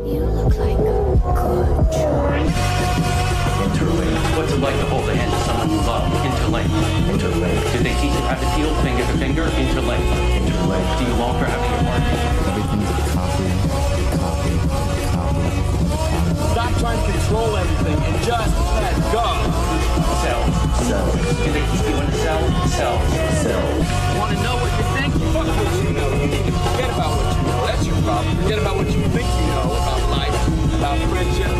You look like a good choice. Interlinked. What's it like to hold the hand of someone you love? Interlinked. Interlinked. Did they teach you how to feel finger to finger? Interlinked. Interlinked. Do you long for having your heart? Everything's a copy. Stop trying to control everything and just let go. Cells. Cells. Do they keep you in a cell? Cells. Cells. Want to know what you think? Fuck what you know. You need to forget about what you know. That's your problem. Forget about what you think you know about life, about friendship.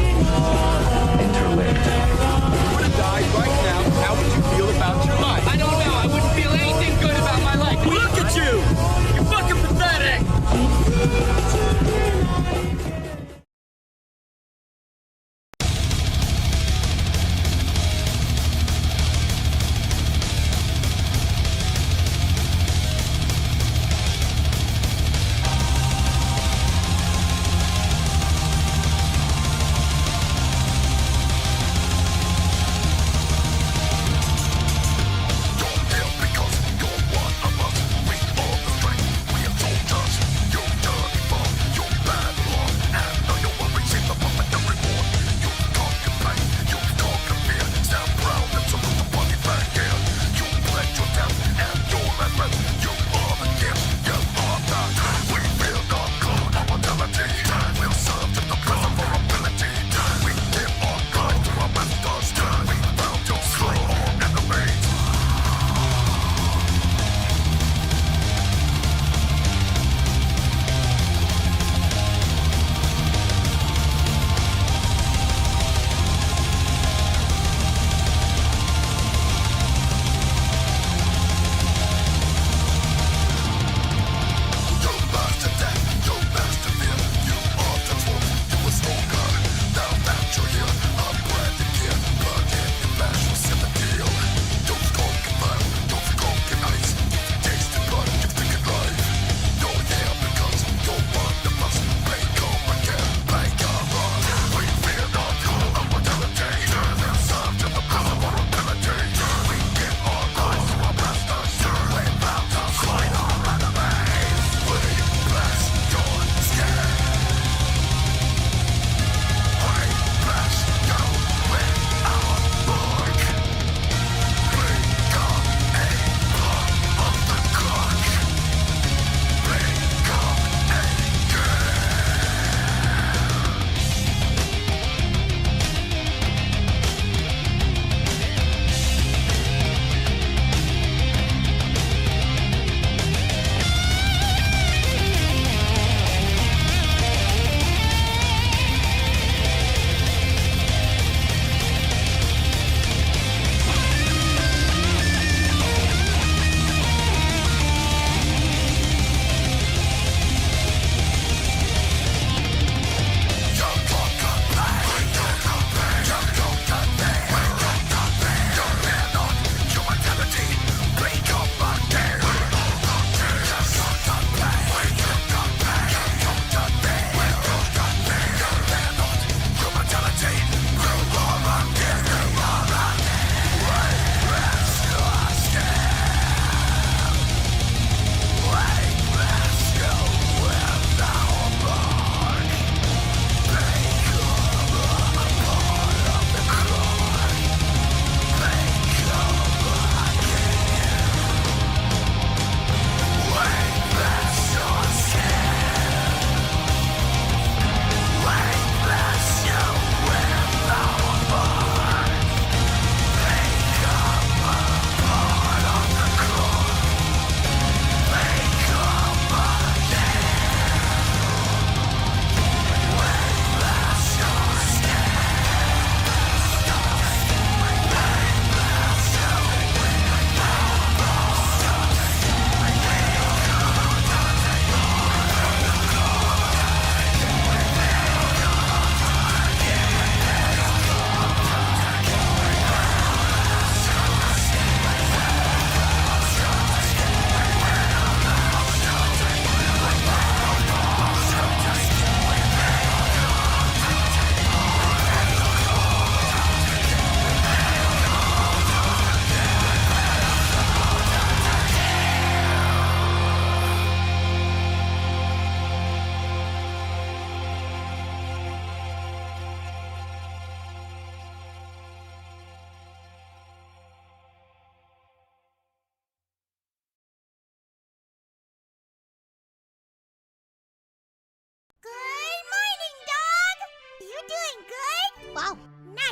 Interlinked. If you were to die right now, how would you feel about your life? I don't know. I wouldn't feel anything good about my life. Look at you! You're fucking pathetic!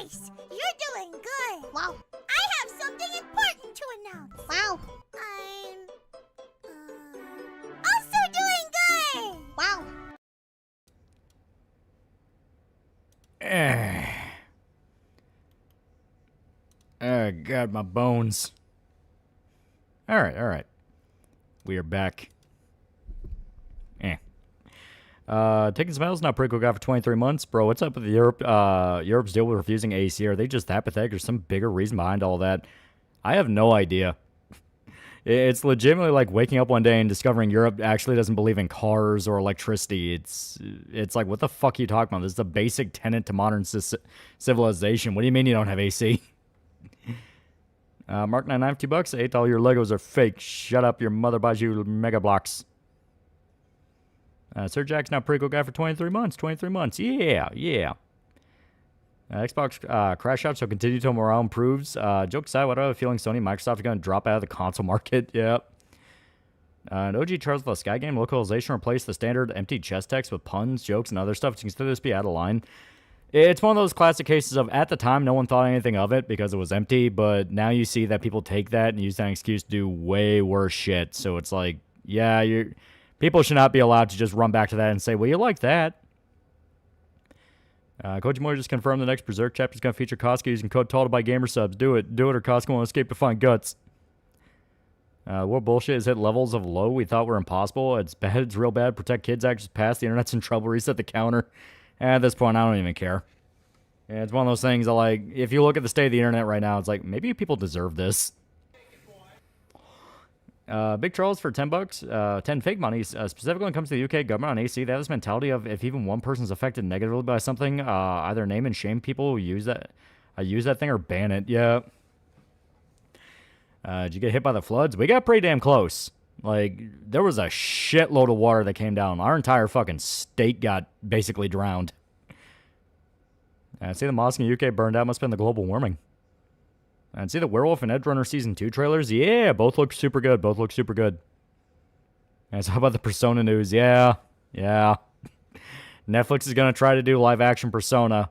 Nice! You're doing good. Wow. I have something important to announce. Wow. I'm also doing good. Wow. Oh, God, my bones. All right. We are back. Taking some L's, not pretty cool guy for 23 months. Bro, what's up with Europe's deal with refusing AEC? Are they just that pathetic or some bigger reason behind all that? I have no idea. It's legitimately like waking up one day and discovering Europe actually doesn't believe in cars or electricity. It's like, what the fuck are you talking about? This is a basic tenet to modern civilization. What do you mean you don't have AC? Mark 99, $2. 8, all your Legos are fake. Shut up, your mother buys you Mega Blocks. Sir Jack's now pretty cool guy for 23 months. 23 months. Yeah. Xbox crash out, so continue till morale improves. Joke aside, what I have a feeling Sony and Microsoft are going to drop out of the console market. Yep. An OG Charles of the Sky game localization replaced the standard empty chest text with puns, jokes, and other stuff to consider this be out of line. It's one of those classic cases of, at the time, no one thought anything of it because it was empty, but now you see that people take that and use that excuse to do way worse shit. So it's like, yeah, people should not be allowed to just run back to that and say, well, you like that. Coach Moore just confirmed the next Berserk chapter is going to feature Costco using code TALL to buy gamer subs. Do it or Costco won't escape to find guts. What bullshit has hit levels of low we thought were impossible. It's bad, it's real bad. Protect Kids Act just passed. The internet's in trouble. Reset the counter. At this point, I don't even care. Yeah, it's one of those things that, like, if you look at the state of the internet right now, it's like, maybe people deserve this. Big Charles for $10, 10 fake money. Specifically when it comes to the UK government on AC, they have this mentality of if even one person's affected negatively by something, either name and shame people who use that thing or ban it. Yeah. Did you get hit by the floods? We got pretty damn close. Like, there was a shitload of water that came down. Our entire fucking state got basically drowned. See the mosque in the UK burned out. Must have been the global warming. And see the Werewolf and Edge Runner Season 2 trailers? Yeah, both look super good. And so how about the Persona news? Yeah. Netflix is going to try to do live-action Persona.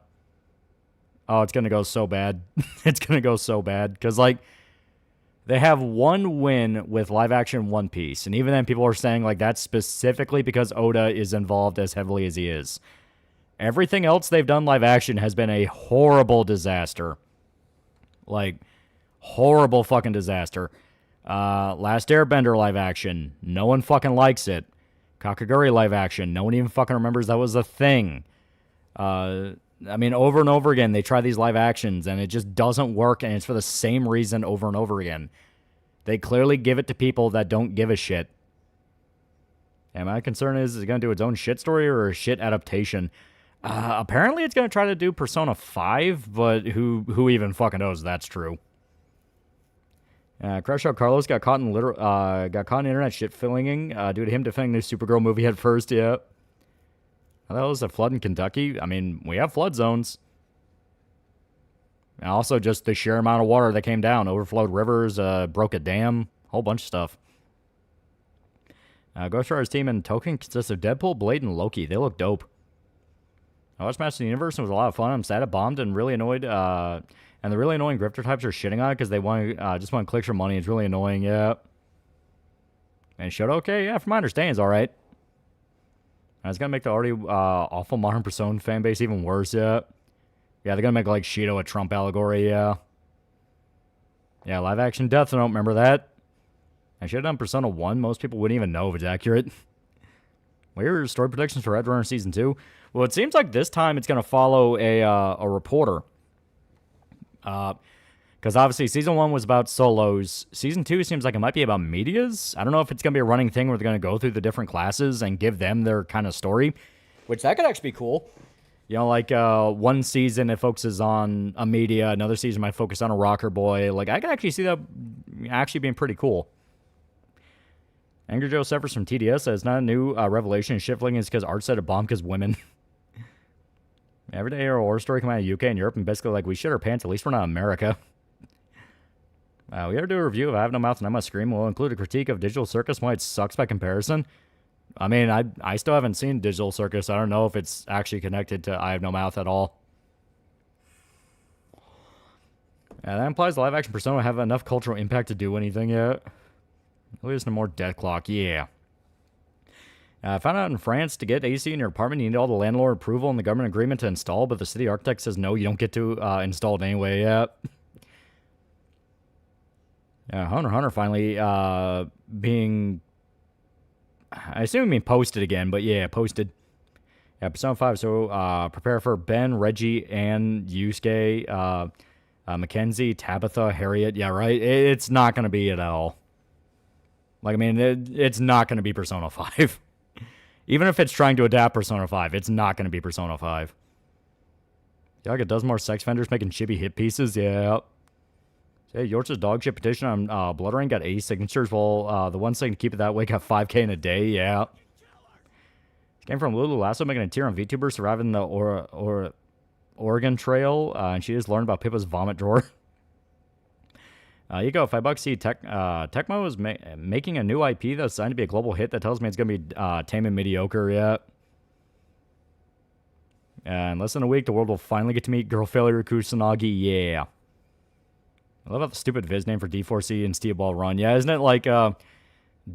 Oh, it's going to go so bad. It's going to go so bad. Because, like, they have one win with live-action One Piece. And even then, people are saying, like, that's specifically because Oda is involved as heavily as he is. Everything else they've done live-action has been a horrible disaster. Like, horrible fucking disaster. Last Airbender live action. No one fucking likes it. Kakaguri live action. No one even fucking remembers that was a thing. I mean, over and over again, they try these live actions, and it just doesn't work, and it's for the same reason over and over again. They clearly give it to people that don't give a shit. And my concern is it going to do its own shit story or a shit adaptation? Apparently, it's going to try to do Persona 5, but who even fucking knows that's true? Crash Out Carlos got caught in internet shit filling due to him defending the Supergirl movie at first. Yeah, I thought it was a flood in Kentucky. I mean, we have flood zones. And also, just the sheer amount of water that came down, overflowed rivers, broke a dam, whole bunch of stuff. Ghost Rider's team in Token consists of Deadpool, Blade, and Loki. They look dope. I watched Master of the Universe and it was a lot of fun. I'm sad it bombed and really annoyed. And the really annoying grifter types are shitting on it because they just want clicks or money. It's really annoying, yeah. And it showed okay, yeah, from my understanding, it's alright. It's going to make the already awful Modern Persona fan base even worse, yeah. Yeah, they're going to make, like, Shido a Trump allegory, yeah. Yeah, live action Death Note, remember that? I should have done Persona 1. Most people wouldn't even know if it's accurate. Weird story predictions for Red Runner Season 2. Well, it seems like this time it's going to follow a reporter. Because obviously Season 1 was about solos. Season 2 seems like it might be about medias. I don't know if it's going to be a running thing where they're going to go through the different classes and give them their kind of story. Which, that could actually be cool. You know, like, one season it focuses on a media. Another season might focus on a rocker boy. Like, I could actually see that actually being pretty cool. Angry Joe suffers from TDS. Says, not a new revelation. Shifting is because art said a bomb because women. Every day a horror story come out of UK and Europe and basically like, we shit our pants. At least we're not America. We ever do a review of I Have No Mouth and I Must Scream. We'll include a critique of Digital Circus, why it sucks by comparison. I mean, I still haven't seen Digital Circus. I don't know if it's actually connected to I Have No Mouth at all. Yeah, that implies the live-action Persona have enough cultural impact to do anything yet. At least no more death clock, yeah. I found out in France, to get AC in your apartment, you need all the landlord approval and the government agreement to install, but the city architect says no, you don't get to install it anyway, yeah. Hunter x Hunter finally being... I assume being posted again, but yeah, posted. Yeah, Persona 5, so prepare for Ben, Reggie, and Yusuke, Mackenzie, Tabitha, Harriet. Yeah, right? It's not going to be it at all. Like, I mean, it's not going to be Persona 5. Even if it's trying to adapt Persona 5, it's not going to be Persona 5. Yeah, like it does more sex vendors making chibi hit pieces. Yeah. Hey, Yorch's dog shit petition on Blood Rain got 80 signatures, while the one saying to keep it that way got 5K in a day. Yeah. It came from Lulu Lasso making a tier on VTuber surviving the Oregon Trail, and she just learned about Pippa's vomit drawer. You go, $5. See, Tecmo is making a new IP that's designed to be a global hit. That tells me it's going to be tame and mediocre, yeah. In less than a week, the world will finally get to meet Girl Failure Kusanagi, yeah. I love how the stupid Viz name for D4C and Steel Ball Run. Yeah, isn't it like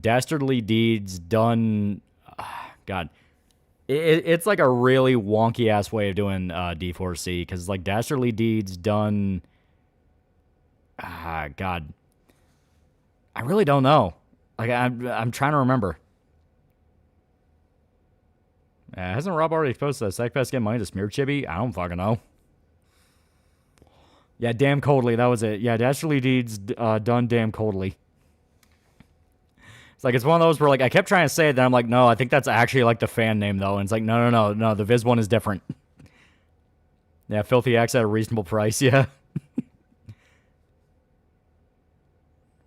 Dastardly Deeds done... God. It's like a really wonky-ass way of doing D4C, because it's like Dastardly Deeds done... God. I really don't know. Like, I'm trying to remember. Hasn't Rob already posted that Psychopaths get money to smear Chibi? I don't fucking know. Yeah, damn coldly. That was it. Yeah, Dastardly Deeds done damn coldly. It's like, it's one of those where, like, I kept trying to say it, then I'm like, no, I think that's actually, like, the fan name, though. And it's like, no, the Viz one is different. Yeah, Filthy X at a reasonable price, yeah.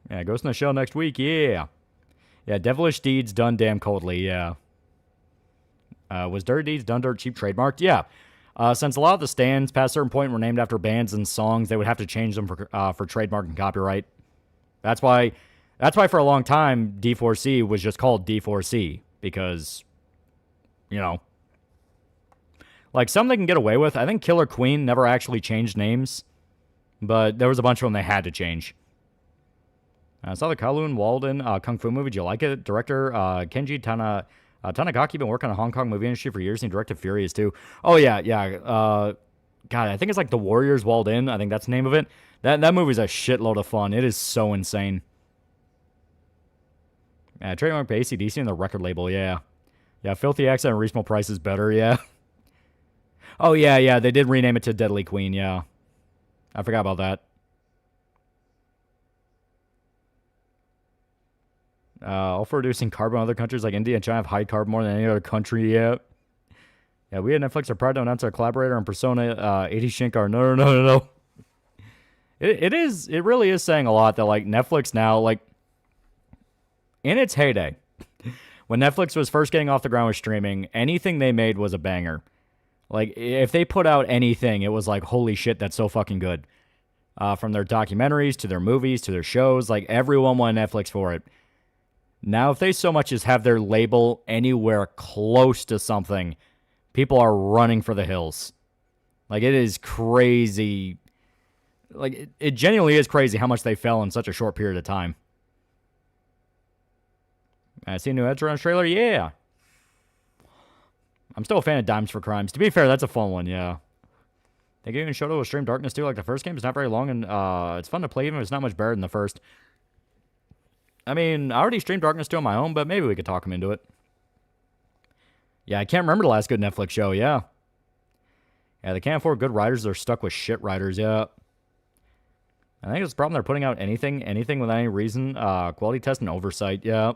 Yeah, Ghost in the Shell next week, yeah. Yeah, Devilish Deeds done damn coldly, yeah. Was Dirty Deeds done dirt cheap trademarked? Yeah. Since a lot of the stands past a certain point were named after bands and songs, they would have to change them for trademark and copyright. That's why for a long time D4C was just called D4C, because, you know, like, some they can get away with. I think Killer Queen never actually changed names, but there was a bunch of them they had to change. I saw the Kowloon Walden Kung Fu movie. Did you like it? Director Kenji Tanigaki been working on the Hong Kong movie industry for years, and he directed Furious too. Oh, yeah. God, I think it's like The Warriors Walled In. I think that's the name of it. That movie's a shitload of fun. It is so insane. Trademark by AC/DC and the record label, yeah. Yeah, Filthy Accent and Reasonable Price is better, yeah. Oh, yeah, they did rename it to Deadly Queen, yeah. I forgot about that. All for reducing carbon in other countries like India and China have high carbon more than any other country yet. Yeah, we at Netflix are proud to announce our collaborator on Persona 80 Shinkar. No. It really is saying a lot that, like, Netflix now, like, in its heyday, when Netflix was first getting off the ground with streaming, anything they made was a banger. Like, if they put out anything, it was like, holy shit, that's so fucking good. From their documentaries to their movies to their shows, like, everyone wanted Netflix for it. Now, if they so much as have their label anywhere close to something, people are running for the hills. Like, it is crazy. Like, it genuinely is crazy how much they fell in such a short period of time. I see a new Edge Runners trailer? Yeah. I'm still a fan of Dimes for Crimes. To be fair, that's a fun one, yeah. They gave Shoto will stream Darkness too, like the first game. It's not very long, and it's fun to play, even if it's not much better than the first. I mean, I already streamed Darkness 2 on my own, but maybe we could talk him into it. Yeah, I can't remember the last good Netflix show, yeah. Yeah, they can't afford good writers. They're stuck with shit writers, yeah. I think it's a problem they're putting out anything without any reason. Quality test and oversight, yeah.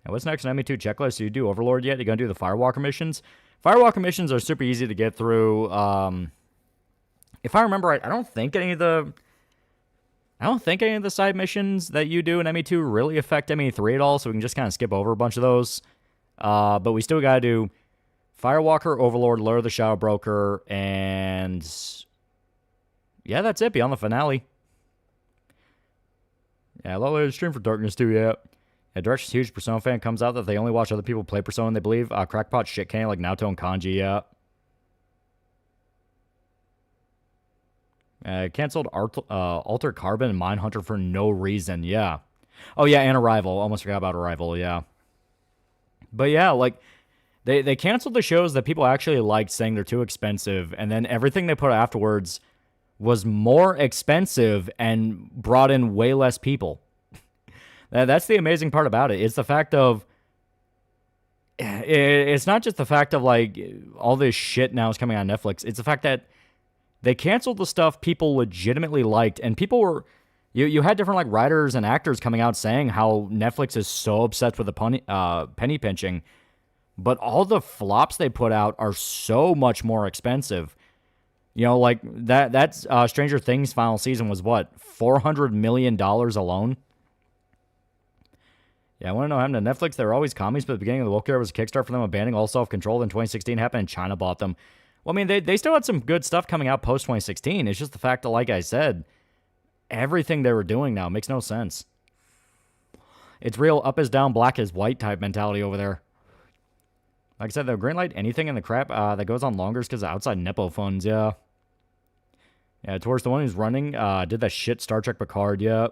And what's next on ME2 checklist? Do you do Overlord yet? You gonna do the Firewalker missions? Firewalker missions are super easy to get through. If I remember right, I don't think any of the side missions that you do in ME2 really affect ME3 at all, so we can just kind of skip over a bunch of those. But we still gotta do Firewalker, Overlord, Lure of the Shadow Broker, and yeah, that's it. Beyond the finale. Yeah, a lot later stream for Darkness 2, yeah. Yeah, Direction's huge Persona fan. Comes out that they only watch other people play Persona and they believe. Crackpot shit can like Naoto and Kanji, yeah. Canceled Alter Carbon and Mindhunter for no reason. Yeah. Oh, yeah, and Arrival. Almost forgot about Arrival, yeah. But yeah, like, they canceled the shows that people actually liked, saying they're too expensive, and then everything they put afterwards was more expensive and brought in way less people. That's the amazing part about it. It's the fact of... It's not just the fact of, like, all this shit now is coming on Netflix. It's the fact that they canceled the stuff people legitimately liked, and people were... You had different, like, writers and actors coming out saying how Netflix is so obsessed with the penny pinching, but all the flops they put out are so much more expensive. You know, like, that's Stranger Things final season was, what, $400 million alone? Yeah, I want to know what happened to Netflix. They were always commies, but the beginning of the woke era was a kickstart for them abandoning all self-control. Then 2016 happened and China bought them. Well, I mean, they still had some good stuff coming out post-2016. It's just the fact that, like I said, everything they were doing now makes no sense. It's real up is down, black is white type mentality over there. Like I said, they'll greenlight anything in the crap that goes on longer because of outside Nepo funds, yeah. Yeah, towards the one who's running, did that shit Star Trek Picard, yeah.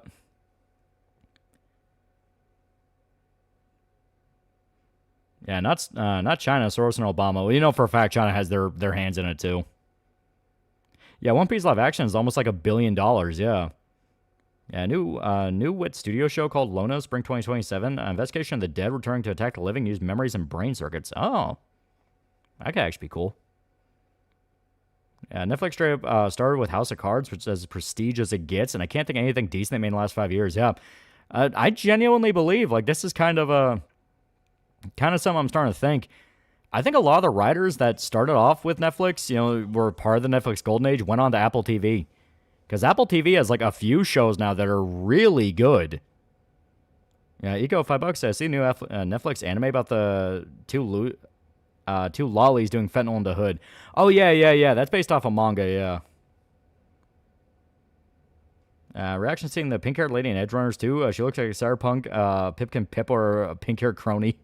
Yeah, not China, Soros, and Obama. Well, you know for a fact China has their hands in it, too. Yeah, One Piece live action is almost like $1 billion, yeah. Yeah, new wit studio show called Lona, Spring 2027. Investigation of the dead returning to attack the living, use memories and brain circuits. Oh. That could actually be cool. Yeah, Netflix straight up started with House of Cards, which is as prestige as it gets, and I can't think of anything decent they made in the last 5 years, yeah. I genuinely believe, like, this is kind of something I'm starting to think. I think a lot of the writers that started off with Netflix, you know, were part of the Netflix golden age, went on to Apple TV. Because Apple TV has, like, a few shows now that are really good. Yeah, Eco, $5. I see a new Netflix anime about the two lollies doing fentanyl in the hood. Oh, yeah. That's based off a manga, yeah. Reaction seeing the pink-haired lady in Edge Runners, too. She looks like a cyberpunk Pipkin Pip or a pink-haired crony.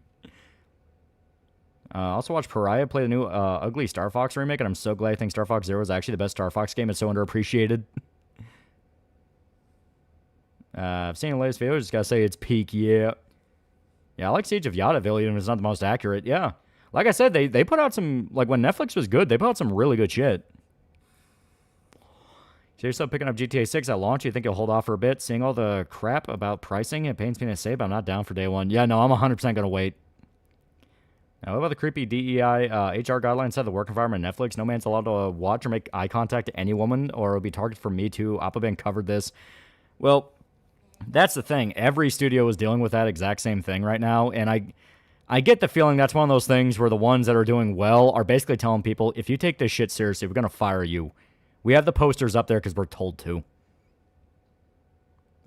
Also watched Pariah play the new ugly Star Fox remake, and I'm so glad I think Star Fox Zero is actually the best Star Fox game. It's so underappreciated. I've seen the latest video. Just gotta say it's peak, yeah. Yeah, I like Siege of Yadaville, even if it's not the most accurate, yeah. Like I said, they put out some, like when Netflix was good, they put out some really good shit. So you're still picking up GTA 6 at launch, you think you'll hold off for a bit? Seeing all the crap about pricing, it pains me to say, but I'm not down for day one. Yeah, no, I'm 100% gonna wait. Now, what about the creepy DEI HR guidelines said the work environment at Netflix? No man's allowed to watch or make eye contact to any woman, or it'll be targeted for Me Too. Oppaban covered this. Well, that's the thing. Every studio is dealing with that exact same thing right now, and I get the feeling that's one of those things where the ones that are doing well are basically telling people, if you take this shit seriously, we're going to fire you. We have the posters up there because we're told to.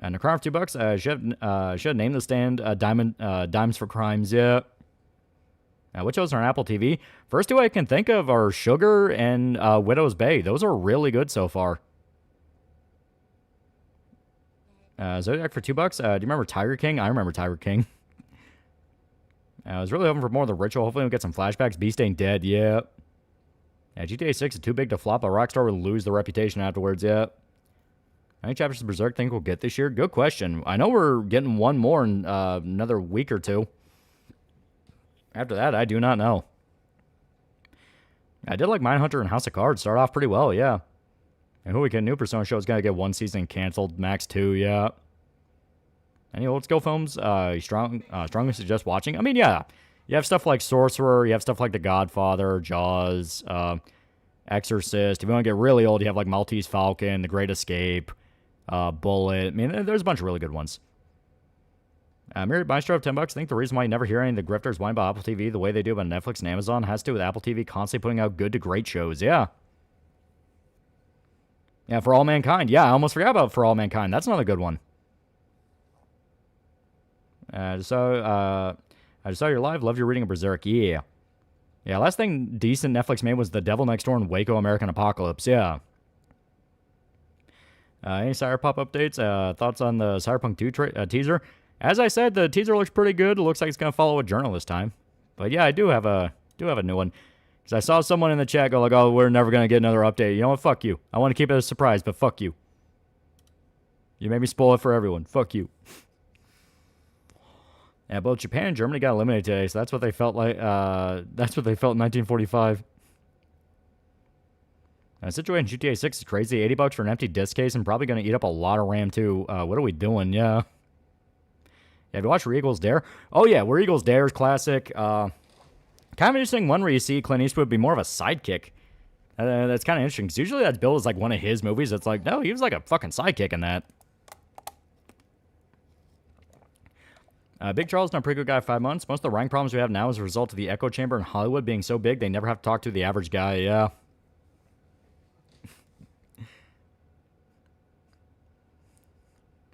And the crime for $2, should have named the stand Dimes for Crimes, yeah. Which shows are on Apple TV? First two I can think of are Sugar and Widow's Bay. Those are really good so far. Zodiac for $2. Do you remember Tiger King? I remember Tiger King. I was really hoping for more of the ritual. Hopefully we'll get some flashbacks. Beast ain't dead, yeah. Yeah, GTA 6 is too big to flop, but Rockstar will lose the reputation afterwards, yeah. How many chapters of Berserk think we'll get this year? Good question. I know we're getting one more in another week or two. After that, I do not know. I did like Mindhunter and House of Cards. Start off pretty well, yeah. And Who We Can New Persona show is going to get one season canceled, max 2, yeah. Any old skill films strongly suggest watching? I mean, yeah. You have stuff like Sorcerer. You have stuff like The Godfather, Jaws, Exorcist. If you want to get really old, you have like Maltese Falcon, The Great Escape, Bullet. I mean, there's a bunch of really good ones. Married Maestro of $10. I think the reason why you never hear any of the grifters whine about Apple TV the way they do about Netflix and Amazon has to do with Apple TV constantly putting out good to great shows. Yeah. Yeah, For All Mankind. Yeah, I almost forgot about For All Mankind. That's another good one. I just saw your live. Love your reading of Berserk. Yeah. Yeah, last thing decent Netflix made was The Devil Next Door and Waco American Apocalypse. Yeah. Any Cyberpunk updates? Thoughts on the Cyberpunk 2 teaser? As I said, the teaser looks pretty good. It looks like it's going to follow a journal this time. But yeah, I do have a new one. Because I saw someone in the chat go like, oh, we're never going to get another update. You know what? Fuck you. I want to keep it a surprise, but fuck you. You made me spoil it for everyone. Fuck you. Yeah, both Japan and Germany got eliminated today, so that's what they felt like. That's what they felt in 1945. The situation in GTA 6 is crazy. $80 for an empty disk case and probably going to eat up a lot of RAM, too. What are we doing? Yeah. Have you watched Where Eagles Dare? Oh, yeah. Where Eagles Dare is classic. Kind of interesting one where you see Clint Eastwood be more of a sidekick. That's kind of interesting, because usually that's billed as like one of his movies. It's like, no, he was like a fucking sidekick in that. Big Charles been a pretty good guy 5 months. Most of the rank problems we have now is a result of the echo chamber in Hollywood being so big they never have to talk to the average guy. Yeah.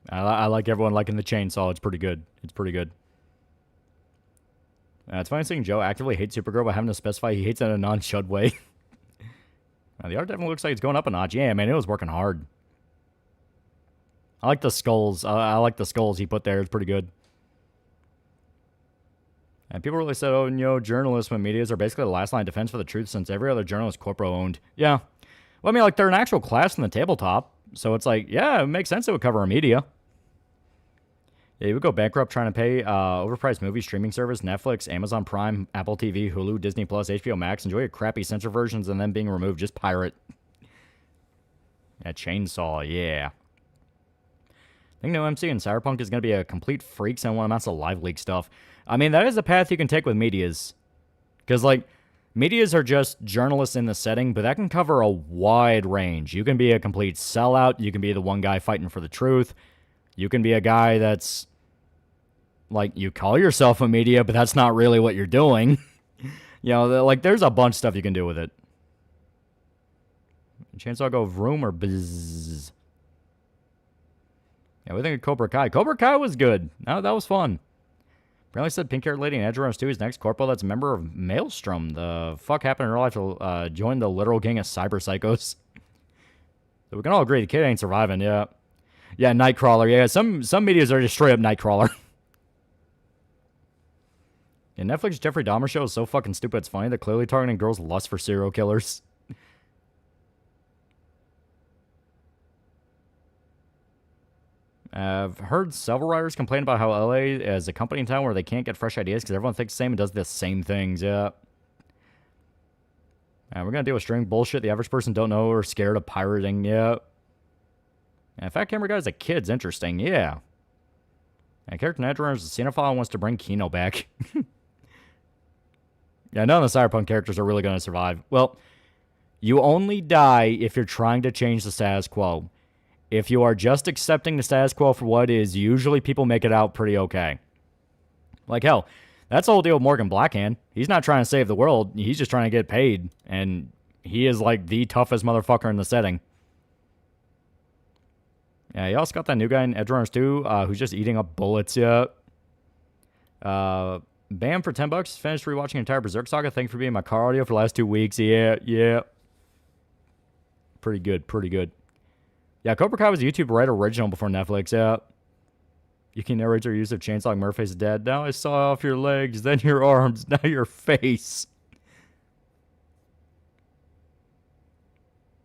I like everyone liking the chainsaw. It's pretty good. It's pretty good. It's funny seeing Joe actively hate Supergirl by having to specify he hates it in a non-chud way. The art definitely looks like it's going up a notch. Yeah, man, it was working hard. I like the skulls. I like the skulls he put there. It's pretty good. And people really said, oh, you know, journalists and medias are basically the last line of defense for the truth since every other journal is corporate-owned. Yeah. Well, I mean, like, they're an actual class in the tabletop. So it's like, yeah, it makes sense it would cover our media. Yeah, you would go bankrupt trying to pay overpriced movie streaming service, Netflix, Amazon Prime, Apple TV, Hulu, Disney Plus, HBO Max. Enjoy your crappy censor versions and then being removed. Just pirate. Yeah, chainsaw, yeah. I think no MC in Cyberpunk is going to be a complete freaks and one amounts of live leak stuff. I mean, that is a path you can take with medias. Because, like, medias are just journalists in the setting, but that can cover a wide range. You can be a complete sellout. You can be the one guy fighting for the truth. You can be a guy that's, like, you call yourself a media, but that's not really what you're doing. You know, like, there's a bunch of stuff you can do with it. Chainsaw go vroom or bzzz. Yeah, we think of Cobra Kai. Cobra Kai was good. That was fun. Apparently said pink-haired lady in Edge Runners 2 is next corporal that's a member of Maelstrom. The fuck happened in real life to join the literal gang of cyber psychos? So we can all agree the kid ain't surviving, yeah. Yeah, Nightcrawler. Yeah, some medias are just straight up Nightcrawler. Yeah, Netflix Jeffrey Dahmer show is so fucking stupid it's funny. They're clearly targeting girls' lust for serial killers. I've heard several writers complain about how LA is a company in town where they can't get fresh ideas because everyone thinks the same and does the same things. Yeah. We're going to deal with string bullshit the average person don't know or scared of pirating. Yeah. Fat Camera Guy's a kid's interesting. Yeah. Character Nedrunner is a cinephile and wants to bring Kino back. Yeah, none of the Cyberpunk characters are really going to survive. Well, you only die if you're trying to change the status quo. If you are just accepting the status quo for what it is, usually people make it out pretty okay. Like, hell, that's the whole deal with Morgan Blackhand. He's not trying to save the world. He's just trying to get paid. And he is, like, the toughest motherfucker in the setting. Yeah, you also got that new guy in Edge Runners 2 who's just eating up bullets, yeah. Bam for $10. Finished rewatching entire Berserk Saga. Thank you for being my car audio for the last 2 weeks. Yeah. Pretty good. Yeah, Cobra Kai was a YouTube Red original before Netflix, yeah. You can narrate your use of chainsaw like Murphy's dead. Now I saw off your legs, then your arms, now your face.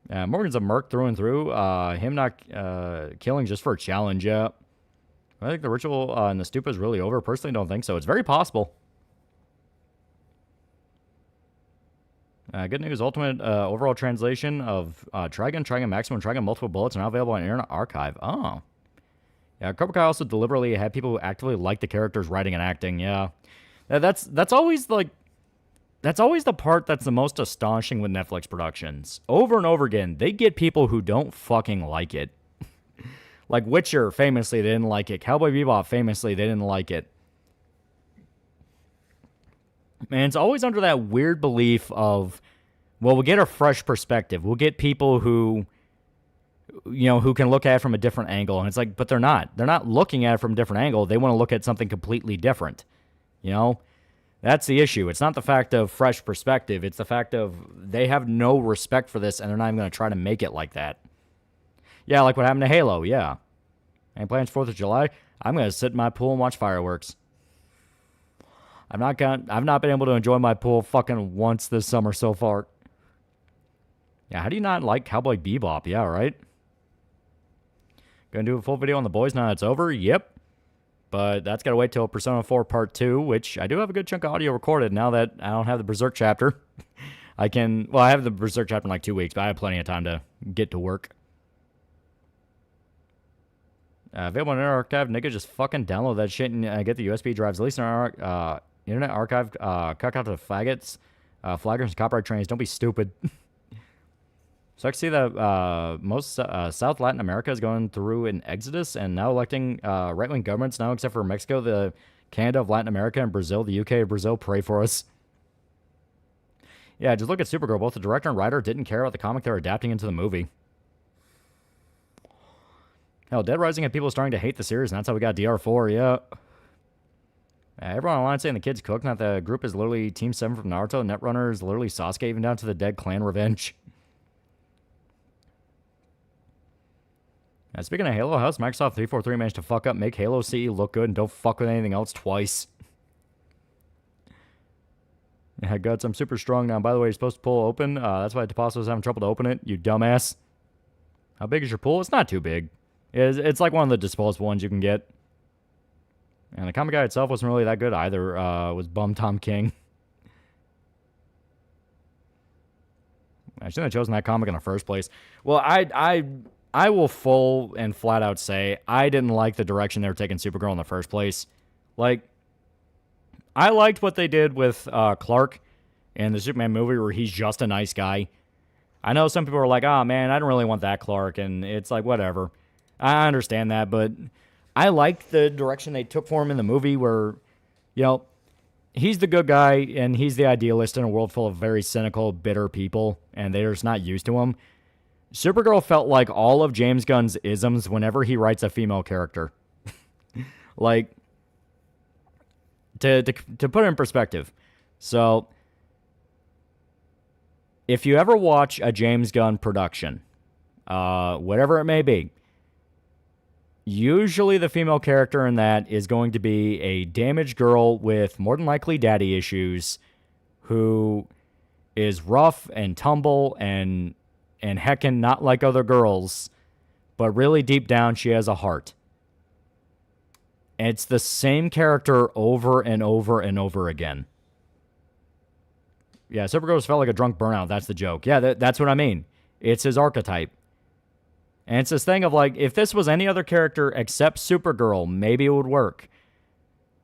Yeah, Morgan's a merc through and through. Him not killing just for a challenge, yeah. I think the ritual in the stupa is really over. Personally, don't think so. It's very possible. Good news, ultimate overall translation of Trigun Maximum, Trigun Multiple Bullets are now available on Internet Archive. Oh. Yeah, Cobra Kai also deliberately had people who actively like the characters writing and acting, yeah. That's always, like, that's always the part that's the most astonishing with Netflix productions. Over and over again, they get people who don't fucking like it. Like Witcher, famously, they didn't like it. Cowboy Bebop, famously, they didn't like it. Man, it's always under that weird belief of, well, we'll get a fresh perspective. We'll get people who, you know, who can look at it from a different angle. And it's like, but they're not. They're not looking at it from a different angle. They want to look at something completely different. You know? That's the issue. It's not the fact of fresh perspective. It's the fact of they have no respect for this and they're not even going to try to make it like that. Yeah, like what happened to Halo, yeah. Any plans 4th of July? I'm going to sit in my pool and watch fireworks. I've not been able to enjoy my pool fucking once this summer so far. Yeah, how do you not like Cowboy Bebop? Yeah, right? Gonna do a full video on the boys now that it's over? Yep. But that's gotta wait till Persona 4 Part 2, which I do have a good chunk of audio recorded now that I don't have the Berserk chapter. I have the Berserk chapter in like 2 weeks, but I have plenty of time to get to work. Available on Internet Archive, nigga, just fucking download that shit and get the USB drives. At least in our Internet Archive, cut out the faggots, flaggers, and copyright trains. Don't be stupid. So I can see that most South Latin America is going through an exodus and now electing right-wing governments now, except for Mexico, the Canada of Latin America, and Brazil, the UK of Brazil. Pray for us. Yeah, just look at Supergirl. Both the director and writer didn't care about the comic they're adapting into the movie. Hell, Dead Rising had people starting to hate the series, and that's how we got DR4, yeah. Everyone online saying the kid's cooked, not the group is literally Team 7 from Naruto, Netrunner is literally Sasuke, even down to the dead clan revenge. Speaking of Halo, how's Microsoft 343 managed to fuck up, make Halo CE look good, and don't fuck with anything else twice? Yeah, Guts, I'm super strong now. By the way, you're supposed to pull open. That's why Tapasso was having trouble to open it, you dumbass. How big is your pool? It's not too big. It's like one of the disposable ones you can get. And the comic guy itself wasn't really that good either. It was Bum Tom King. I shouldn't have chosen that comic in the first place. Well, I will full and flat out say I didn't like the direction they were taking Supergirl in the first place. Like, I liked what they did with Clark in the Superman movie where he's just a nice guy. I know some people are like, oh man, I don't really want that Clark, and it's like, whatever. I understand that, but I liked the direction they took for him in the movie where, you know, he's the good guy and he's the idealist in a world full of very cynical, bitter people, and they're just not used to him. Supergirl felt like all of James Gunn's isms whenever he writes a female character. Like, to put it in perspective, so if you ever watch a James Gunn production, whatever it may be, usually the female character in that is going to be a damaged girl with more than likely daddy issues who is rough and tumble and heckin' not like other girls, but really deep down she has a heart. And it's the same character over and over and over again. Yeah, Supergirl felt like a drunk burnout. That's the joke. Yeah, that's what I mean. It's his archetype. And it's this thing of like, if this was any other character except Supergirl, maybe it would work.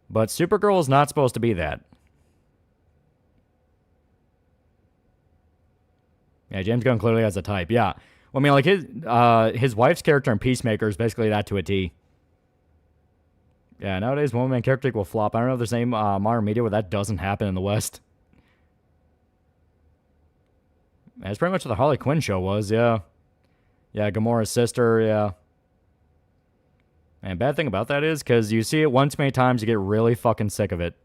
But Supergirl is not supposed to be that. Yeah, James Gunn clearly has a type. Yeah. Well, I mean, like his wife's character in Peacemaker is basically that to a T. Yeah, nowadays, one man character will flop. I don't know if there's any modern media where that doesn't happen in the West. That's pretty much what the Harley Quinn show was, yeah. Yeah, Gamora's sister, yeah. And bad thing about that is, because you see it one too many times, you get really fucking sick of it.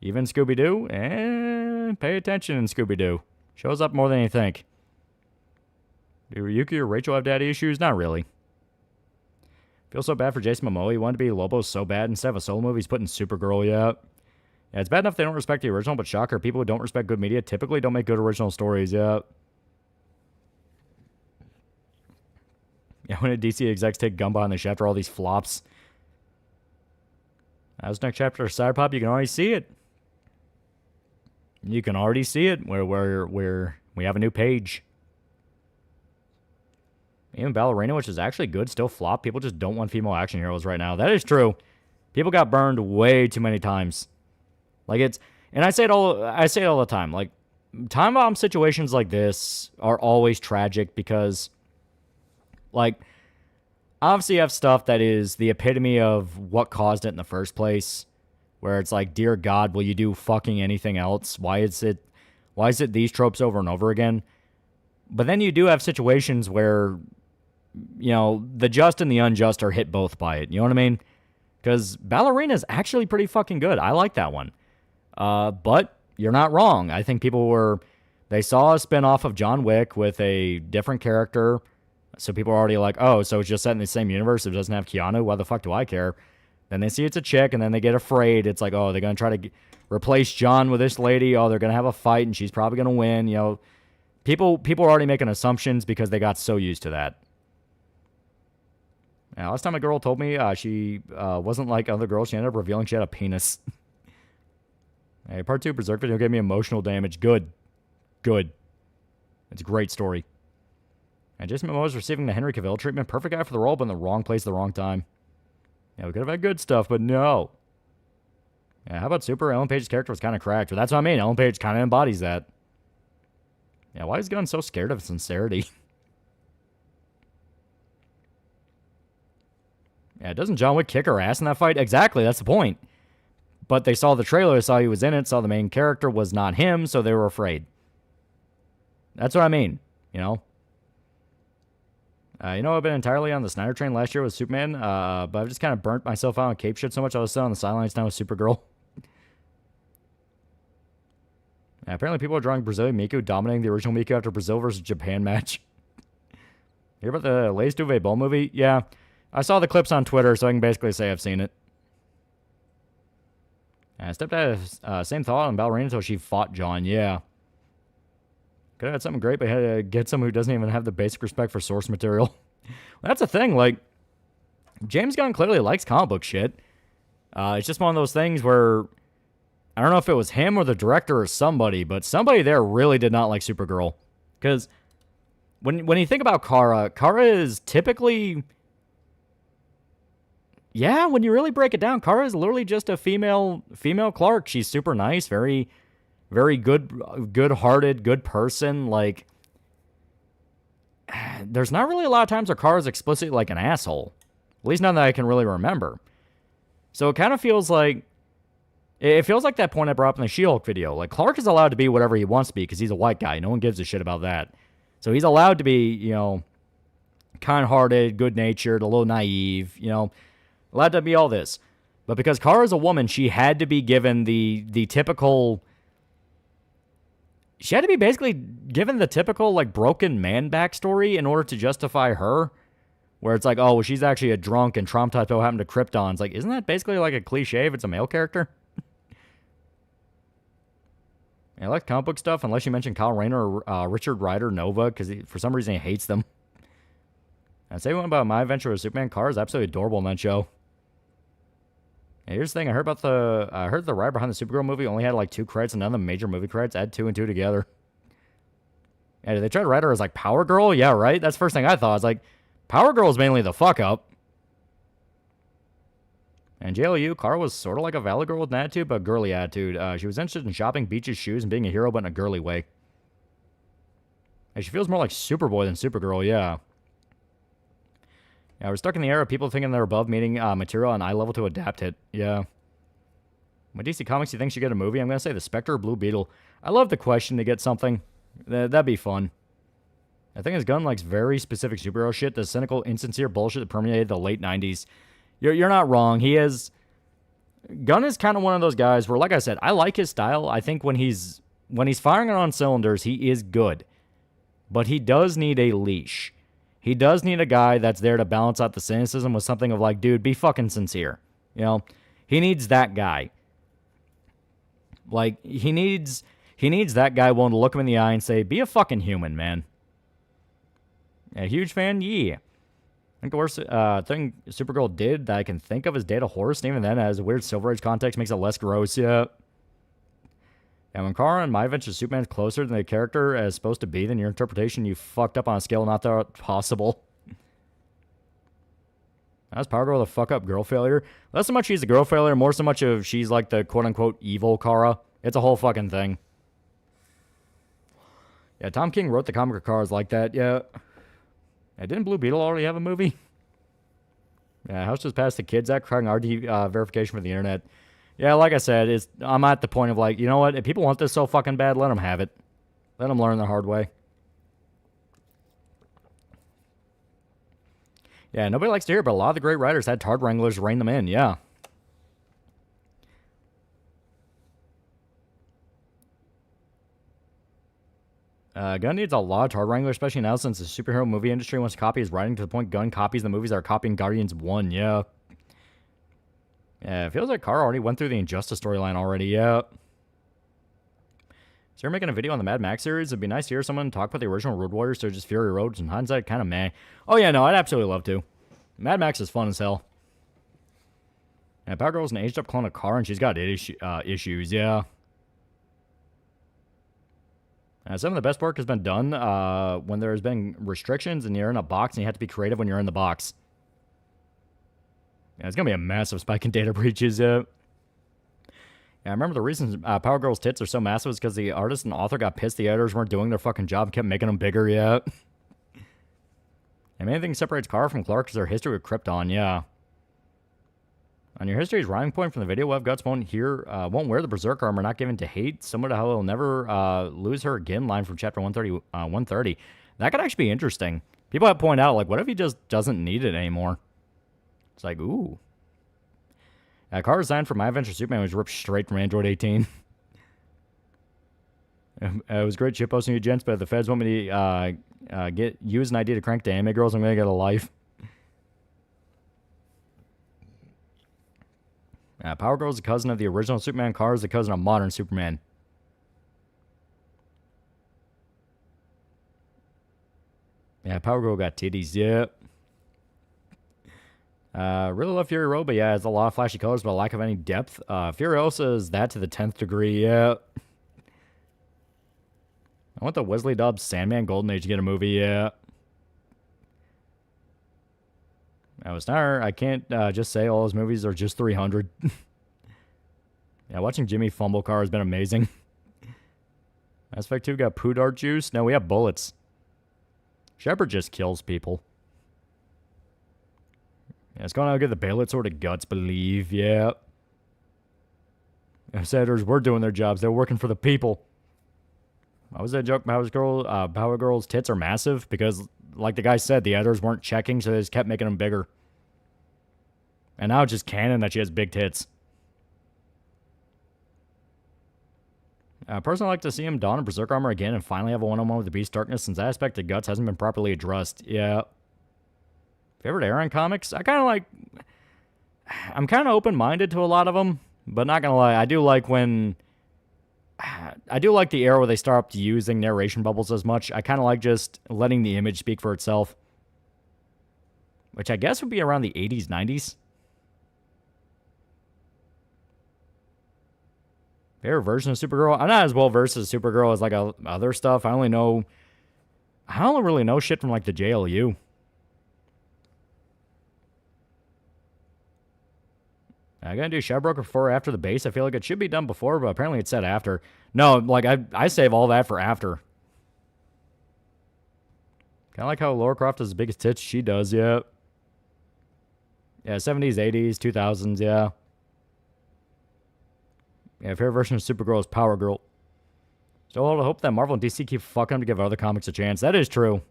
Even Scooby-Doo, pay attention in Scooby-Doo. Shows up more than you think. Do Yuki or Rachel have daddy issues? Not really. Feel so bad for Jason Momoa. He wanted to be Lobo so bad. Instead of a solo movie, he's putting Supergirl, yeah. Yeah, it's bad enough they don't respect the original, but shocker, people who don't respect good media typically don't make good original stories, yeah. Yeah, when did DC execs take Gumbo on the show after all these flops? As next chapter of Cyberpop, you can already see it. You can already see it where we have a new page. Even Ballerina, which is actually good, still flop. People just don't want female action heroes right now. That is true. People got burned way too many times. Like it's, and I say it all the time. Like, time bomb situations like this are always tragic because, like, obviously you have stuff that is the epitome of what caused it in the first place, where it's like, dear God, will you do fucking anything else? Why is it these tropes over and over again? But then you do have situations where, you know, the just and the unjust are hit both by it. You know what I mean? Because Ballerina is actually pretty fucking good. I like that one. But you're not wrong. I think they saw a spinoff of John Wick with a different character. So people are already like, oh, so it's just set in the same universe. It doesn't have Keanu. Why the fuck do I care? Then they see it's a chick, and then they get afraid. It's like, oh, they're going to try to replace John with this lady. Oh, they're going to have a fight, and she's probably going to win. You know, people are already making assumptions because they got so used to that. Now, last time a girl told me she wasn't like other girls, she ended up revealing she had a penis. Hey, part 2, Berserk video gave me emotional damage. Good. Good. It's a great story. And Jason Momoa is receiving the Henry Cavill treatment. Perfect guy for the role, but in the wrong place at the wrong time. Yeah, we could have had good stuff, but no. Yeah, how about Super? Ellen Page's character was kind of cracked, but that's what I mean. Ellen Page kind of embodies that. Yeah, why is Gunn so scared of sincerity? Yeah, doesn't John Wick kick her ass in that fight? Exactly, that's the point. But they saw the trailer, saw he was in it, saw the main character was not him, so they were afraid. That's what I mean, you know? I've been entirely on the Snyder train last year with Superman, but I've just kind of burnt myself out on cape shit so much I was sitting on the sidelines now with Supergirl. Yeah, apparently people are drawing Brazilian Miku dominating the original Miku after Brazil versus Japan match. Hear about the latest Uwe Boll movie? Yeah, I saw the clips on Twitter, so I can basically say I've seen it. I stepped out of same thought on Ballerina until she fought John, yeah. Could have had something great, but had to get someone who doesn't even have the basic respect for source material. Well, that's the thing, like, James Gunn clearly likes comic book shit. It's just one of those things where, I don't know if it was him or the director or somebody, but somebody there really did not like Supergirl. Because when you think about Kara is typically, yeah, when you really break it down, Kara is literally just a female Clark. She's super nice, very good-hearted, good person. Like, there's not really a lot of times where Kara's explicitly like an asshole. At least none that I can really remember. So it kind of feels like, that point I brought up in the She-Hulk video. Like, Clark is allowed to be whatever he wants to be because he's a white guy. No one gives a shit about that. So he's allowed to be, kind-hearted, good-natured, a little naive, allowed to be all this. But because Kara's a woman, she had to be given the typical... She had to be basically given the typical, like, broken man backstory in order to justify her. Where it's like, oh, well, she's actually a drunk and traumatized by what happened to Krypton. It's like, isn't that basically like a cliche if it's a male character? I like comic book stuff, unless you mention Kyle Rayner or Richard Rider Nova, because for some reason he hates them. And say one about My Adventure with Superman. Kara is absolutely adorable in that show. And here's the thing, I heard the writer behind the Supergirl movie only had like 2 credits and none of the major movie credits. Add 2 and 2 together. Yeah, did they try to write her as like Power Girl? Yeah, right? That's the first thing I thought. I was like, Power Girl is mainly the fuck up. And JLU, Kara was sort of like a Valley Girl with an attitude, but a girly attitude. She was interested in shopping, beaches, shoes, and being a hero, but in a girly way. And she feels more like Superboy than Supergirl, yeah. Yeah, we're stuck in the era of people thinking they're above meeting material on eye level to adapt it. Yeah. When DC Comics, you think should get a movie? I'm going to say The Spectre or Blue Beetle. I love the question to get something. That'd be fun. I think his Gunn likes very specific superhero shit, the cynical, insincere bullshit that permeated the late 90s. You're not wrong. He is... Gunn is kind of one of those guys where, like I said, I like his style. I think when he's firing on cylinders, he is good. But he does need a leash. He does need a guy that's there to balance out the cynicism with something of like, dude, be fucking sincere. He needs that guy. Like, he needs that guy willing to look him in the eye and say, be a fucking human, man. A huge fan? Yeah. I think the worst thing Supergirl did that I can think of is date a horse, and even then, as a weird Silver Age context, makes it less gross, yeah. And when Kara and My Adventure Superman's closer than the character as supposed to be, then your interpretation, you fucked up on a scale not thought possible. That's Power Girl the fuck up girl failure. Less so much she's a girl failure, more so much of she's like the quote-unquote evil Kara. It's a whole fucking thing. Yeah, Tom King wrote the comic of Kara's like that, yeah. Yeah, didn't Blue Beetle already have a movie? Yeah, House just passed the Kids Act, crying RD verification for the internet. Yeah, like I said, I'm at the point of like, you know what? If people want this so fucking bad, let them have it. Let them learn the hard way. Yeah, nobody likes to hear it, but a lot of the great writers had Tard Wranglers rein them in, yeah. Gunn needs a lot of Tard Wranglers, especially now since the superhero movie industry wants to copy his writing to the point Gunn copies the movies that are copying Guardians 1, yeah. Yeah, it feels like Kara already went through the Injustice storyline already. Yeah. So you're making a video on the Mad Max series? It'd be nice to hear someone talk about the original Road Warriors, so just Fury Roads. In hindsight, kind of meh. Oh yeah, no, I'd absolutely love to. Mad Max is fun as hell. Yeah, Power Girl's an aged-up clone of Kara, and she's got issues, yeah. Some of the best work has been done when there's been restrictions and you're in a box and you have to be creative when you're in the box. Yeah, it's going to be a massive spike in data breaches. Yeah, I remember the reason Power Girl's tits are so massive is because the artist and author got pissed the editors weren't doing their fucking job and kept making them bigger, yeah. And main thing separates Kara from Clark is their history with Krypton, yeah. On your history's rhyming point from the video, Web Guts won't wear the Berserker armor not given to hate, similar to how he'll never lose her again line from chapter 130. That could actually be interesting. People have pointed out, like, what if he just doesn't need it anymore? It's like, ooh. Kara's design for My Adventure Superman was ripped straight from Android 18. It was great shit posting you gents, but if the feds want me to use an idea to crank the anime girls, I'm going to get a life. Power Girl is the cousin of the original Superman. Kara is the cousin of modern Superman. Yeah, Power Girl got titties, yeah. Really love Fury Road, but yeah, it's a lot of flashy colors, but a lack of any depth. Furiosa is that to the 10th degree, yeah. I want the Wesley Dobbs Sandman Golden Age to get a movie, yeah. I can't just say all his movies are just 300. Yeah, watching Jimmy fumble Car has been amazing. Mass Effect 2 got poo dart juice. No, we have bullets. Shepard just kills people. Yeah, it's going to get the Baylor sort of guts, believe, yeah. Senators were doing their jobs. They're working for the people. Why was that joke? Power Girl's tits are massive because, like the guy said, the editors weren't checking, so they just kept making them bigger. And now it's just canon that she has big tits. Personally, I'd like to see him don a Berserk armor again and finally have a one-on-one with the Beast Darkness, since that aspect of Guts hasn't been properly addressed. Yeah. Favorite Aaron comics? I'm kind of open-minded to a lot of them, but not gonna lie, I do like the era where they stopped using narration bubbles as much. I kind of like just letting the image speak for itself. Which I guess would be around the 80s, 90s. Favorite version of Supergirl? I'm not as well versed as Supergirl as like other stuff. I don't really know shit from like the JLU. I gotta do Shadowbroker before or after the base. I feel like it should be done before, but apparently it said after. No, like I save all that for after. Kind of like how Laura Croft has the biggest tits. She does, yeah. Yeah, 70s, 80s, 2000s, yeah. Yeah, favorite version of Supergirl is Power Girl. So I'll hope that Marvel and DC keep fucking them to give other comics a chance. That is true.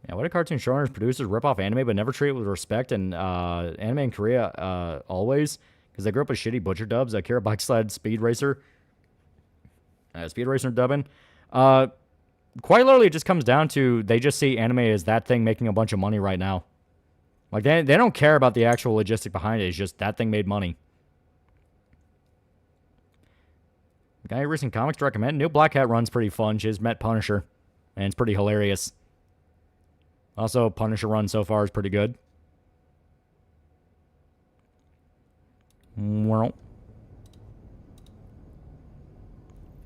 Yeah, what do cartoon showrunners, producers rip off anime but never treat it with respect? And anime in Korea always, because they grew up with shitty butcher dubs. Akira Bike Sled, Speed Racer. Speed Racer dubbing. Quite literally, it just comes down to they just see anime as that thing making a bunch of money right now. Like, they don't care about the actual logistic behind it. It's just that thing made money. Got any recent comics to recommend? New Black Hat run's pretty fun. She just met Punisher, and it's pretty hilarious. Also, Punisher run so far is pretty good. Well.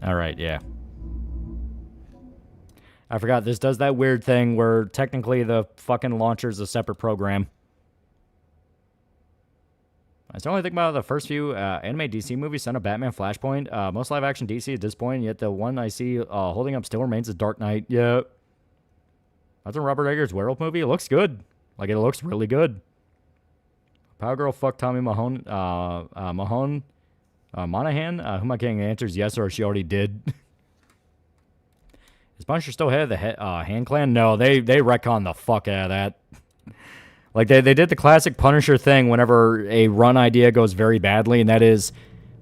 Alright, yeah. I forgot, this does that weird thing where technically the fucking launcher's a separate program. I still only think about the first few anime DC movies, Son of Batman, Flashpoint. Most live-action DC is disappointing, yet the one I see holding up still remains is Dark Knight. Yeah. That's in Robert Eggers' Werewolf movie. It looks good. Like, it looks really good. Power Girl fucked Tommy Monahan. Who am I getting answers yes or she already did? Is Punisher still head of the Hand Clan? No, they retcon the fuck out of that. Like, they did the classic Punisher thing whenever a run idea goes very badly, and that is,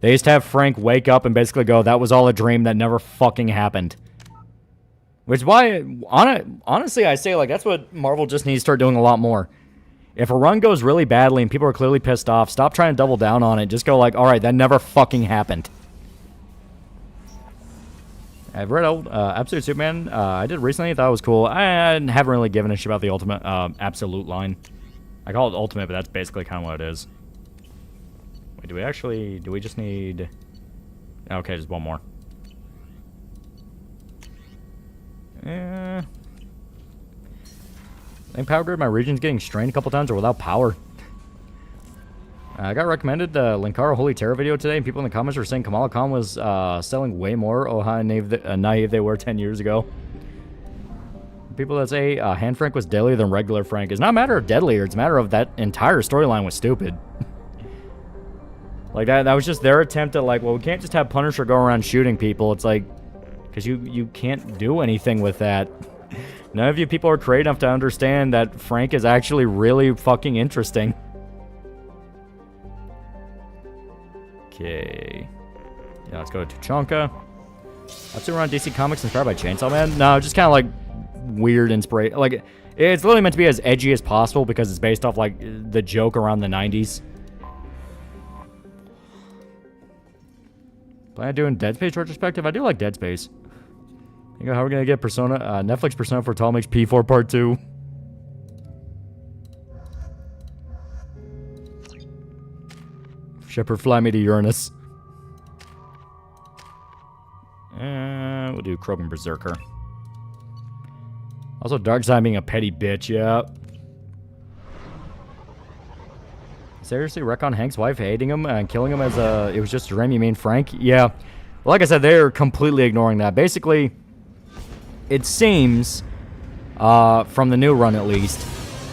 they used to have Frank wake up and basically go, that was all a dream that never fucking happened. Which is why, honestly, I say, like, that's what Marvel just needs to start doing a lot more. If a run goes really badly and people are clearly pissed off, stop trying to double down on it. Just go like, all right, that never fucking happened. I've read Absolute Superman. I did recently. Thought it was cool. I haven't really given a shit about the Ultimate Absolute line. I call it Ultimate, but that's basically kind of what it is. Wait, do we just need... Okay, just one more. I think Power Grid, my region's getting strained a couple times or without power. I got recommended the Linkara Holy Terror video today, and people in the comments were saying Kamala Khan was selling way more. Oh, how naive they were 10 years ago. People that say Hand Frank was deadlier than regular Frank. It's not a matter of deadlier, it's a matter of that entire storyline was stupid. Like, that was just their attempt at, like, well, we can't just have Punisher go around shooting people. It's like, because you can't do anything with that. None of you people are creative enough to understand that Frank is actually really fucking interesting. Okay. Yeah, let's go to Tuchanka. I've seen around DC Comics inspired by Chainsaw Man. No, just kind of like weird inspiration. Like, it's literally meant to be as edgy as possible because it's based off, like, the joke around the 90s. Plan on doing Dead Space retrospective? I do like Dead Space. You know how we're going to get Persona, Netflix Persona for Tom Makes P4 Part 2. Shepard, fly me to Uranus. We'll do Krogan Berserker. Also, Darkseid being a petty bitch, yeah. Seriously, Recon Hank's wife hating him and killing him as a... It was just a dream, you mean Frank? Yeah. Well, like I said, they're completely ignoring that. Basically, it seems, from the new run at least,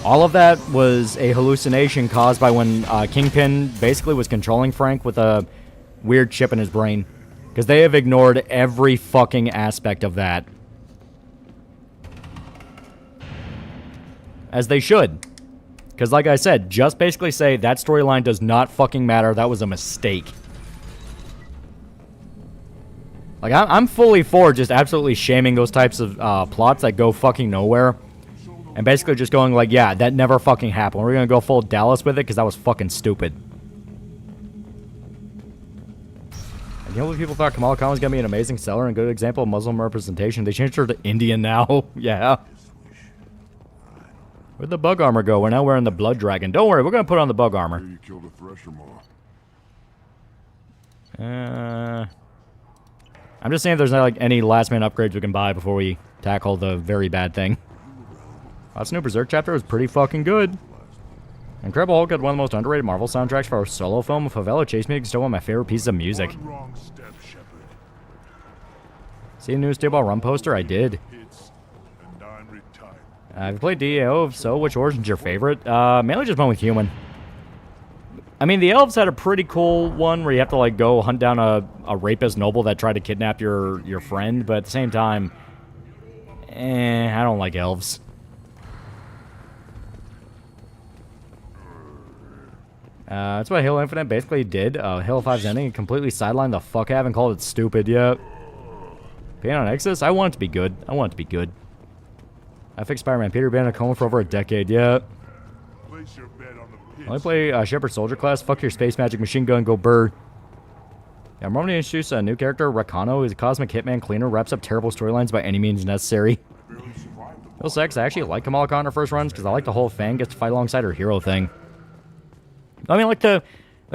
all of that was a hallucination caused by when Kingpin basically was controlling Frank with a weird chip in his brain. Because they have ignored every fucking aspect of that. As they should. Because like I said, just basically say that storyline does not fucking matter. That was a mistake. Like, I'm fully for just absolutely shaming those types of plots that go fucking nowhere. And basically just going like, yeah, that never fucking happened. We're going to go full Dallas with it because that was fucking stupid. I can't believe people thought Kamala Khan was going to be an amazing seller and good example of Muslim representation. They changed her to Indian now. Yeah. Where'd the bug armor go? We're now wearing the blood dragon. Don't worry, we're going to put on the bug armor. You killed a thresher maw. I'm just saying if there's not like any last minute upgrades we can buy before we tackle the very bad thing. Last new Berserk chapter was pretty fucking good. Incredible Hulk had one of the most underrated Marvel soundtracks for a solo film. Favela Chase Music is still one of my favorite pieces of music. One wrong step, Shepard. See the new Steel Ball Run poster? I did. Hits, and I'm retired. Have you played DAO? If so, which origin's your favorite? Mainly just went with human. I mean, the elves had a pretty cool one where you have to, like, go hunt down a rapist noble that tried to kidnap your friend, but at the same time, I don't like elves. That's what Halo Infinite basically did. Halo 5's ending completely sidelined the fuck out and called it stupid, yeah. Pain on Exodus? I want it to be good. I want it to be good. I fixed Spider-Man Peter been in a coma for over a decade, yeah. Place your bet on the pits. Only play Shepherd Soldier class. Fuck your space magic machine gun, go bird. Yeah, I'm going to introduce a new character, Rakano, who's a cosmic hitman cleaner, wraps up terrible storylines by any means necessary. Real sex, I actually like Kamala Khan in her first runs because I like the whole Fang gets to fight alongside her hero thing. I mean, like, the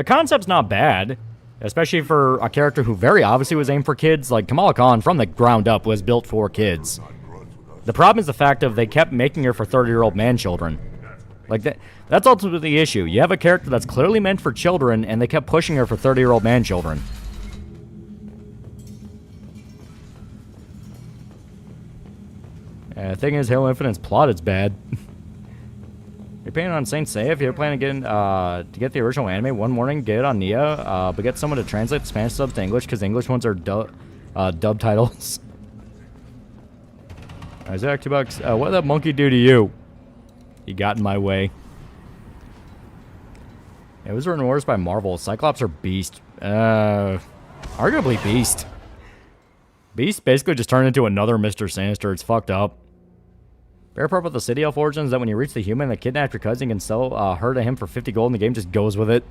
concept's not bad, especially for a character who very obviously was aimed for kids. Like, Kamala Khan, from the ground up, was built for kids. The problem is the fact of they kept making her for 30-year-old man-children. Like, that's ultimately the issue. You have a character that's clearly meant for children, and they kept pushing her for 30-year-old man-children. The thing is, Halo Infinite's plot is bad. You're planning on Saint Seiya? If you're planning to get the original anime one morning, get it on Nia, but get someone to translate the Spanish subs to English, because the English ones are dub titles. Isaac, $2. What did that monkey do to you? He got in my way. It was written worse by Marvel. Cyclops or Beast? Arguably Beast. Beast basically just turned into another Mr. Sinister. It's fucked up. Fair part with the city elf origins is that when you reach the human that kidnapped your cousin, you can sell her to him for 50 gold and the game just goes with it.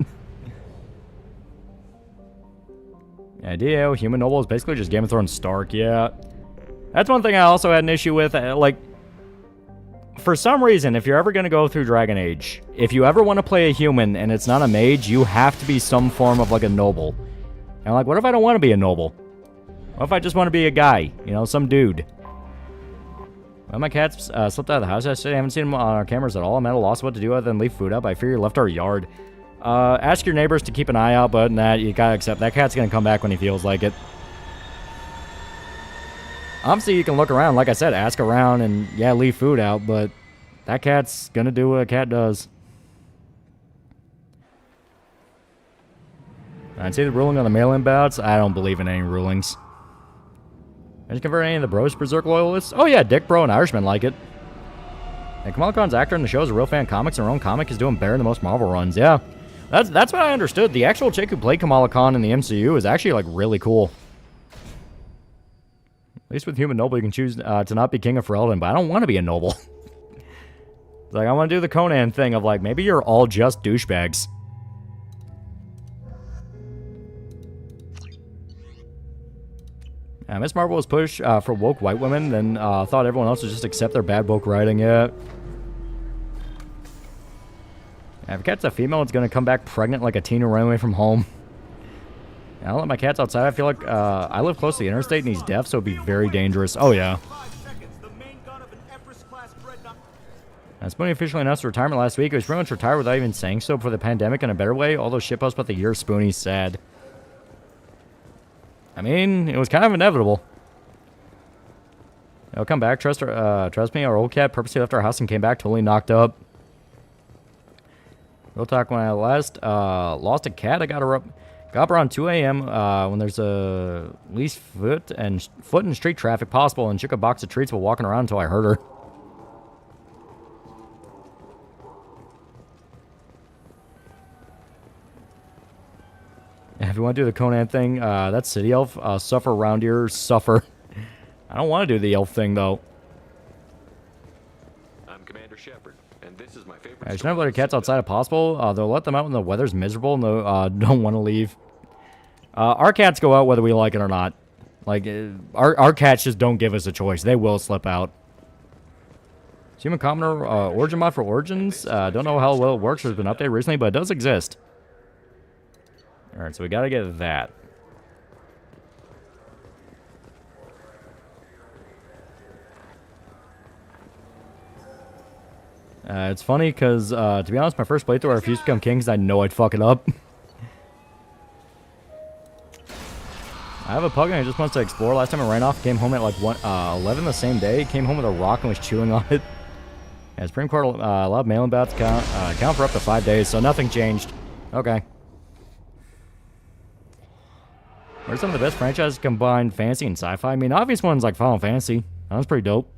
Yeah, DAO, human noble is basically just Game of Thrones Stark, yeah. That's one thing I also had an issue with, like, for some reason, if you're ever going to go through Dragon Age, if you ever want to play a human and it's not a mage, you have to be some form of, like, a noble. And I'm like, what if I don't want to be a noble? What if I just want to be a guy? You know, some dude. Well, my cats slipped out of the house yesterday. I haven't seen them on our cameras at all. I'm at a loss of what to do other than leave food up. I fear you left our yard. Ask your neighbors to keep an eye out, but that you gotta accept that cat's gonna come back when he feels like it. Obviously, you can look around. Like I said, ask around and, yeah, leave food out, but that cat's gonna do what a cat does. I'd say the ruling on the mail-in bouts. I don't believe in any rulings. Did you convert any of the bros Berserk loyalists? Oh yeah, Dick Bro and Irishman like it. And Kamala Khan's actor in the show is a real fan of comics, and her own comic is doing better than most Marvel runs. Yeah, that's what I understood. The actual chick who played Kamala Khan in the MCU is actually, like, really cool. At least with Human Noble, you can choose to not be King of Ferelden, but I don't want to be a noble. Like, I want to do the Conan thing of, like, maybe you're all just douchebags. Miss Marvel was pushed for woke white women, then thought everyone else would just accept their bad woke writing. Yeah. If a cat's a female, it's going to come back pregnant like a teen who ran away from home. I don't let my cats outside. I feel like I live close to the interstate and he's deaf, so it'd be very dangerous. Oh, yeah. Spoonie officially announced retirement last week. He was pretty much retired without even saying so before the pandemic in a better way. All those shitposts about the year Spoonie's sad. I mean, it was kind of inevitable. It'll come back. Trust me, our old cat purposely left our house and came back totally knocked up. Real talk, when I last lost a cat, I got her up around 2 a.m. When there's least foot and street traffic possible, and shook a box of treats while walking around until I heard her. If you want to do the Conan thing, that's City Elf. Suffer around here, suffer. I don't want to do the elf thing, though. I'm Commander Shepard, and this is my favorite. I should never let your cats outside if possible. They'll let them out when the weather's miserable and they don't want to leave. Our cats go out whether we like it or not. Like, our cats just don't give us a choice. They will slip out. Human Commoner Origin mod for Origins. Don't know how well it works. There's been an update recently, but it does exist. Alright, so we gotta get that. It's funny because, to be honest, my first playthrough I refused to become king because I know I'd fuck it up. I have a pug and he just wants to explore. Last time I ran off, came home at like 11 the same day. Came home with a rock and was chewing on it. Yeah, Supreme Court allowed mail-in bouts to count for up to 5 days, so nothing changed. Okay. What are some of the best franchises that combine fantasy and sci-fi? I mean, obvious ones like Final Fantasy. That was pretty dope.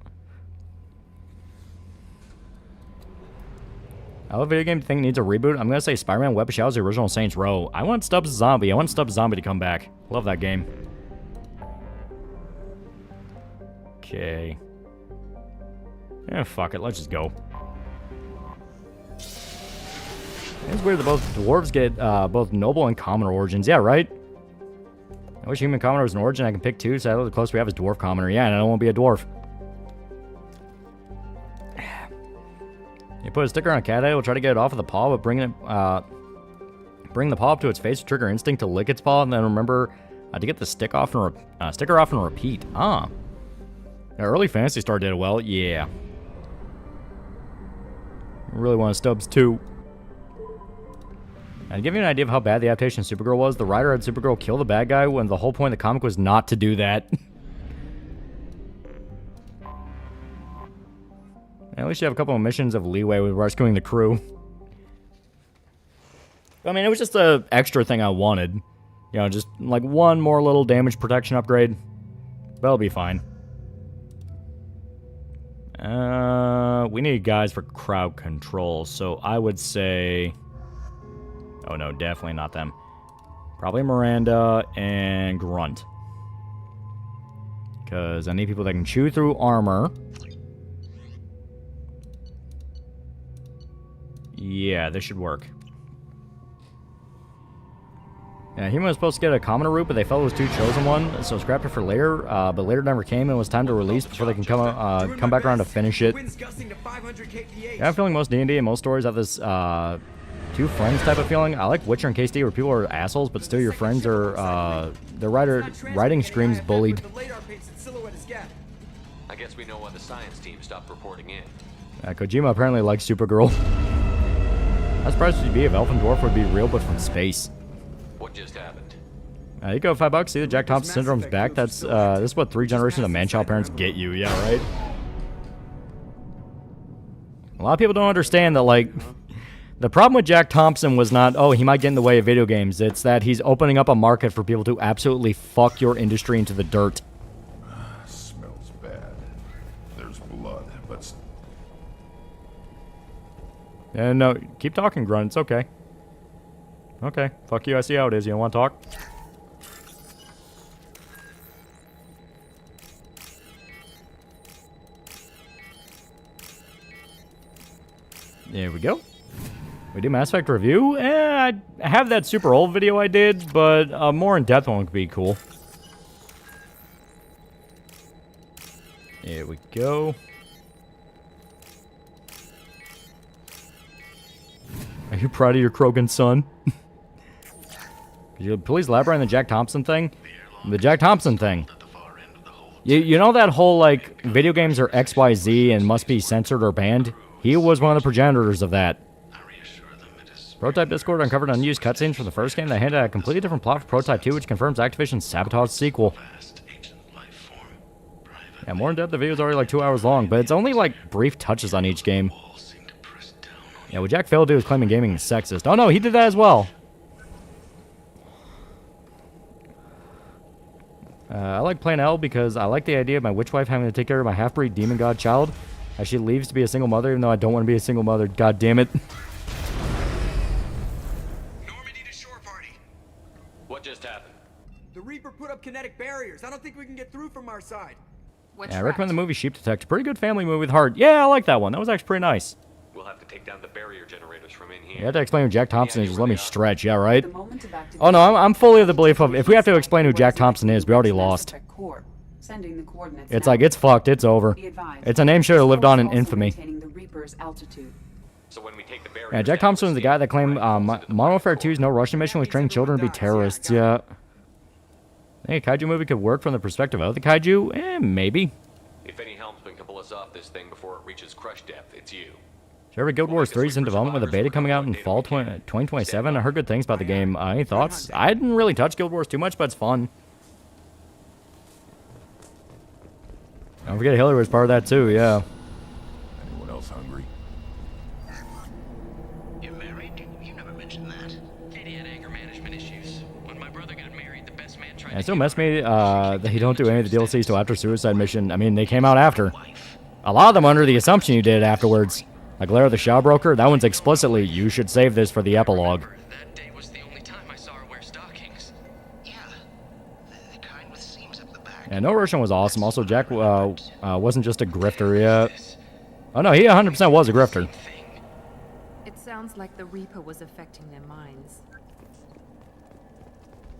What video game do you think needs a reboot? I'm going to say Spider-Man Web of Shadows, the original Saints Row. I want Stubbs Zombie. I want Stubbs Zombie to come back. Love that game. Okay. Fuck it. Let's just go. It's weird that both dwarves get both noble and common origins. Yeah, right? I wish human commoner was an origin I can pick too, so the closest we have is dwarf commoner. Yeah, and I don't want to be a dwarf. You put a sticker on a cat head, we'll try to get it off of the paw, but bring the paw up to its face to trigger instinct to lick its paw, and then remember to get the sticker off and repeat. Ah. Now, early Fantasy Star did it well. Yeah. I really want Stubbs too. And to give you an idea of how bad the adaptation of Supergirl was, the writer had Supergirl kill the bad guy when the whole point of the comic was not to do that. At least you have a couple of missions of leeway with rescuing the crew. I mean, it was just an extra thing I wanted. You know, just like one more little damage protection upgrade. That'll be fine. We need guys for crowd control, so I would say... Oh no, definitely not them. Probably Miranda and Grunt. Because I need people that can chew through armor. Yeah, this should work. Yeah, he was supposed to get a commoner route, but they felt it was too chosen one, so scrapped it for later. But later never came, and it was time to release before they can come back around to finish it. Yeah, I'm feeling most D&D and most stories have this two friends type of feeling. I like Witcher and KSD where people are assholes, but still your friends are their writing screams bullied. I guess we know why the science team stopped reporting in. Kojima apparently likes Supergirl. I was surprised to be if Elf and Dwarf would be real, but from space. What just happened? You go $5. See the Jack Thompson syndrome's back. That's this is what 3 generations of man-child parents get you. Yeah, right. A lot of people don't understand that, like, the problem with Jack Thompson was not, oh, he might get in the way of video games. It's that he's opening up a market for people to absolutely fuck your industry into the dirt. Smells bad. There's blood, but... No, keep talking, Grunt. It's okay. Okay, fuck you. I see how it is. You don't want to talk? There we go. We do Mass Effect review. I have that super old video I did, but a more in-depth one would be cool. There we go. Are you proud of your Krogan son? Could you please elaborate on the Jack Thompson thing? The Jack Thompson thing. You know that whole, like, video games are XYZ and must be censored or banned? He was one of the progenitors of that. Prototype Discord uncovered unused cutscenes from the first game that hinted at a completely different plot for Prototype 2, which confirms Activision's Sabotage sequel. Yeah, more in depth, the video is already like 2 hours long, but it's only like brief touches on each game. Yeah, what Jack failed to do is claiming gaming is sexist. Oh no, he did that as well. I like playing L because I like the idea of my witch wife having to take care of my half-breed demon god child as she leaves to be a single mother, even though I don't want to be a single mother. God damn it. Normandy to shore party. What just happened? The Reaper put up kinetic barriers. I don't think we can get through from our side. Yeah, I recommend the movie Sheep Detective. Pretty good family movie with heart. Yeah, I like that one. That was actually pretty nice. We'll have to take down the barrier generators from in here. You have to explain who Jack Thompson is. Just let me stretch. Yeah, right? Oh, no, I'm fully of the belief of if we have to explain who Jack Thompson is, we already lost. It's like, it's fucked. It's over. It's a name should have lived on in infamy. So when we take the barrier, Yeah, Jack Thompson is the guy that claimed Modern Warfare 2's no Russian mission was training children to be terrorists. Yeah. Hey, a kaiju movie could work from the perspective of the kaiju? Maybe. if any helmsman can pull us off this thing before it reaches crush depth, it's you. Sure, Guild Wars 3 is in development with a beta coming out in fall 2027. I heard good things about the game. Any thoughts? I didn't really touch Guild Wars too much, but it's fun. Don't forget Hillary was part of that too, yeah. Anyone else hungry? You're married? You never mentioned that. Katie had anger management issues. When my brother got married, the best man tried Yeah, it still messed me that he don't do any of the DLCs till after Suicide Mission. I mean, they came out after. A lot of them under the assumption you did it afterwards. Like Lara the Shawbroker, that one's explicitly, you should save this for the epilogue. That day was the only time I saw her wear stockings. Yeah. The kind with seams up the back. Yeah, No Russian was awesome. Also, Jack wasn't just a grifter, yeah. Oh no, he 100% was a grifter. It sounds like the Reaper was affecting their minds.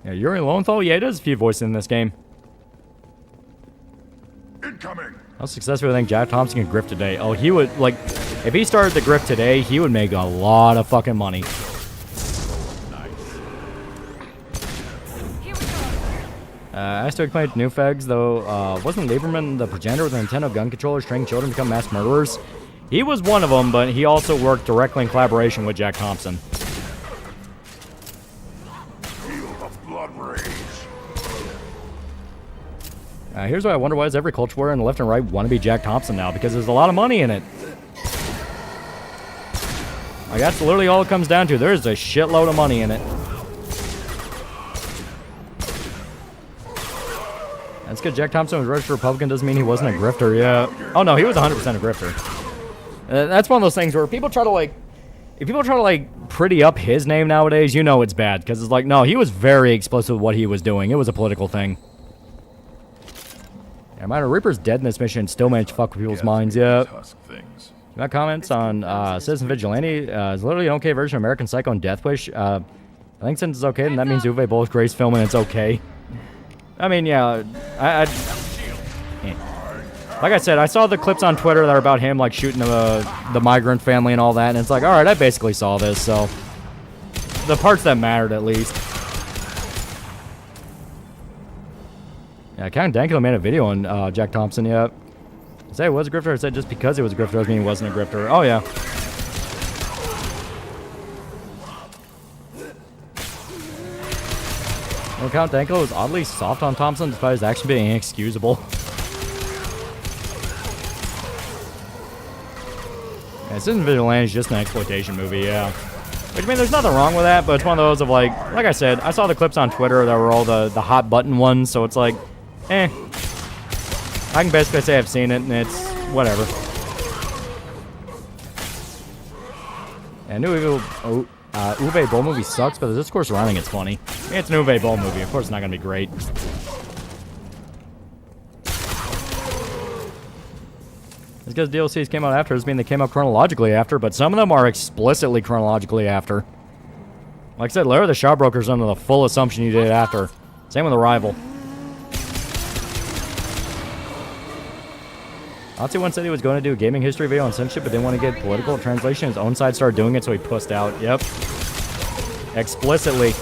Yeah, Yuri Lowenthal, yeah, he does a few voices in this game. Incoming! How successful do you think Jack Thompson can grift today? Oh, he would, like, if he started the grift today, he would make a lot of fucking money. I still explained to new fags, though, wasn't Lieberman the progenitor with the Nintendo gun controllers training children to become mass murderers? He was one of them, but he also worked directly in collaboration with Jack Thompson. Feel the blood rage. Here's what I wonder, why does every culture war on the left and right want to be Jack Thompson now? Because there's a lot of money in it. Like, that's literally all it comes down to. There's a shitload of money in it. That's good. Jack Thompson was registered Republican doesn't mean he wasn't a grifter, yeah. Oh no, he was 100% a grifter. That's one of those things where people try to, like, if people try to, like, pretty up his name nowadays, you know it's bad. Because it's like, no, he was very explicit with what he was doing. It was a political thing. Yeah, Minor Reaper's dead in this mission, still managed to fuck with people's minds, yeah. Tusk things. My comments on Citizen Vigilante is literally an okay version of American Psycho and Death Wish. I think since it's okay, then that means Uwe Boll's Grace film and it's okay. I mean, yeah, like I said, I saw the clips on Twitter that are about him like shooting the migrant family and all that, and it's like, all right, I basically saw this, so the parts that mattered at least. Yeah, Count Dankula made a video on Jack Thompson. Yeah. Say it was a grifter. I said just because it was a grifter doesn't mean he wasn't a grifter. Oh, yeah. Well, Count Dankula was oddly soft on Thompson despite his action being inexcusable. Yeah, Citizen Vigilante is just an exploitation movie, yeah. Which, I mean, there's nothing wrong with that, but it's one of those of like I said, I saw the clips on Twitter that were all the hot button ones, so it's like, eh. I can basically say I've seen it, and it's whatever. And Uwe Boll movie sucks, but the discourse surrounding it's funny. It's an Uwe Boll movie. Of course, it's not gonna be great. It's because DLCs came out after doesn't mean they came out chronologically after, but some of them are explicitly chronologically after. Like I said, Larry the Shawbroker's under the full assumption you did it after. Same with Arrival. Ozzy once said he was going to do a gaming history video on censorship, but didn't want to get political translation. His own side started doing it, so he pussed out. Yep. Explicitly.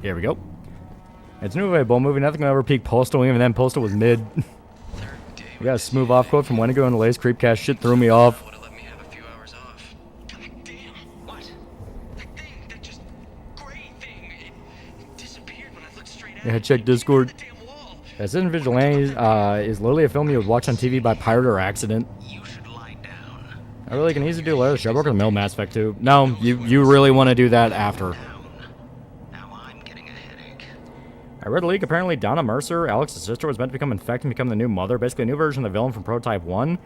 Here we go. It's a new Uwe Boll movie. Nothing will ever peak Postal. Even then, Postal was mid. We got a smooth off quote from Wendigo and the latest Creepcast. Shit threw me off. Yeah, check Discord. Citizen Vigilante is literally a film you would watch on TV by pirate or accident. I really can easily do Larry the Showbroker the Mill Mass Effect 2. No, you really want to do that after. I read a leak. Apparently, Donna Mercer, Alex's sister, was meant to become infected and become the new mother. Basically, a new version of the villain from Prototype 1.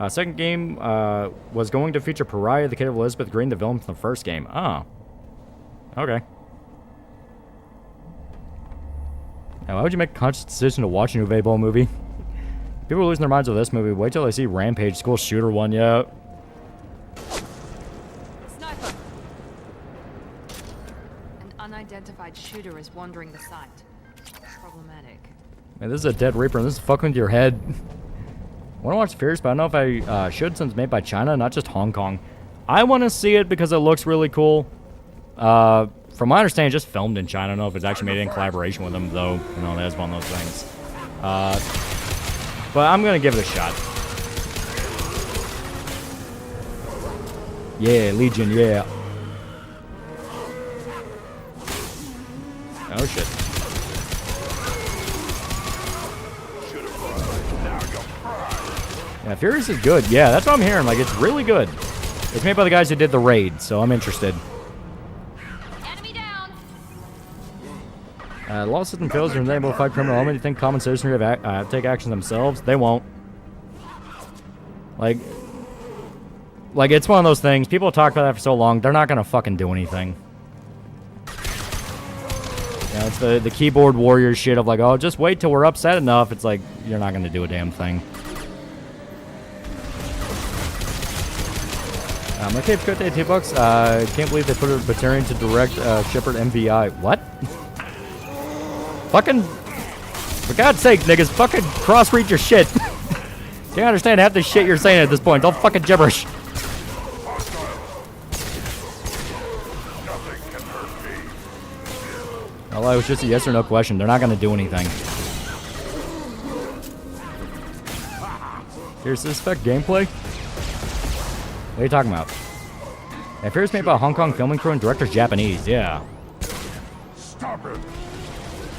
Second game was going to feature Pariah, the kid of Elizabeth Green, the villain from the first game. Oh. Okay. Now, why would you make a conscious decision to watch a new Uwe Boll movie? People are losing their minds with this movie. Wait till they see Rampage, school shooter one, yeah. Sniper. An unidentified shooter is wandering the site. Problematic. Man, this is a dead Reaper, and this is fucking with your head. I want to watch Fierce, but I don't know if I should since it's made by China, not just Hong Kong. I want to see it because it looks really cool. From my understanding, it's just filmed in China. I don't know if it's actually made in collaboration with them, though. You know, that's one of those things. But I'm going to give it a shot. Yeah, Legion, yeah. Oh, shit. Yeah, Furious is good. Yeah, that's what I'm hearing. Like, it's really good. It's made by the guys who did The Raid, so I'm interested. Law system fails to enable to fight criminal element. You think common citizenry have take action themselves? They won't. Like, it's one of those things. People talk about that for so long. They're not gonna fucking do anything. You know, it's the keyboard warrior shit of like, oh, just wait till we're upset enough. It's like, you're not gonna do a damn thing. Okay, cut that $2. Can't believe they put a Batarian to direct Shepard MVI. What? Fucking, for God's sake, niggas, fucking cross-read your shit. Can't understand half the shit you're saying at this point. Don't fucking gibberish. Well, it was just a yes or no question. They're not gonna do anything. Here's suspect gameplay. What are you talking about? Yeah, Fear's made by a Hong Kong filming crew and director's Japanese. Yeah. Stop it.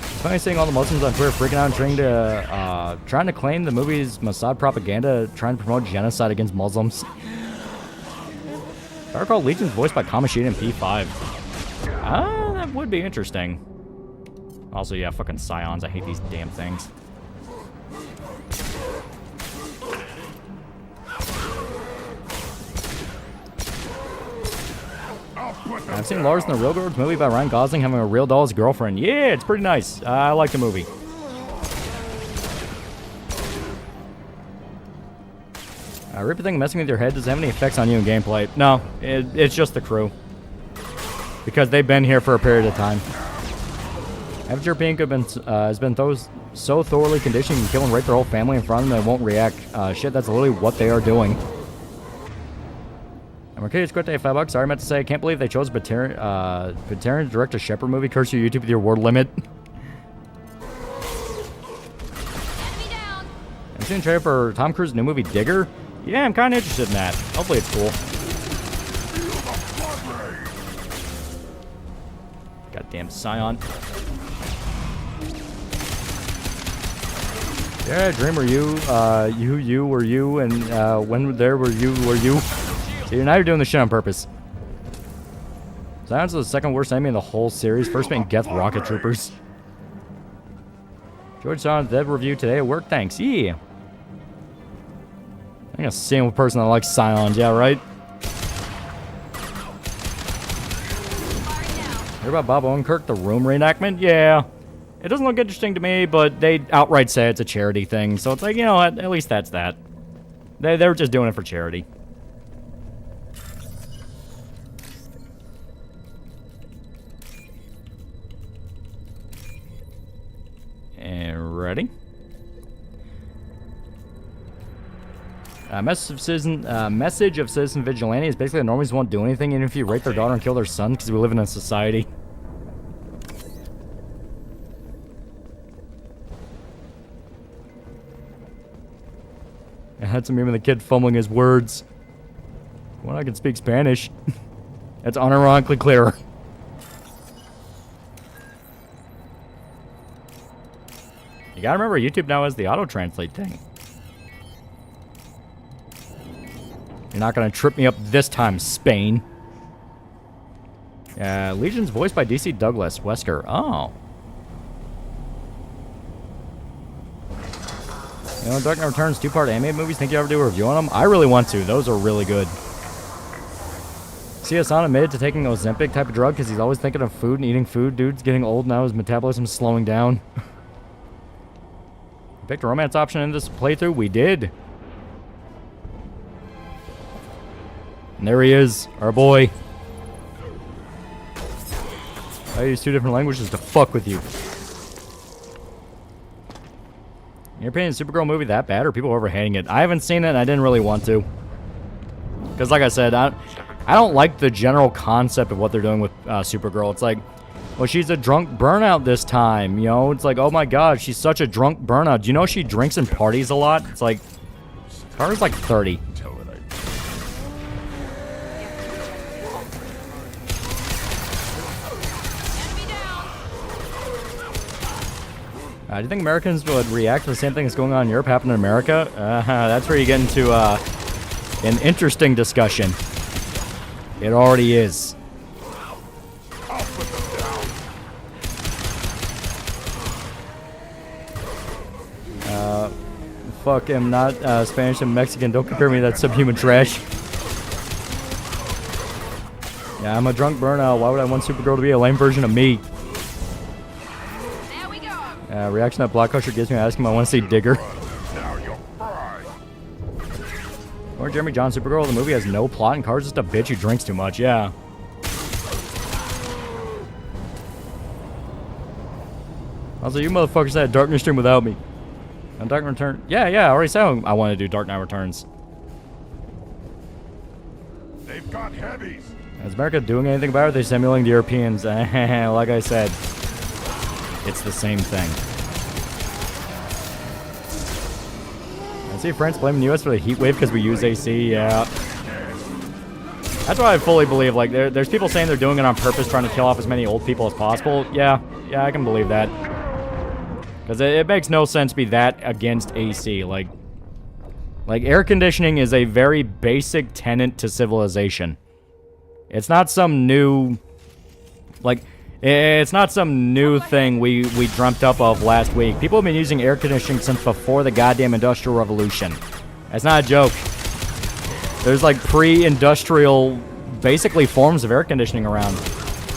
It's funny seeing all the Muslims on Twitter freaking out and trying to claim the movie's Mossad propaganda, trying to promote genocide against Muslims. If I recall, Legion's voiced by Kamoshida in P5. That would be interesting. Also, yeah, fucking Scions. I hate these damn things. I've seen Lars in the Real Girls movie about Ryan Gosling having a real doll as a girlfriend. Yeah, it's pretty nice. I like the movie. Ripper thing messing with your head, does it have any effects on you in gameplay? No, it's just the crew. Because they've been here for a period of time. Average European has been so thoroughly conditioned and kill and rape their whole family in front of them they won't react. Shit, that's literally what they are doing. I'm okay, it's great to have $5. Sorry, I meant to say, I can't believe they chose Veteran to direct a Shepherd movie. Curse your YouTube with your word limit. I'm seeing a trailer for Tom Cruise's new movie, Digger. Yeah, I'm kind of interested in that. Hopefully it's cool. Goddamn Scion. Yeah, Dream, were you, you, were you, and, when there were you. See, now you're doing this shit on purpose. Scion's the second worst enemy in the whole series. First being Geth Rocket Troopers. George Scion's dev review today at work, thanks. Yeah. I think a single person that likes Scions, yeah, right? Hear about Bob Odenkirk, the Room reenactment? Yeah. It doesn't look interesting to me, but they outright say it's a charity thing, so it's like, you know what, at least that's that. They were just doing it for charity. And ready? Message of Citizen Vigilante is basically that normies won't do anything even if you rape their daughter and kill their son because we live in a society. I had some meme of the kid fumbling his words. Well, I can speak Spanish. That's unironically clear. You gotta remember, YouTube now has the auto-translate thing. You're not gonna trip me up this time, Spain. Legion's voiced by DC Douglas Wesker. Oh. You know, Dark Knight Returns 2-part animated movies. Think you ever do a review on them? I really want to. Those are really good. See, Hassan admitted to taking Ozempic type of drug because he's always thinking of food and eating food. Dude's getting old now. His metabolism's slowing down. Picked a romance option in this playthrough. We did. And there he is, our boy. I use 2 different languages to fuck with you. In your opinion, Supergirl movie that bad, or people overhating it? I haven't seen it, and I didn't really want to. Because, like I said, I don't like the general concept of what they're doing with Supergirl. It's like, well, she's a drunk burnout this time, you know? It's like, oh my god, she's such a drunk burnout. Do you know she drinks and parties a lot? It's like, Carter's like 30. Do you think Americans would react to the same thing that's going on in Europe happen in America? That's where you get into an interesting discussion. It already is. Fuck, I'm not Spanish and Mexican. Don't compare me to that subhuman trash. Yeah, I'm a drunk burnout. Why would I want Supergirl to be a lame version of me? There we go. Reaction that Blockbuster gives me, I ask him I want to see Digger. Or Jeremy John Supergirl, the movie has no plot and Car's just a bitch who drinks too much, yeah. Also, you motherfuckers had a Darkness stream without me. On Dark Knight Returns. Yeah, I already said I want to do Dark Knight Returns. They've got heavies. Is America doing anything about it? They're simulating the Europeans. Like I said, it's the same thing. I see France blaming the US for the heat wave because we use AC. Yeah. That's what I fully believe. Like, there's people saying they're doing it on purpose, trying to kill off as many old people as possible. Yeah, I can believe that. Because it makes no sense to be that against AC. Like air conditioning is a very basic tenet to civilization. It's not some new... it's not some new thing we dreamt up of last week. People have been using air conditioning since before the goddamn Industrial Revolution. That's not a joke. There's, like, pre-industrial basically forms of air conditioning around.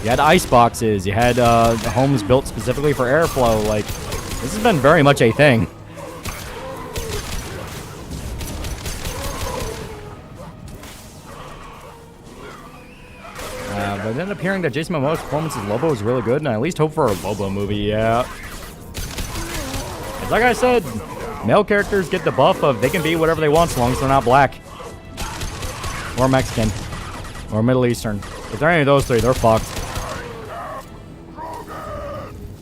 You had ice boxes. You had homes built specifically for airflow. Like, this has been very much a thing. But I ended up hearing that Jason Momoa's performance as Lobo is really good, and I at least hope for a Lobo movie, yeah. It's like I said, male characters get the buff of they can be whatever they want as long as they're not black. Or Mexican. Or Middle Eastern. If they're any of those three, they're fucked.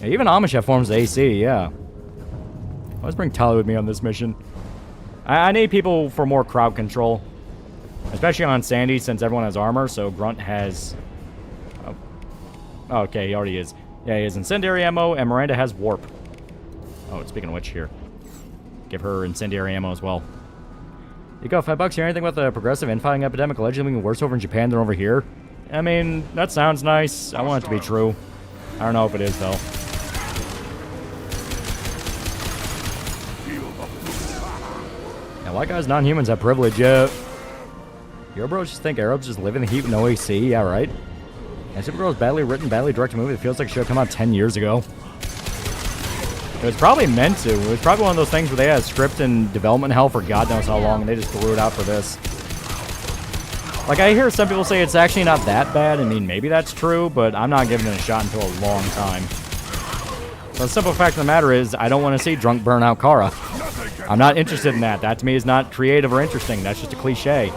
Yeah, even Amish have forms of AC, yeah. Let's bring Tali with me on this mission. I need people for more crowd control. Especially on Sandy, since everyone has armor, so Grunt has... Oh, okay, he already is. Yeah, he has incendiary ammo, and Miranda has warp. Oh, speaking of which, here. Give her incendiary ammo as well. You go, $5. Hear anything about the progressive infighting epidemic allegedly being worse over in Japan than over here? I mean, that sounds nice. I want it to be true. I don't know if it is, though. Yeah, white guys, non-humans have privilege, yeah. Yo, bros just think Arabs just live in the heat with no AC, yeah, right? And Supergirl's badly written, badly directed movie that feels like it should have come out 10 years ago. It was probably meant to. It was probably one of those things where they had a script in development hell for God knows how long, and they just threw it out for this. Like, I hear some people say it's actually not that bad. I mean, maybe that's true, but I'm not giving it a shot until a long time. So the simple fact of the matter is, I don't want to see drunk burnout Kara. I'm not interested in that. That, to me, is not creative or interesting. That's just a cliche.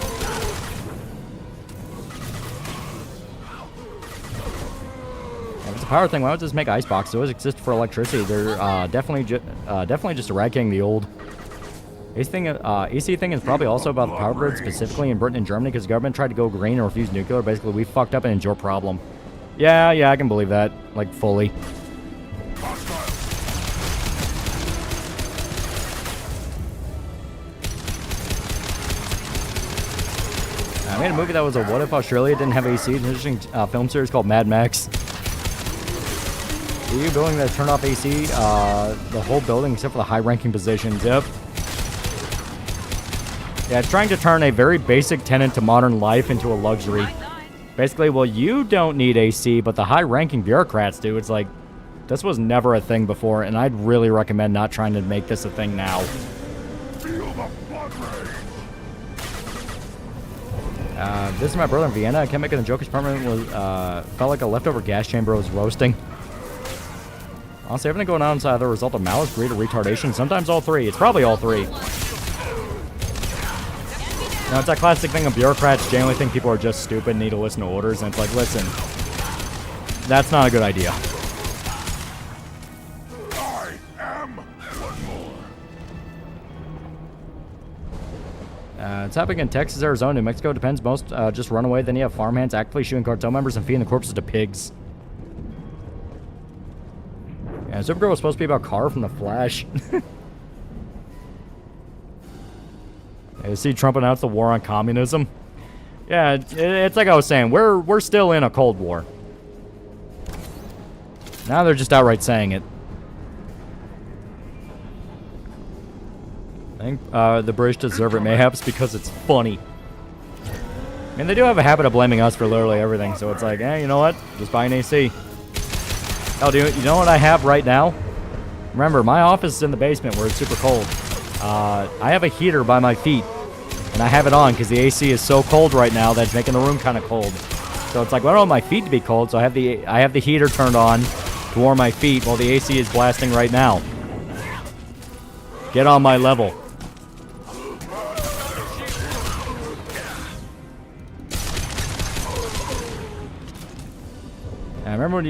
Power thing, why don't we just make ice boxes? They always exist for electricity. They're definitely just eradicating the old. AC thing is probably also about the power grid, specifically in Britain and Germany, because the government tried to go green and refuse nuclear. Basically, we fucked up and it's your problem. Yeah, I can believe that, like, fully. I made a movie that was a what if Australia didn't have AC. It's an interesting film series called Mad Max. Are you building that turn off AC? The whole building except for the high-ranking positions. Yep. Yeah, it's trying to turn a very basic tenant to modern life into a luxury. Basically, well, you don't need AC, but the high-ranking bureaucrats do. It's like, this was never a thing before, and I'd really recommend not trying to make this a thing now. This is my brother in Vienna. I kept making the joke his apartment was, felt like a leftover gas chamber was roasting. Honestly, everything going on is either a result of malice, greed, or retardation. Sometimes all three. It's probably all three. You know, it's that classic thing of bureaucrats generally think people are just stupid and need to listen to orders. And it's like, listen, that's not a good idea. I am one more. It's happening in Texas, Arizona, New Mexico. Depends. Most just run away. Then you have farmhands actively shooting cartel members and feeding the corpses to pigs. Yeah, Supergirl was supposed to be about Kara from The Flash. You see Trump announced the war on communism. Yeah, it's like I was saying. We're still in a Cold War. Now they're just outright saying it. I think the British deserve it, mayhaps because it's funny. I mean, they do have a habit of blaming us for literally everything, so it's like, you know what? Just buy an AC. Oh, dude, you know what I have right now? Remember, my office is in the basement where it's super cold. I have a heater by my feet, and I have it on because the AC is so cold right now that it's making the room kind of cold. So it's like, well, I don't want my feet to be cold, so I have the heater turned on to warm my feet while the AC is blasting right now. Get on my level. I remember when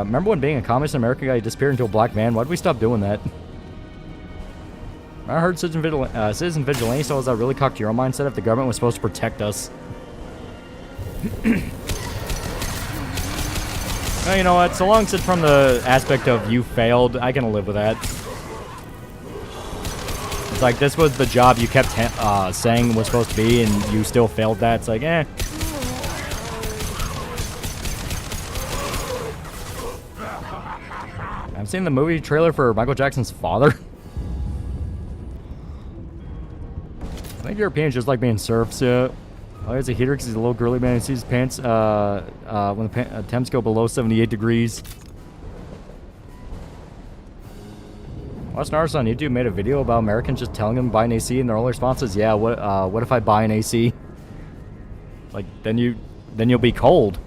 remember when being a communist in America got you disappeared into a black man? Why did we stop doing that? I heard citizen vigilante was a really cocked hero mindset if the government was supposed to protect us. Well, you know what? So long as it's from the aspect of you failed, I can live with that. It's like, this was the job you kept saying was supposed to be, and you still failed that. It's like, eh. I've seen the movie trailer for Michael Jackson's father. I think Europeans just like being serfs, yeah. Oh, there's a heater because he's a little girly man. He sees his pants when the temps go below 78 degrees. Watch Naruto on YouTube made a video about Americans just telling them to buy an AC, and their only response is, yeah, what if I buy an AC? Like, then you'll be cold.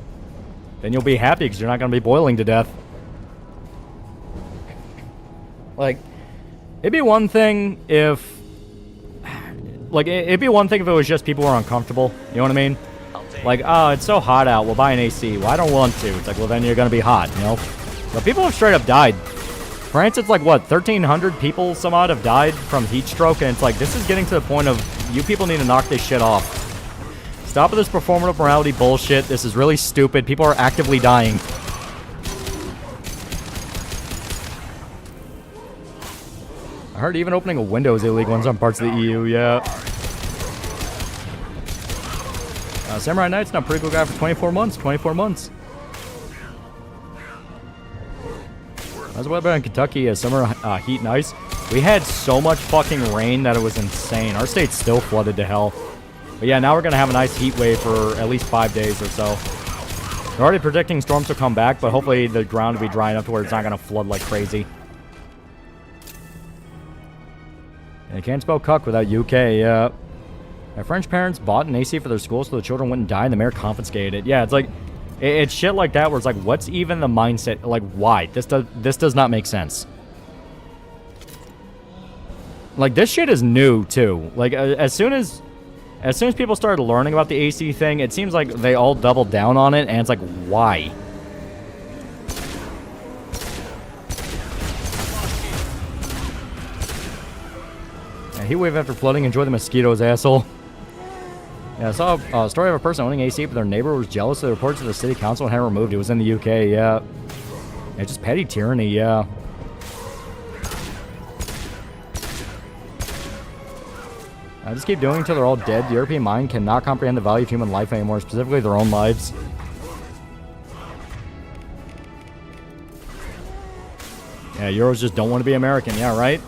Then you'll be happy because you're not going to be boiling to death. Like, it'd be one thing if... Like, it'd be one thing if it was just people who are uncomfortable. You know what I mean? Like, oh, it's so hot out. We'll buy an AC. Well, I don't want to. It's like, well, then you're going to be hot, you know? But people have straight up died. France, it's like, what, 1,300 people some odd have died from heat stroke, and it's like, this is getting to the point of, you people need to knock this shit off. Stop with this performative morality bullshit. This is really stupid. People are actively dying. I heard even opening a window is illegal in some parts of the EU, yeah. Samurai Knight's not a pretty cool guy for 24 months. 24 months. How's the weather in Kentucky? Summer heat and ice. We had so much fucking rain that it was insane. Our state's still flooded to hell. But yeah, now we're going to have a nice heat wave for at least 5 days or so. They're already predicting storms to come back, but hopefully the ground will be dry enough to where it's not going to flood like crazy. And you can't spell cuck without UK, yeah. My French parents bought an AC for their school so the children wouldn't die and the mayor confiscated it. Yeah, it's like... It's shit like that where it's like, what's even the mindset? Like, why? This does not make sense. Like, this shit is new, too. Like, as soon as people started learning about the AC thing, it seems like they all doubled down on it, and it's like, why? Yeah, heat wave after flooding. Enjoy the mosquitoes, asshole. Yeah, I saw a story of a person owning AC, but their neighbor was jealous of the reports to the city council and had it removed. It was in the UK, yeah. Yeah, just petty tyranny, yeah. I just keep doing it until they're all dead. The European mind cannot comprehend the value of human life anymore, specifically their own lives. Yeah, Euros just don't want to be American, yeah, right?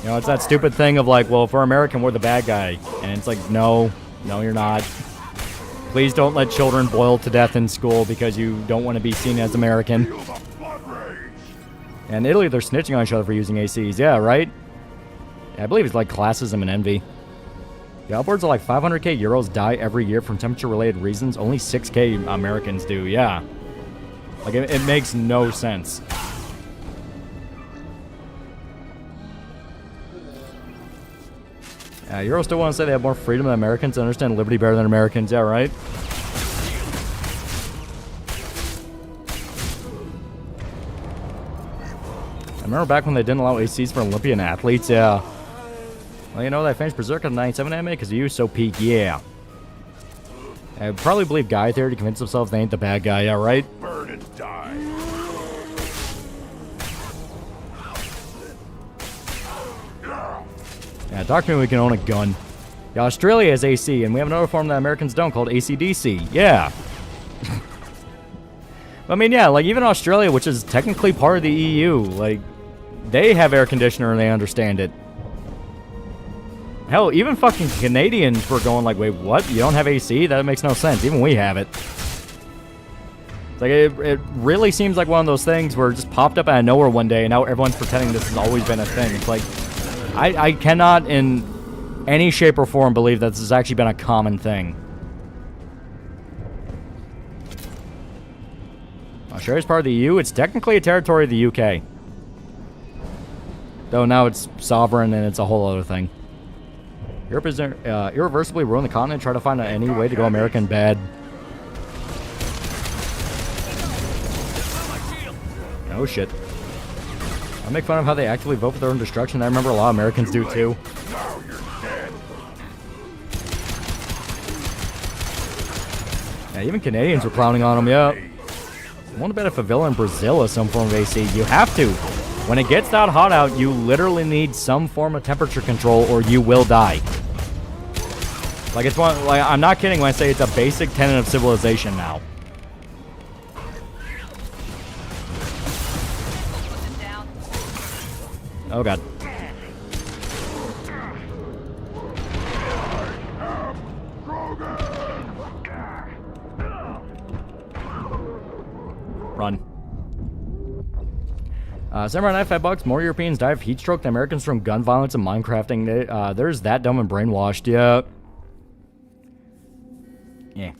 You know, it's that stupid thing of like, well, if we're American, we're the bad guy. And it's like, no, you're not. Please don't let children boil to death in school because you don't want to be seen as American. And Italy, they're snitching on each other for using ACs. Yeah, right? Yeah, I believe it's like classism and envy. The upwards of like 500k Euros die every year from temperature-related reasons. Only 6k Americans do, yeah. Like, it makes no sense. Euros still want to say they have more freedom than Americans and understand liberty better than Americans. Yeah, right? I remember back when they didn't allow ACs for Olympian athletes. Yeah. Well, you know, I finished Berserk on the 97 anime because you so peak. Yeah. I probably believe Guy there to convince themselves they ain't the bad guy. Yeah, right? Burn and die. Yeah, talk to me, we can own a gun. Yeah, Australia has AC, and we have another form that Americans don't called ACDC. Yeah. I mean, yeah, like, even Australia, which is technically part of the EU, like, they have air conditioner and they understand it. Hell, even fucking Canadians were going like, wait, what? You don't have AC? That makes no sense. Even we have it. It's like, it really seems like one of those things where it just popped up out of nowhere one day, and now everyone's pretending this has always been a thing. It's like... I cannot in any shape or form believe that this has actually been a common thing. Australia's part of the EU. It's technically a territory of the UK. Though now it's sovereign and it's a whole other thing. Europe is irreversibly ruined the continent. Try to find any way to go American bad. Oh shit. I make fun of how they actively vote for their own destruction. I remember a lot of Americans do too. Now you're dead. Yeah, even Canadians were clowning on them, yeah. I want to bet a favela in Brazil has some form of AC. You have to. When it gets that hot out, you literally need some form of temperature control or you will die. Like, it's one, like, I'm not kidding when I say it's a basic tenet of civilization now. Oh god. Samurai Knife, $5. More Europeans die of heat stroke than Americans from gun violence and Minecrafting. There's that dumb and brainwashed, yeah. Yeah.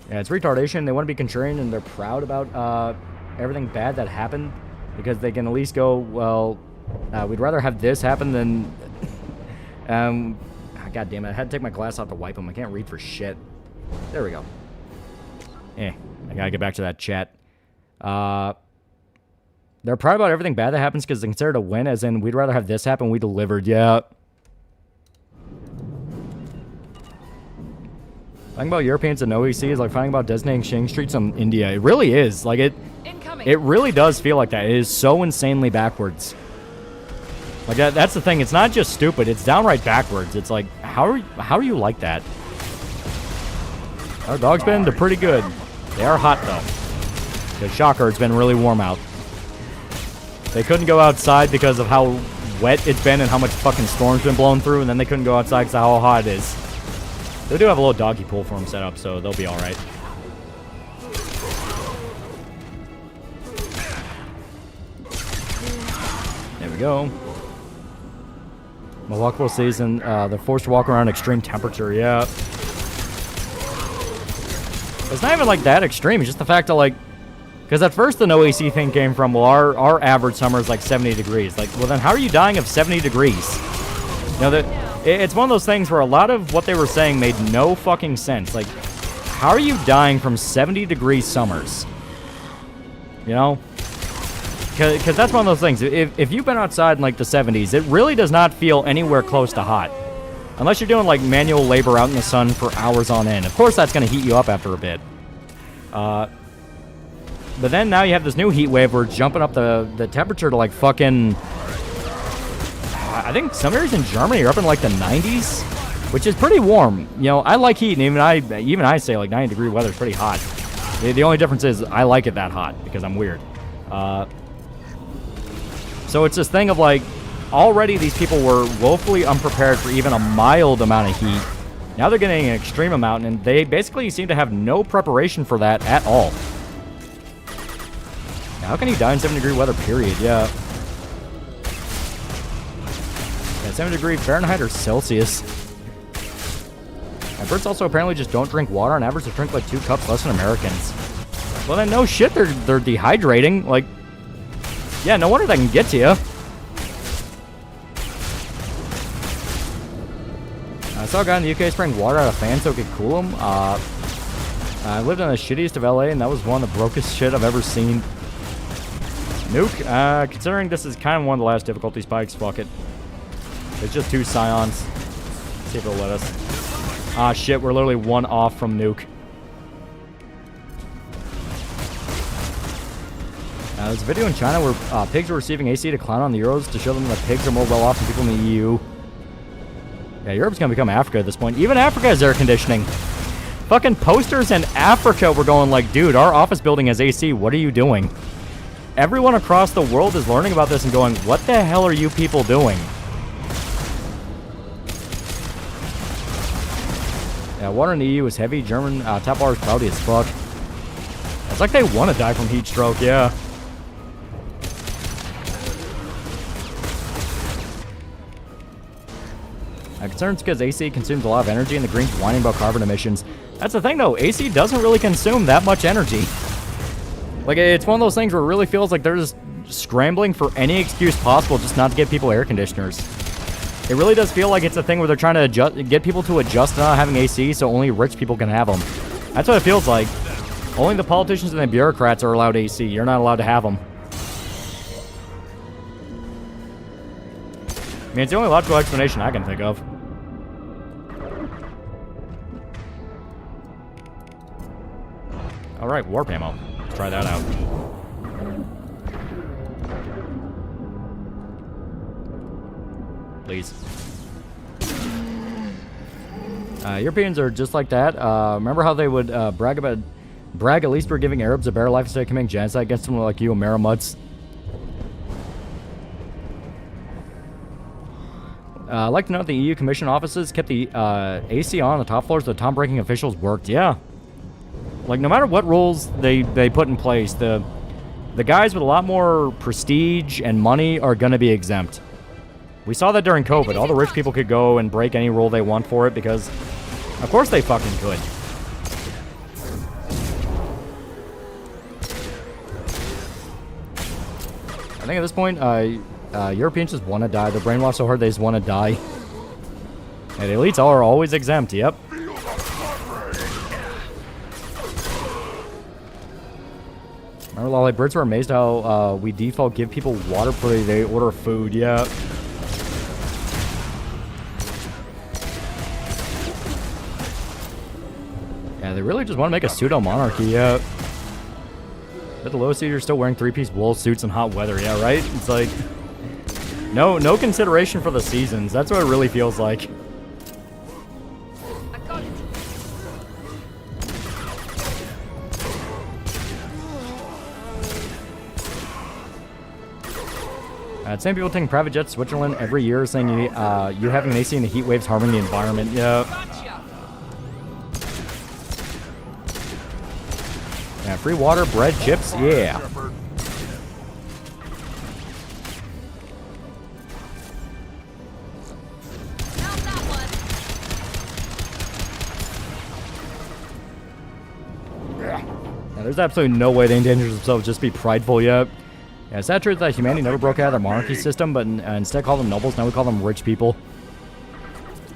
Yeah, it's retardation. They want to be contrarian and they're proud about everything bad that happened because they can at least go, well, we'd rather have this happen than... God damn it, I had to take my glass out to wipe them. I can't read for shit. There we go. I gotta get back to that chat. They're proud about everything bad that happens because they consider it a win, as in, we'd rather have this happen, we delivered, yeah. Talking about Europeans and OEC is like finding about designating Shing streets in India. It really is. Like, it really does feel like that. It is so insanely backwards. Like, that's the thing. It's not just stupid. It's downright backwards. It's like, how are you like that? Our dog's been, they're pretty good. They are hot, though. The shocker, it's been really warm out. They couldn't go outside because of how wet it's been and how much fucking storm's been blowing through, and then they couldn't go outside because of how hot it is. They do have a little doggy pool for them set up, so they'll be alright. There we go. Milwaukee season, they're forced to walk around extreme temperature, yeah. It's not even like that extreme, it's just the fact that, like, because at first the no AC thing came from, well, our average summer is like 70 degrees. Like, well, then how are you dying of 70 degrees? You know, it's one of those things where a lot of what they were saying made no fucking sense. Like, how are you dying from 70 degree summers? You know? Because that's one of those things. If you've been outside in like the 70s, it really does not feel anywhere close to hot. Unless you're doing like manual labor out in the sun for hours on end. Of course that's going to heat you up after a bit. But then now you have this new heat wave where it's jumping up the temperature to like fucking... I think some areas in Germany are up in like the 90s, which is pretty warm. You know, I like heat, and even I say like 90 degree weather is pretty hot. The only difference is I like it that hot because I'm weird. So it's this thing of like, already these people were woefully unprepared for even a mild amount of heat. Now they're getting an extreme amount, and they basically seem to have no preparation for that at all. How can you die in 70 degree weather, period? Yeah. 70 degree Fahrenheit or Celsius. And Brits also apparently just don't drink water. On average, they drink like 2 cups less than Americans. Well, then no shit, they're dehydrating. Like, yeah, no wonder that can get to you. I saw a guy in the UK spraying water out of fans so it could cool him. I lived in the shittiest of LA, and that was one of the brokest shit I've ever seen. Nuke, considering this is kind of one of the last difficulty spikes, fuck it. It's just 2 Scions. Let's see if it'll let us. Ah, shit, we're literally 1 off from Nuke. There's a video in China where pigs are receiving AC to clown on the Euros to show them that pigs are more well off than people in the EU. Yeah, Europe's gonna become Africa at this point. Even Africa has air conditioning. Fucking posters in Africa were going like, dude, our office building has AC, what are you doing? Everyone across the world is learning about this and going, what the hell are you people doing? Yeah, water in the EU is heavy. German tap water is cloudy as fuck. It's like they want to die from heat stroke, yeah. Concerns because AC consumes a lot of energy and the Greens whining about carbon emissions. That's the thing, though. AC doesn't really consume that much energy. Like, it's one of those things where it really feels like they're just scrambling for any excuse possible just not to get people air conditioners. It really does feel like it's a thing where they're trying to get people to adjust to not having AC so only rich people can have them. That's what it feels like. Only the politicians and the bureaucrats are allowed AC. You're not allowed to have them. I mean, it's the only logical explanation I can think of. Alright, warp ammo. Let's try that out. Please. Europeans are just like that. Remember how they would brag at least for giving Arabs a better life instead of committing genocide against them like you Amerimuts? I'd like to note the EU Commission offices kept the AC on the top floors so the tom-breaking officials worked. Yeah. Like, no matter what rules they put in place, the The guys with a lot more prestige and money are going to be exempt. We saw that during COVID. All the rich people could go and break any rule they want for it because, of course, they fucking could. I think at this point, Europeans just want to die. They're brainwashed so hard they just want to die. And the elites are always exempt, yep. Remember, Lolly, Brits were amazed how we default give people water before they order food, yeah. Yeah, they really just want to make a pseudo-monarchy, yeah. But the lowest seats are still wearing three-piece wool suits in hot weather, yeah, right? It's like, no consideration for the seasons. That's what it really feels like. I got it. Same people taking private jets to Switzerland every year saying you having an AC in the heat waves harming the environment, yeah. Yeah, free water, bread, chips, yeah. Yeah, there's absolutely no way they endanger themselves just to be prideful yet. Yeah, it's not true that humanity never broke out of their monarchy system, but instead called them nobles, now we call them rich people.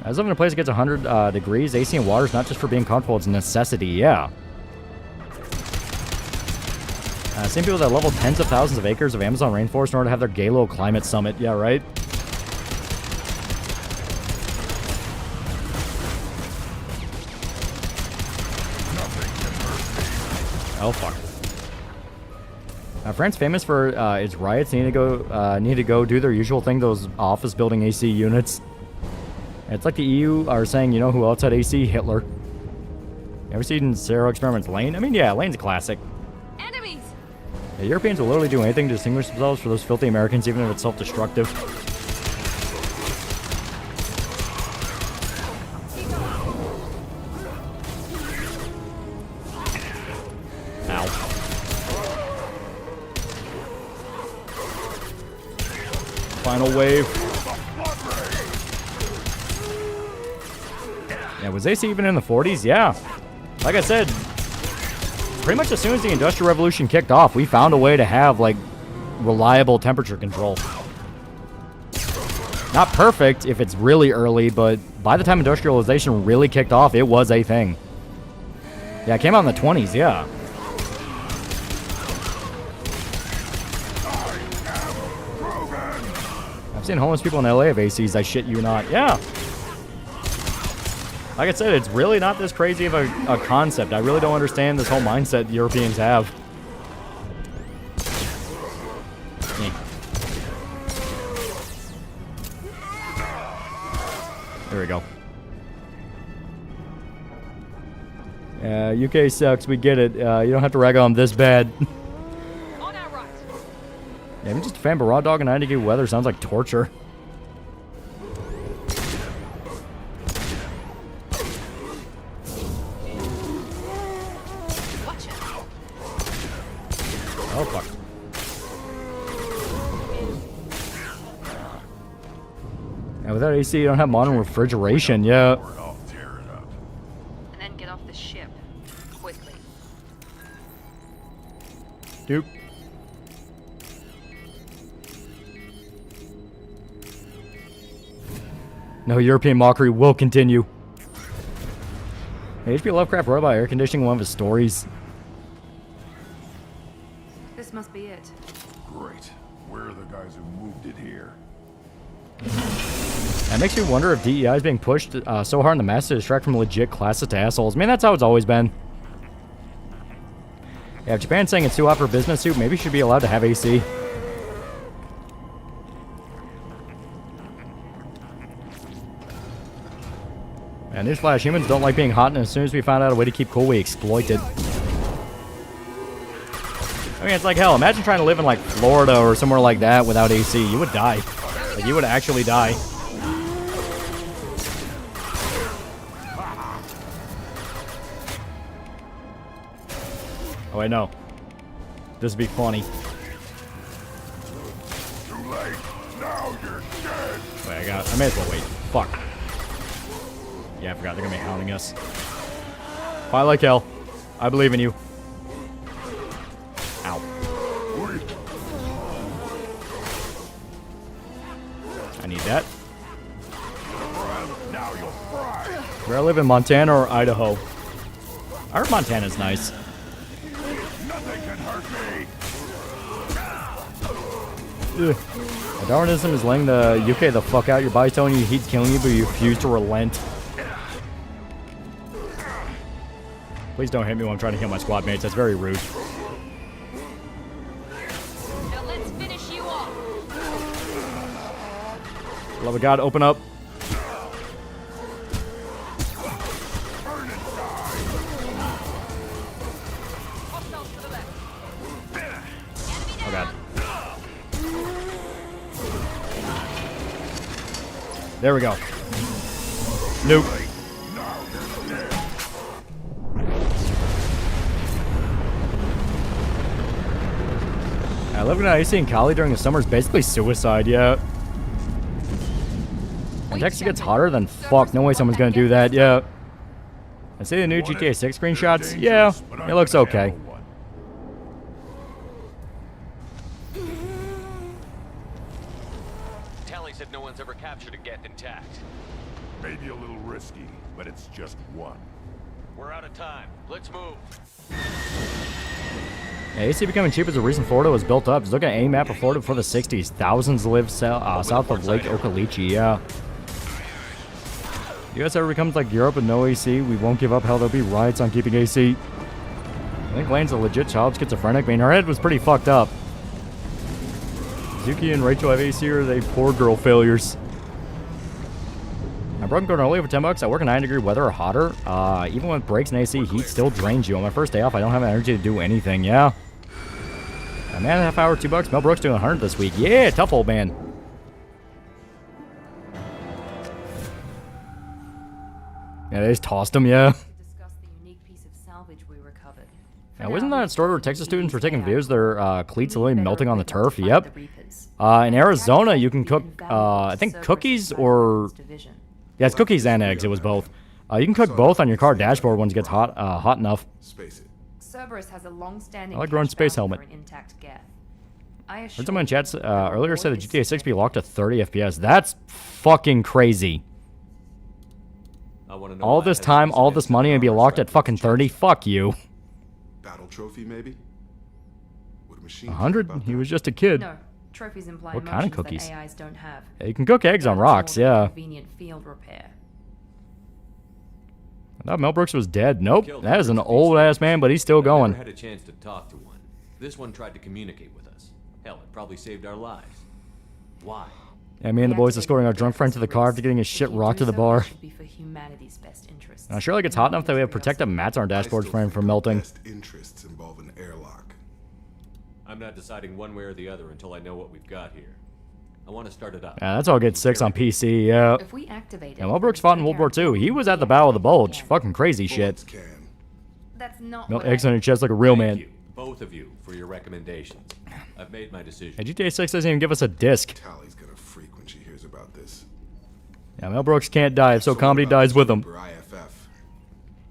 I was living in a place that gets 100 degrees. AC and water is not just for being comfortable, it's a necessity, yeah. Same people that level tens of thousands of acres of Amazon rainforest in order to have their gay little climate summit. Yeah, right? Oh, fuck. France famous for its riots. Need to go do their usual thing, those office building AC units. It's like the EU are saying, you know who else had AC? Hitler. Ever seen Zero Experiments Lane? I mean, yeah, Lane's a classic. Enemies! The Europeans will literally do anything to distinguish themselves for those filthy Americans, even if it's self-destructive. Ow. Final wave. Yeah, was AC even in the 40s? Yeah. Like I said, pretty much as soon as the Industrial Revolution kicked off, we found a way to have, like, reliable temperature control. Not perfect if it's really early, but by the time industrialization really kicked off, it was a thing. Yeah, it came out in the 20s, yeah. I've seen homeless people in LA have ACs, I shit you not. Yeah. Like I said, it's really not this crazy of a concept. I really don't understand this whole mindset the Europeans have. There we go. UK sucks, we get it. You don't have to rag on this bad. On our right. Yeah, even just a fan of raw dog in 90-degree weather sounds like torture. Oh, fuck. And without AC, you don't have modern refrigeration, yeah. And then get off the ship. Quickly. Duke. No, European mockery will continue. Hey, H.P. Lovecraft wrote about air conditioning in one of his stories. This must be it. Great. Where are the guys who moved it here? That makes me wonder if DEI is being pushed so hard in the mass to distract from legit classist assholes. I mean, that's how it's always been. Yeah, if Japan's saying it's too hot for a business suit, maybe you should be allowed to have AC. And newsflash, humans don't like being hot, and as soon as we find out a way to keep cool, we exploit it. I mean, it's like hell. Imagine trying to live in, like, Florida or somewhere like that without AC. You would die. Like, you would actually die. Oh, wait, no. This would be funny. Wait, I may as well wait. Fuck. Yeah, I forgot. They're gonna be hounding us. Fight like hell. I believe in you. Ow. I need that. Where I live in Montana or Idaho. I heard Montana's nice. Nothing can hurt me. Ugh. Darwinism is laying the UK the fuck out. Your body's telling you he's killing you, but you refuse to relent. Please don't hit me when I'm trying to heal my squad mates. That's very rude. Now let's finish you off. Love of God, open up. Oh God. There we go. Nope. Living at AC in Cali during the summer is basically suicide, yeah. And Texas gets hotter than fuck. No way someone's gonna do that, yeah. I see the new GTA 6 screenshots. Yeah, it looks okay. Tally said no one's ever captured a Geth intact. Maybe a little risky, but it's just one. We're out of time. Let's move. Yeah, AC becoming cheap is the reason Florida was built up. Just look at a map of Florida before the 60s. Thousands live south of Lake Okaloochee, yeah. US ever becomes like Europe with no AC, we won't give up. Hell, there'll be riots on keeping AC. I think Lane's a legit child schizophrenic. I mean, her head was pretty fucked up. Zuki and Rachel have AC, or are they poor girl failures? I brought granola for $10. I work in 9-degree weather or hotter. Even with breaks in AC, heat still drains you. On my first day off, I don't have energy to do anything. Yeah. A man and a half hour, $2. Mel Brooks doing 100 this week. Yeah, tough old man. Yeah, they just tossed him. Yeah. Discuss the unique piece of salvage we recovered. Now, wasn't that a story where Texas students were taking videos of their cleats literally melting on the turf? Yep. In Arizona, you can cook, I think cookies or... Yeah, it's cookies and eggs. It was both. You can cook both on your car dashboard once it gets hot enough. Cerberus has a long-standing I like growing space helmet. Heard someone in chat earlier said that GTA 6 be locked to 30 FPS. That's fucking crazy. All this time, all this money, and be locked at fucking 30? Fuck you. Battle trophy, maybe? Would a machine 100? He was just a kid. No. Trophies imply What kind of emotions cookies? that AIs don't have. Yeah, you can cook eggs on rocks, yeah. Convenient field repair. I thought Mel Brooks was dead. Nope, that is an old-ass man, but he's still going. I never had a chance to talk to one. This one tried to communicate with us. Hell, it probably saved our lives. Why? Yeah, me and the boys escorting our drunk friend to the car after getting his shit rocked to the bar. Now, surely it gets hot enough that we have protective mats on our dashboards for him from melting. Interests involve an airlock. I'm not deciding one way or the other until I know what we've got here. I want to start it up. Yeah, that's all good 6 on PC, yeah. If we activate it, Mel Brooks fought in World War II. He was at the Battle of the Bulge. Fucking crazy shit. That's not Melt eggs on your chest like a real man. Thank you, both of you, for your recommendations. I've made my decision. Hey, GTA 6 doesn't even give us a disc. Tally's gonna freak when she hears about this. Yeah, Mel Brooks can't die, so comedy dies with him. IFF.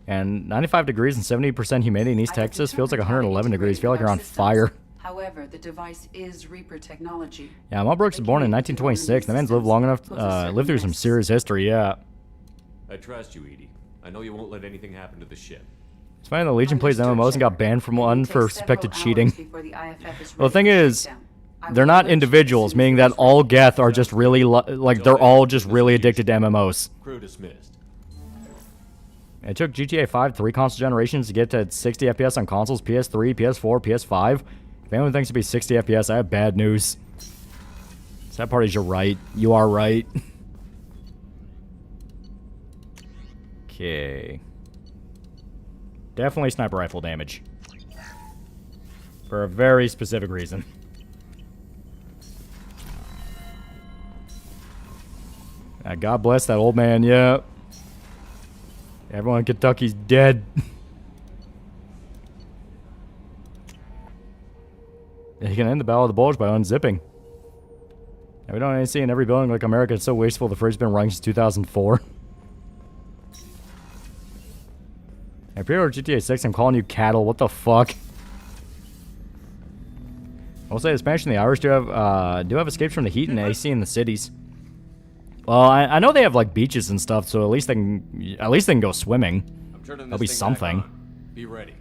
And 95 degrees and 70% humidity in East Texas feels like 111 degrees. Feel like you're on fire. However, the device is Reaper technology. Yeah, Mel Brooks was born in 1926. The man's lived long enough, lived through some serious history, yeah. I trust you, Edie. I know you won't let anything happen to the ship. It's funny the Legion plays MMOs and got banned from one for suspected cheating. Well, the thing is, they're not individuals, meaning that all Geth are just really, like, they're all just really addicted to MMOs. Crew dismissed. It took GTA 5 3 console generations to get to 60 FPS on consoles, PS3, PS4, PS5. If anyone thinks it'd be 60 FPS, I have bad news. Sad part is you're right. You are right. Okay. Definitely sniper rifle damage. For a very specific reason. God bless that old man, yeah. Everyone in Kentucky's dead. You can end the Battle of the Bulge by unzipping. We don't see in every building like America. It's so wasteful. The fridge's been running since 2004. I pre-ordered GTA 6. I'm calling you cattle. What the fuck? I'll say the Spanish and the Irish do have escapes from the heat and AC in the cities. Well, I know they have like beaches and stuff, so at least they can go swimming. That'll be something. Be ready.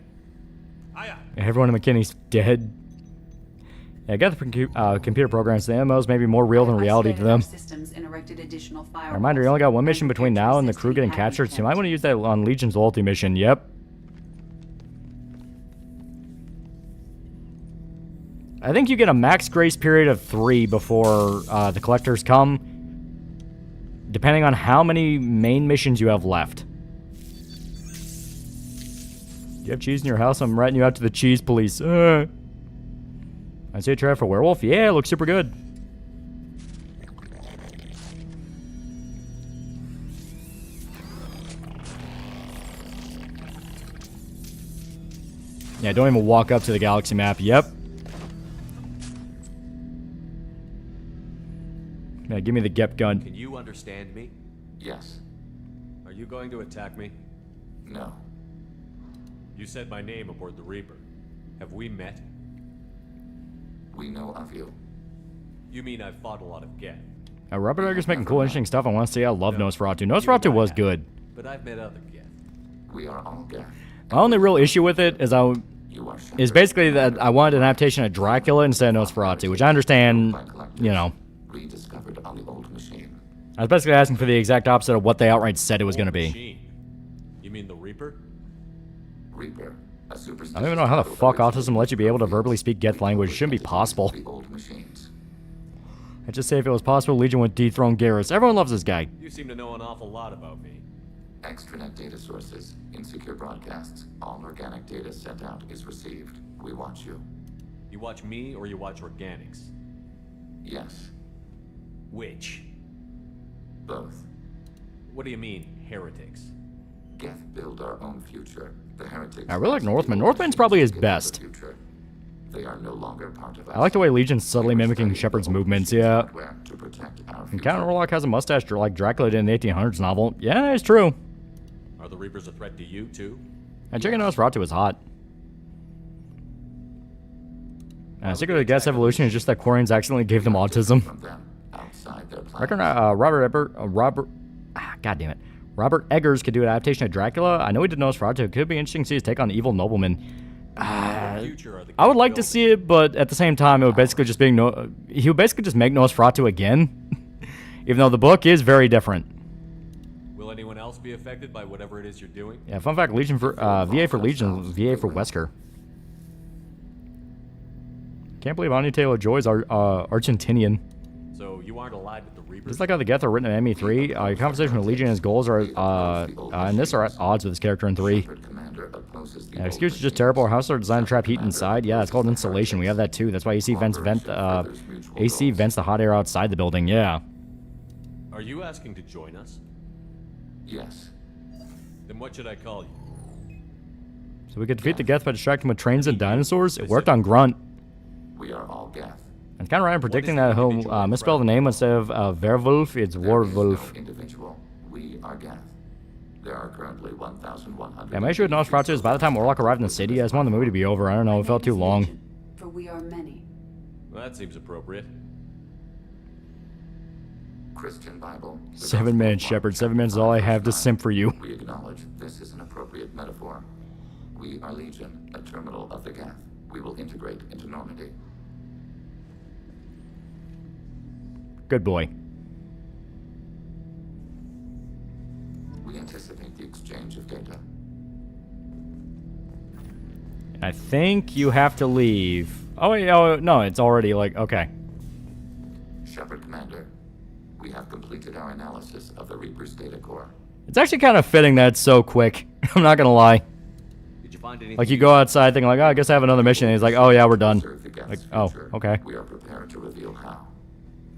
Everyone in McKinney's dead. Yeah, I got the computer programs. The MMOs may be more real than reality to them. A reminder, you only got one mission between now and the crew getting captured, so you might want to use that on Legion's loyalty mission. Yep. I think you get a max grace period of 3 before the collectors come, depending on how many main missions you have left. Do you have cheese in your house? I'm writing you out to the cheese police. I say try for werewolf. Yeah, it looks super good. Yeah, don't even walk up to the galaxy map. Yep. Yeah, give me the Gep gun. Can you understand me? Yes. Are you going to attack me? No. You said my name aboard the Reaper. Have we met? We know of you. You mean I've fought a lot of Geth? Robert Eggers making cool, interesting stuff. I want to say I love Nosferatu. Nosferatu was good. But I've met other Geth. We are all Geth. My only real issue with it is basically that I wanted an adaptation of Dracula instead of Nosferatu, which I understand, you know. Rediscovered on the old machine. I was basically asking for the exact opposite of what they outright said it was going to be. You mean the Reaper? Reaper, a superstitious. I don't even know how the fuck autism lets you be able to verbally speak Geth language. It shouldn't be possible. The old machines. I'd just say if it was possible, Legion would dethrone Garrus. Everyone loves this guy. You seem to know an awful lot about me. Extranet data sources, insecure broadcasts, all organic data sent out is received. We watch you. You watch me or you watch organics? Yes. Which? Both. What do you mean, heretics? Geth build our own future. The heretics. I really like Northman. Northman's probably his best. They are no longer part of us. I like the way Legion's subtly mimicking Shepard's movements, yeah. To protect our and Count Orlok has a mustache like Dracula did in the 1800s novel. Yeah, it's true. Are the Reapers a threat to you, too? And Chicken Nosferatu is hot. Secret of the Gas Evolution is just that Quarians accidentally gave them autism. God damn it. Robert Eggers could do an adaptation of Dracula. I know he did Nosferatu. It could be interesting to see his take on the evil nobleman. I would like to see it, but at the same time, it would basically just be he would basically just make Nosferatu again, even though the book is very different. Will anyone else be affected by whatever it is you're doing? Yeah, fun fact: Legion for VA for Legion, VA for Wesker. Can't believe Anya Taylor-Joy is Argentinian. So you aren't allied with the Reapers? Just like how the Geth are written in ME3, your conversation with Legion and his goals are, in this are at odds with his character in 3. Yeah, excuse is just terrible. Our houses are designed to trap heat inside. Yeah, it's called insulation. We have that too. That's why AC vents AC vents the hot air outside the building. Yeah. Are you asking to join us? Yes. Then what should I call you? So we could defeat the Geth by distracting them with trains and dinosaurs? It worked on Grunt. We are all Geth. I'm kind of right in predicting that he'll misspell the name instead of Werewolf, it's Warwolf. Individual. We are Geth. There are currently 1,100. Yeah, my issue with Nosferatu is by the time Orlok arrived in the city, I just wanted the movie to be over. I don't know, it felt too long. For we are many. Well, that seems appropriate. Christian Bible. 7 minutes, Shepard. 7 minutes is all I have to simp for you. We acknowledge this is an appropriate metaphor. We are Legion, a terminal of the Geth. We will integrate into Normandy. Good boy. We anticipate the exchange of data. I think you have to leave. Oh, wait, oh, no, it's already like, okay. Shepard Commander, we have completed our analysis of the Reaper's data core. It's actually kind of fitting that it's so quick. I'm not gonna lie. Did you find anything? Like, you go outside thinking like, oh, I guess I have another mission. And he's like, oh, yeah, we're done. Like, oh, okay. We are prepared to reveal how.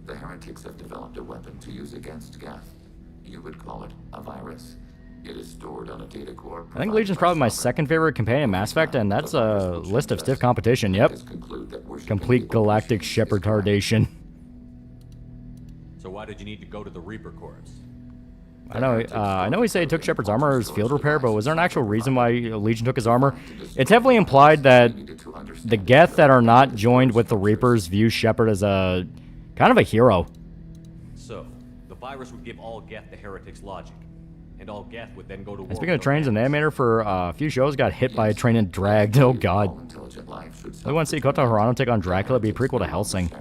The heretics have developed a weapon to use against Geth. You would call it a virus. It is stored on a data core. I think Legion's probably my second favorite companion in Mass Effect, and that's a list of stiff competition. Yep. Complete galactic Shepard tardation. why did you need to go to the Reaper Corps? I know he said he took Shepard's armor as field repair, but was there an actual reason why Legion took his armor? It's heavily implied that the Geth that are not joined with the Reapers view Shepard as a kind of a hero. So, the virus would give all Geth the heretic's logic, and all Geth would then go to war. And speaking of trains, an animator for a few shows got hit by a train and dragged. Oh god. We want to see Kota Hirano take on Dracula, be a prequel to Hellsing.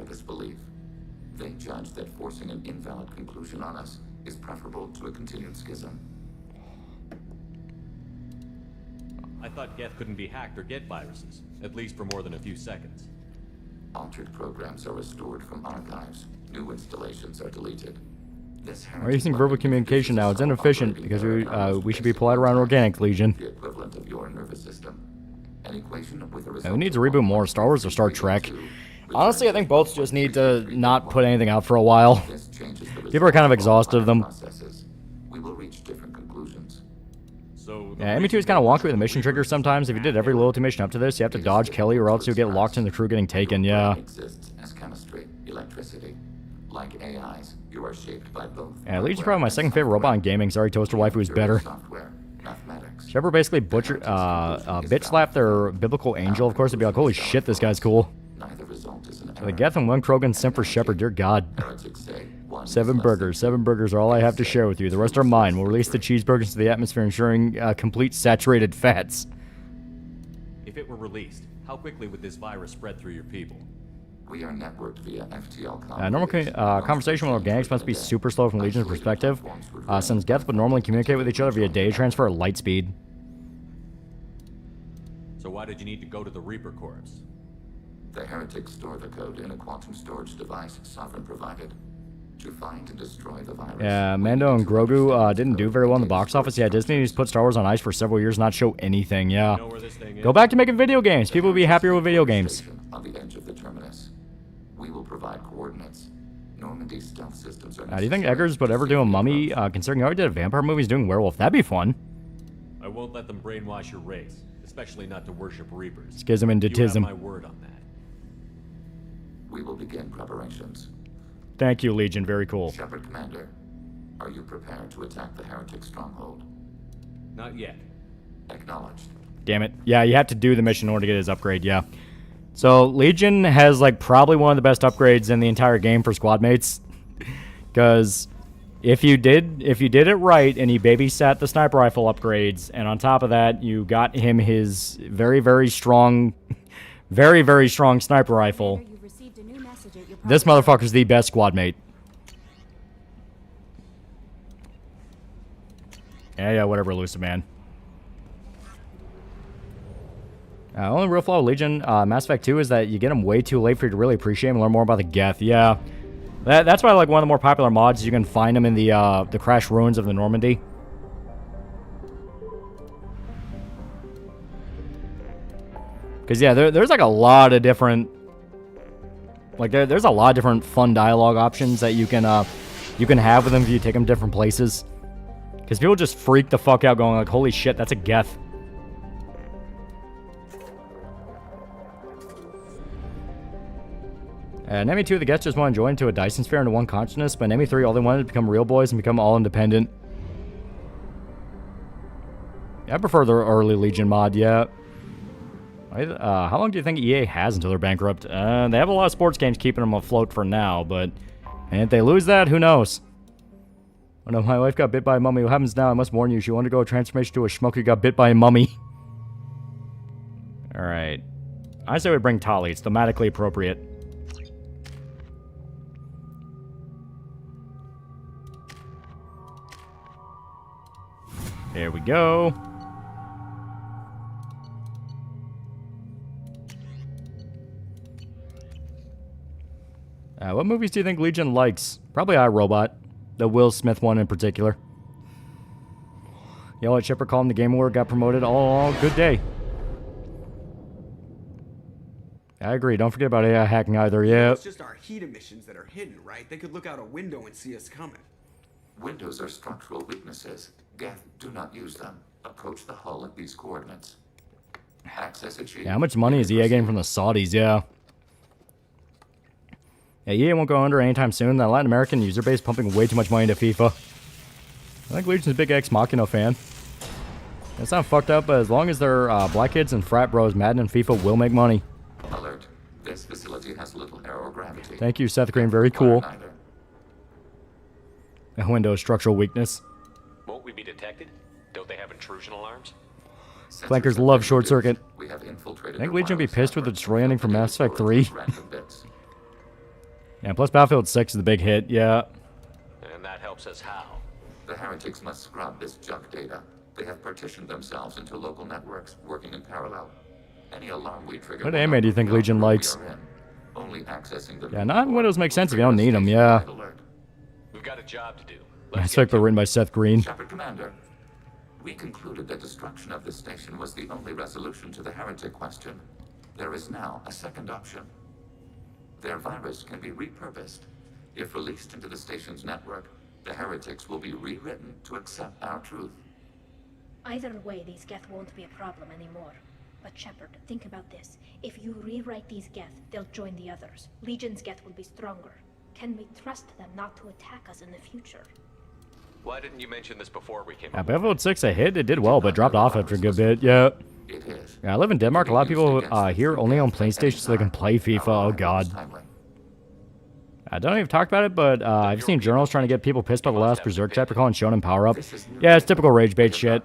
They judge that forcing an invalid conclusion on us is preferable to a continued schism. I thought Geth couldn't be hacked or get viruses, at least for more than a few seconds. Altered programs are restored from archives. New installations are deleted. We're using verbal communication now. It's inefficient because we should be polite around organic, Legion. The equivalent of your nervous system. An equation with a Who needs to reboot more, Star Wars or Star Trek? Honestly, I think both just need to not put anything out for a while. People are kind of exhausted of them. We will reach different conclusions. So yeah, ME2 is kind of wonky with the mission triggers sometimes. If you did every loyalty mission up to this, you have to dodge Kelly or else you'll get locked in the crew getting taken, yeah. Exists as chemistry, electricity. Like AIs, you are shaped by both. Yeah, Legion's probably my second favorite robot in gaming. Sorry, Toaster Wife, who's better. Shepard basically bitch slapped their biblical angel. Of course, they'd be like, holy shit, this guy's cool. The Geth and one Krogan sent for Shepard, dear God. 7 burgers. 7 burgers are all I have to share with you. The rest are mine. We'll release the cheeseburgers into the atmosphere, ensuring complete saturated fats. If it were released, how quickly would this virus spread through your people? We are networked via FTL normal conversation with organics must be super slow from Legion's perspective, since Geth would normally communicate with each other via data transfer at light speed. So why did you need to go to the Reaper Corps? The heretics store the code in a quantum storage device Sovereign provided. To find and destroy the virus. Yeah, Mando and Grogu didn't do very well in the box office. Yeah, Disney needs to put Star Wars on ice for several years, not show anything, yeah. You know where this thing Go back to making video games. People will be happier with video games. On the edge of the terminus. We will provide coordinates. Normandy stealth systems are do you think Eggers would ever do a mummy, considering he already did a vampire movie, he's doing werewolf? That'd be fun. I won't let them brainwash your race, especially not to worship Reapers. Schism and You Ditism. have my word on that. We will begin preparations. Thank you, Legion. Very cool. Shepard Commander, are you prepared to attack the heretic stronghold? Not yet. Acknowledged. Damn it. Yeah, you have to do the mission in order to get his upgrade, yeah. So, Legion has, like, probably one of the best upgrades in the entire game for squad mates. Because if you did it right and you babysat the sniper rifle upgrades, and on top of that, you got him his very, very strong sniper rifle, this motherfucker's the best squad mate. Yeah, whatever, elusive man. Only real flaw with Legion Mass Effect 2 is that you get them way too late for you to really appreciate them and learn more about the Geth. Yeah, that's why like one of the more popular mods. You can find them in the crash ruins of the Normandy. Because yeah, there's like a lot of different. Like there's a lot of different fun dialogue options that you can have with them if you take them different places. Because people just freak the fuck out going like, holy shit, that's a Geth. In ME2, the Geth just want to join into a Dyson sphere into one consciousness, but in ME3, all they wanted to become real boys and become all independent. Yeah, I prefer the early Legion mod, yeah. How long do you think EA has until they're bankrupt? They have a lot of sports games keeping them afloat for now, but and if they lose that, who knows? Oh no, my wife got bit by a mummy. What happens now? I must warn you. She wanted to go a transformation to a schmuck who got bit by a mummy. Alright. I say we bring Tali. It's thematically appropriate. There we go. What movies do you think Legion likes? Probably iRobot. The Will Smith one in particular. Y'all at Shepard called him the Game Award, got promoted. All good day. I agree. Don't forget about AI hacking either. Yeah. It's just our heat emissions that are hidden, right? They could look out a window and see us coming. Windows are structural weaknesses. Geth, do not use them. Approach the hull at these coordinates. Access achieved. Yeah, how much money is EA getting from the Saudis? Yeah. Yeah, EA won't go under anytime soon. The Latin American user base pumping way too much money into FIFA. I think Legion's a big Ex Machina fan. It's not fucked up, but as long as they're black kids and frat bros, Madden and FIFA will make money. Alert. This facility has little aerogravity. Thank you, Seth Green. Very cool. A Windows structural weakness. Won't we be detected? Don't they have intrusion alarms? Flankers love short circuit. We have infiltrated. I think Legion would be pissed with the destroy ending from Mass Effect 3. Yeah, plus Battlefield 6 is the big hit, yeah. And that helps us how? The heretics must scrub this junk data. They have partitioned themselves into local networks, working in parallel. Any alarm we trigger... What anime do you think Legion likes? Only accessing the... Yeah, not Windows makes sense if you don't need them, yeah. We've got a job to do. Mass Effect written by Seth Green. Shepard Commander, we concluded that destruction of the station was the only resolution to the heretic question. There is now a second option. Their virus can be repurposed. If released into the station's network, the heretics will be rewritten to accept our truth. Either way, these Geth won't be a problem anymore. But Shepard, think about this. If you rewrite these Geth, they'll join the others. Legion's Geth will be stronger. Can we trust them not to attack us in the future? Why didn't you mention this before we came? Yeah, Battlefield 6 a hit. It did well, but dropped off after a good bit. Yeah. Yeah, I live in Denmark. A lot of people here only own PlayStation so they can play FIFA. Oh god. I don't even talk about it, but I've seen journals trying to get people pissed about the last Berserk chapter calling Shonen Power Up. Yeah, it's typical rage bait shit.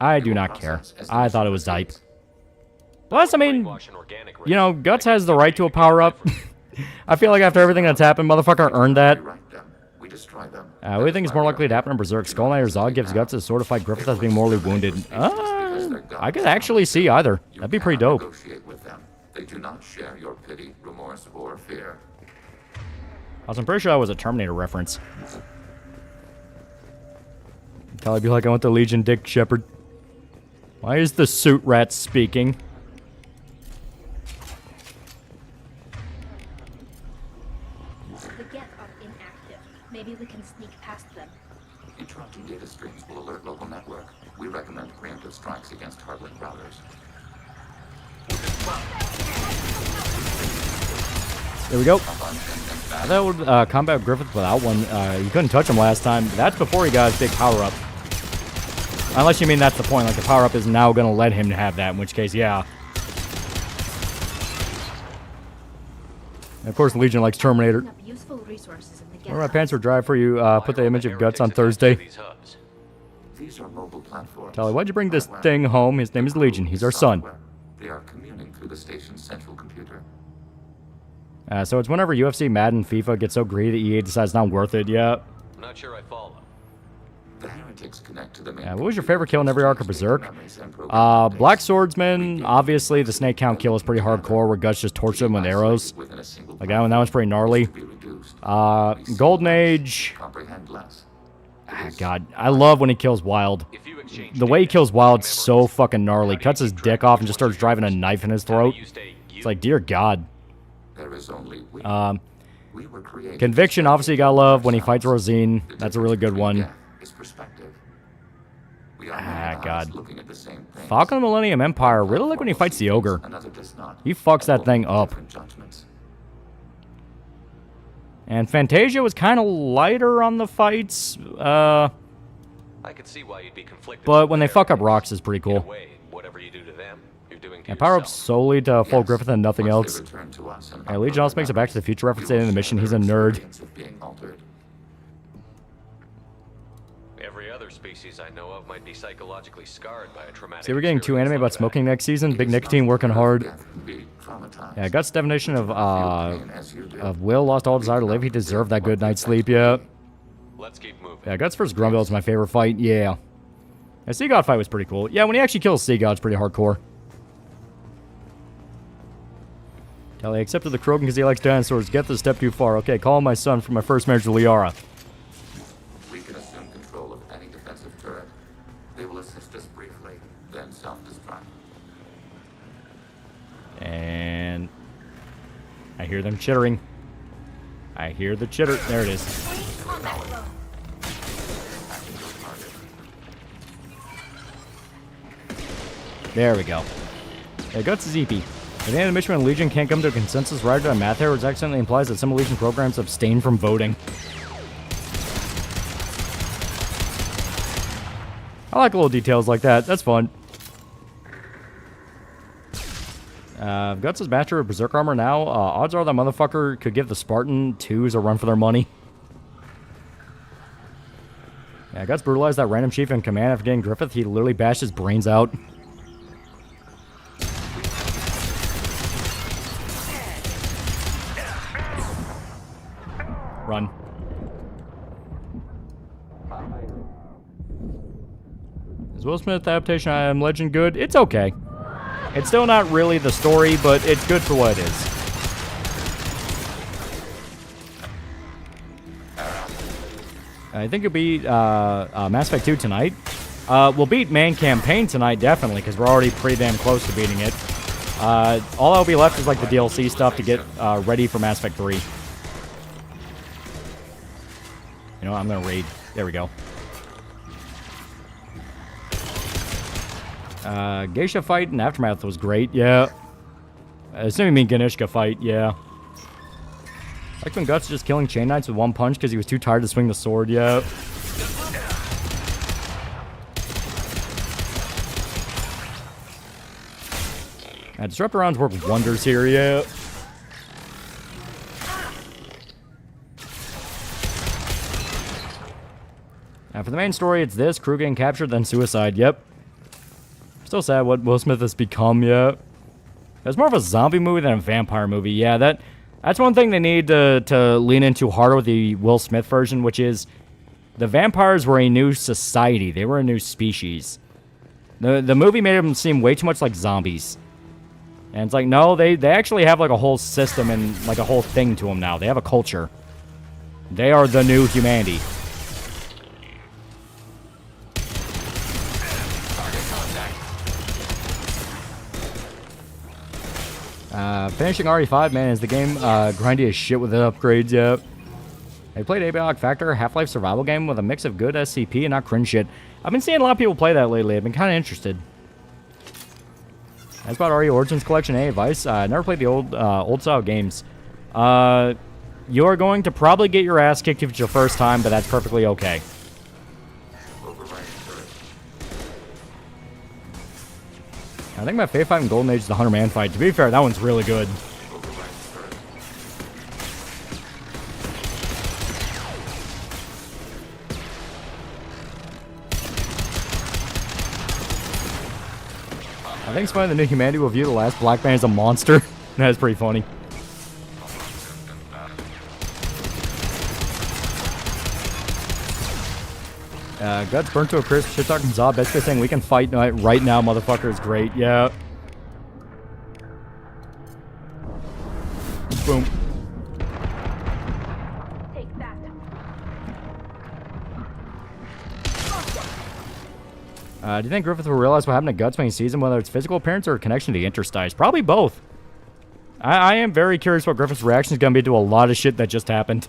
I do not care. I thought it was dype. Plus, I mean, you know, Guts has the right to a power up. I feel like after everything that's happened, motherfucker earned that. What do you think is more likely to happen in Berserk? Skull Knight or Zod gives Guts a sword to fight Griffith as being mortally wounded? I could actually see either. That'd be pretty dope. They do not share your pity, remorse, or fear. I'm pretty sure that was a Terminator reference. I'd be like, I want the Legion dick, Shepard. Why is the suit rat speaking? The Geth are inactive. Maybe we can sneak past them. Interrupting data streams will alert local network. We recommend preemptive strikes against hardlink routers. There we go. I thought I would combat Griffith without one. You couldn't touch him last time. That's before he got his big power-up. Unless you mean that's the point. Like, the power-up is now going to let him have that, in which case, yeah. And of course, Legion likes Terminator. Where my pants were dry for you. Put the image of Guts on Thursday. These are mobile platforms. Tally, why'd you bring this thing home? His name is Legion. He's our son. They are communing through the station's central computer. So it's whenever UFC, Madden, FIFA get so greedy that EA decides it's not worth it. Yeah. I'm not sure I follow. The heretics connect to the main. What was your favorite kill in every arc of Berserk? Black Swordsman. Obviously, the snake count kill is pretty hardcore, where Guts just tortured him with arrows. Like that one was pretty gnarly. Golden Age. God, I love when he kills Wild. The way he kills Wild's so fucking gnarly. Cuts his dick off and just starts driving a knife in his throat. It's like, dear God. Conviction, obviously, you gotta love when he fights Rosine. That's a really good one. God. Falcon Millennium Empire. Really like when he fights the Ogre. He fucks that thing up. And Fantasia was kind of lighter on the fights. I could see why you'd be conflicted. But when they fuck up rocks is pretty cool. Whatever you do to them, you're doing to and power up solely to full Griffith and nothing else. Legion also makes a Back to the Future reference in the mission. He's a nerd. Every other species I know of might be psychologically scarred by a traumatic. See, we're getting too anime about smoking next season. Big nicotine working hard. Yeah, Guts' definition of Will lost all desire to live. He deserved that good night's sleep. Yeah. Let's keep moving. Yeah, Guts vs. Grumble is my favorite fight. Yeah. The Sea God fight was pretty cool. Yeah, when he actually kills Sea God, it's pretty hardcore. Kelly accepted the Krogan because he likes dinosaurs. Get the step too far. Okay, call him my son from my first marriage to Liara. We can assume control of any defensive turret. They will assist us briefly, then self-destruct. And I hear them chittering. I hear the chitter. There it is. There we go. Yeah, Guts is EP. If the animation and Legion can't come to a consensus right to a math error, which accidentally implies that some Legion programs abstain from voting. I like little details like that. That's fun. Guts is master of Berserk Armor now. Odds are that motherfucker could give the Spartan 2s a run for their money. Yeah, Guts brutalized that random chief in command after getting Griffith. He literally bashed his brains out. Run. Is Will Smith adaptation I Am Legend good? It's okay. It's still not really the story, but it's good for what it is. I think it'll beat Mass Effect 2 tonight. We'll beat Man Campaign tonight, definitely, because we're already pretty damn close to beating it. All that'll be left is like the DLC stuff to get ready for Mass Effect 3. You know, I'm gonna raid. There we go. Geisha fight in Aftermath was great, yeah. Assuming you mean Ganishka fight, yeah. Like when Guts just killing Chain Knights with one punch because he was too tired to swing the sword, yeah. Disruptor rounds work wonders here, yeah. For the main story, it's this, crew getting captured, then suicide, yep. Still sad what Will Smith has become, yeah. It's more of a zombie movie than a vampire movie, yeah. That's one thing they need to lean into harder with the Will Smith version, which is the vampires were a new society. They were a new species. The movie made them seem way too much like zombies. And it's like, no, they actually have like a whole system and like a whole thing to them now. They have a culture. They are the new humanity. Finishing RE5, man, is the game grindy as shit with the upgrades, yep. I played Abionic Factor, Half-Life survival game with a mix of good SCP and not cringe shit. I've been seeing a lot of people play that lately. I've been kind of interested. That's about RE Origins Collection. Any advice? I never played the old style games. You're going to probably get your ass kicked if it's your first time, but that's perfectly okay. I think my favorite fight in Golden Age is the 100-man fight. To be fair, that one's really good. I think it's funny the new humanity will view the last black man as a monster. That's pretty funny. Guts burnt to a crisp. Shit talking Zob. Basically saying we can fight right now, motherfucker, is great. Yeah. Boom. Take that. Do you think Griffith will realize what happened to Guts when he sees him, whether it's physical appearance or a connection to the interstice? Probably both. I am very curious what Griffith's reaction is going to be to a lot of shit that just happened.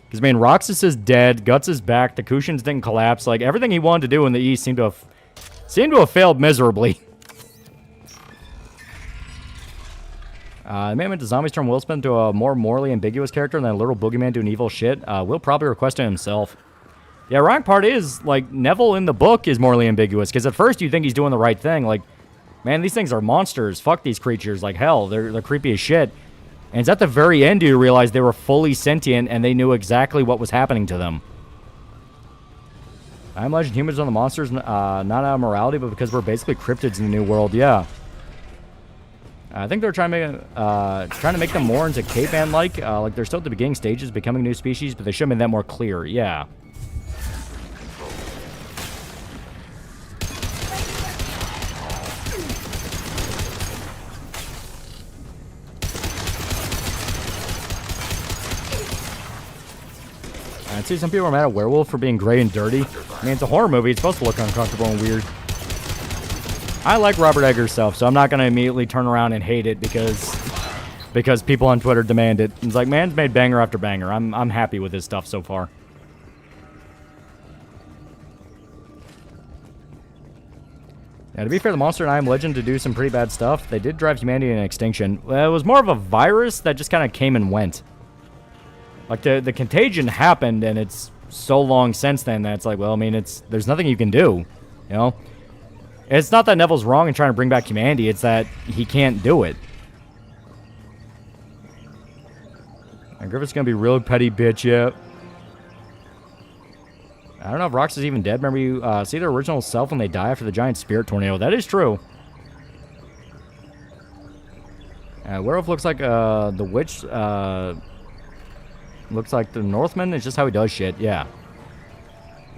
Because, I mean, Roxas is dead, Guts is back, the Kushins didn't collapse. Like, everything he wanted to do in the East seemed to have failed miserably. The man went to zombies turn Will Smith into a more morally ambiguous character than a little boogeyman doing evil shit. Will probably request it himself. The ironic part is, like, Neville in the book is morally ambiguous. Because at first you think he's doing the right thing. Like, man, these things are monsters. Fuck these creatures. Like, hell, they're creepy as shit. And it's at the very end you realize they were fully sentient and they knew exactly what was happening to them. I imagine humans are the monsters, not out of morality, but because we're basically cryptids in the new world, yeah. I think they're trying to make them more into caveman-like. Like they're still at the beginning stages, becoming new species, but they should have made that more clear, yeah. I see some people are mad at Werewolf for being gray and dirty. I mean, it's a horror movie. It's supposed to look uncomfortable and weird. I like Robert Eggers' stuff, so I'm not going to immediately turn around and hate it because people on Twitter demand it. It's like, man's made banger after banger. I'm happy with his stuff so far. Now, to be fair, the monster in I Am Legend to do some pretty bad stuff. They did drive humanity into extinction. Well, it was more of a virus that just kind of came and went. Like, the contagion happened, and it's so long since then that it's like, well, I mean, there's nothing you can do, you know? It's not that Neville's wrong in trying to bring back humanity, it's that he can't do it. And Griffith's gonna be a real petty bitch, yeah. I don't know if Rox is even dead. Remember you see their original self when they die after the giant spirit tornado. That is true. Werewolf looks like the witch. Looks like the Northman. It's just how he does shit. Yeah.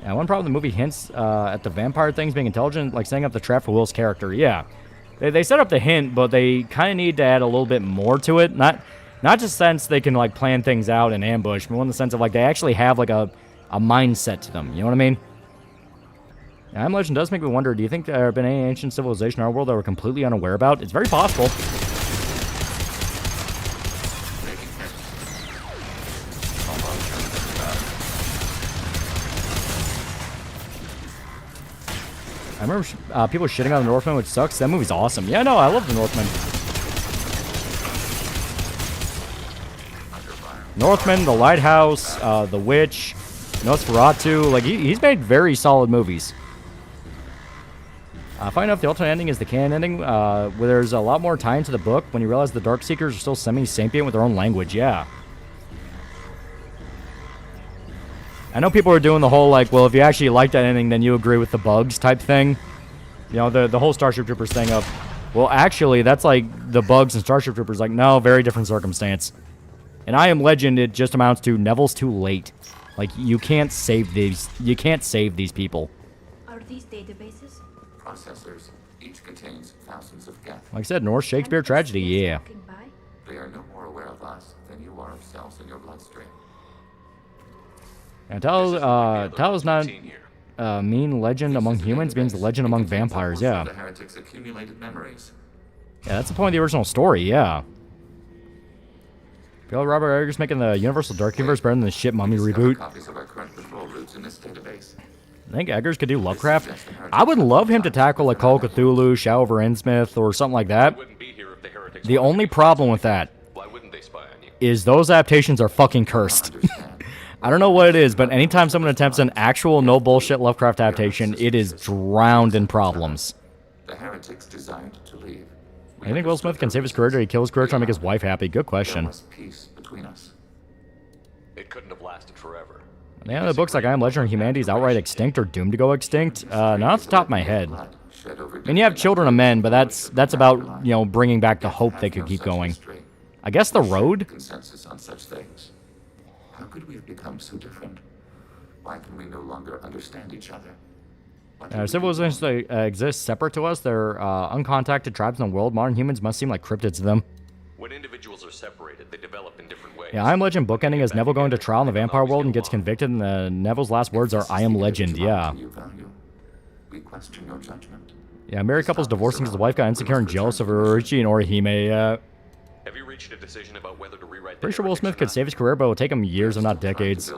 Yeah. One problem the movie hints at the vampire things being intelligent, like setting up the trap for Will's character. Yeah. They set up the hint, but they kind of need to add a little bit more to it. Not just sense they can like plan things out and ambush, but more in the sense of like they actually have like a mindset to them. You know what I mean? I Am Legend does make me wonder, do you think there have been any ancient civilization in our world that we're completely unaware about? It's very possible. I remember people shitting on the Northman, which sucks. That movie's awesome. Yeah, no, I love the Northman. Northman, The Lighthouse, The Witch, Nosferatu. Like, he's made very solid movies. Funny enough, the alternate ending is the canon ending, where there's a lot more tie into the book when you realize the Darkseekers are still semi-sapient with their own language. Yeah. I know people are doing the whole, like, well, if you actually like that ending, then you agree with the bugs type thing. You know, the whole Starship Troopers thing of, well, actually, that's like the bugs and Starship Troopers. Like, no, very different circumstance. In I Am Legend, it just amounts to Neville's too late. Like, you can't save these. You can't save these people. Are these databases? Processors. Each contains thousands of geth. Like I said, Norse Shakespeare tragedy, yeah. They are no more aware of us than you are of cells in your bloodstream. And Tal is not mean legend among humans, means legend among vampires, yeah. The heretics' accumulated memories. Yeah, that's the point of the original story, yeah. Feel like Robert Eggers making the Universal Dark Universe better than the shit Mummy reboot. Copies of our current control routes in this database. I think Eggers could do Lovecraft. I would love him to tackle like Call of Cthulhu, Shadow over Innsmouth, or something like that. The only problem with that is those adaptations are fucking cursed. I don't know what it is, but anytime someone attempts an actual no bullshit Lovecraft adaptation, it is drowned in problems. The heretics designed to leave. I think Will Smith can save his career or he kill his career trying to make his wife happy. Good question. There was peace between us. It couldn't have lasted forever. Yeah, the books like I Am Legend and Humanity is outright extinct or doomed to go extinct. Not off the top of my head. I mean, you have Children of Men, but that's about, you know, bringing back the hope they could keep going. I guess The Road? Consensus on such things. How could we have become so different? Why can we no longer understand each other? Civilizations that exist separate to us, they're uncontacted tribes in the world. Modern humans must seem like cryptids to them. When individuals are separated, they develop in different ways. Yeah, I Am Legend bookending is Neville going to trial in the vampire world and gets convicted, and Neville's last words are, I am legend, yeah. We question your judgment. Yeah, married couples divorcing because the wife got insecure and jealous of Uruchi and Orihime, yeah. Have you reached a decision about whether to rewrite Pretty sure Will Smith could save his career, but it will take him years if not decades.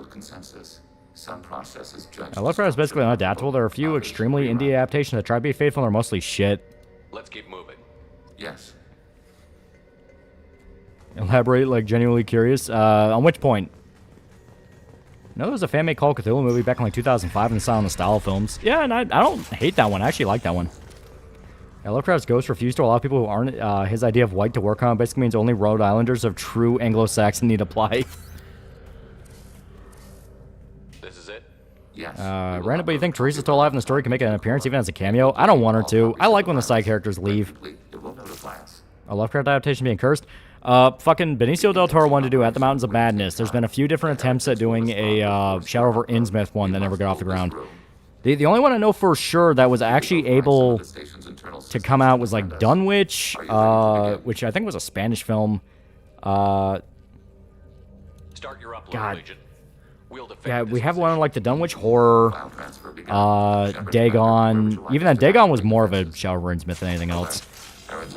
Some processes judge. Lovecraft is basically unadaptable. There are a few extremely indie adaptations that try to be faithful and are mostly shit. Let's keep moving. Yes. Elaborate, like genuinely curious. On which point? No, there was a fan-made Call of Cthulhu movie back in like 2005 in the style of style films. Yeah, and I don't hate that one. I actually like that one. Yeah, Lovecraft's ghost refused to allow people who aren't his idea of white to work on. Basically means only Rhode Islanders of true Anglo-Saxon need apply. This is it? Yes. Random, but you think Teresa's still alive in the story can make an appearance even as a cameo? I don't want her to. I like when the side characters leave. A Lovecraft adaptation being cursed. Fucking Benicio del Toro wanted to do At the Mountains of Madness. There's been a few different attempts at doing a Shadow over Innsmouth one that never got off the ground. The only one I know for sure that was actually able to come out was like Dunwich, which I think was a Spanish film. Start your upload, God. Legion. Yeah, we have one like the Dunwich Horror, Dagon. Even that Dagon was more of a Shadow over Innsmouth than anything else.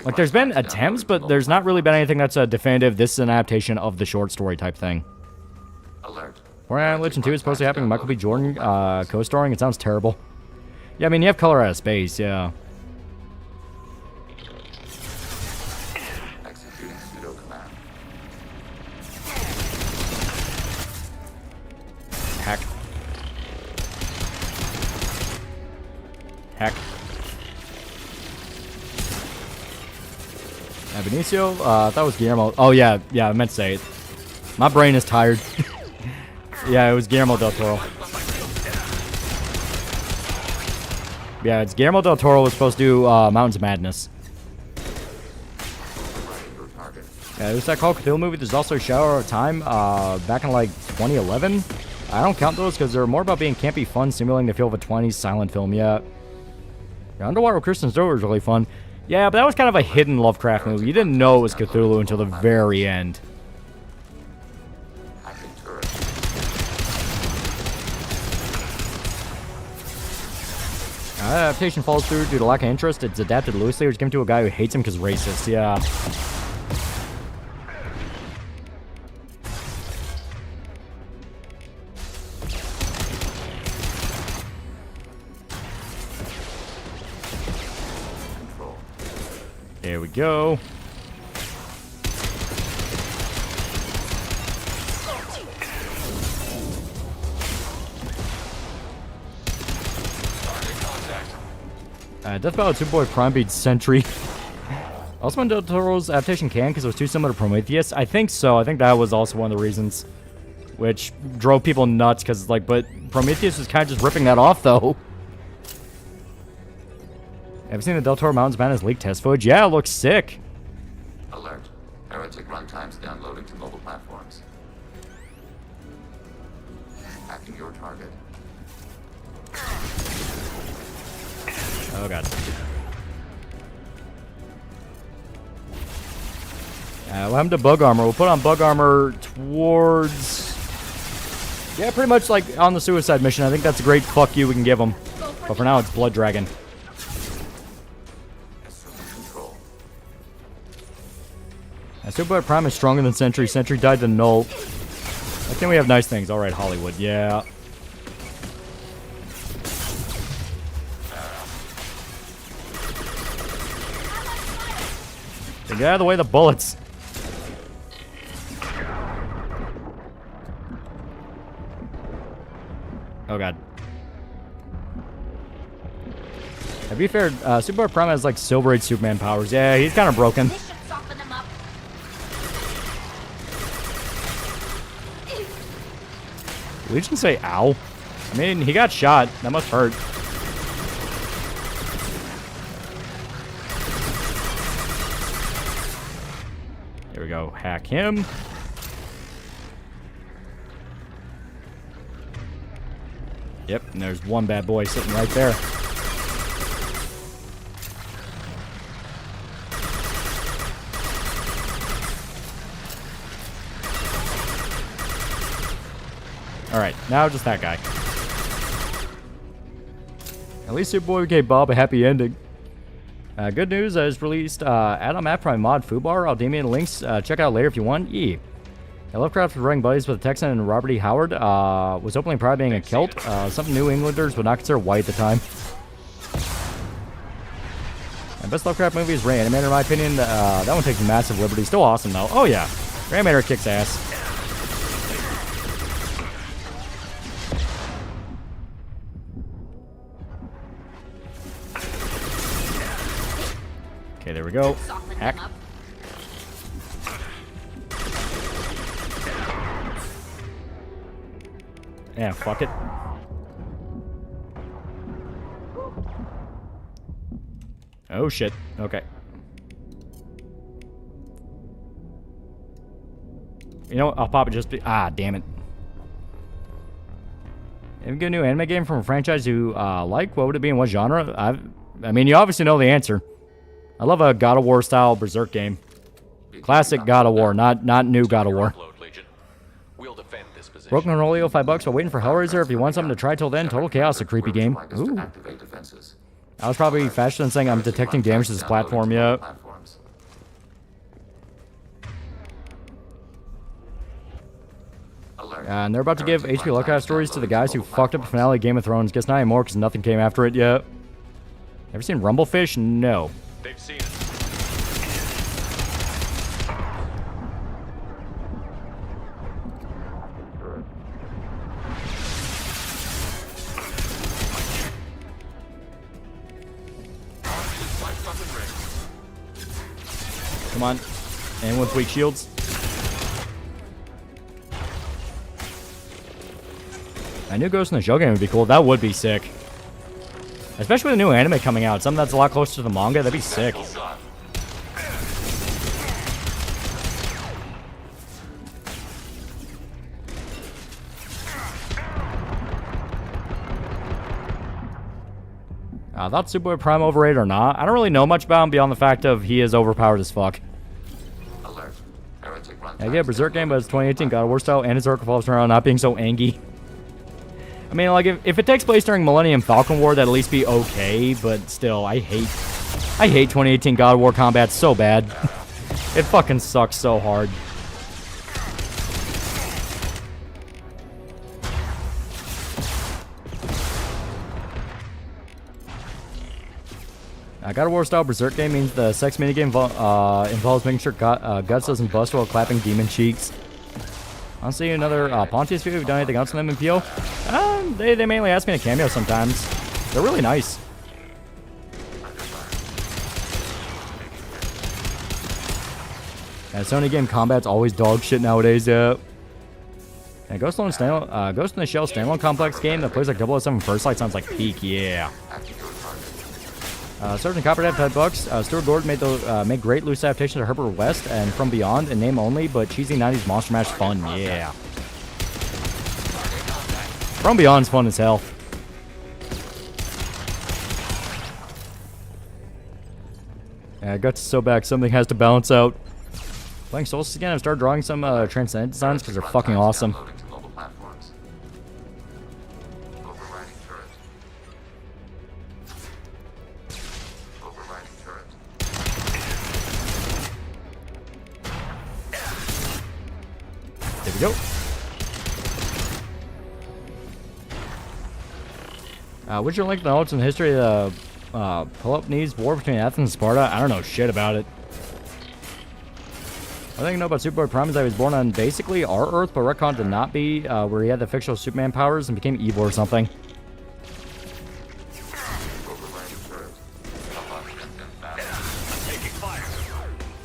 Like, there's been attempts, but there's not really been anything that's a definitive, this is an adaptation of the short story type thing. Alert. Fortnite Legend 2 is supposed to happen with Michael B. Jordan co-starring. It sounds terrible. Yeah, I mean, you have Color Out of Space, yeah. Heck. Benicio? That was Guillermo. Oh, yeah. Yeah, I meant to say it. My brain is tired. Yeah, it was Guillermo del Toro. Yeah, it's Guillermo del Toro was supposed to do Mountains of Madness. It was that Call of Cthulhu movie. There's also Shadow of Time back in like 2011. I don't count those because they're more about being campy, fun, simulating the feel of a 20s silent film. Yeah, Underwater with Kristen Stewart was really fun. Yeah, but that was kind of a hidden Lovecraft movie. You didn't know it was Cthulhu until the very end. Adaptation falls through due to lack of interest. It's adapted loosely, or it's given to a guy who hates him because racist. Yeah. There we go. Death Battle Superboy Prime beats Sentry. Also, Del Toro's adaptation can because it was too similar to Prometheus. I think so. I think that was also one of the reasons, which drove people nuts because, like, but Prometheus was kind of just ripping that off, though. Have you seen the Del Toro Mountains Madness leaked test footage? Yeah, it looks sick. Alert. Heretic runtimes downloading to mobile platforms. Hacking your target. Oh, God. What happened to bug armor? We'll put on bug armor towards... Yeah, pretty much like on the suicide mission. I think that's a great fuck you we can give them. But for now, it's Blood Dragon. Superboy Prime is stronger than Sentry. Sentry died to Null. I think we have nice things. Alright, Hollywood. Yeah. Get out of the way of the bullets. Oh, God. To be fair, Superboy Prime has, like, Silver Age Superman powers. Yeah, he's kind of broken. Did Legion say ow? I mean, he got shot. That must hurt. There we go. Hack him. Yep, and there's one bad boy sitting right there. Alright, now just that guy. At least Superboy gave Bob a happy ending. Good news, is released add-on map from my mod Fubar. I'll DM you the links. Check out later if you want. Lovecraft was running buddies with a Texan and Robert E. Howard. Was openly proud of being a Celt. Some New Englanders would not consider white at the time. And best Lovecraft movie is Reanimator, in my opinion. That one takes massive liberty. Still awesome, though. Oh, yeah. Reanimator kicks ass. Okay, there we go. Hack. Yeah, fuck it. Oh, shit. Okay. You know what? I'll pop it just... Ah, damn it. If you get a new anime game from a franchise you like, what would it be and what genre? I mean, you obviously know the answer. I love a God of War style Berserk game. Classic God of War, not new God of War. Broken Rolio, $5 while waiting for Hellraiser. If you want something to try till then, Total Chaos, a creepy game. Ooh. I was probably faster than saying I'm detecting damage to this platform yet. And they're about to give HP Lovecraft stories to the guys who fucked up the finale of Game of Thrones. Guess not anymore because nothing came after it yet. Ever seen Rumblefish? No. They've seen it. Come on. Anyone with weak shields? I knew Ghost in the Shell game would be cool. That would be sick. Especially with a new anime coming out. Something that's a lot closer to the manga. That'd be sick. I thought Superboy Prime overrated or not. I don't really know much about him beyond the fact of he is overpowered as fuck. I get a Berserk game, but it's 2018 God of War style, and his arc revolves around not being so angry. I mean, like, if it takes place during Millennium Falcon War, that'd at least be okay, but still, I hate 2018 God of War combat so bad. It fucking sucks so hard. God of War style Berserk game means the sex minigame involves making sure Guts doesn't bust while clapping demon cheeks. Honestly, another Pontius video. Have you done anything else in the MMPO? They mainly ask me to cameo sometimes. They're really nice. Sony game combat's always dog shit nowadays. Yeah. Ghost in the Shell standalone complex game that plays like 007 First Light sounds like peak. Yeah. Sergeant Copperhead for $10. Stuart Gordon made great loose adaptations of Herbert West and From Beyond in name only, but cheesy 90s Monster Mash fun. Yeah. From Beyond's fun as hell. Guts is so back, something has to balance out. Playing Solstice again, I've started drawing some Transcendent designs because they're fucking awesome. There we go. Would you like the knowledge in the history of the Peloponnese War between Athens and Sparta? I don't know shit about it. One thing I know about Superboy Prime is that he was born on basically our Earth, but retcon did not be, where he had the fictional Superman powers and became evil or something.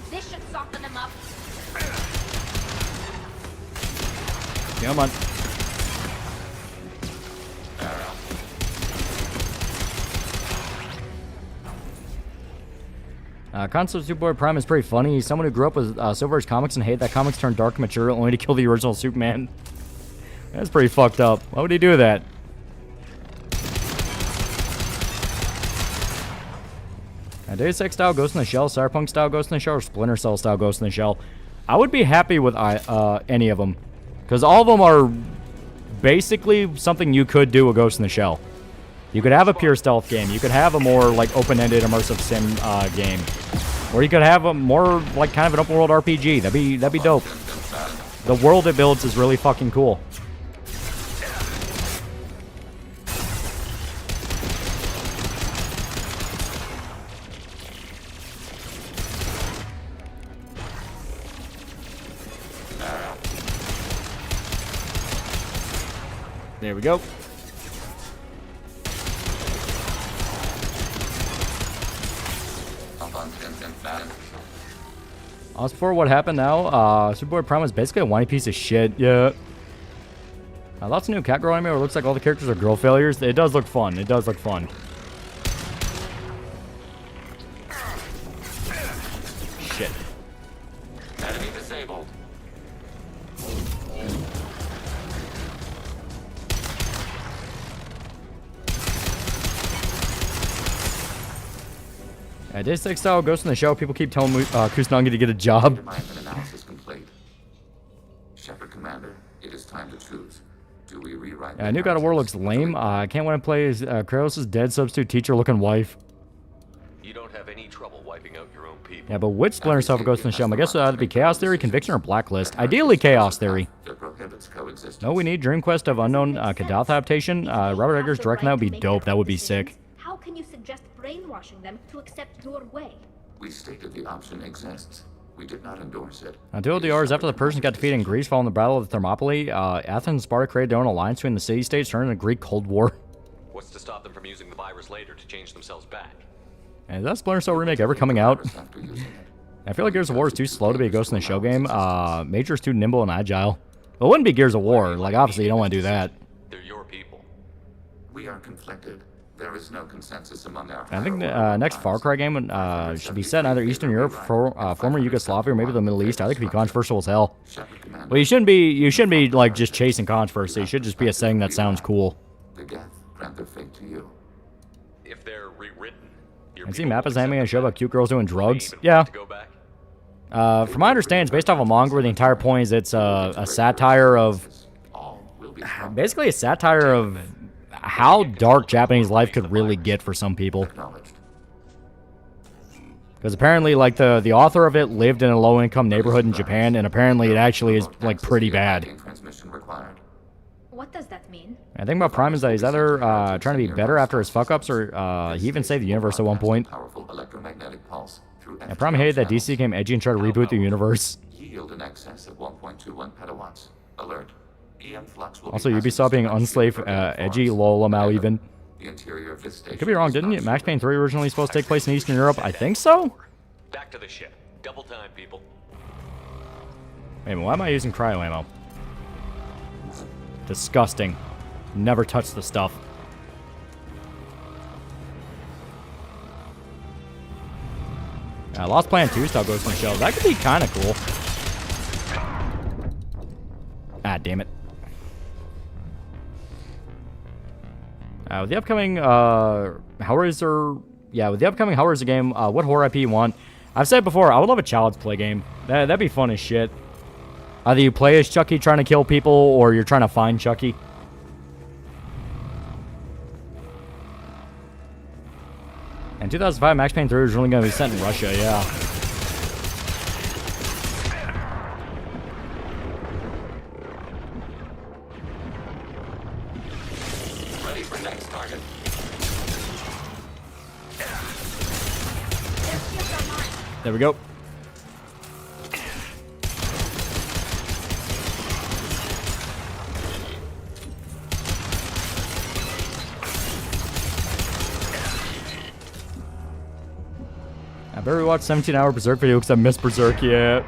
This should soften them up. Come on. Concept of Superboy Prime is pretty funny. He's someone who grew up with Silver Age comics and hated that comics turned dark and mature only to kill the original Superman. That's pretty fucked up. Why would he do that? Deus Ex style Ghost in the Shell, Cyberpunk style Ghost in the Shell, or Splinter Cell style Ghost in the Shell. I would be happy with any of them. Because all of them are basically something you could do a Ghost in the Shell. You could have a pure stealth game. You could have a more like open-ended immersive sim game, or you could have a more like kind of an open-world RPG. That'd be dope. The world it builds is really fucking cool. There we go. As for what happened now, Superboy Prime is basically a whiny piece of shit. Yeah. Lots of new cat girl anime where it looks like all the characters are girl failures. It does look fun. It does look fun. Shit. Enemy disabled. Deus Ex style Ghost in the Shell. People keep telling Kusanagi to get a job. Analysis complete. Shepard Commander, it is time to choose. Do we rewrite? New God of War looks lame. I can't wait to play as Kratos' dead substitute teacher-looking wife. You don't have any trouble wiping out your own people. Yeah, but which Splinter Cell for Ghost in the Shell? I guess it would either be Chaos Theory, Conviction, or Blacklist. Ideally, Chaos Theory. No, we need Dream Quest of Unknown Kadath adaptation. Robert Eggers directing that would be dope. That would be sick. How can you suggest brainwashing them to accept your way? We stated the option exists. We did not endorse it. Until the hours after the Persians got defeated in Greece following the Battle of Thermopylae, Athens and Sparta created their own alliance between the city-states, turning into a Greek Cold War. What's to stop them from using the virus later to change themselves back? And is that Splinter Cell remake ever coming out? I feel like Gears of War is too slow to be a Ghost in the Shell game. Major is too nimble and agile. Well, it wouldn't be Gears of War. Like, obviously, you don't want to do that. They're your people. We are conflicted. There is no consensus among our. I think the next Far Cry game should be set in either Eastern Europe, former Yugoslavia, or maybe the Middle East. I think it could be controversial as hell. Well, you shouldn't be like just chasing controversy. It should just be a saying that sounds cool. The Geth grant their fate to you. If they're rewritten, I see Map is animating a show about cute girls doing drugs. Yeah. From my understanding, it's based off a manga where the entire point is it's a satire of, basically a satire of how dark Japanese life could really get for some people. Because apparently, like, the author of it lived in a low-income neighborhood in Japan, and apparently it actually is, like, pretty bad. What does that mean? I think about Prime is that he's either trying to be better after his fuck-ups, or he even saved the universe at one point. And Prime hated that DC became edgy and tried to reboot the universe. Yield in excess of 1.21 petawatts. Alert. EM flux will Also, Ubisoft being unslave, edgy, lol, I'm out even. The interior of this I could be wrong, didn't it? Max Payne 3 originally supposed to take place in Eastern Europe? I think so? Back to the ship. Double time, people. Wait a minute, why am I using cryo ammo? Disgusting. Never touch the stuff. Lost Planet 2 style Ghost in the Shell. That could be kind of cool. Ah, damn it. With the upcoming Hellraiser game, what horror IP you want? I've said before, I would love a Child's Play game. That'd be fun as shit. Either you play as Chucky trying to kill people, or you're trying to find Chucky. In 2005, Max Payne 3 was really going to be set in Russia, yeah. Ready for next target. There we go. I better watch 17-hour Berserk video because I missed Berserk yet.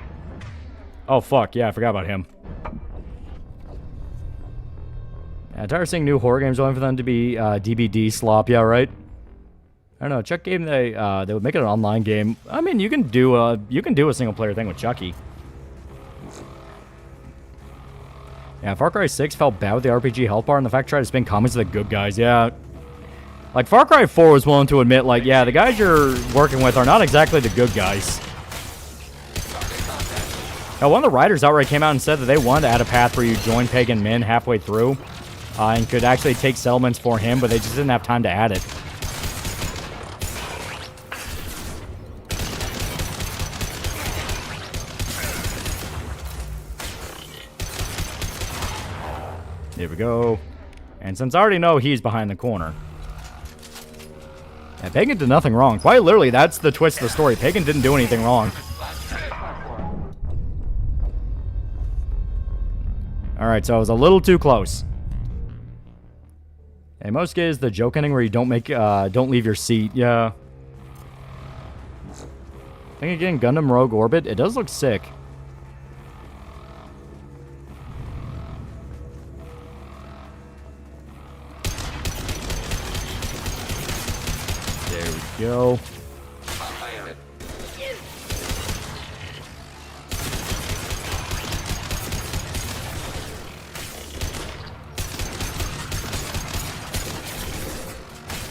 Oh, fuck. Yeah, I forgot about him. Yeah, tired of seeing new horror games only for them to be DBD slop. Yeah, right? I don't know. Chuck game, they would make it an online game. I mean, you can do a single-player thing with Chucky. Yeah, Far Cry 6 felt bad with the RPG health bar and the fact tried to spin comments to the good guys. Yeah. Like, Far Cry 4 was willing to admit, like, yeah, the guys you're working with are not exactly the good guys. Now, one of the writers outright came out and said that they wanted to add a path where you join Pagan Min halfway through and could actually take settlements for him, but they just didn't have time to add it. There we go. And since I already know he's behind the corner. And Pagan did nothing wrong. Quite literally, that's the twist of the story. Pagan didn't do anything wrong. Alright, so I was a little too close. And most games, the joke ending where you don't leave your seat. Yeah. I think again, Gundam Rogue Orbit. It does look sick. There we go.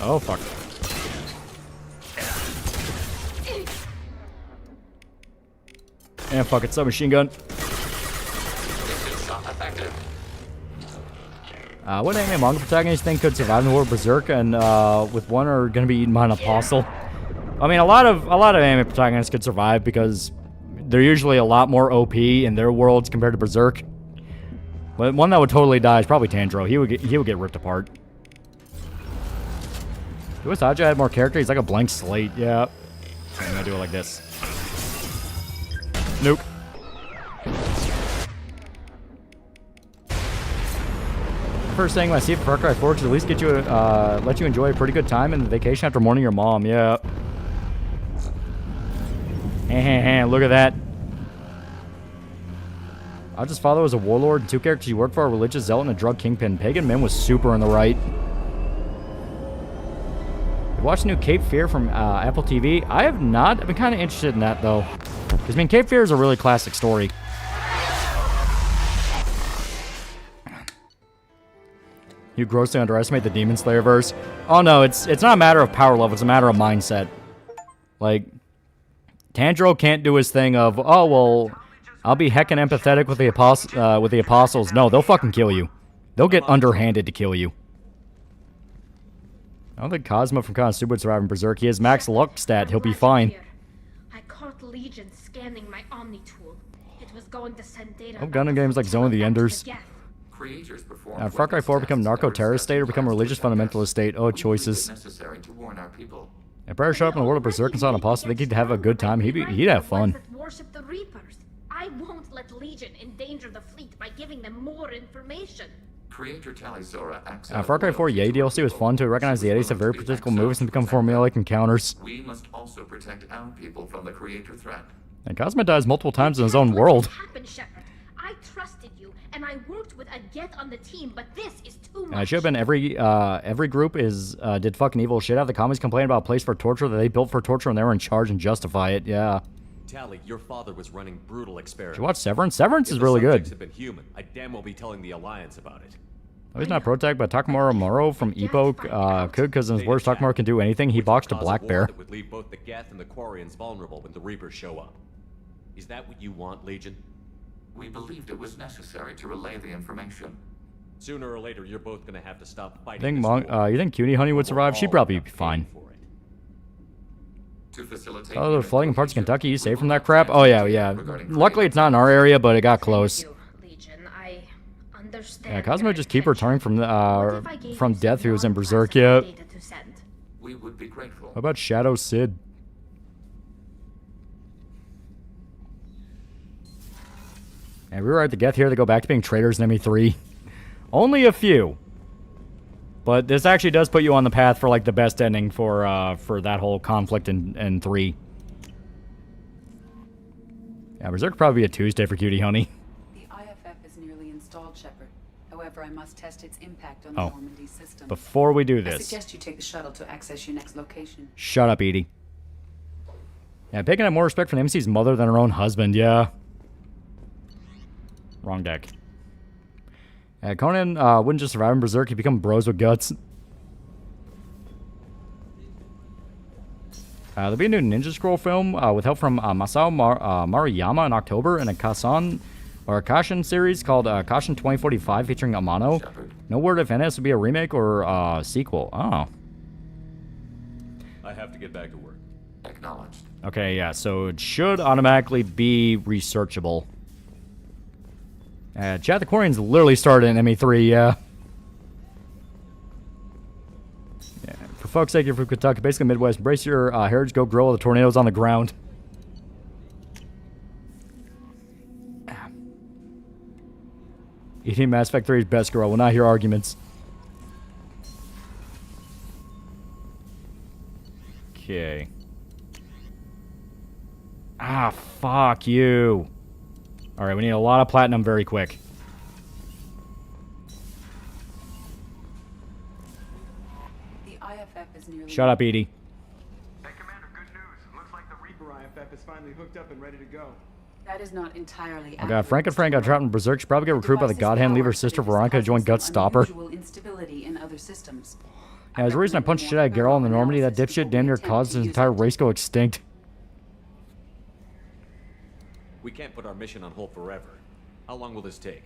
Oh, fuck. And fuck it, submachine gun. What anime manga protagonist think could survive in the world of Berserk and with one are going to be eaten by an apostle? I mean, a lot of anime protagonists could survive because they're usually a lot more OP in their worlds compared to Berserk. But one that would totally die is probably Tanjiro. He would get ripped apart. I wish Aja had more character. He's like a blank slate. Yeah. I'm gonna do it like this. Nuke. First thing I see for Far Cry 4 should at least get you let you enjoy a pretty good time in the vacation after mourning your mom. Yeah. Look at that. Alja's father was a warlord, and two characters he worked for, a religious zealot and a drug kingpin. Pagan Min was super in the right. You watched the new Cape Fear from Apple TV? I have not. I've been kind of interested in that, though. Because, I mean, Cape Fear is a really classic story. You grossly underestimate the Demon Slayer verse. Oh, no, it's not a matter of power level. It's a matter of mindset. Like, Tanjiro can't do his thing of, oh, well, I'll be heckin' empathetic with the apostles. No, they'll fucking kill you. They'll get underhanded to kill you. I don't think Cosmo from Konosuba would survive in Berserk. He has max luck stat. He'll be fine. I caught Legion scanning my Omni tool. It was going to send data. Oh, Gundam games like Zone of the Enders. Far Cry 4 become narco-terrorist state or become a religious fundamentalist state? Oh, choices. If Prayer showed up in the world of Berserk and saw an apostle, think he'd have a good time. He'd have fun. Worship the Reapers. I won't let Legion endanger the fleet by giving them more information. Creator Talizora Far Cry 4 Yeti DLC was fun to recognize the Yetis have very predictable moves and become formulaic encounters. We must also protect our people from the creator threat. And Cosmo dies multiple times in his own world. I trusted you, and I worked with a Geth on the team, but this is too much. I should have been every group did fucking evil shit. Have the commies complain about a place for torture that they built for torture and they were in charge and justify it. Yeah. Tally, your father was running brutal experiments. Did you watch Severance? Severance is really good. Have been human. I damn well be telling the Alliance about it. Oh, he's not protected, but Takamura Moro from Epoch could, because in his words, Takamura can do anything. He boxed a black bear. That would leave both the Geth and the Quarians vulnerable when the Reapers show up. Is that what you want, Legion? We believed it was necessary to relay the information. Sooner or later, you're both gonna have to stop fighting. You think Cutie Honey would survive? She'd probably be fine. Oh, they're flooding in parts of Kentucky. You safe from that crap? Oh, yeah. Luckily, it's not in our area, but it got close. Yeah, Cosmo just keep returning from death. He was in Berserk yet. We would be grateful. How about Shadow Sid? And we were at the Geth here. They go back to being traitors in ME3. Only a few. But this actually does put you on the path for like the best ending for that whole conflict in 3. Yeah, Berserk could probably be a Tuesday for Cutie Honey. The IFF is nearly installed, Shepard. However, I must test its impact on the Normandy system. Before we do I this, suggest you take the shuttle to access your next location. Shut up, Edie. Yeah, Pagan had more respect for the MC's mother than her own husband. Yeah. Wrong deck. Conan wouldn't just survive in Berserk, he'd become bros with guts. There'll be a new Ninja Scroll film with help from Masao Maruyama in October, and a Kashin series called Kashin 2045 featuring Amano. No word if NS will be a remake or a sequel. Oh. I have to get back to work. Acknowledged. Okay, yeah, so it should automatically be researchable. Chat, the Quarians literally started in ME3, yeah. For fuck's sake, you're from Kentucky, basically Midwest. Embrace your heritage, go grow all the tornadoes on the ground. Eating Mass Effect 3's best girl. Will not hear arguments. Okay. Ah, fuck you. Alright, we need a lot of platinum very quick. The IFF is nearly... Shut up, Edie. Hey, Commander, good news. Looks like the Reaper IFF is finally hooked up and ready to go. That is not entirely Oh god, Frank and Frank got trapped in Berserk. Should probably get recruited by the God Hand, leave her sister Veronica to join Guts Stopper. Instability in other systems. Yeah, there's a reason I punched shit out of Geralt in the Normandy. That dipshit damn near caused his entire race go extinct. We can't put our mission on hold forever. How long will this take?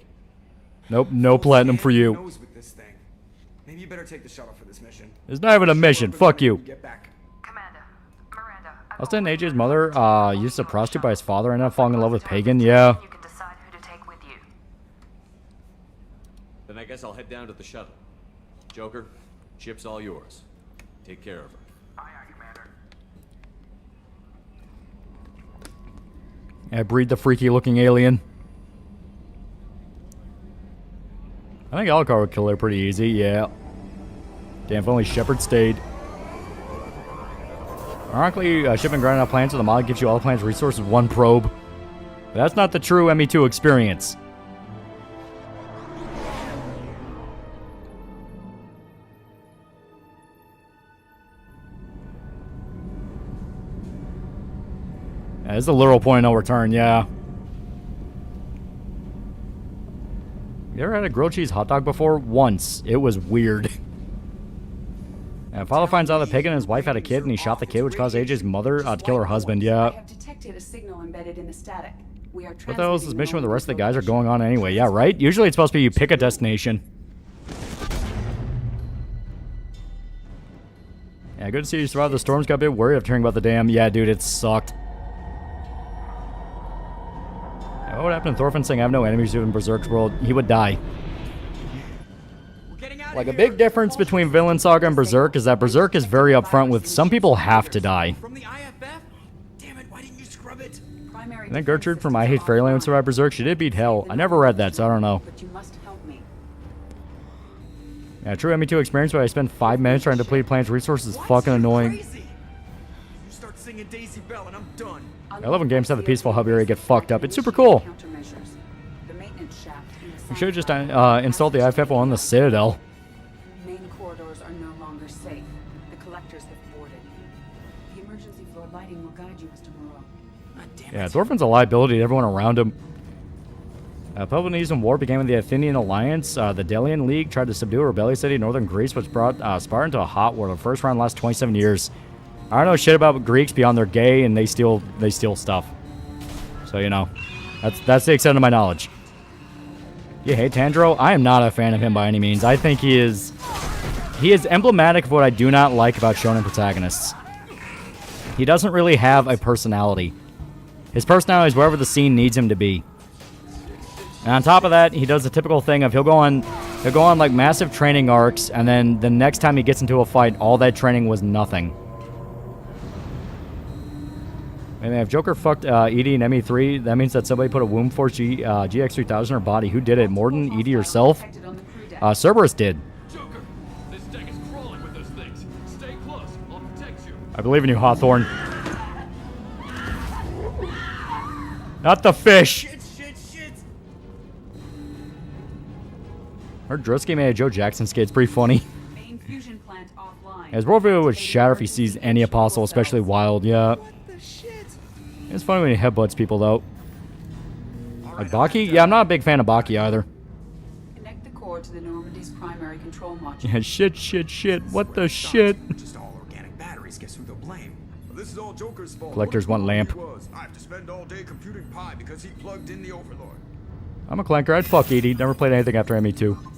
Nope, no platinum for you. With this thing. Maybe you better take the shuttle for this mission. It's not even a mission. Fuck you. I'll stand AJ's mother, used as a prostitute by his father, ended up falling in love with Pagan, yeah. Then I guess I'll head down to the shuttle. Joker, ship's all yours. Take care of her. Yeah, breed the freaky looking alien. I think Alucard would kill her pretty easy, yeah. Damn, if only Shepard stayed. Ironically, shipping grounded out plants with a mod gives you all the plant's resources in one probe. But that's not the true ME2 experience. Yeah, this is a literal point of no return, yeah. You ever had a grilled cheese hot dog before? Once. It was weird. Father finds out that Pagan and his wife had a kid, and he shot the kid, which caused AJ's mother to kill her husband, yeah. I have detected a signal embedded in the static. We are What the hell is this mission with the rest of the guys are going on anyway? Yeah, right? Usually it's supposed to be you pick a destination. Yeah, good to see you survived the storms. Got a bit worried after hearing about the dam. Yeah, dude, it sucked. Yeah, what would happen to Thorfinn saying I have no enemies in Berserk's world? He would die. Like, a big difference between Villain Saga and Berserk is that Berserk is very upfront with some people have to die. I think Gertrude from I Hate Fairyland would survive Berserk. She did beat Hell. I never read that, so I don't know. Yeah, true ME2 experience, but I spent 5 minutes trying to deplete plants' resources is fucking annoying. I love when games have the peaceful hub area get fucked up. It's super cool. We should have just installed the IFF on the Citadel. Main corridors are no longer safe. The collectors have boarded. The emergency floor lighting will guide you, Mr. Moreau. Yeah, Thorfinn's a liability to everyone around him. Peloponnesian War began with the Athenian Alliance. The Delian League tried to subdue a rebellious city in northern Greece, which brought Sparta into a hot war. The first round lasts 27 years. I don't know shit about Greeks beyond they're gay and they steal stuff. So, you know, that's the extent of my knowledge. You hate Tanjiro? I am not a fan of him by any means. I think he is emblematic of what I do not like about shonen protagonists. He doesn't really have a personality. His personality is wherever the scene needs him to be. And on top of that, he does the typical thing of he'll go on like massive training arcs, and then the next time he gets into a fight, all that training was nothing. I mean, if Joker fucked Edie in ME3, that means that somebody put a Womb Force GX3000 in her body. Who did it? Morden? Edie herself? Cerberus did. I believe in you, Hawthorne. Not the fish! Her Drusky made a Joe Jackson skate. It's pretty funny. His worldview would shatter if he sees any apostle, especially wild, yeah. It's funny when he headbutts people, though. Like Baki? Yeah, I'm not a big fan of Baki either. Connect the core to the Normandy's primary control module. Yeah, shit. What the shit? Just all organic batteries. Guess who they'll blame? Well, this is all Joker's fault. Collectors want lamp. I have to spend all day computing pi because he plugged in the Overlord. I'm a clanker. I'd fuck Edie. Never played anything after ME2.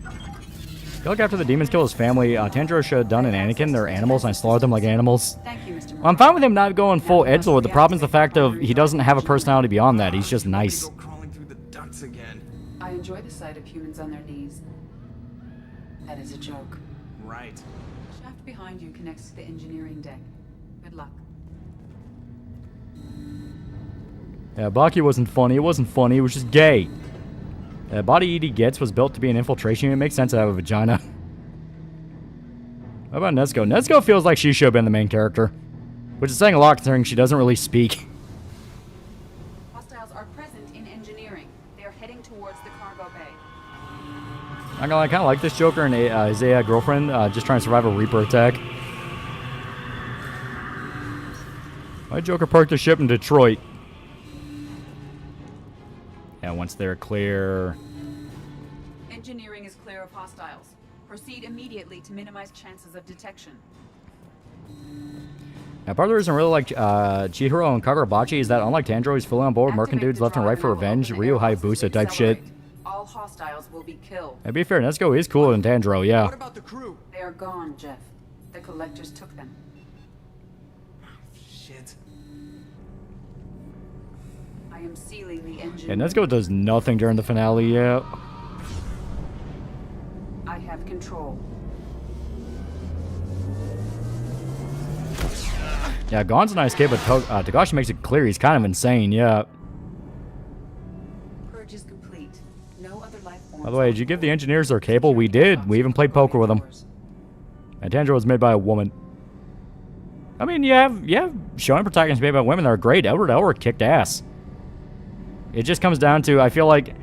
I feel like after the demons kill his family, Tanjiro should have done an Anakin. They're animals, and I slaughtered them like animals. Thank you, Mr. I'm fine with him not going full edgelord. The problem is the fact of he doesn't have a personality beyond that. He's just nice. I enjoy the sight of humans on their knees. That is a joke. Right. The shaft behind you connects to the engineering deck. Good luck. Yeah, Baki wasn't funny. It wasn't funny. It was just gay. The body Edie gets was built to be an infiltration unit. It makes sense to have a vagina. What about Nezuko? Nezuko feels like she should have been the main character. Which is saying a lot considering she doesn't really speak. Hostiles are present in engineering. They are heading towards the cargo bay. I'm gonna kind of like this Joker and his AI girlfriend just trying to survive a Reaper attack. Why Joker parked the ship in Detroit? Yeah, once they're clear. Engineering is clear of hostiles. Proceed immediately to minimize chances of detection. Now, part of the reason I really like Chihiro and Kagurabachi is that unlike Tanjiro, he's fully on board, marking dudes left and right for revenge, Ryu Hayabusa type shit. All hostiles will be killed. To be fair, Nezuko is cooler than Tanjiro, yeah. What about the crew? They are gone, Jeff. The collectors took them. Shit. I am sealing the engine. Yeah, Nezuko does nothing during the finale, yeah. I have control. Yeah, Gon's a nice kid, but Togashi makes it clear he's kind of insane, yeah. Purge is complete. No other life forms. By the way, did you give the engineers their cable? We did. We even played poker with them. And Tanjiro was made by a woman. I mean, you have showing protagonists made by women that are great. Edward Elric kicked ass. It just comes down to I feel like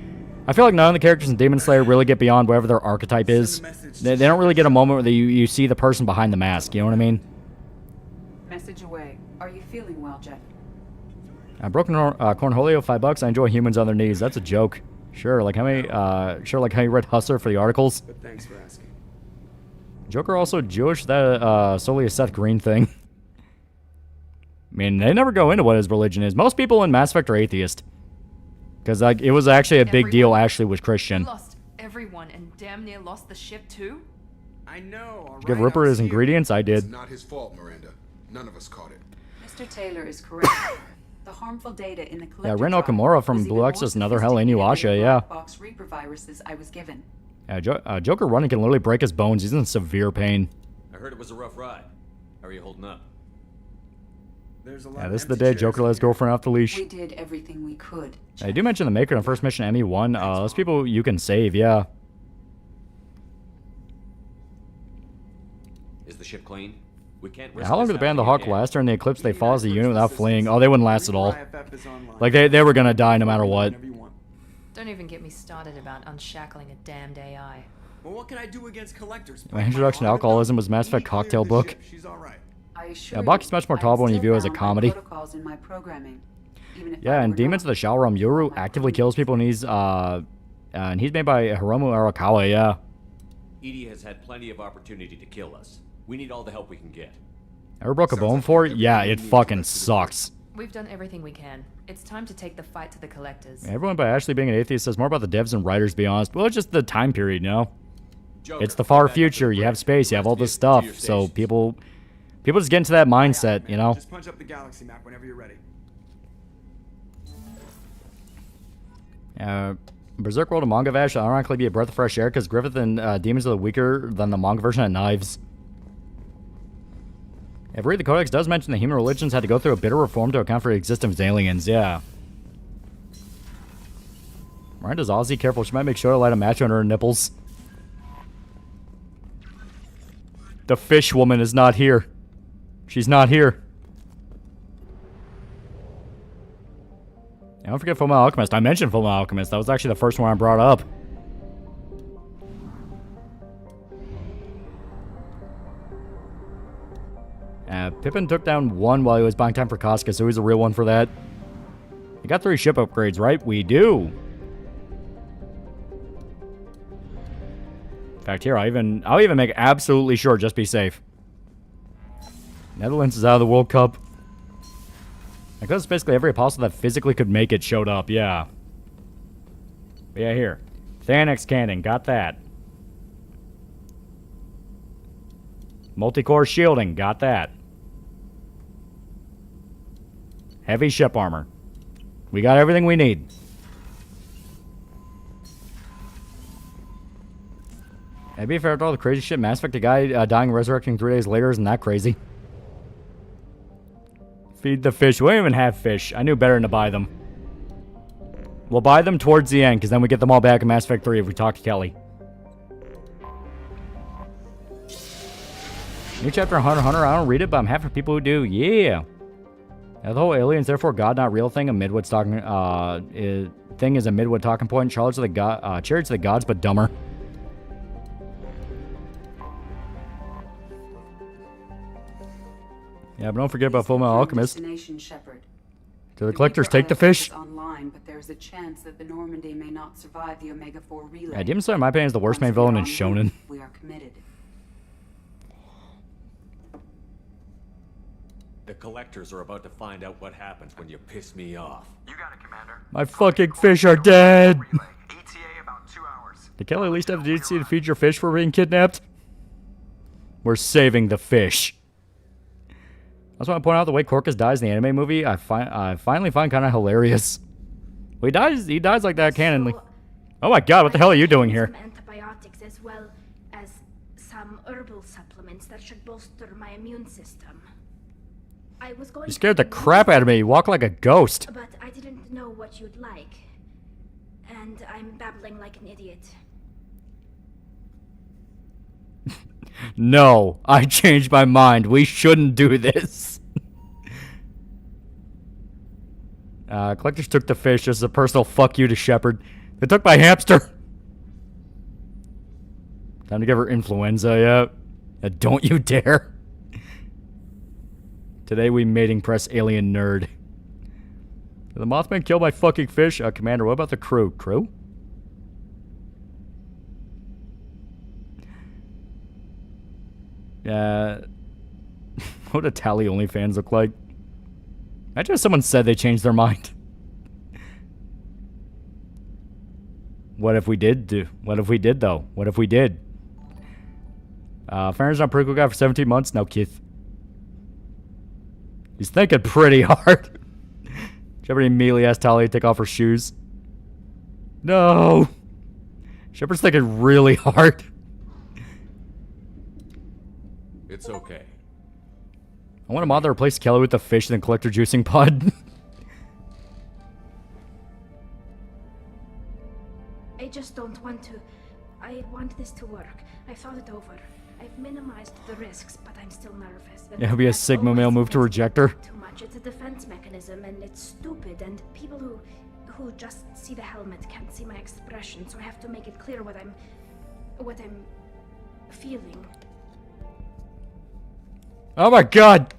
none of the characters in Demon Slayer really get beyond whatever their archetype is. They don't really get a moment where you see the person behind the mask. You know what I mean? Message away. Are you feeling well, Jeff? Broken Cornholio, $5. I enjoy humans on their knees. That's a joke. Sure, like how you read Hustler for the articles. But thanks for asking. Joker also Jewish. That solely a Seth Green thing. I mean, they never go into what his religion is. Most people in Mass Effect are atheist. Because like it was actually a big deal. Ashley was Christian. Lost everyone and damn near lost the ship too. I know. All Give Ripper his ingredients. I did. It's not his fault, Miranda. None of us caught it. Mr. Taylor is correct. The harmful data in the collector Yeah, Ren Okamura from Blue Exorcist, another hell Inuyasha, yeah. Box Reaper viruses I was given. Yeah, Joker running can literally break his bones. He's in severe pain. I heard it was a rough ride. How are you holding up? Yeah, this is the day Joker let his girlfriend off the leash. We did everything we could. I do mention the Maker on first mission ME1. Those people you can save, yeah. Is the ship clean? We can't Yeah, how long did the band The Hawk last? During the eclipse, they fall as a unit without fleeing. Oh, they wouldn't last at all. Like, they were gonna die no matter what. Don't even get me started about unshackling a damned AI. Well, what can I do against collectors? My introduction to alcoholism was Mass Effect Cocktail Book. She's all right. Yeah, Baki's much more tolerable when you view it as a comedy. Yeah, and Demons of the Shao Realm, Yoru actively kills people, and he's made by Hiromu Arakawa, yeah. Edie has had plenty of opportunity to kill us. We need all the help we can get. Ever broke a bone for it? Yeah, it fucking sucks. We've done everything we can. It's time to take the fight to the collectors. Everyone by Ashley being an atheist says more about the devs and writers, to be honest. Well, it's just the time period, you know? Joker, it's the far future. You have space. You have all this stuff. So people just get into that mindset, you know? Just punch up the galaxy map whenever you're ready. Berserk World of Manga Vash will ironically be a breath of fresh air because Griffith and Demons are weaker than the manga version at Knives. If read the Codex does mention that human religions had to go through a bitter reform to account for the existence of aliens, yeah. Miranda's Aussie, careful, she might make sure to light a match under her nipples. The fish woman is not here. She's not here. And don't forget Fullmetal Alchemist. I mentioned Fullmetal Alchemist. That was actually the first one I brought up. Pippin took down one while he was buying time for Casca, so he's a real one for that. We got 3 ship upgrades, right? We do. In fact, here, I'll even make absolutely sure, just be safe. Netherlands is out of the World Cup. Because basically every apostle that physically could make it showed up, yeah. But yeah, here. Thanax cannon, got that. Multi-core shielding, got that. Heavy ship armor. We got everything we need. Maybe if after all the crazy shit, Mass Effect, a guy dying and resurrecting 3 days later isn't that crazy. Feed the fish. We don't even have fish. I knew better than to buy them. We'll buy them towards the end, because then we get them all back in Mass Effect 3 if we talk to Kelly. New chapter on Hunter x Hunter. I don't read it, but I'm happy for people who do. Yeah. Now, the whole aliens, therefore God not real thing, a Midwood talking thing is a Midwood talking point. Chariots to the gods, but dumber. Yeah, but don't forget about Fullmetal Alchemist. Do the collectors take the fish? Online, but there's a chance that the Normandy may not survive the Omega-4 relay. Yeah, Demon Slayer, in my opinion, is the worst main villain in Shonen. We are committed. The collectors are about to find out what happens when you piss me off. You got it, Commander. My fucking fish are dead! ETA about 2 hours. Did Kelly at least have the decency to feed your fish for being kidnapped? We're saving the fish. I just want to point out the way Corcus dies in the anime movie, I finally find kind of hilarious. Well, he dies like that canonly. Oh my god, what the hell are you doing here? Some antibiotics as well as some herbal supplements that should bolster my immune system. I was going You scared the crap out of me. You walk like a ghost. But I didn't know what you'd like. And I'm babbling like an idiot. No, I changed my mind. We shouldn't do this. Collectors took the fish just as a personal fuck you to Shepard. They took my hamster. Time to give her influenza, yeah. Don't you dare. Today we mating press alien nerd. Did the Mothman kill my fucking fish? Commander, what about the crew? Crew? What do Tally OnlyFans look like? Imagine if someone said they changed their mind. What if we did, What if we did, though? What if we did? Farron's not a pretty cool guy for 17 months? No, Keith. He's thinking pretty hard. Shepard immediately asked Tally to take off her shoes. No! Shepard's thinking really hard. It's okay. I want a mod to replace Kelly with the fish and the collector juicing pod. I just don't want to. I want this to work. I thought it over. I've minimized the risks, but I'm still nervous. Yeah, it'll be a Sigma male move to reject her. Too much. It's a defense mechanism, and it's stupid. And people who just see the helmet can't see my expression, so I have to make it clear what I'm feeling. Oh my god!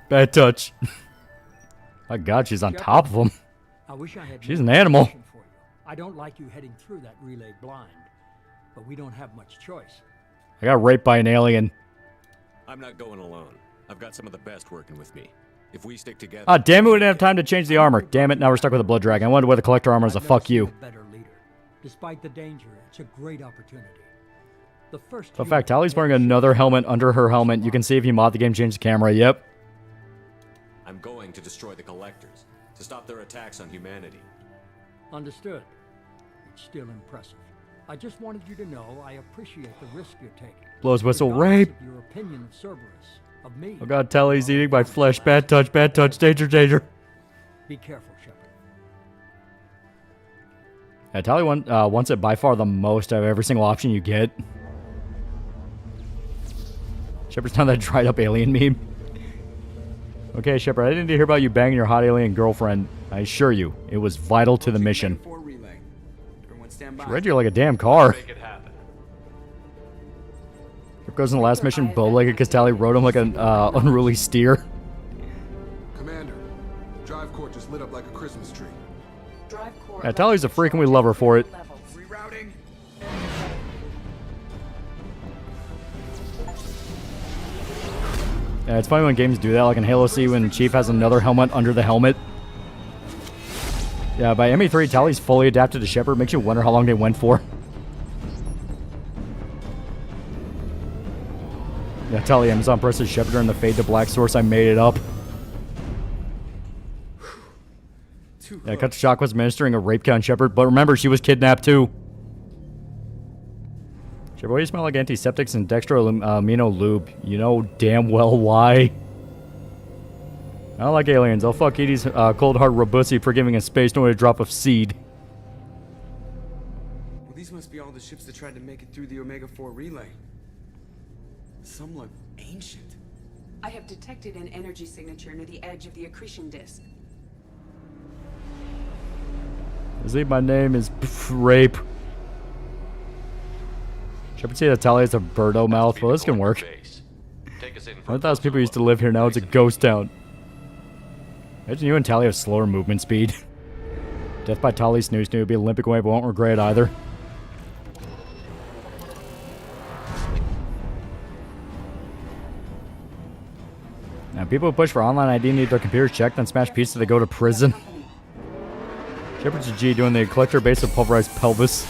Bad touch. My god, she's on top of him. I wish I had She's an animal. For you. I don't like you heading through that relay blind, but we don't have much choice. I got raped by an alien. I'm not going alone. I've got some of the best working with me. If we stick together... Ah, damn it, we didn't have time to change the armor. Damn it, now we're stuck with a blood dragon. I wonder where the collector armor is a fuck you. Better leader. Despite the danger, it's a great opportunity. The first In fact, Tally's wearing another helmet under her helmet. You can see if you mod the game, change the camera. Yep. I'm going to destroy the collectors, to stop their attacks on humanity. Understood. It's still impressive. I just wanted you to know I appreciate the risk you're taking. Blows whistle, rape. Your opinion of Cerberus, of me. Oh god, Tally's eating my flesh. Bad touch, danger, danger. Be careful, Shepard. Yeah, Tally wants it by far the most out of every single option you get. Shepard's done that dried up alien meme. Okay, Shepard, I didn't hear about you banging your hot alien girlfriend. I assure you, it was vital to the mission. She read you like a damn car. Shepard goes in the last mission bow-legged because Tally rode him like an unruly steer. Commander, the drive court just lit up like a Christmas tree. Yeah, Tally's a freak and we love her for it. Rerouting. Yeah, it's funny when games do that, like in Halo C when Chief has another helmet under the helmet. Yeah, by ME3, Tally's fully adapted to Shepard. Makes you wonder how long they went for. Yeah, Tally, Amazon presses Shepard during the Fade to Black source. I made it up. Yeah, Cut to Shock was administering a rape count Shepard, but remember, she was kidnapped too. Shepard, why do you smell like antiseptics and dextroamino lube? You know damn well why. I don't like aliens. I'll fuck Edie's cold hard robussy for giving a space no a drop of seed. Well, these must be all the ships that tried to make it through the Omega-4 relay. Some look ancient. I have detected an energy signature near the edge of the accretion disk. See, my name is rape. Shepard say that Tally has a birdo mouth. Well, this can work. 1,000 people used to live here. Now it's a ghost town. Imagine you and Tally have slower movement speed. Death by Tally snooze would be Olympic way, but won't regret it either. Now, people who push for online ID need their computers checked, then smash pizza to go to prison. Shepard's a G doing the collector base of pulverized pelvis.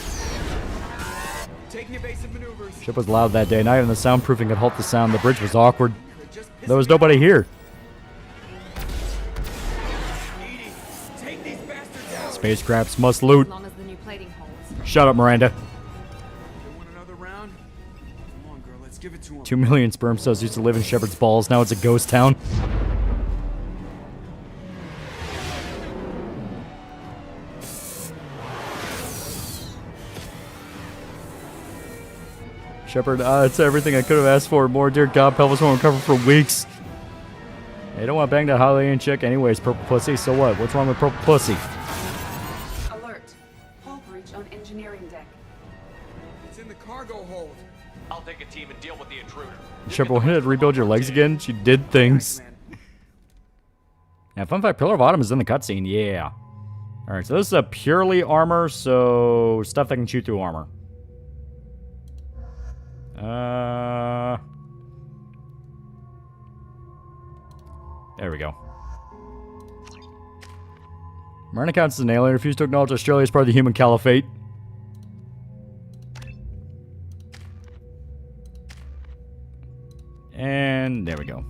Taking evasive maneuvers. Ship was loud that day. Not even the soundproofing could halt the sound. The bridge was awkward. There was nobody here. Spacecrafts must loot. As long as the new plating holds. Shut up, Miranda. Want another round? Come on, give it to him. 2 million sperm cells used to live in Shepherd's balls. Now it's a ghost town. Shepard, it's everything I could have asked for. More, dear God, pelvis won't recover for weeks. Hey, don't want to bang that Holiday Inn chick anyways, purple pussy. So what? What's wrong with purple pussy? Alert. Hull breach on engineering deck. It's in the cargo hold. I'll take a team and deal with the intruder. Shepard wanted to rebuild your legs again. She did things. Yeah, fun fact, Pillar of Autumn is in the cutscene. Yeah. Alright, so this is a purely armor, so stuff that can shoot through armor. There we go. Myrna counts as an alien. Refused to acknowledge Australia as part of the human caliphate. And there we go.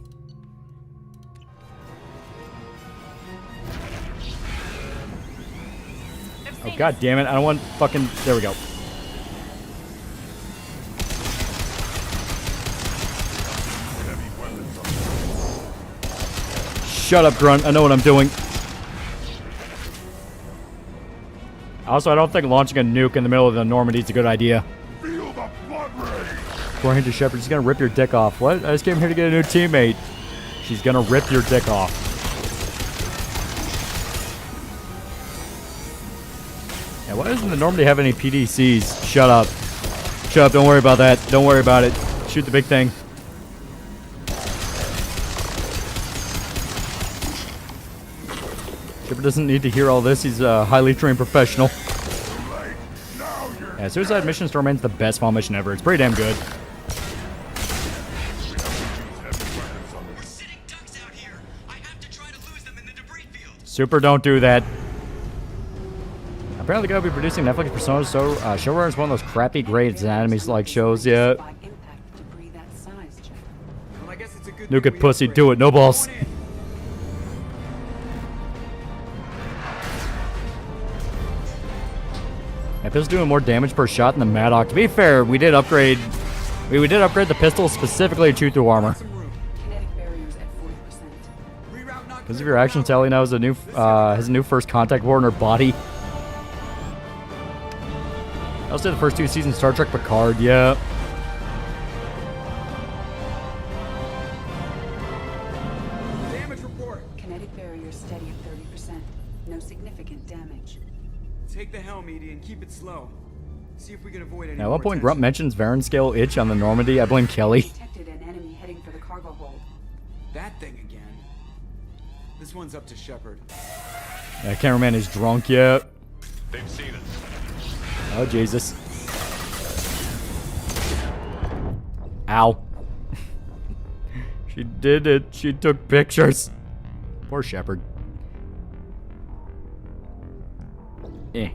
Oh, god damn it. I don't want fucking... There we go. Shut up, Grunt. I know what I'm doing. Also, I don't think launching a nuke in the middle of the Normandy is a good idea. Feel the blood rage. According to Shepard, she's gonna rip your dick off. What? I just came here to get a new teammate. She's gonna rip your dick off. Yeah, why doesn't the Normandy have any PDCs? Shut up. Shut up, don't worry about that. Don't worry about it. Shoot the big thing. Shepard doesn't need to hear all this. He's a highly trained professional. Yeah, Suicide Mission Storm remains the best small mission ever. It's pretty damn good. Super, don't do that. Apparently, they're going to be producing Netflix Persona, so Showrunner is one of those crappy Grey's Anatomy-like shows, yeah. Nuke it, pussy, do it, no balls. If it's doing more damage per shot than the Maddock, to be fair, we did upgrade the pistol specifically to shoot through armor. Because of your action, Sally now has a new first contact board in her body. I also did the first 2 seasons of Star Trek Picard, yeah. Damage report. Kinetic barrier steady at 30%. No significant damage. Take the helm, Edie, and keep it slow. See if we can avoid any. Now, at one point, Grunt mentions Varen scale itch on the Normandy. I blame Kelly. Detected an enemy heading for the cargo hold. That thing again. This one's up to Shepard. Yeah, cameraman is drunk yet. They've seen us. Oh, Jesus. Ow. She did it. She took pictures. Poor Shepard. Eh.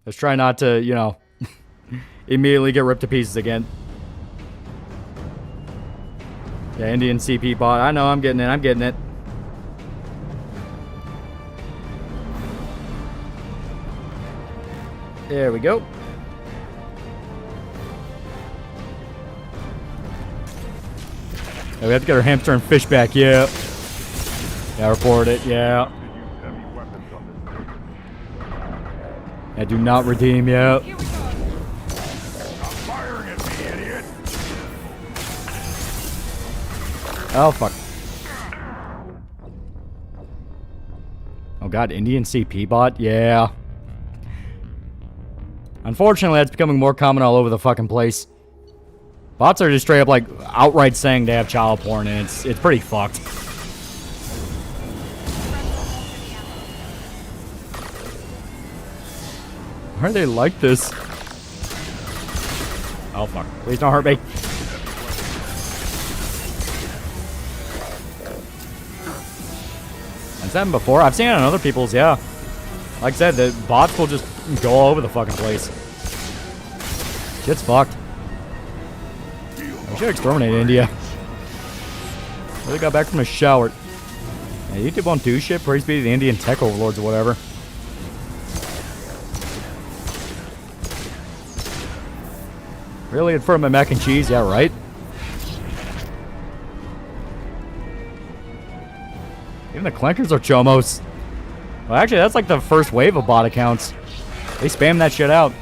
Let's try not to, you know, immediately get ripped to pieces again. Yeah, Indian CP bot. I know, I'm getting it. I'm getting it. There we go. Yeah, we have to get our hamster and fish back. Yeah. Yeah, report it. Yeah. Yeah, do not redeem. Yeah. Oh, fuck. Oh, God. Indian CP bot? Yeah. Unfortunately, that's becoming more common all over the fucking place. Bots are just straight up, like, outright saying they have child porn, and it's pretty fucked. Why are they like this? Oh, fuck. Please don't hurt me. Has that happened before? I've seen it on other people's, yeah. Like I said, the bots will just go all over the fucking place. Shit's fucked. We should exterminate India. Really got back from a shower. Yeah, YouTube won't do shit. Praise be to the Indian tech overlords or whatever. Really, in front of my mac and cheese? Yeah, right? Even the clankers are chomos. Well, actually, that's like the first wave of bot accounts. They spam that shit out.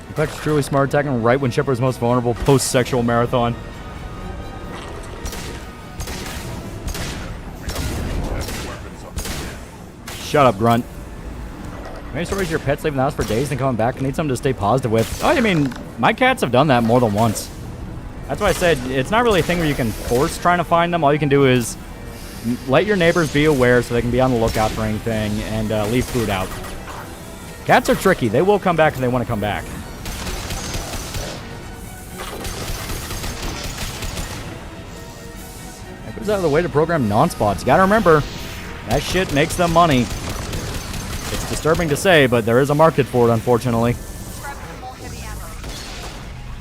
Infect's truly smart, attacking right when Shepard is most vulnerable post-sexual marathon. Shut up, Grunt. Many stories of your pets leaving the house for days and coming back and need something to stay positive with. Oh, I mean, my cats have done that more than once. That's why I said it's not really a thing where you can force trying to find them. All you can do is let your neighbors be aware so they can be on the lookout for anything and leave food out. Cats are tricky. They will come back if they want to come back. That goes out of the way to program non-spots. You gotta remember, that shit makes them money. It's disturbing to say, but there is a market for it, unfortunately.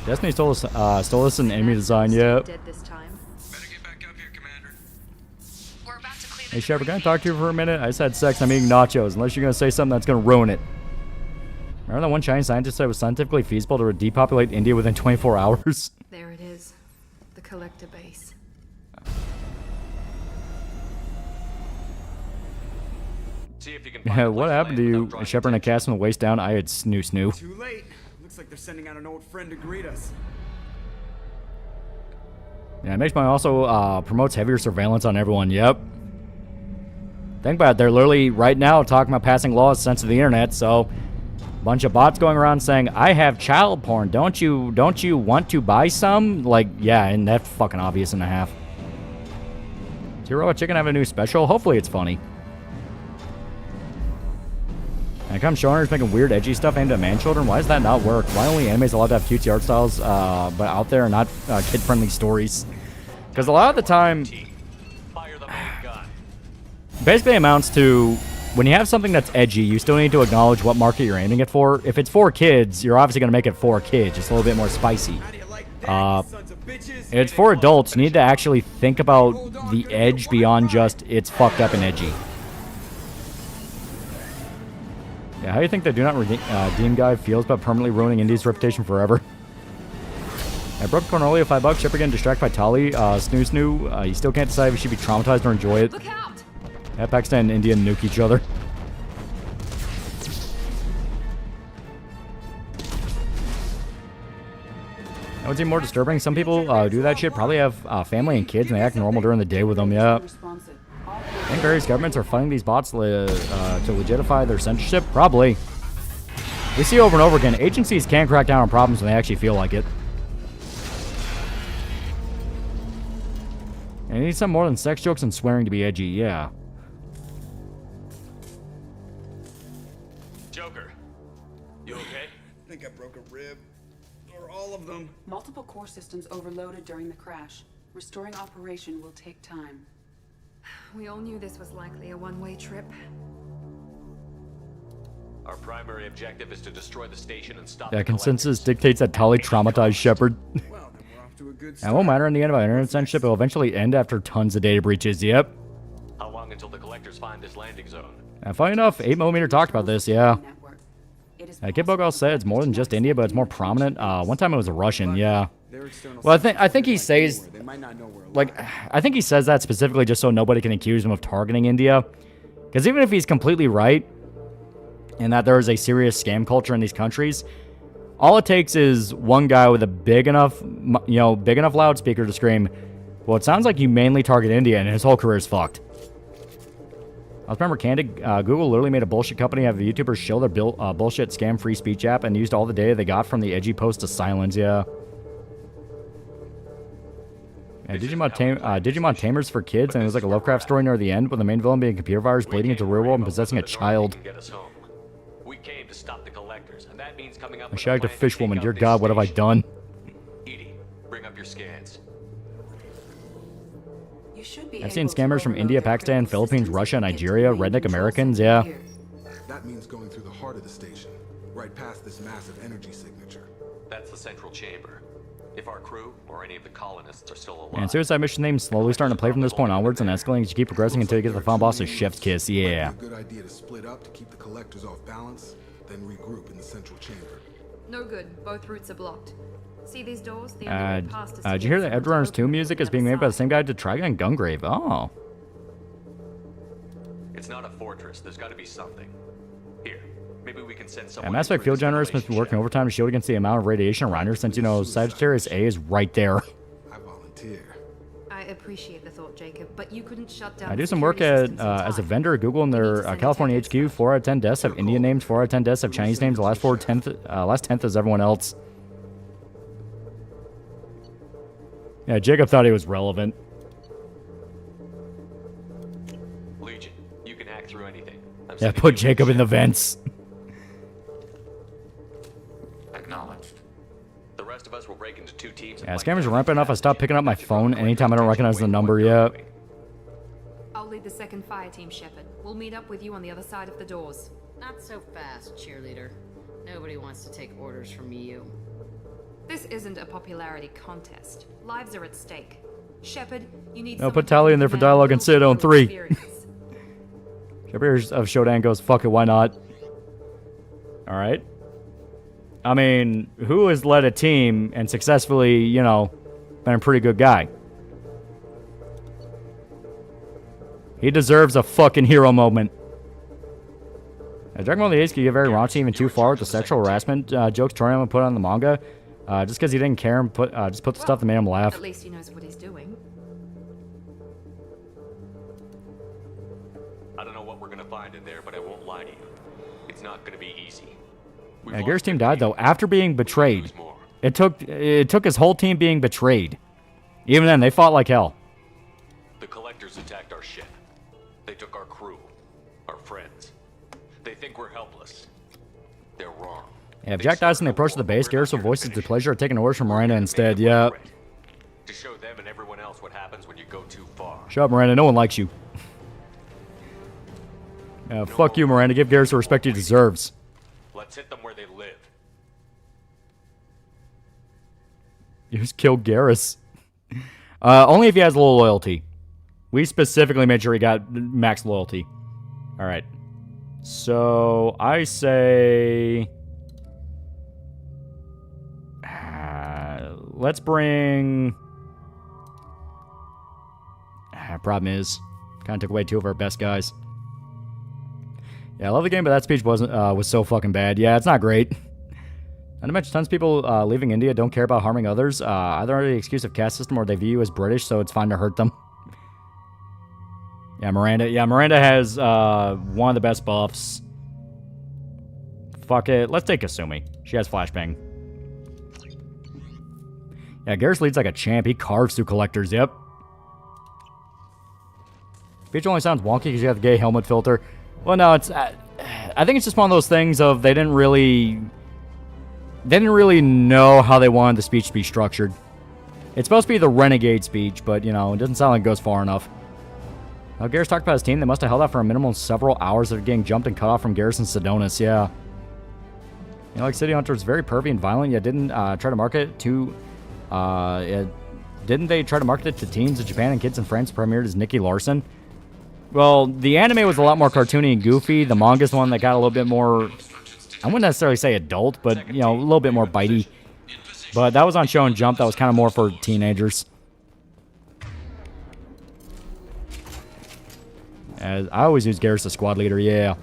Destiny stole us an enemy design, yeah. Hey, Shepard, can I talk to you for a minute? I just had sex, I'm eating nachos, unless you're going to say something that's going to ruin it. Remember that one Chinese scientist said it was scientifically feasible to depopulate India within 24 hours? There it is. The collector base. See if you can Yeah, what happened to you? Shepard and a cast from the waist down? I had snoo. Too late. Looks like they're sending out an old friend to greet us. Yeah, it makes mine also promotes heavier surveillance on everyone. Yep. Think about it. They're literally right now talking about passing laws sense of the internet. So, a bunch of bots going around saying, "I have child porn. Don't you want to buy some?" Like, yeah, and that's fucking obvious and a half. Does Hero Chicken have a new special? Hopefully, it's funny. And it comes showrunners making weird, edgy stuff aimed at man-children. Why does that not work? Why only animes allowed to have cutesy art styles, but out there are not kid-friendly stories? Because a lot of the time, basically amounts to, when you have something that's edgy, you still need to acknowledge what market you're aiming it for. If it's for kids, you're obviously going to make it for kids. It's a little bit more spicy. If it's for adults, you need to actually think about the edge beyond just it's fucked up and edgy. Yeah, how do you think the Do Not Redeem guy feels about permanently ruining India's reputation forever? I broke Cornelia $5. Shepard getting distracted by Tali. Snoo. You still can't decide if you should be traumatized or enjoy it. Look out! Yeah, Pakistan and India nuke each other. That would seem more disturbing. Some people do that shit, probably have family and kids, and they act normal during the day with them, yeah. I think various governments are funding these bots to legitify their censorship? Probably. We see over and over again, agencies can crack down on problems when they actually feel like it. And you need some more than sex jokes and swearing to be edgy, yeah. Joker, you okay? I think I broke a rib. Or all of them. Multiple core systems overloaded during the crash. Restoring operation will take time. We all knew this was likely a one-way trip. Our primary objective is to destroy the station and stop. Yeah, consensus dictates that Tali traumatized Shepard. It won't matter in the end about internet censorship. It will eventually end after tons of data breaches. Yep. How long until the collectors find this landing zone? And funny enough, 8mm talked about this. Yeah. Kid Bogal said it's more than just India, but it's more prominent. One time it was a Russian. Yeah. Well, I think he says, like, I think he says that specifically just so nobody can accuse him of targeting India. Because even if he's completely right, and that there is a serious scam culture in these countries, all it takes is one guy with a big enough loudspeaker to scream, "Well, it sounds like you mainly target India," and his whole career is fucked. I remember Candid, Google literally made a bullshit company have YouTubers show their bullshit scam free speech app and used all the data they got from the edgy post to silence, yeah. Yeah, Digimon Tamers for Kids, and it was like a Lovecraft story near the end, with the main villain being a computer virus bleeding into the real world and possessing a child. We came to stop the collectors, and that means coming up. I shagged a fish woman. Dear God, what have I done? Edie, bring up your scans. I've seen scammers from India, Pakistan, Philippines, Russia, Nigeria, redneck Americans, yeah. That means going through the heart of the station, right past this massive energy signature. That's the central chamber. If our crew or any of the colonists are still alive. And suicide mission name slowly starting to play from this point onwards and escalating as you keep progressing until you get to the final boss of Chef's Kiss. Yeah. Might be a good idea to split up to keep the collectors off balance, then regroup in the central chamber. No good. Both routes are blocked. See these doors? The only way past is to Did you get hear that someone to Edgerunners open 2 them music from is the being other made by the side. same guy to Trigun Gungrave? Oh. It's not a fortress. There's got to be something. Here, maybe we can send Yeah, someone. Mass Effect Field Generators must be working overtime to shield against the amount of radiation around here since, you know, Sagittarius A is right there. I volunteer. I appreciate the thought, Jacob, but you couldn't shut down. I do some work at as a vendor at Google in their California HQ. 4 out of 10 deaths have Indian names. 4 out of 10 deaths have Chinese names. The last 10th is everyone else. Yeah, Jacob thought he was relevant. Legion, you can hack through anything. Yeah, put Jacob in the vents. Acknowledged. The rest of us will break into 2 teams. Yeah, scammers are ramping up. I stopped picking up my phone anytime I don't recognize the number yet. I'll lead the second fire team, Shepard. We'll meet up with you on the other side of the doors. Not so fast, cheerleader. Nobody wants to take orders from you. This isn't a popularity contest. Lives are at stake. Shepard, you need No, put Tally in there for dialogue and sit on 3. Shepard of Shodan goes, fuck it, why not? Alright. I mean, who has led a team and successfully, you know, been a pretty good guy? He deserves a fucking hero moment. Dragon Ball the Ace can get very raunchy, even too far with the sexual harassment jokes Toriyama put on the manga. Just because he didn't care and just put the stuff that made him laugh. At least he knows what he's doing. I don't know what we're gonna find in there, but I won't lie to you. It's not gonna be easy. Yeah, Garrett's team died though after being betrayed. It took his whole team being betrayed. Even then, they fought like hell. The collectors attacked our ship. They took our crew, our friends. They think we're helpless. They're wrong. Yeah, if Jack dies and they approach the base, Garrett will voice his displeasure at taking orders from Miranda instead. Yeah. To show them and everyone else what happens when you go too far. Shut up, Miranda. No one likes you. Fuck you, Miranda. Give Garrett the respect he deserves. Let's hit them where they live. You just killed Garrus. Only if he has low loyalty. We specifically made sure he got max loyalty. Alright. So, I say... let's bring... problem is, kind of took away 2 of our best guys. Yeah, I love the game, but that speech was so fucking bad. Yeah, it's not great. Not to mention, tons of people leaving India don't care about harming others, either under the excuse of caste system or they view you as British, so it's fine to hurt them. Yeah, Miranda. Yeah, Miranda has one of the best buffs. Fuck it. Let's take Kasumi. She has flashbang. Yeah, Garrus leads like a champ. He carves through collectors. Yep. Speech only sounds wonky because you have the gay helmet filter. Well, no, it's... I think it's just one of those things of they didn't really know how they wanted the speech to be structured. It's supposed to be the renegade speech, but, you know, it doesn't sound like it goes far enough. Now, Garrus talked about his team. They must have held out for a minimum of several hours of getting jumped and cut off from Garrus and Sidonis, yeah. You know, like City Hunter is very pervy and violent, yet didn't try to market it to... didn't they try to market it to teens in Japan and kids in France premiered as Nicky Larson? Well, the anime was a lot more cartoony and goofy. The manga's the one that got a little bit more... I wouldn't necessarily say adult, but, you know, a little bit more bitey. But that was on Shonen Jump. That was kind of more for teenagers. As I always use Garrus as squad leader, yeah.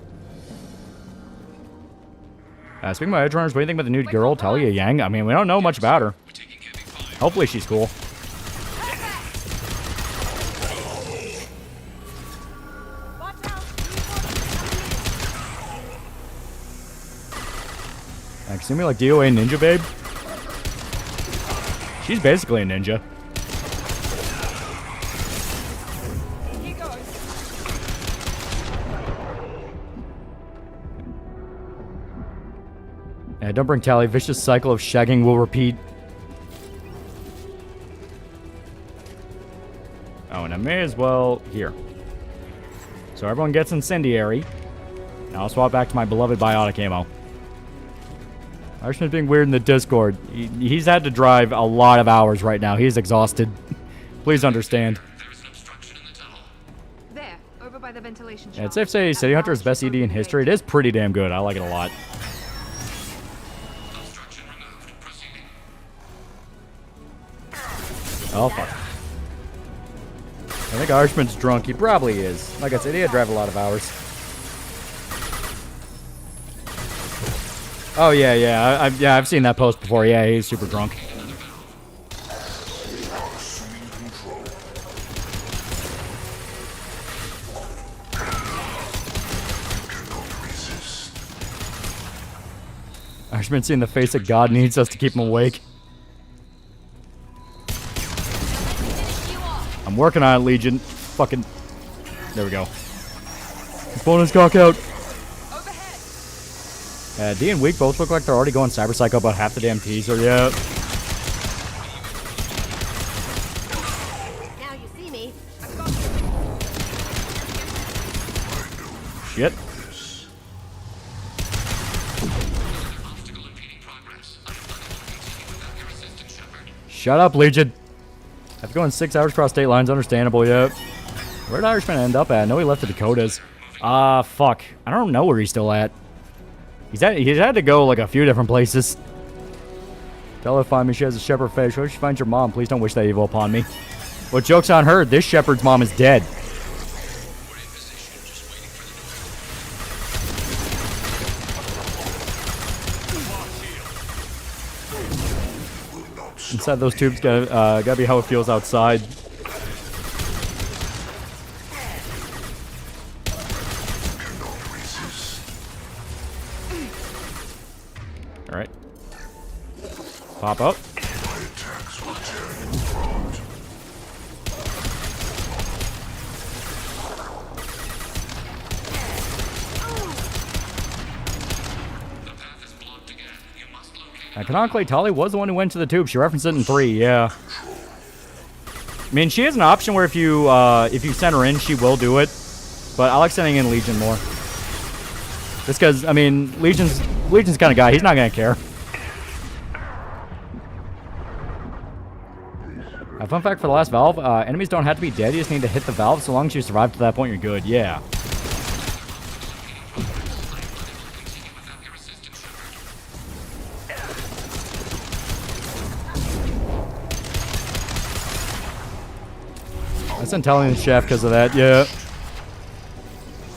Speaking about Edgerunners, what do you think about the new girl, Talia Yang? I mean, we don't know much about her. Hopefully she's cool. Kasumi like DOA ninja, babe? She's basically a ninja. Yeah, don't bring Tally. Vicious cycle of shagging will repeat. Oh, and I may as well... Here. So everyone gets incendiary. Now I'll swap back to my beloved biotic ammo. Irishman's being weird in the Discord. He's had to drive a lot of hours right now. He's exhausted. Please understand. There, over by the ventilation Yeah, it's safe to say City Hunter is the best ED in history. It is pretty damn good. I like it a lot. Oh, fuck. I think Irishman's drunk. He probably is. Like I said, he had to drive a lot of hours. Oh, yeah. I've seen that post before. Yeah, he's super drunk. Irishman's seeing the face of God needs us to keep him awake. I'm working on it, Legion. Fucking... There we go. Bonus cock out. D and Weak both look like they're already going Cyber Psycho about half the damn teaser. Yeah. Now you see me. Shit. Shut up, Legion. After going 6 hours across state lines, understandable, yeah. Where'd Irishman end up at? I know he left the Dakotas. Fuck. I don't know where he's still at. He's had to go like a few different places. Tell her to find me. She has a shepherd face. Where she finds your mom? Please don't wish that evil upon me. Well, joke's on her. This shepherd's mom is dead. Inside those tubes gotta be how it feels outside. Alright. Pop up. Canonically, Tali was the one who went to the tube. She referenced it in 3, yeah. I mean, she has an option where if you send her in, she will do it. But I like sending in Legion more. Just because, I mean, Legion's the kind of guy, he's not going to care. A fun fact for the last valve, enemies don't have to be dead, you just need to hit the valve. So long as you survive to that point, you're good, yeah. I sent telling the chef because of that, yeah.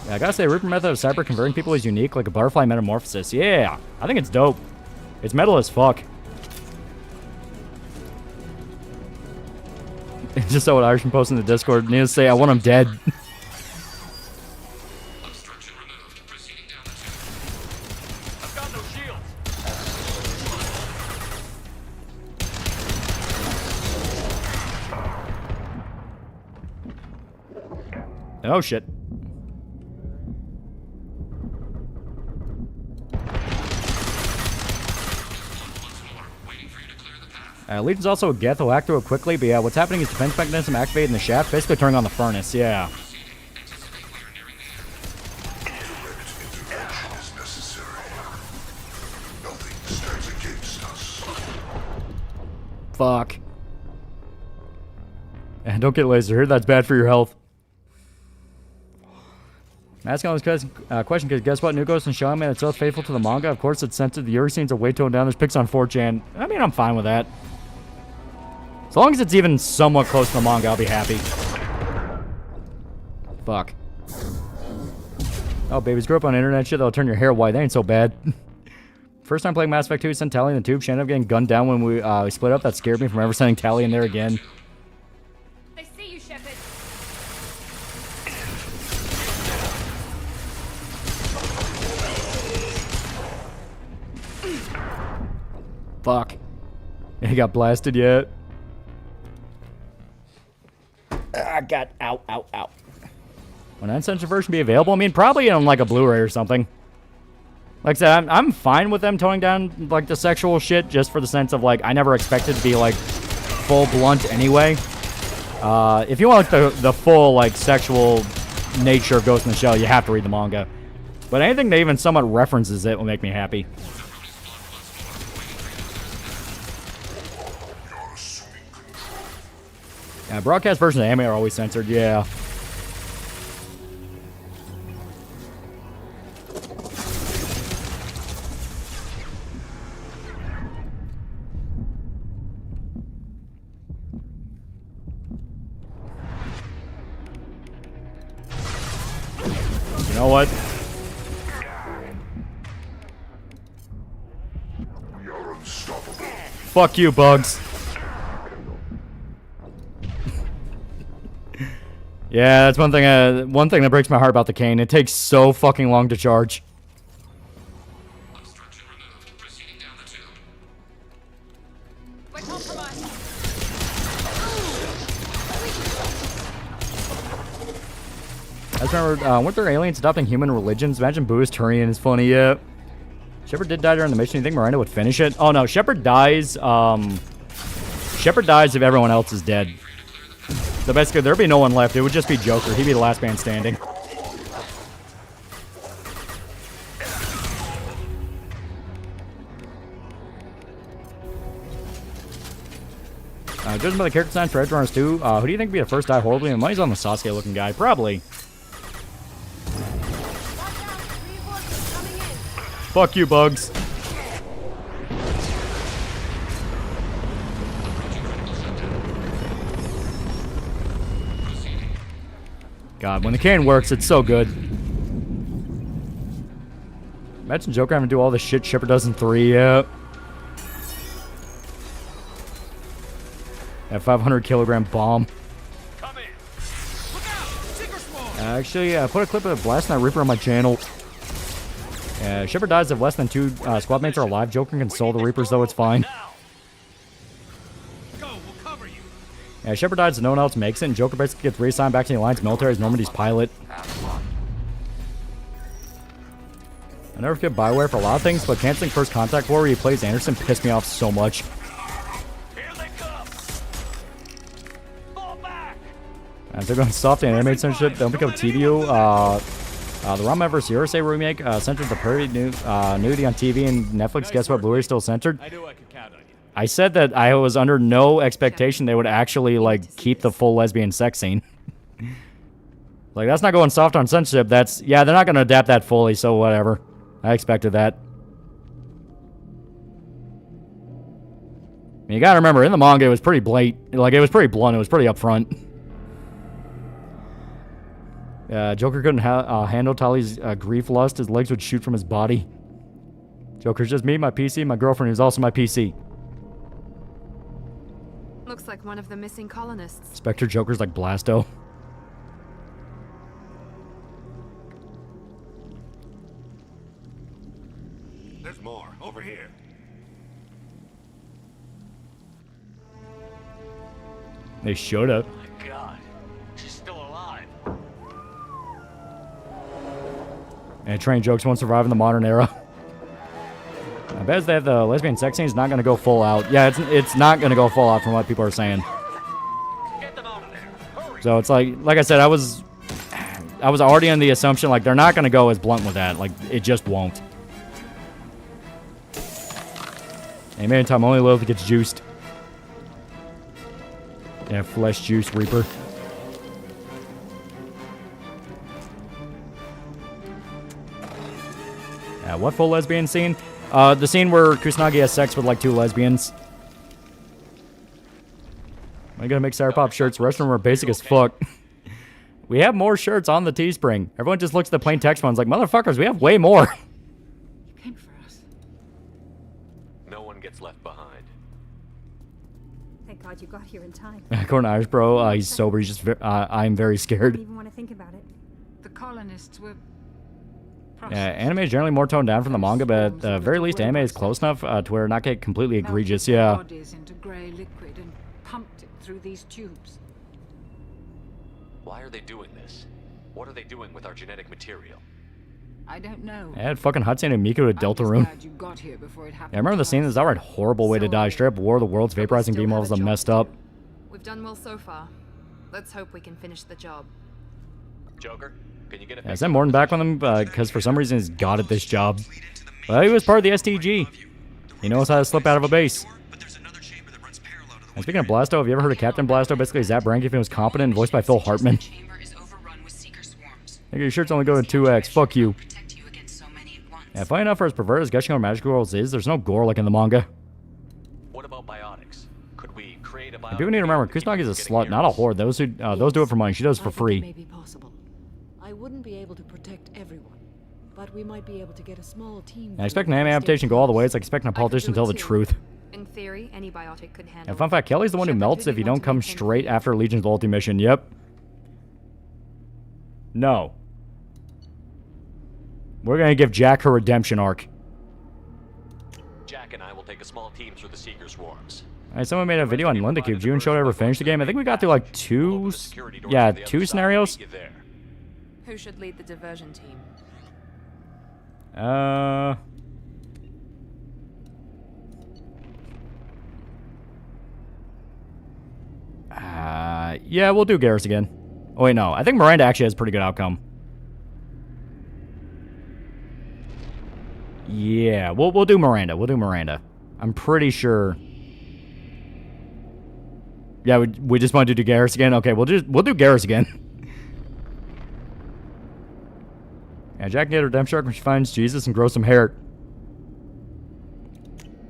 Yeah, I gotta say, Rupert method of cyber converting people is unique, like a butterfly metamorphosis. Yeah, I think it's dope. It's metal as fuck. It's just so what Irishman posted in the Discord. Needless to say, I want him dead. Oh shit. Legion's also a Geth. He'll act through it quickly, but yeah, what's happening is defense mechanism activated in the shaft, basically turning on the furnace, yeah. Fuck. And don't get laser here, that's bad for your health. I'm asking all this question because guess what? New Ghost and Shaman, it's so faithful to the manga. Of course, it's censored. The Yuri scenes are way toned down. There's pics on 4chan. I mean, I'm fine with that. As long as it's even somewhat close to the manga, I'll be happy. Fuck. Oh, babies grew up on internet shit that'll turn your hair white. That ain't so bad. First time playing Mass Effect 2, sent Tali in the tube. She ended up getting gunned down when we split up. That scared me from ever sending Tali in there again. I see you, Shepard. Fuck. He got blasted yet. I got ow. Will an uncensored version be available? I mean, probably on like a Blu-ray or something. Like I said, I'm fine with them toning down like the sexual shit, just for the sense of like I never expected to be like full blunt anyway. If you want like, the full like sexual nature of Ghost in the Shell, you have to read the manga. But anything that even somewhat references it will make me happy. Broadcast versions of anime are always censored, yeah. You know what? Fuck you, Bugs. Yeah, that's one thing. One thing that breaks my heart about the cane. It takes so fucking long to charge. I just remember, weren't there aliens adopting human religions? Imagine Buddhist Turian is funny, yeah. Shepard did die during the mission. You think Miranda would finish it? Oh no, Shepard dies, Shepard dies if everyone else is dead. So basically, there'd be no one left. It would just be Joker. He'd be the last man standing. Judging by the character designs for Edge Runners 2, who do you think would be the first to die horribly? And money's on the Sasuke-looking guy. Probably. Fuck you, Bugs. God, when the cane works, it's so good. Imagine Joker having to do all the shit Shepard does in 3, yeah. That 500-kilogram bomb. Actually, I put a clip of blasting that Reaper on my channel. Shepard dies if less than 2 squad mates are alive. Joker can console the Reapers, though it's fine. Shepard dies if no one else makes it, and Joker basically gets reassigned back to the Alliance military as Normandy's pilot. I never forget Bioware for a lot of things, but canceling First Contact War where he plays Anderson pissed me off so much. And they're going soft and animated censorship. Don't pick up TVU. The Rama vs. USA remake censored the pervy nudity on TV and Netflix. Guess what? Blu-ray still censored. I said that I was under no expectation they would actually like keep the full lesbian sex scene. Like that's not going soft on censorship. That's they're not going to adapt that fully. So whatever. I expected that. I mean, you gotta remember in the manga it was pretty blatant. Like it was pretty blunt. It was pretty upfront. Joker couldn't handle Tali's grief lust. His legs would shoot from his body. Joker's just me, my PC, my girlfriend who's also my PC. Looks like one of the missing colonists. Spectre Joker's like Blasto. There's more. Over here. They showed up. Oh my god. She's still alive. And train jokes won't survive in the modern era. I bet that the lesbian sex scene is not going to go full out. Yeah, it's not going to go full out from what people are saying. Get them out of there. Hurry. So it's like I said, I was already on the assumption like they're not going to go as blunt with that. Like it just won't. Hey man, time only loaf gets juiced. Yeah, flesh juice Reaper. What full lesbian scene? The scene where Kusanagi has sex with like 2 lesbians. I gotta make Sour Pop shirts. The rest of them are basic as fuck. We have more shirts on the Teespring. Everyone just looks at the plain text ones like, motherfuckers, we have way more. You came for us. No one gets left behind. Thank God you got here in time. According to Irish Bro, he's sober. He's just, I'm very I scared. don't even want to think about it. The colonists were... Anime is generally more toned down from the manga, but at the very least, anime is close enough to where it not get completely egregious. Yeah. Bodies into grey liquid and pumped it through these tubes. Why are they doing this? What are they doing with our genetic material? I don't know. Add fucking Hatsune Miku to a Delta room. You got here before it happened. Yeah, I remember the scene. This is outright horrible way to die. Straight up War of the Worlds, vaporizing beam levels. I'm messed up. We've done well so far. Let's hope we can finish the job. Joker, can you get Yeah, send Morton back with him because for some reason he's god at this job. Well, he was part of the STG. He knows how to slip out of a base. And speaking of Blasto, have you ever heard of Captain Blasto? Basically, Zap Brankigan was competent and voiced by Phil Hartman. Nigga, your shirt's only going to 2x. Fuck you. Yeah, funny enough, for as perverted as gushing over magical girls is, there's no gore like in the manga. What about biotics? Could we create a And people need to remember, Kusunagi's a slut, not a whore. Those do it for money. She does it for free. May be possible. I wouldn't be able to protect everyone, but we might be able to get a small team. I expect an anime adaptation to go all the way. It's like expecting a politician to tell the truth. In theory, any biotic could handle. And fun fact, Kelly's the one who melts if you don't come straight after Legion's loyalty mission. Yep. No. We're gonna give Jack her redemption arc. Jack and I will take a small team through the Seeker swarms. Alright, someone made a video on Linda Cube. June showed ever finished the game. I think we got through like two scenarios. Who should lead the diversion team? Yeah, we'll do Garrus again. Oh wait, no. I think Miranda actually has a pretty good outcome. Yeah, we'll do Miranda. We'll do Miranda. I'm pretty sure. Yeah, we just want to do Garrus again. Okay, we'll do Garrus again. Yeah, Jack can get her redemption arc when she finds Jesus and grows some hair.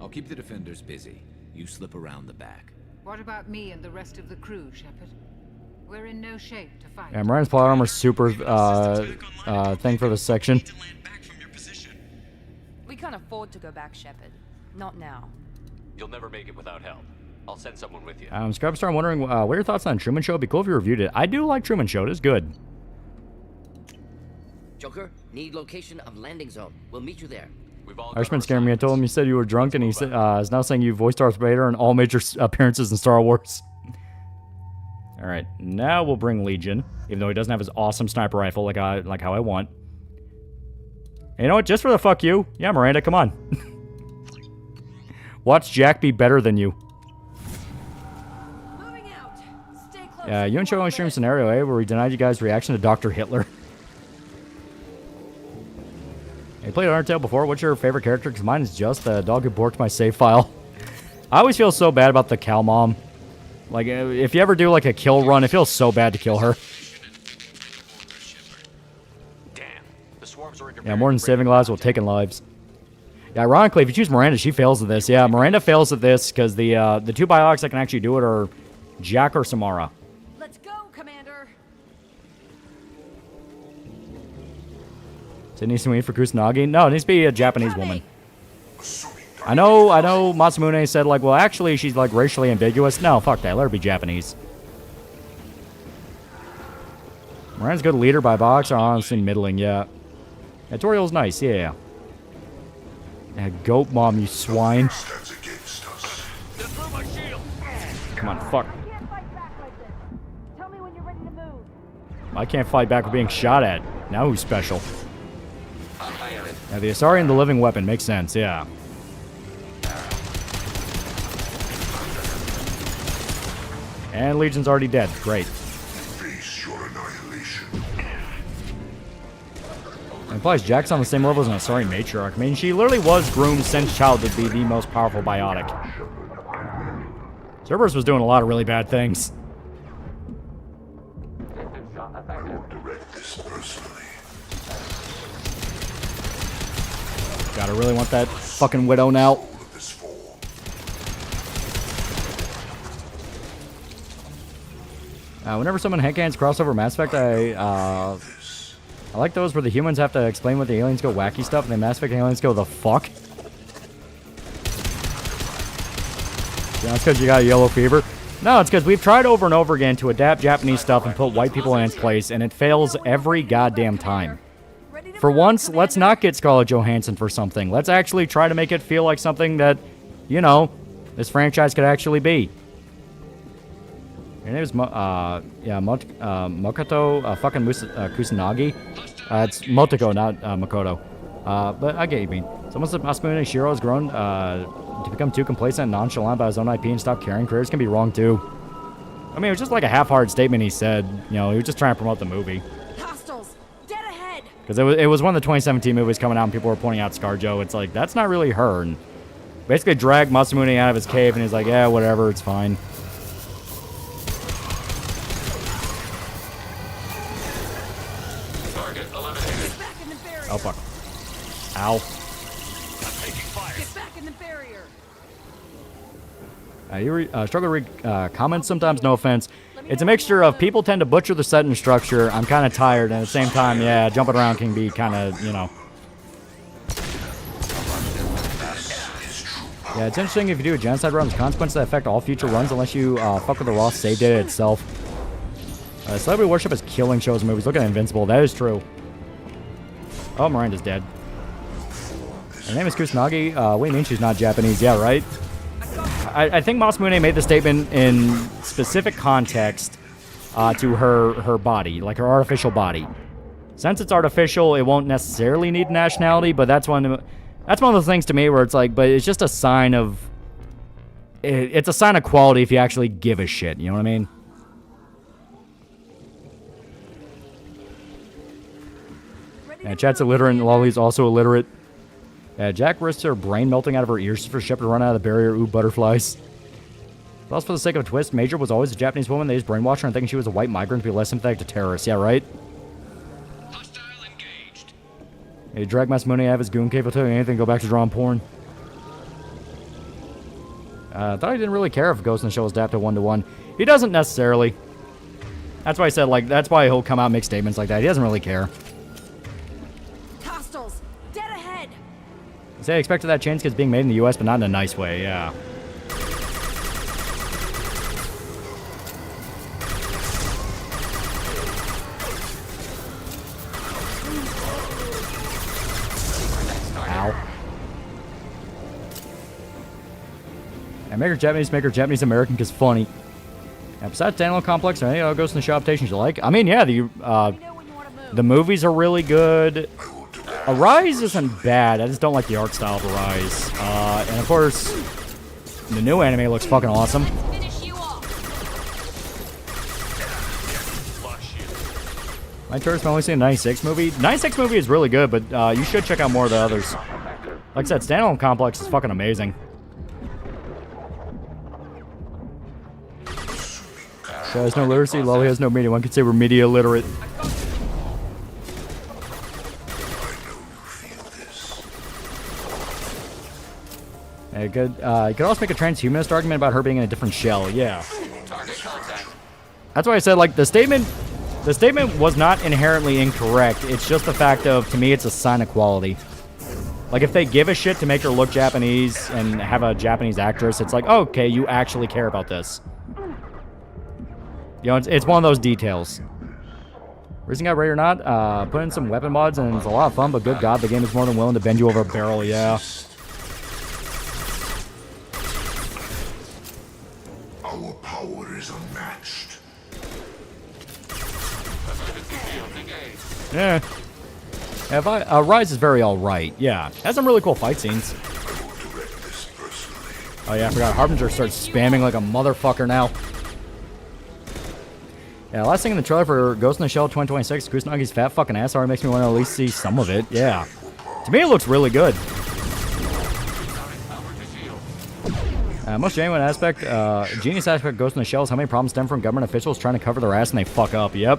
I'll keep the defenders busy. You slip around the back. What about me and the rest of the crew, Shepard? We're in no shape to fight. Yeah, Miranda's plot armor super thing for this section. We can't afford to go back, Shepard. Not now. You'll never make it without help. I'll send someone with you. Scrubstar, I'm wondering, what are your thoughts on Truman Show? It'd be cool if you reviewed it. I do like Truman Show. It is good. Joker, need location of landing zone. We'll meet you there. Irishman scared me. I told him you said you were drunk, and he said, is now saying you voiced Darth Vader in all major appearances in Star Wars. Alright, now we'll bring Legion, even though he doesn't have his awesome sniper rifle like how I want. And you know what? Just for the fuck you. Yeah, Miranda, come on. Watch Jack be better than you. Yeah, you and Show on stream scenario, where we denied you guys' reaction to Dr. Hitler. You played Undertale before? What's your favorite character? Because mine is just the dog who borked my save file. I always feel so bad about the cow mom. Like, if you ever do, like, a kill run, it feels so bad to kill her. Yeah, more than saving lives while taking lives. Yeah, ironically, if you choose Miranda, she fails at this. Yeah, Miranda fails at this because the two biotics that can actually do it are Jack or Samara. Let's go, Commander. Does it need to wait for Kusanagi? No, it needs to be a Japanese woman. I know Masamune said, like, well, actually, she's, like, racially ambiguous. No, fuck that. Let her be Japanese. Miranda's a good leader by box, are honestly middling, yeah. Yeah, Toriel's nice, yeah. Yeah, goat mom, you swine. Come on, fuck. I can't fight back with being shot at. Now who's special? Yeah, the Asarian, the living weapon. Makes sense, yeah. And Legion's already dead. Great. It implies Jack's on the same level as an Asari matriarch. I mean, she literally was groomed since childhood to be the most powerful biotic. Cerberus was doing a lot of really bad things. Gotta really want that fucking Widow now. Whenever someone headcanons crossover Mass Effect, I like those where the humans have to explain what the aliens go wacky stuff, and the Mass Effect aliens go the fuck. Yeah, that's because you got yellow fever. No, it's because we've tried over and over again to adapt Japanese stuff and put white people in its place, and it fails every goddamn time. For once, let's not get Scarlett Johansson for something. Let's actually try to make it feel like something that, you know, this franchise could actually be. Your name is Mokoto fucking Kusanagi. It's Motoko, not Makoto. But I get you mean. Someone said Masamune Shiro has grown to become too complacent and nonchalant about his own IP and stop caring. Careers can be wrong too. I mean, it was just like a half-hearted statement he said. You know, he was just trying to promote the movie. Hostiles, dead ahead. Because it was one of the 2017 movies coming out and people were pointing out ScarJo. It's like, that's not really her. And basically dragged Masamune out of his cave and he's like, yeah, whatever, it's fine. Ow. Get back in the barrier. You struggle to read comments sometimes, no offense. It's a mixture of people tend to butcher the sentence structure. I'm kind of tired, and at the same time, yeah, jumping around can be kind of, you know. Yeah, it's interesting if you do a genocide run, there's consequences that affect all future runs unless you fuck with the raw save data itself. Celebrity worship is killing shows and movies. Look at Invincible. That is true. Oh, Miranda's dead. Her name is Kusanagi. What do you mean she's not Japanese? Yeah, right? I think Masamune made the statement in specific context to her body, like her artificial body. Since it's artificial, it won't necessarily need nationality, but that's one of the things to me where it's like, but it's just a sign of... It's a sign of quality if you actually give a shit, you know what I mean? Yeah, chat's illiterate and Loli's also illiterate. Yeah, Jack risks her brain melting out of her ears for Shepard to run out of the barrier. Ooh, butterflies. But also for the sake of a twist, Major was always a Japanese woman. They just brainwashed her and thinking she was a white migrant to be less sympathetic to terrorists. Yeah, right? Hostile engaged. Hey, drag Masamune out of his goon cave. I'll tell you anything. Go back to drawing porn. I thought he didn't really care if Ghost in the Shell was adapted 1-to-1. He doesn't necessarily. That's why I said, like, that's why he'll come out and make statements like that. He doesn't really care. Say I expected that change because being made in the U.S., but not in a nice way, yeah. Ow. And make her Japanese American because funny. And besides standalone complex, any other Ghost in the Shell adaptations you like? I mean, yeah, the movies are really good. Arise isn't bad. I just don't like the art style of Arise. And of course, the new anime looks fucking awesome. My tourist only seen the 96 movie. 96 movie is really good, but you should check out more of the others. Like I said, standalone complex is fucking amazing. She has no literacy. Loli has no media. One could say we're media illiterate. You could also make a transhumanist argument about her being in a different shell. Yeah. That's why I said, like, the statement was not inherently incorrect. It's just the fact of, to me, it's a sign of quality. Like, if they give a shit to make her look Japanese and have a Japanese actress, it's like, oh, okay, you actually care about this. You know, it's one of those details. Raising out ready or not, put in some weapon mods and it's a lot of fun, but good God, the game is more than willing to bend you over a barrel, yeah. Our power is unmatched. Yeah. Rise is very alright, yeah. Has some really cool fight scenes. Oh yeah, I forgot. Harbinger starts spamming like a motherfucker now. Yeah, last thing in the trailer for Ghost in the Shell 2026, Kusanagi's fat fucking ass already makes me want to at least see some of it. Yeah. To me, it looks really good. Most genuine aspect, genius aspect of Ghost in the Shell is how many problems stem from government officials trying to cover their ass and they fuck up. Yep.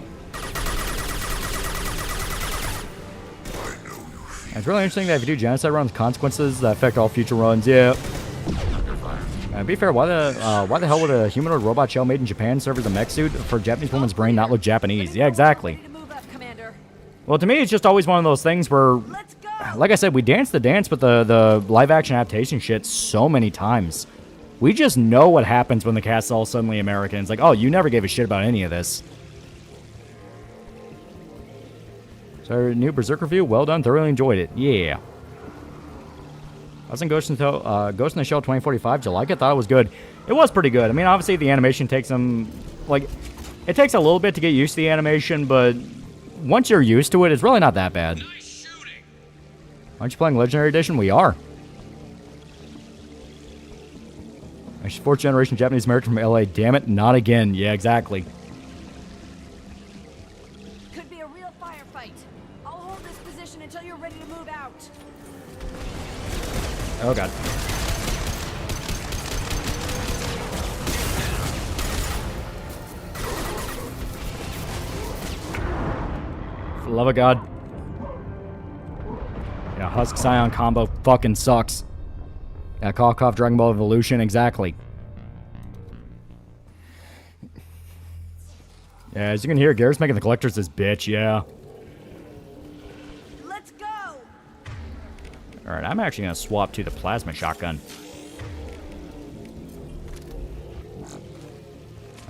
And it's really interesting that if you do genocide runs, consequences that affect all future runs. Yeah. To be fair, why the hell would a humanoid robot shell made in Japan serve as a mech suit for a Japanese woman's brain not look Japanese? Yeah, exactly. Well, to me, it's just always one of those things where, like I said, we danced the dance with the live-action adaptation shit so many times. We just know what happens when the cast is all suddenly American. It's like, oh, you never gave a shit about any of this. So, new Berserk review, well done, thoroughly enjoyed it. Yeah. I was in Ghost in the Shell 2045. Did you like it? Thought it was good. It was pretty good. I mean, obviously the animation takes some, like, it takes a little bit to get used to the animation, but once you're used to it, it's really not that bad. Aren't you playing Legendary Edition? We are. Actually, 4th generation Japanese American from LA. Damn it, not again. Yeah, exactly. Could be a real firefight. I'll hold this position until you're ready to move out. Oh god. For the love of God. Yeah, Husk Scion combo fucking sucks. Yeah, cough Dragon Ball Evolution, exactly. Yeah, as you can hear, Garrett's making the collectors his bitch, yeah. Let's go. Alright, I'm actually gonna swap to the plasma shotgun.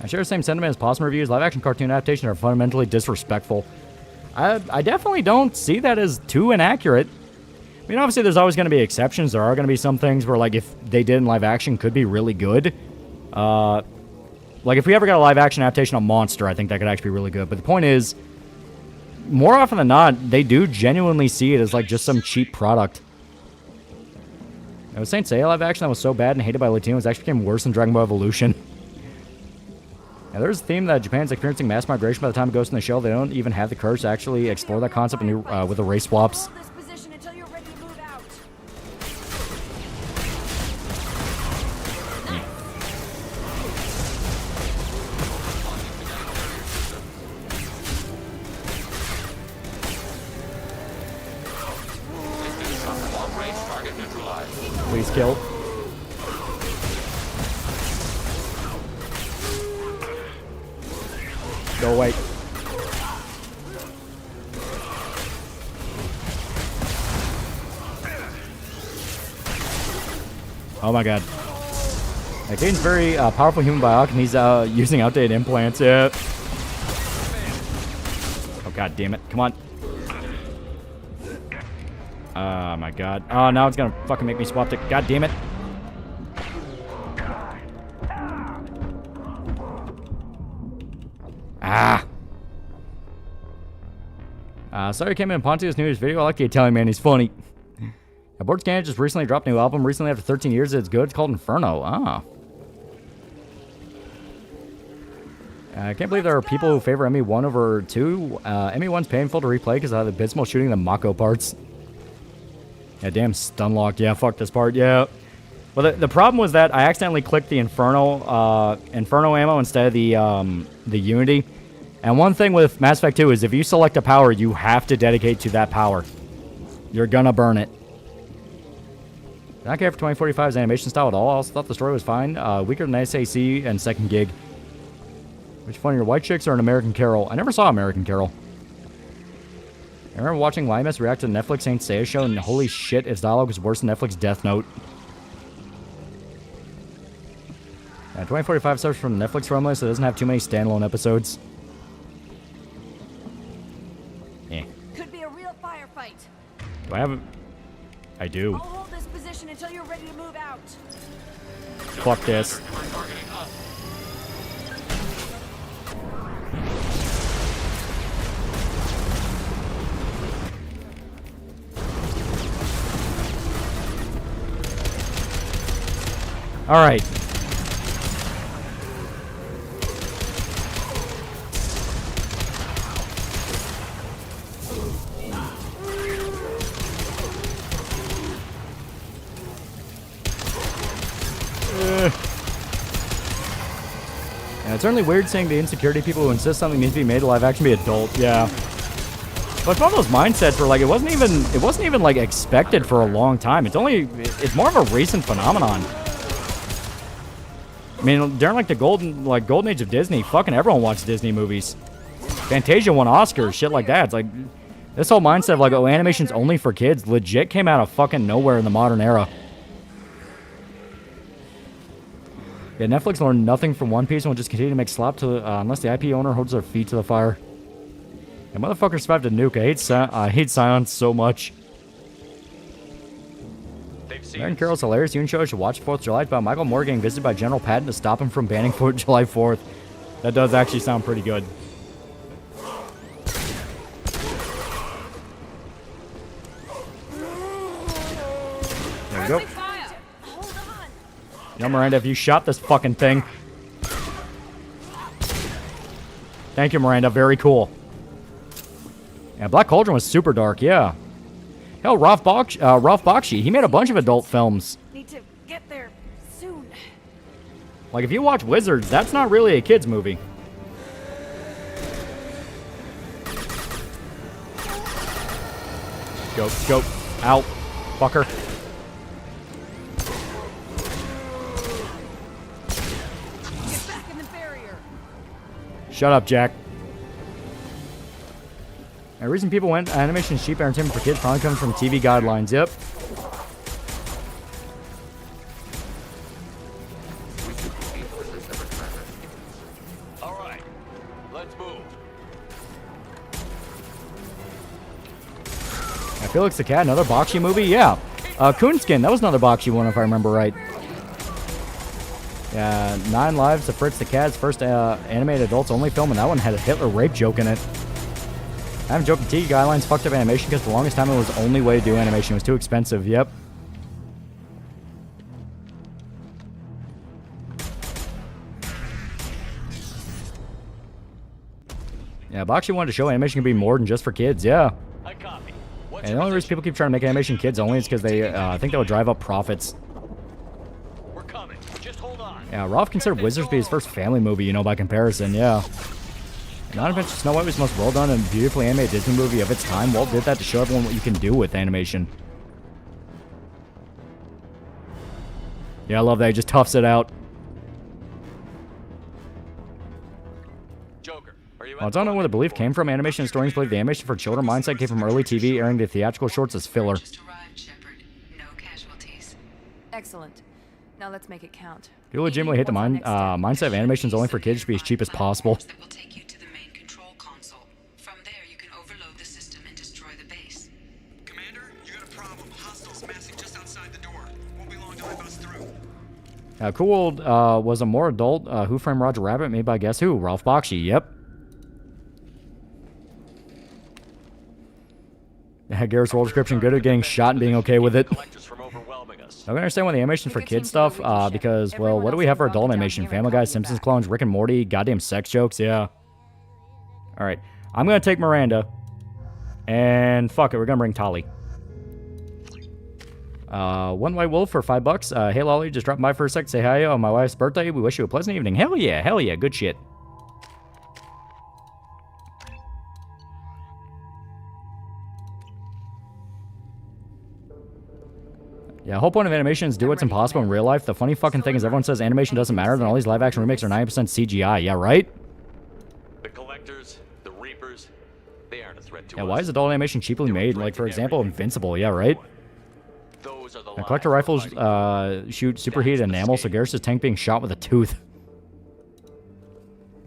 I share the same sentiment as Possum reviews. Live-action cartoon adaptations are fundamentally disrespectful. I definitely don't see that as too inaccurate. I mean, obviously, there's always going to be exceptions. There are going to be some things where, like, if they did in live-action, could be really good. Like, if we ever got a live-action adaptation of Monster, I think that could actually be really good. But the point is, more often than not, they do genuinely see it as, like, just some cheap product. I was Saint Seiya live-action that was so bad and hated by Latinos actually became worse than Dragon Ball Evolution. Yeah, there's a theme that Japan's experiencing mass migration by the time it goes in the shell. They don't even have the courage to actually explore that concept with the race swaps. Please kill. Go away. Oh my god. Caden's very powerful human biotic, and he's using outdated implants. Yeah. Oh god damn it. Come on. Oh my god. Oh, now it's gonna fucking make me swap it. God damn it. Sorry I came in and Pontius knew his video. I like the Italian man. He's funny. Boards Canada just recently dropped a new album. Recently, after 13 years, it's good. It's called Inferno. Ah. I can't believe there are people who favor ME1 over 2. ME1's painful to replay because of the abysmal shooting the Mako parts. Yeah, damn stun locked. Yeah, fuck this part. Yeah. Well, the problem was that I accidentally clicked the Inferno ammo instead of the Unity. And one thing with Mass Effect 2 is if you select a power, you have to dedicate to that power. You're gonna burn it. Did not care for 2045's animation style at all. I also thought the story was fine. Weaker than SAC and Second Gig. Which funnier, White Chicks or an American Carol? I never saw American Carol. I remember watching Limus react to the Netflix Saint Seiya show, and holy shit, its dialogue was worse than Netflix Death Note. 2045 starts from the Netflix formula, so it doesn't have too many standalone episodes. Could be a real firefight. Do I have a... I do. I'll hold this position until you're ready to move out. Fuck this. All right. Yeah, it's certainly weird seeing the insecurity people who insist something needs to be made to live action be adult. Yeah. But it's one of those mindsets where like it wasn't even like expected for a long time. It's more of a recent phenomenon. I mean, during like the golden age of Disney, fucking everyone watched Disney movies. Fantasia won Oscars, shit like that. It's like this whole mindset of like, oh, animation's only for kids, legit came out of fucking nowhere in the modern era. Yeah, Netflix learned nothing from One Piece and will just continue to make slop unless the IP owner holds their feet to the fire. Yeah, motherfucker survived a nuke. I hate Science so much. American Carol's hilarious. You and show should watch 4th of July. It's about Michael Moore getting visited by General Patton to stop him from banning July 4th. That does actually sound pretty good. There we go. Yo, Miranda, if you shot this fucking thing. Thank you, Miranda. Very cool. Yeah, Black Cauldron was super dark, yeah. Hell, Ralph Bakshi, he made a bunch of adult films. Need to get there soon. Like, if you watch Wizards, that's not really a kid's movie. Go. Out. fucker. Get back in the barrier. Shut up, Jack. The reason people went animation is cheap entertainment for kids probably comes from TV guidelines. Yep. Alright, let's move. Felix the Cat, another Bakshi movie? Yeah. Coonskin, that was another Bakshi one if I remember right. Yeah, 9 Lives of Fritz the Cat's first animated adults only film, and that one had a Hitler rape joke in it. I haven't joked, TV guidelines fucked up animation because for the longest time it was the only way to do animation. It was too expensive. Yep. Yeah, Bakshi wanted to show animation can be more than just for kids. Yeah. And the only reason people keep trying to make animation kids only is because they think that would drive up profits. We're coming. Just hold on. Yeah, Rolf considered Wizards to be his first family movie, you know, by comparison. Yeah. Non-Adventure Snow White was the most well-done and beautifully animated Disney movie of its time. Walt did that to show everyone what you can do with animation. Yeah, I love that. He just toughs it out. Well, I don't know where the belief came from. Animation historians believe the animation for children mindset came from early TV, airing the theatrical shorts as filler. Excellent. Now let's make it count. People legitimately hate the mindset of animations only for kids to be as cheap as possible. Cool World was a more adult Who Framed Roger Rabbit made by guess who? Ralph Bakshi. Yep. Garrett's role description, good at getting shot and being okay with it. I don't understand why the animation for kids stuff, because, well, what do we have for adult animation? Family Guy, Simpsons clones, Rick and Morty, goddamn sex jokes, yeah. Alright, I'm gonna take Miranda, and fuck it, we're gonna bring Tali. One White Wolf for $5. Hey Lolly, just dropping by for a sec, say hi on my wife's birthday. We wish you a pleasant evening. Hell yeah, good shit. Yeah, the whole point of animation is do what's impossible in real life. The funny fucking thing is everyone says animation doesn't matter, then all these live action remakes are 90% CGI. Yeah, right? The collectors, the reapers, they aren't a threat to us. Yeah, why is adult animation cheaply made? Like, for example, Invincible. Yeah, right? The collector rifles shoot superheated enamel, so Garrus' tank being shot with a tooth.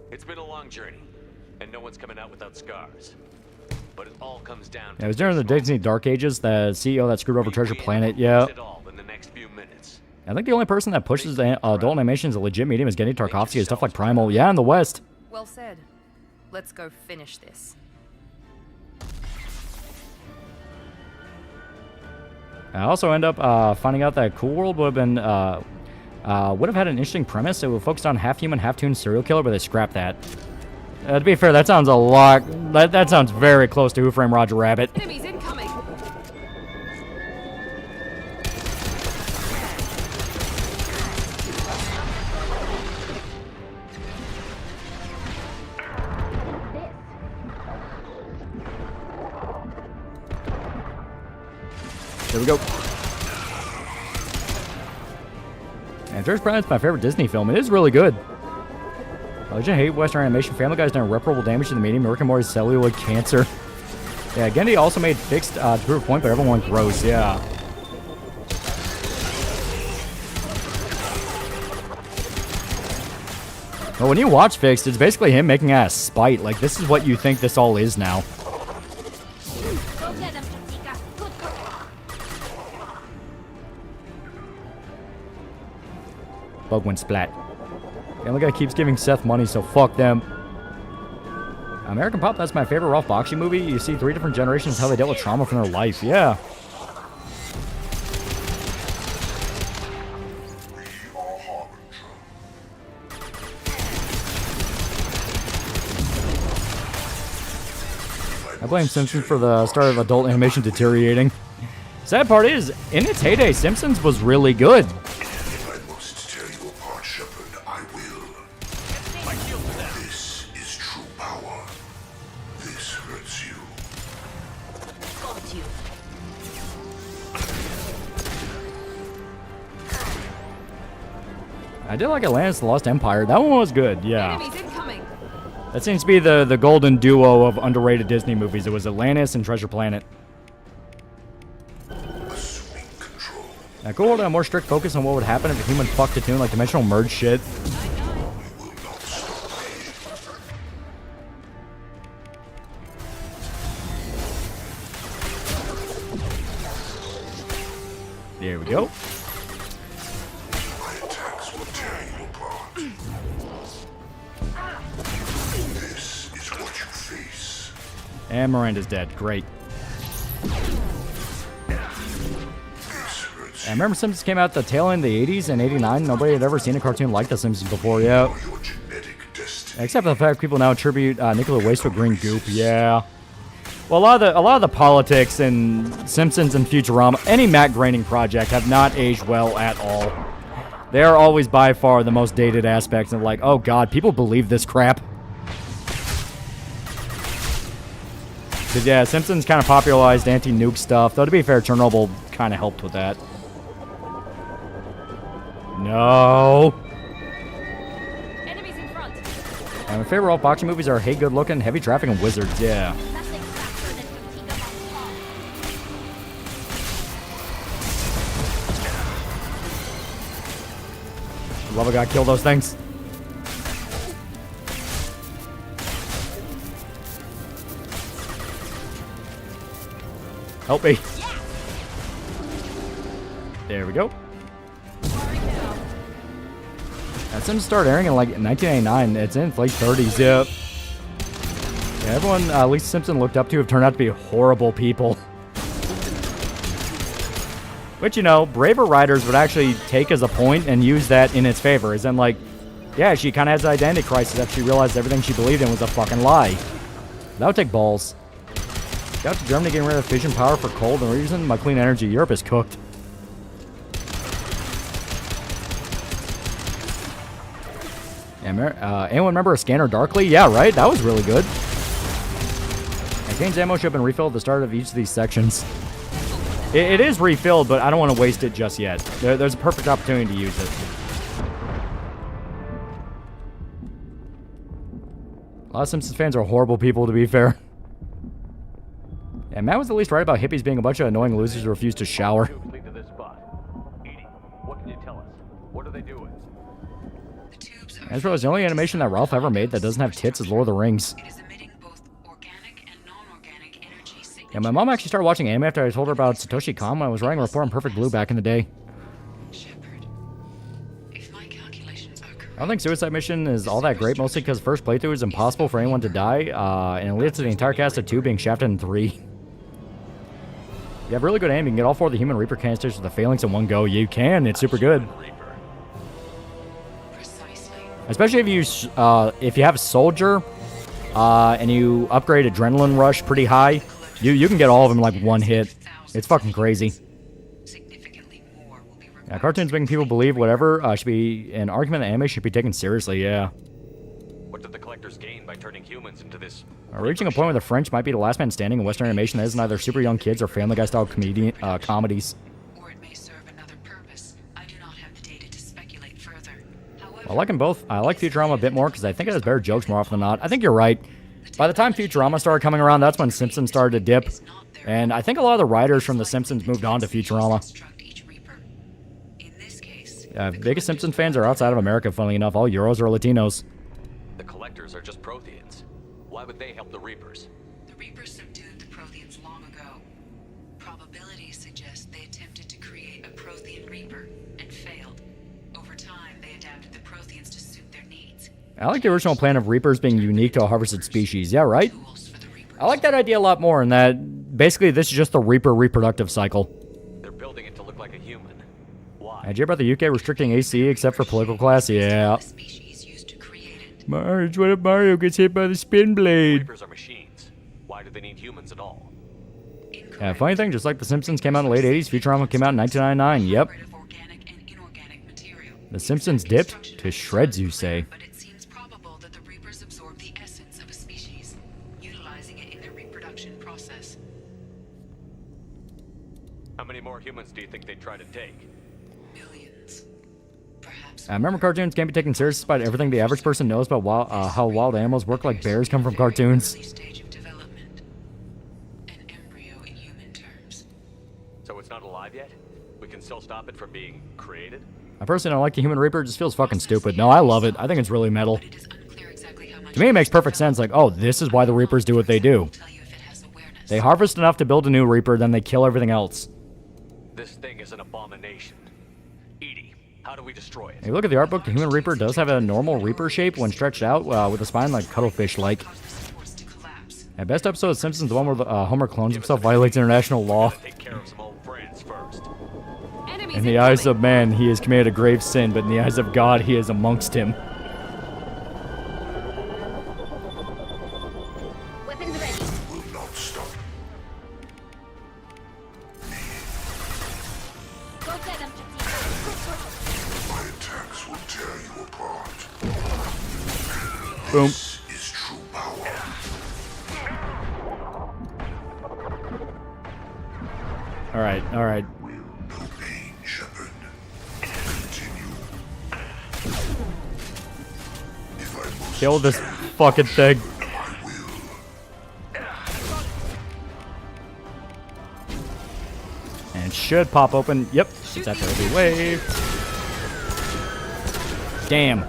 It's been a long journey, and no one's coming out without scars. But it all comes down to it was during the Disney Dark Ages, the CEO that screwed over Treasure Planet, yeah. I think the only person that pushes adult animation as a legit medium is Gendy Tarkovsky and stuff like Primal. Yeah, in the West. Well said. Let's go finish this. I also end up finding out that Cool World would have had an interesting premise. It would focus on half-human, half-toon serial killer, but they scrapped that. To be fair, that sounds a lot. That sounds very close to Who Framed Roger Rabbit. Enemies incoming. There we go. And Treasure Planet's my favorite Disney film. It is really good. I just hate Western animation. Family Guy's done irreparable damage to the medium. Rick and Morty's celluloid cancer. Yeah, Gendy also made Fixed to prove a point, but everyone went gross. Yeah. But when you watch Fixed, it's basically him making out of spite. Like, this is what you think this all is now. Bug went splat. Family Guy keeps giving Seth money, so fuck them. American Pop, that's my favorite Ralph Bakshi movie. You see 3 different generations how they dealt with trauma from their life. Yeah. I blame Simpsons for the start of adult animation deteriorating. Sad part is, in its heyday, Simpsons was really good. I did like Atlantis: The Lost Empire. That one was good, yeah. Enemies incoming. That seems to be the golden duo of underrated Disney movies. It was Atlantis and Treasure Planet. Now, cool to have a more strict focus on what would happen if a human fucked a tune like dimensional merge shit. There we go. And Miranda's dead. Great. I remember Simpsons came out at the tail end of the 80s and 89. Nobody had ever seen a cartoon like The Simpsons before, yeah. Except for the fact people now attribute nuclear waste to a green goop, yeah. Well, a lot of the politics in Simpsons and Futurama, any Matt Groening project, have not aged well at all. They are always by far the most dated aspects of like, oh god, people believe this crap. Because yeah, Simpsons kind of popularized anti-nuke stuff, though to be fair, Chernobyl kind of helped with that. No. Enemies in front. And my favorite old boxing movies are Hey Good Looking, Heavy Traffic, and Wizards, yeah. Love a guy kill those things. Help me. There we go. That Sims started airing in like 1989. It's in its late 30s, yeah. Yeah, everyone Lisa Simpson looked up to have turned out to be horrible people. Which, you know, braver writers would actually take as a point and use that in its favor. As in, like, yeah, she kind of has an identity crisis after she realized everything she believed in was a fucking lie. That would take balls. Got to Germany getting rid of fission power for cold and reason my clean energy. Europe is cooked. Anyone remember a Scanner Darkly? Yeah, right? That was really good. Gains ammo should have been refilled at the start of each of these sections. It is refilled, but I don't want to waste it just yet. There's a perfect opportunity to use it. A lot of Simpsons fans are horrible people, to be fair. Yeah, Matt was at least right about hippies being a bunch of annoying losers who refuse to shower. What can you tell us? What are they doing? I just realized the only animation that Ralph ever made that doesn't have tits is Lord of the Rings. Yeah, my mom actually started watching anime after I told her about Satoshi Kon when I was writing a report on Perfect Blue back in the day. I don't think Suicide Mission is all that great, mostly because first playthrough is impossible for anyone to die, and it leads to the entire cast of 2 being shafted in 3. You have really good aim, you can get all 4 of the Human Reaper canisters with the phalanx in one go. You can, it's super good. Especially if you have Soldier, and you upgrade Adrenaline Rush pretty high, you can get all of them in like one hit. It's fucking crazy. Yeah, cartoons making people believe whatever should be an argument that anime should be taken seriously, yeah. What did the collectors gain by turning humans into this? Reaching a point where the French might be the last man standing in Western animation that isn't either super young kids or Family Guy style comedies. I like them both. I like Futurama a bit more because I think it has better jokes more often than not. I think you're right. By the time Futurama started coming around, that's when Simpsons started to dip. And I think a lot of the writers from The Simpsons moved on to Futurama. Biggest Simpsons fans are outside of America, funnily enough. All Euros or Latinos. The collectors are just Protheans. Why would they help the Reapers? The Reapers subdued the Protheans long ago. Probabilities suggest they attempted to create a Prothean Reaper and failed. Over time, they adapted the Protheans to suit their needs. I like the original plan of Reapers being unique to a harvested species. Yeah, right? I like that idea a lot more in that basically this is just the Reaper reproductive cycle. They're building it to look like a human. Why? Did you hear about the UK restricting AC except for political class? Yeah. Marge, what if Mario gets hit by the spin blade? Reapers are machines. Why do they need humans at all? Yeah, funny thing, just like The Simpsons came out in the late 80s, Futurama came out in 1999. Yep. The Simpsons dipped to shreds, you say. But it seems probable that the Reapers absorb the essence of a species, utilizing it in their reproduction process. How many more humans do you think they'd try to take? Millions. I remember cartoons can't be taken seriously despite everything the average person knows about how wild animals work, like bears come from cartoons. So it's not alive yet? We can still stop it from being created? I personally don't like the Human Reaper. It just feels fucking stupid. No, I love it. I think it's really metal. To me, it makes perfect sense. Like, oh, this is why the Reapers do what they do. They harvest enough to build a new Reaper, then they kill everything else. This thing is an abomination. Edie, how do we destroy it? If you look at the art book, the Human Reaper does have a normal Reaper shape when stretched out, with a spine like cuttlefish-like. Yeah, best episode of Simpsons, the one where Homer clones himself, violates international law. In the eyes of man, he has committed a grave sin, but in the eyes of God, he is amongst him. Weapons ready. Will not stop. Go get him. My attacks will tear you apart. Boom. This is true power. Alright, alright. Kill this fucking thing. And it should pop open. Yep, it's after every wave. Damn.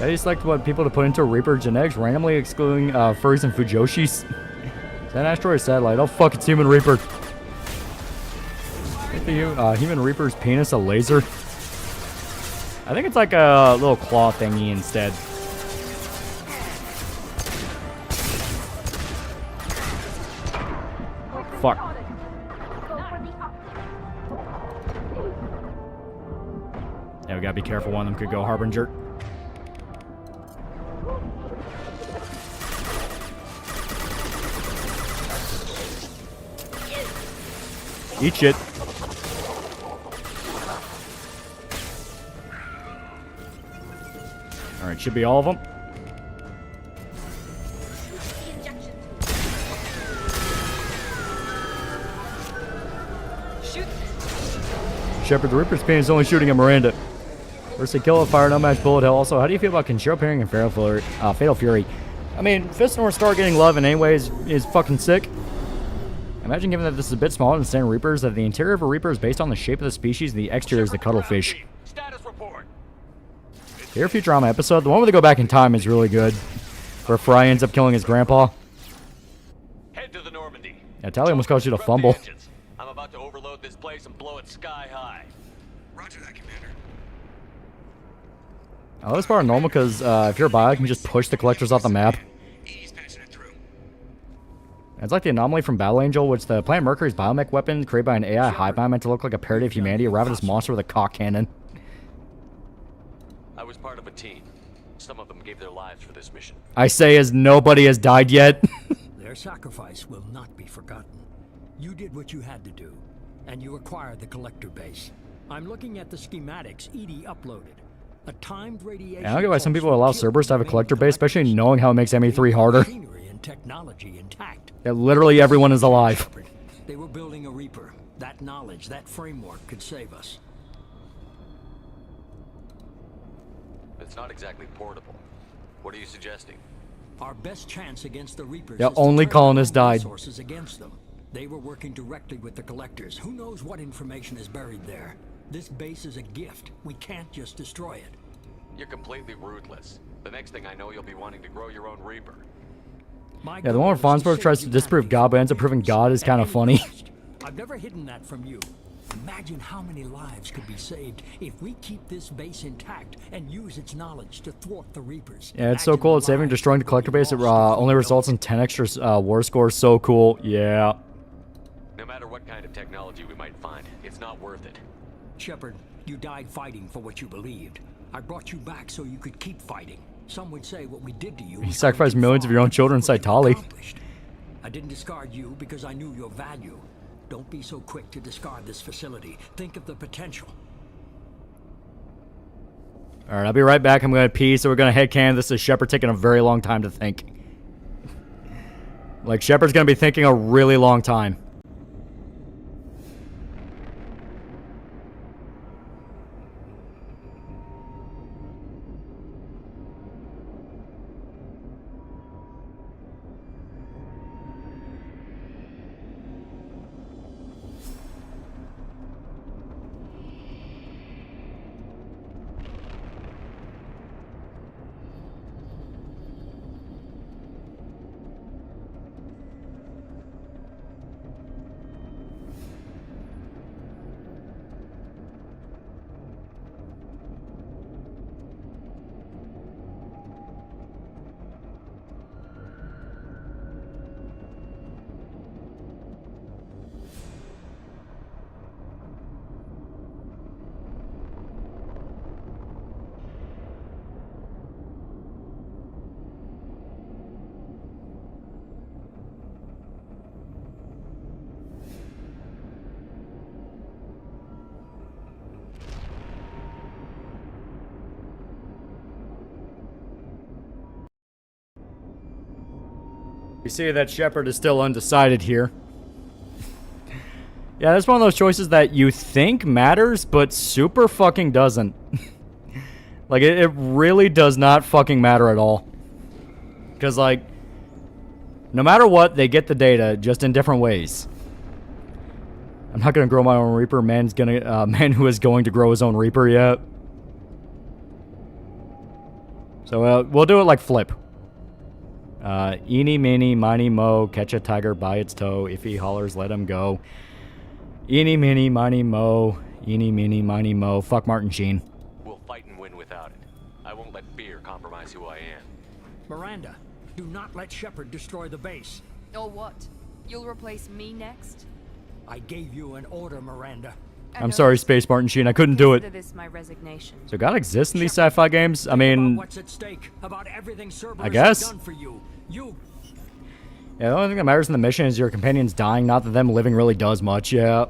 I just like what people to put into Reaper genetics, randomly excluding furries and Fujoshis. Is that asteroid satellite? Oh fuck, it's Human Reaper. Make the Human Reaper's penis a laser. I think it's like a little claw thingy instead. Fuck. Yeah, we gotta be careful. One of them could go Harbinger. Eat shit. Alright, should be all of them. Shepard, the Reaper's pain is only shooting at Miranda. First they kill a fire, no match bullet hell. Also, how do you feel about Kenshiro appearing in Fatal Fury? I mean, Fist and North Star getting love in any way is fucking sick. Imagine given that this is a bit smaller than standard Reapers, that the interior of a Reaper is based on the shape of the species and the exterior is the cuttlefish. Your Futurama episode, the one where they go back in time, is really good. Where Fry ends up killing his grandpa. Head to the Normandy. Yeah, Tally almost caused you to fumble. I'm about to overload this place and blow it sky high. Roger that, Commander. I love this part of normal because if you're a bio, you can just push the collectors off the map. It's like the anomaly from Battle Angel, which the Planet Mercury's biomech weapon created by an AI hive mind meant to look like a parody of humanity, a ravenous monster with a cock cannon. I was part of a team. Some of them gave their lives for this mission. I say as nobody has died yet. Their sacrifice will not be forgotten. You did what you had to do, and you acquired the collector base. I'm looking at the schematics Edie uploaded. A timed radiation. I don't get why some people allow Cerberus to have a collector base, especially knowing how it makes ME3 harder. Technology intact. Yeah, literally everyone is alive. They were building a Reaper. That knowledge, that framework could save us. It's not exactly portable. What are you suggesting? Our best chance against the Reapers. Yeah, is to only turn colonists our died. Resources against them. They were working directly with the collectors. Who knows what information is buried there? This base is a gift. We can't just destroy it. You're completely ruthless. The next thing I know, you'll be wanting to grow your own Reaper. Yeah, the one where Farnsworth tries to disprove God but ends up proving God is kind of funny. I've never hidden that from you. Imagine how many lives could be saved if we keep this base intact and use its knowledge to thwart the Reapers. Yeah, it's so cool. It's saving destroying the collector base. It only results in 10 extra war scores. So cool. Yeah. No matter what kind of technology we might find, it's not worth it. Shepard, you died fighting for what you believed. I brought you back so you could keep fighting. Some would say what we did to you. You sacrificed millions of your own children inside Tali. I didn't discard you because I knew your value. Don't be so quick to discard this facility. Think of the potential. Alright, I'll be right back. I'm going to pee, so we're going to headcanon. This is Shepard taking a very long time to think. Like, Shepard's going to be thinking a really long time. You see that Shepard is still undecided here. Yeah, that's one of those choices that you think matters, but super fucking doesn't. Like, it really does not fucking matter at all. Because, like, no matter what, they get the data, just in different ways. I'm not gonna grow my own Reaper. Man who is going to grow his own Reaper yet. So, we'll do it like Flip. Eeny, meeny, miny, mo, catch a tiger by its toe. If he hollers, let him go. Eeny, meeny, miny, mo. Eeny, meeny, miny, mo. Fuck Martin Sheen. We'll fight and win without it. I won't let fear compromise who I am. Miranda, do not let Shepard destroy the base. Or what? You'll replace me next? I gave you an order, Miranda. I'm sorry, Space Martin Sheen. I couldn't do it. Consider this my resignation. So God exists in these sci-fi games? I mean, What's at stake? About everything Cerberus I guess. has done for you. Yeah, the only thing that matters in the mission is your companions dying, not that them living really does much, yeah.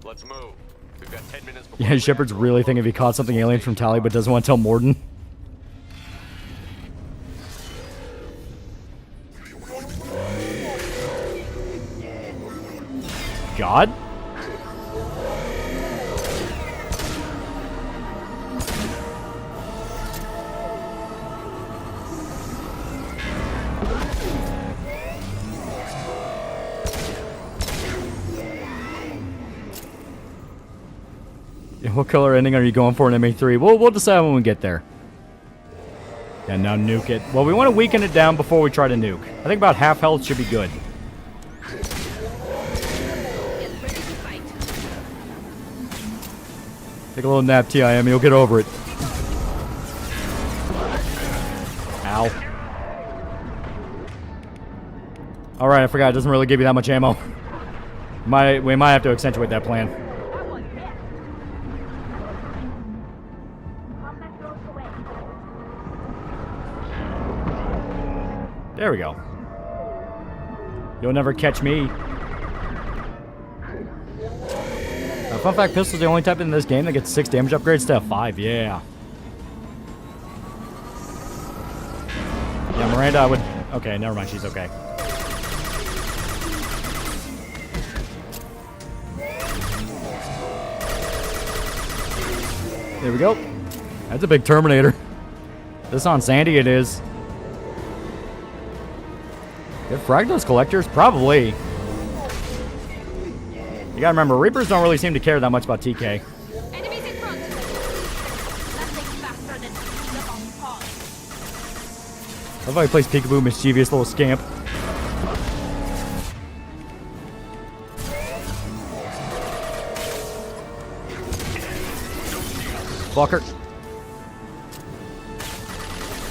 Let's move. We've got 10 minutes before Yeah, Shepard's really thinking if he caught something alien from Tali but doesn't want to tell Morden. God? What color ending are you going for in MA3? We'll decide when we get there. And now nuke it. Well, we want to weaken it down before we try to nuke. I think about half health should be good. Take a little nap, TIM. You'll get over it. Ow. Alright, I forgot. It doesn't really give you that much ammo. We might have to accentuate that plan. There we go. You'll never catch me. Fun fact, pistol's the only type in this game that gets 6 damage upgrades instead of 5, yeah. Yeah, Miranda, I would... Okay, never mind, she's okay. There we go. That's a big Terminator. This on Sandy it is. Good frag those collectors? Probably. You gotta remember, Reapers don't really seem to care that much about TK. Enemies in front. Nothing faster than the bomb pod. I love how he plays peekaboo, mischievous little scamp. Fucker.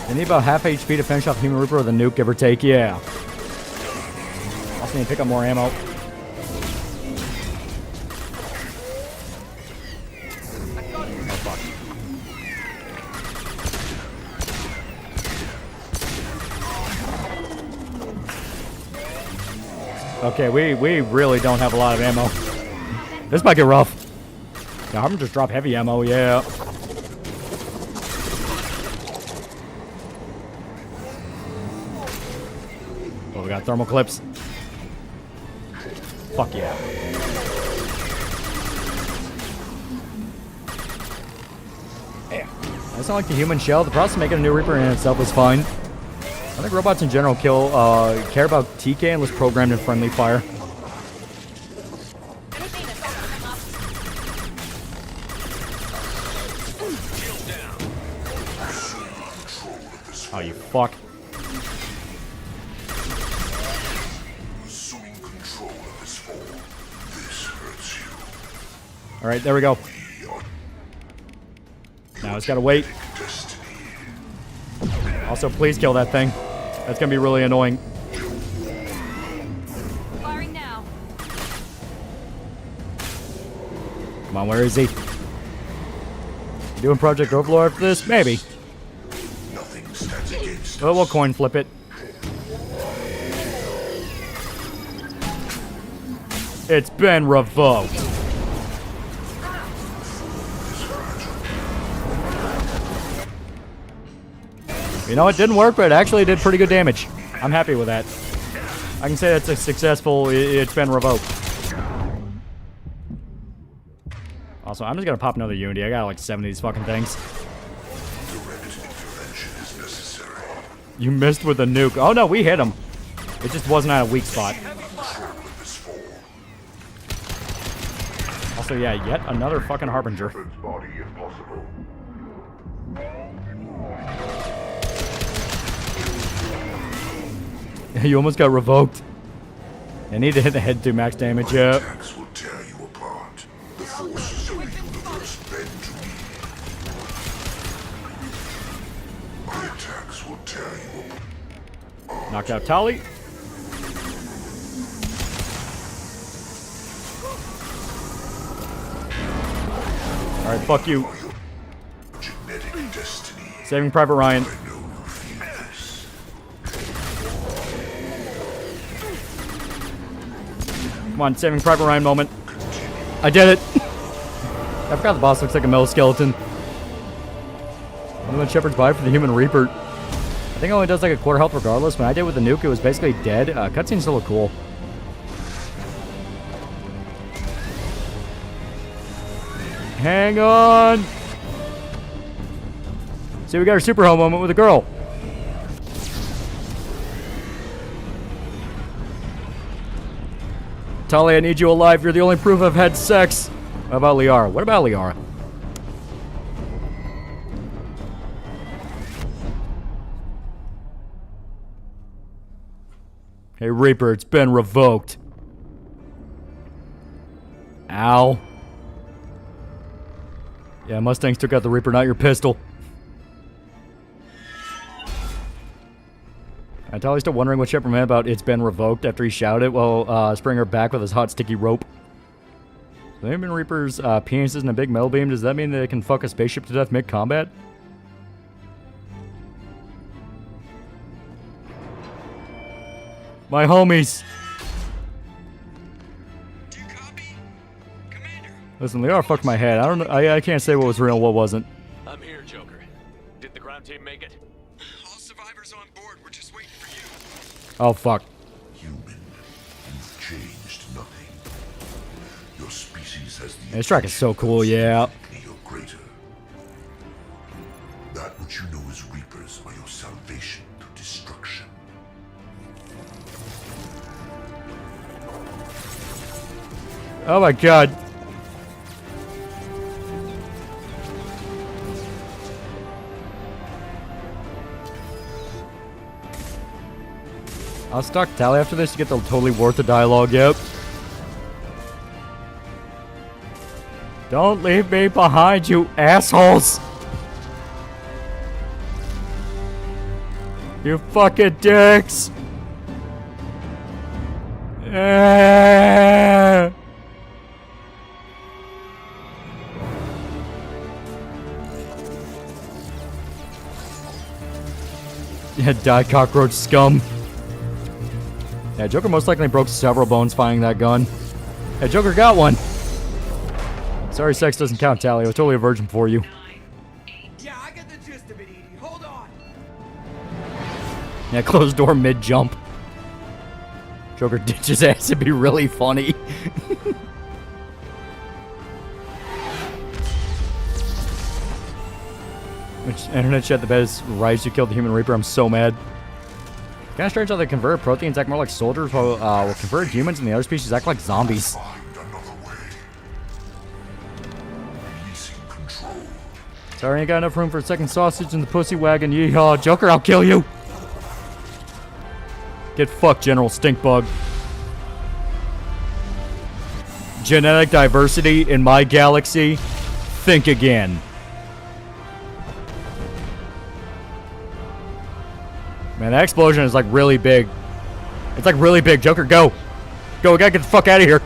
They need about half HP to finish off Human Reaper with a nuke, give or take, yeah. Also need to pick up more ammo. Okay, we really don't have a lot of ammo. This might get rough. Yeah, I'm just drop heavy ammo, yeah. Oh, we got thermal clips. Fuck yeah. Yeah. That's not like the human shell. The process of making a new Reaper in itself was fine. I think robots in general care about TK unless programmed in friendly fire. Oh, you fuck. Alright, there we go. Now it's gotta wait. Also, please kill that thing. That's gonna be really annoying. Firing now. Come on, where is he? Doing Project Overlord after this? Maybe. Well, we'll coin flip it. It's been revoked. You know, it didn't work, but it actually did pretty good damage. I'm happy with that. I can say that's a successful, it's been revoked. Also, I'm just gonna pop another Unity. I got like 7 of these fucking things. You missed with a nuke. Oh no, we hit him. It just wasn't at a weak spot. Also, yeah, yet another fucking Harbinger. You almost got revoked. I need to hit the head to max damage, yeah. Knocked out Tali. Alright, fuck you. Saving Private Ryan. Come on, Saving Private Ryan moment. I did it. I forgot the boss looks like a metal skeleton. I'm gonna Shepherd's Buy for the Human Reaper. I think it only does like a quarter health regardless. When I did with the nuke, it was basically dead. Cutscenes still look cool. Hang on. See, we got our super home moment with a girl. Tali, I need you alive. You're the only proof I've had sex. What about Liara? What about Liara? Hey, Reaper, it's been revoked. Ow. Yeah, Mustangs took out the Reaper, not your pistol. Tali's still wondering what Shepherd meant about it's been revoked after he shouted while spraying her back with his hot, sticky rope. So the Human Reaper's penis isn't a big metal beam. Does that mean they can fuck a spaceship to death mid-combat? My homies. Listen, Liara fucked my head. I don't know. I can't say what was real and what wasn't. I'm here, Joker. Did the ground team make it? All survivors on board. We're just waiting for you. Oh fuck. Human, you've changed nothing. Your species has the This track is so cool, yeah. you're greater. That which you know as Reapers are your salvation to destruction. Oh my god. I'll stock Tali after this to get the totally worth the dialogue, yep. Don't leave me behind, you assholes! You fucking dicks! Yeah, die, cockroach scum. Yeah, Joker most likely broke several bones finding that gun. Yeah, Joker got one. Sorry, sex doesn't count, Tali. I was totally a virgin for you. Yeah, I get the gist of it, Edie. Hold on. Yeah, closed door mid-jump. Joker ditches his ass. It'd be really funny. Which internet shit the best Rise who killed the Human Reaper. I'm so mad. Kind of strange how the converted proteins act more like soldiers while converted humans and the other species act like zombies. Sorry, ain't got enough room for a second sausage in the pussy wagon. Yeehaw. Joker, I'll kill you. Get fucked, General Stinkbug. Genetic diversity in my galaxy? Think again. Man, that explosion is like really big. It's like really big. Joker, go. Go, we gotta get the fuck out of here.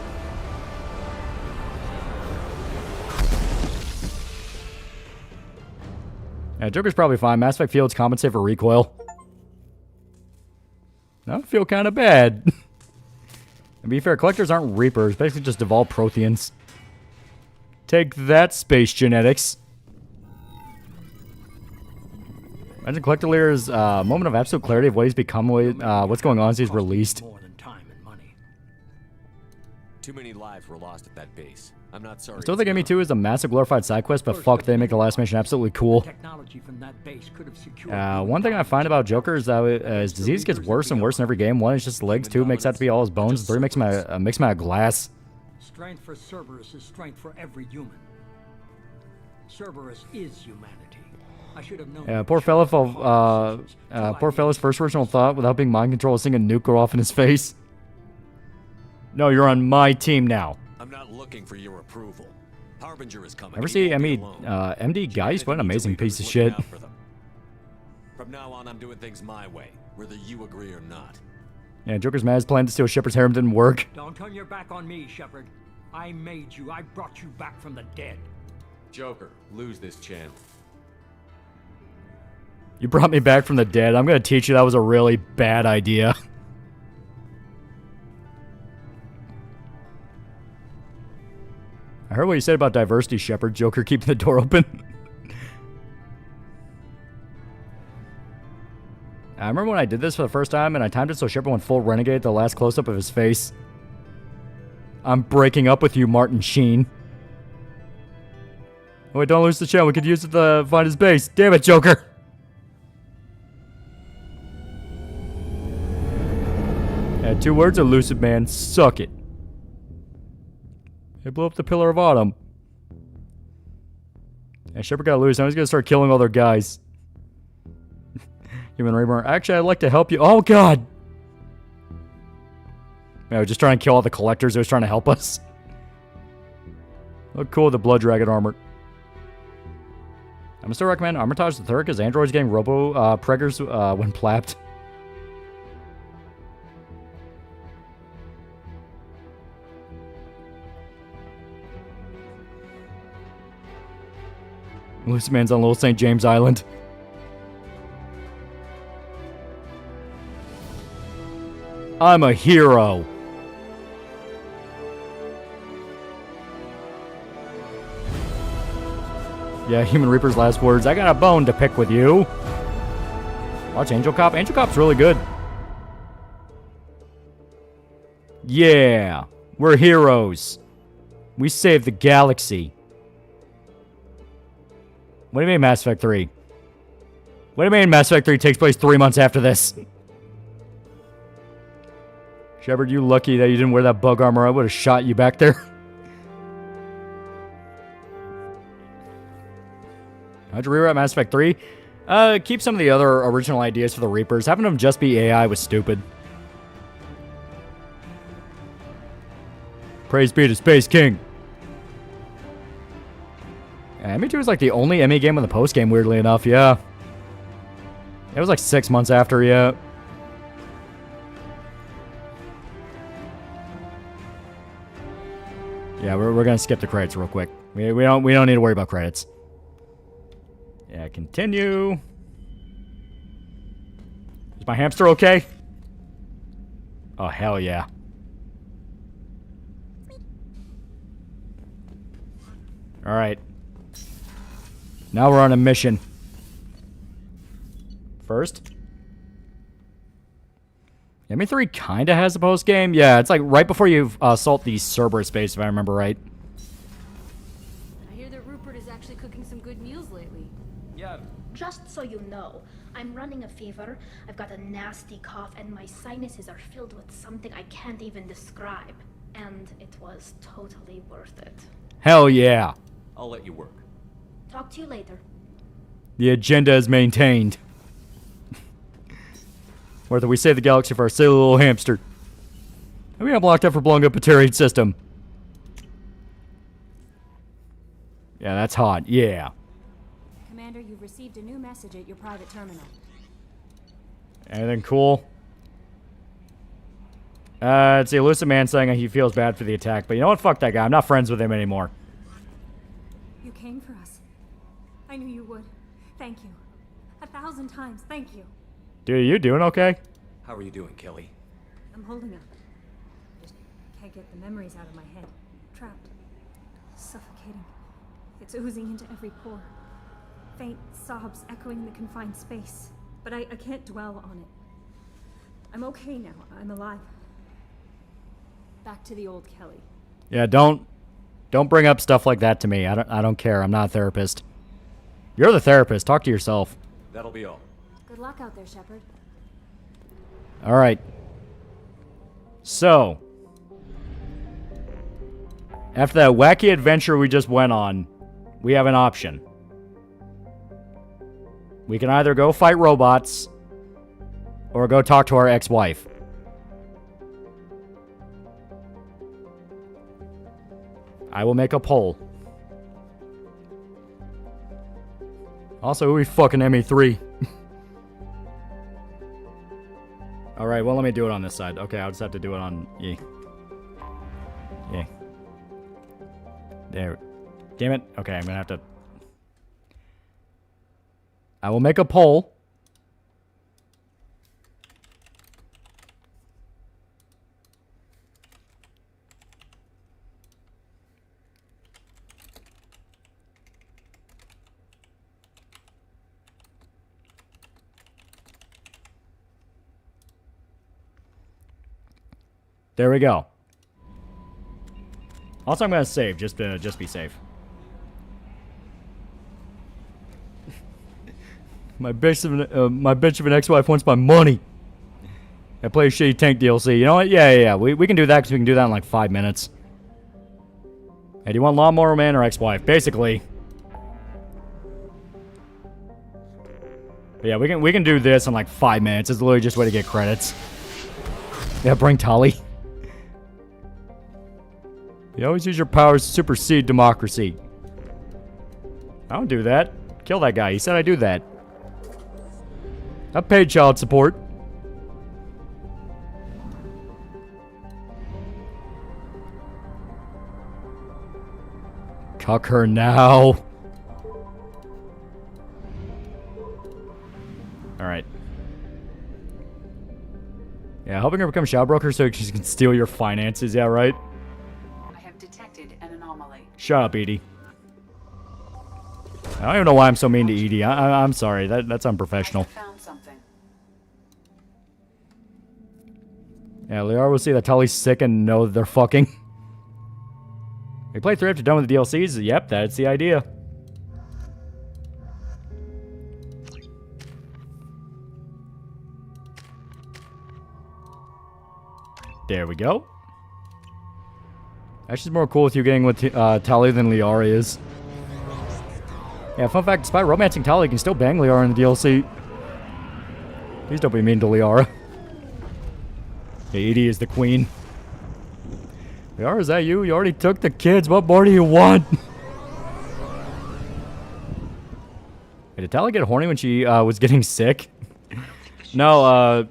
Yeah, Joker's probably fine. Mass Effect fields compensate for recoil. I feel kind of bad. And be fair, collectors aren't Reapers. Basically just evolved Protheans. Take that, space genetics. Imagine Collector Lear's moment of absolute clarity of what he's become, what's going on as he's released. Too many lives were lost at that base. I'm not sorry. Still, they gave me too is a massive glorified side quest, but fuck, they make the last mission absolutely cool. One thing I find about Joker is that his disease gets worse and worse in every game. 1 is just legs, 2 makes out to be all his bones, 3 makes him out of glass. Strength for Cerberus is strength for every human. Cerberus is humanity. I should have known. Poor fella's first original thought without being mind controlled, seeing a nuke go off in his face. No, you're on my team now. I'm not looking for your approval. Harbinger is coming. Ever see MD Geist? What an amazing piece of shit. From now on, I'm doing things my way, whether you agree or not. Yeah, Joker's mad. His plan to steal Shepard's harem didn't work. Don't turn your back on me, Shepard. I made you. I brought you back from the dead. Joker, lose this chance. You brought me back from the dead. I'm gonna teach you that was a really bad idea. I heard what you said about diversity, Shepard. Joker keeping the door open. I remember when I did this for the first time, and I timed it so Shepard went full renegade at the last close-up of his face. I'm breaking up with you, Martin Sheen. Oh, wait, don't lose the channel. We could use it to find his base. Damn it, Joker. Yeah, 2 words, elusive man. Suck it. They blew up the Pillar of Autumn. And Shepard got loose. Now he's gonna start killing all their guys. Human Reaper. Actually, I'd like to help you. Oh, God! I was just trying to kill all the collectors who was trying to help us. Look cool with the Blood Dragon armor. I'm gonna still recommend Armitage the Third because Android's getting robo preggers when plapped. Lucy Man's on Little St. James Island. I'm a hero. Yeah, Human Reaper's last words. I got a bone to pick with you. Watch Angel Cop. Angel Cop's really good. Yeah, we're heroes. We saved the galaxy. What do you mean Mass Effect 3? What do you mean Mass Effect 3 takes place 3 months after this? Shepard, you lucky that you didn't wear that bug armor. I would have shot you back there. How'd you rewrite Mass Effect 3? Keep some of the other original ideas for the Reapers. Having them just be AI was stupid. Praise be to Space King. ME2 was like the only ME game on the post-game, weirdly enough, yeah. It was like 6 months after, yeah. Yeah, we're gonna skip the credits real quick. We don't need to worry about credits. Yeah, continue. Is my hamster okay? Oh, hell yeah. Alright. Now we're on a mission. First. ME3 kinda has a post game. Yeah, it's like right before you assault the Cerberus base, if I remember right. I hear that Rupert is actually cooking some good meals lately. Yeah. Just so you know, I'm running a fever, I've got a nasty cough, and my sinuses are filled with something I can't even describe. And it was totally worth it. Hell yeah. I'll let you work. Talk to you later. The agenda is maintained. Whether we save the galaxy for our silly little hamster. I mean, I'm locked up for blowing up a turret system. Yeah, that's hot. Yeah. Commander, you've received a new message at your private terminal. Anything cool? It's the elusive man saying he feels bad for the attack. But you know what? Fuck that guy. I'm not friends with him anymore. You came for us. I knew you would. Thank you. 1,000 times, thank you. Dude, you doing okay? How are you doing, Kelly? I'm holding up. Just can't get the memories out of my head. Trapped. Suffocating. It's oozing into every pore. Faint sobs echoing the confined space, but I can't dwell on it. I'm okay now. I'm alive. Back to the old Kelly. Yeah, don't bring up stuff like that to me. I don't care. I'm not a therapist. You're the therapist. Talk to yourself. That'll be all. Good luck out there, Shepard. All right. So, after that wacky adventure we just went on, we have an option. We can either go fight robots or go talk to our ex-wife. I will make a poll. Also, who we fucking ME3? Alright, well, let me do it on this side. Okay, I'll just have to do it on... Yeah. Yeah. There. Damn it. Okay, I'm gonna have to... I will make a poll. There we go. Also, I'm gonna save just be safe. My bitch of an ex-wife wants my money. I play shitty tank DLC. You know what? Yeah. We can do that because we can do that in like 5 minutes. Hey, do you want Lawnmower Man or ex-wife? Basically. But yeah, we can do this in like 5 minutes. It's literally just a way to get credits. Yeah, bring Tali. You always use your powers to supersede democracy. I don't do that. Kill that guy. He said I do that. I paid child support. Cuck her now. Alright. Yeah, helping her become shadow broker so she can steal your finances, yeah, right? I have detected an anomaly. Shut up, Edie. I don't even know why I'm so mean to Edie. I'm sorry. That's unprofessional. Found something. Yeah, Liara will see that Tully's sick and know that they're fucking. We play 3 after done with the DLCs? Yep, that's the idea. There we go. Actually, it's more cool with you getting with Tali than Liara is. Yeah, fun fact, despite romancing Tali, you can still bang Liara in the DLC. Please don't be mean to Liara. Yeah, Edie is the queen. Liara, is that you? You already took the kids. What more do you want? Hey, did Tali get horny when she was getting sick? No,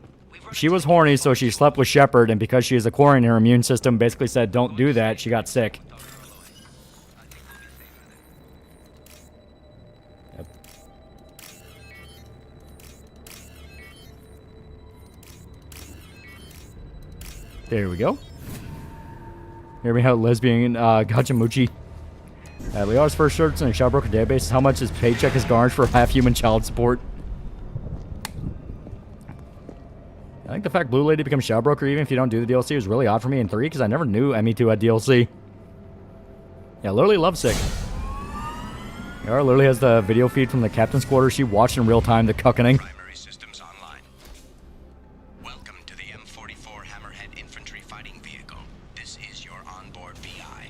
she was horny, so she slept with Shepard, and because she is a quarantine, her immune system basically said, don't do that. She got sick. Yep. There we go. Hear me out, lesbian Gachamuchi. Liara's first search in a child broker database is how much his paycheck is garnished for half-human child support. I think the fact Blue Lady becomes child broker even if you don't do the DLC was really odd for me in 3 because I never knew ME2 had DLC. Yeah, literally lovesick. Liara literally has the video feed from the captain's quarters. She watched in real time the cuckening. Primary systems online. Welcome to the M44 Hammerhead Infantry Fighting Vehicle. This is your onboard VI.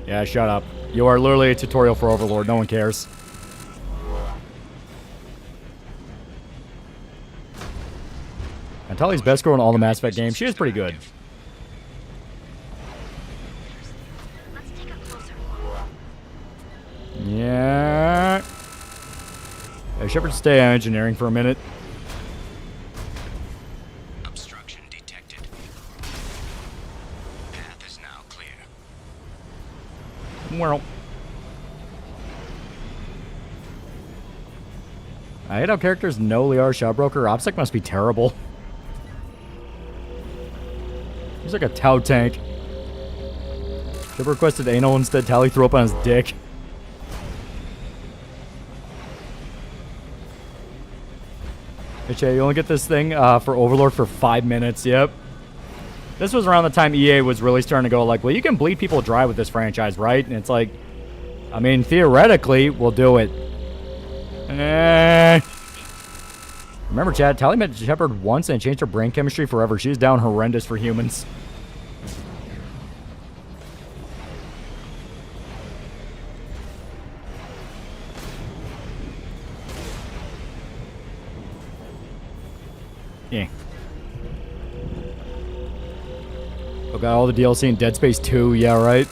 Yeah, shut up. You are literally a tutorial for Overlord. No one cares. And Tali's best girl in all the Mass Effect games. She is pretty good. Yeah. Hey, Shepard, stay on engineering for a minute. Obstruction detected. Path is now clear. Well. I hate how characters know Liara Shadowbroker. OPSEC must be terrible. He's like a Tau tank. Shepard requested anal instead. Tali threw up on his dick. Hey, you only get this thing for Overlord for 5 minutes. Yep. This was around the time EA was really starting to go like, well, you can bleed people dry with this franchise, right? And it's like, I mean, theoretically, we'll do it. Remember, Chad, Tally met Shepard once and changed her brain chemistry forever. She's down horrendous for humans. Yeah. Oh, got all the DLC in Dead Space 2. Yeah, right.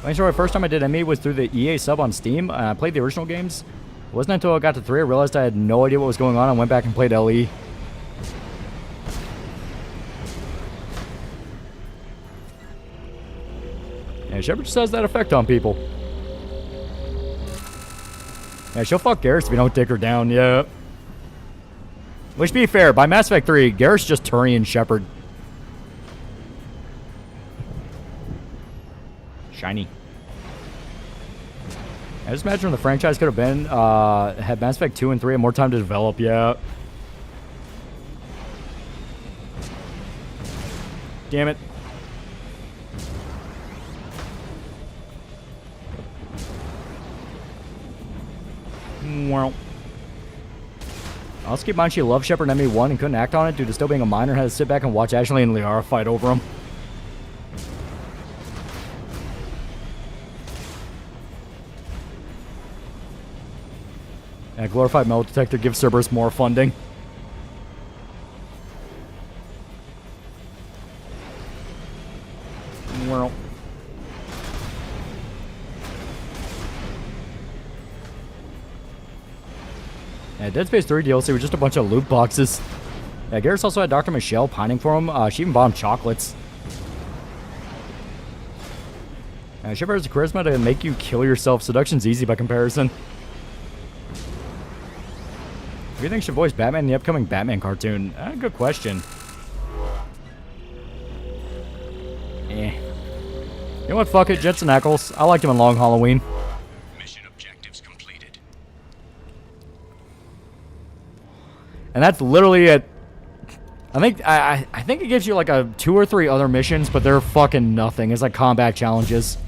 I'm sure the first time I did ME was through the EA sub on Steam. I played the original games. It wasn't until I got to 3 I realized I had no idea what was going on. I went back and played LE. Yeah, Shepard just has that effect on people. Yeah, she'll fuck Garrus if you don't take her down. Yeah. Which, to be fair, by Mass Effect 3, Garrus just Turian Shepard. Shiny. I just imagine the franchise could have been, had Mass Effect 2 and 3 had more time to develop, yeah. Damn it. Well. I'll keep in mind she loved Shepard in ME1 and couldn't act on it due to still being a minor and had to sit back and watch Ashley and Liara fight over him. And a glorified metal detector gives Cerberus more funding. Well. Yeah, Dead Space 3 DLC was just a bunch of loot boxes. Yeah, Garrus also had Dr. Michelle pining for him. She even bought him chocolates. Shepard has the charisma to make you kill yourself. Seduction's easy by comparison. Who do you think should voice Batman in the upcoming Batman cartoon? Good question. You know what? Fuck it. Jensen Ackles. I liked him in Long Halloween. Mission objectives completed. And that's literally it. I think it gives you like 2 or 3 other missions, but they're fucking nothing. It's like combat challenges.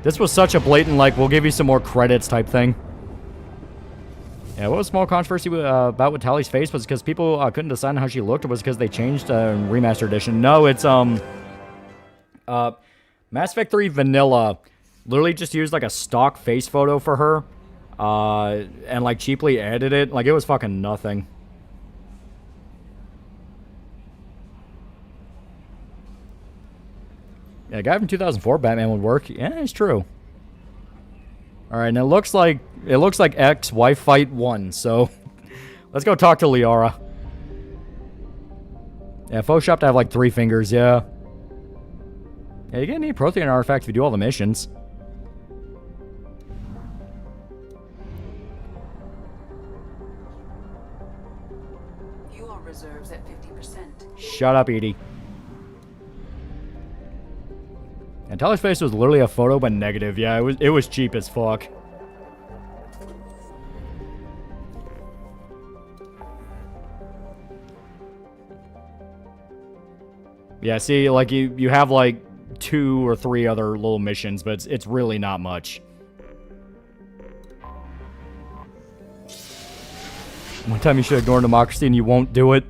This was such a blatant, like, we'll give you some more credits type thing. Yeah, what was small controversy about with Tally's face was because people couldn't decide on how she looked, or was because they changed Remaster Edition. No, it's Mass Effect 3 Vanilla literally just used like a stock face photo for her and like cheaply edited it. Like, it was fucking nothing. Yeah, a guy from 2004 Batman would work. Yeah, it's true. All right, and it looks like ex-wife fight 1. So let's go talk to Liara. Yeah, Photoshop to have like 3 fingers. Yeah. Yeah, you're gonna need a Prothean artifact if you do all the missions. Fuel reserves at 50%. Shut up, Edie. And Tally's face was literally a photo, but negative. Yeah, it was cheap as fuck. Yeah, see, like you have like 2 or 3 other little missions, but it's really not much. One time you should ignore democracy and you won't do it.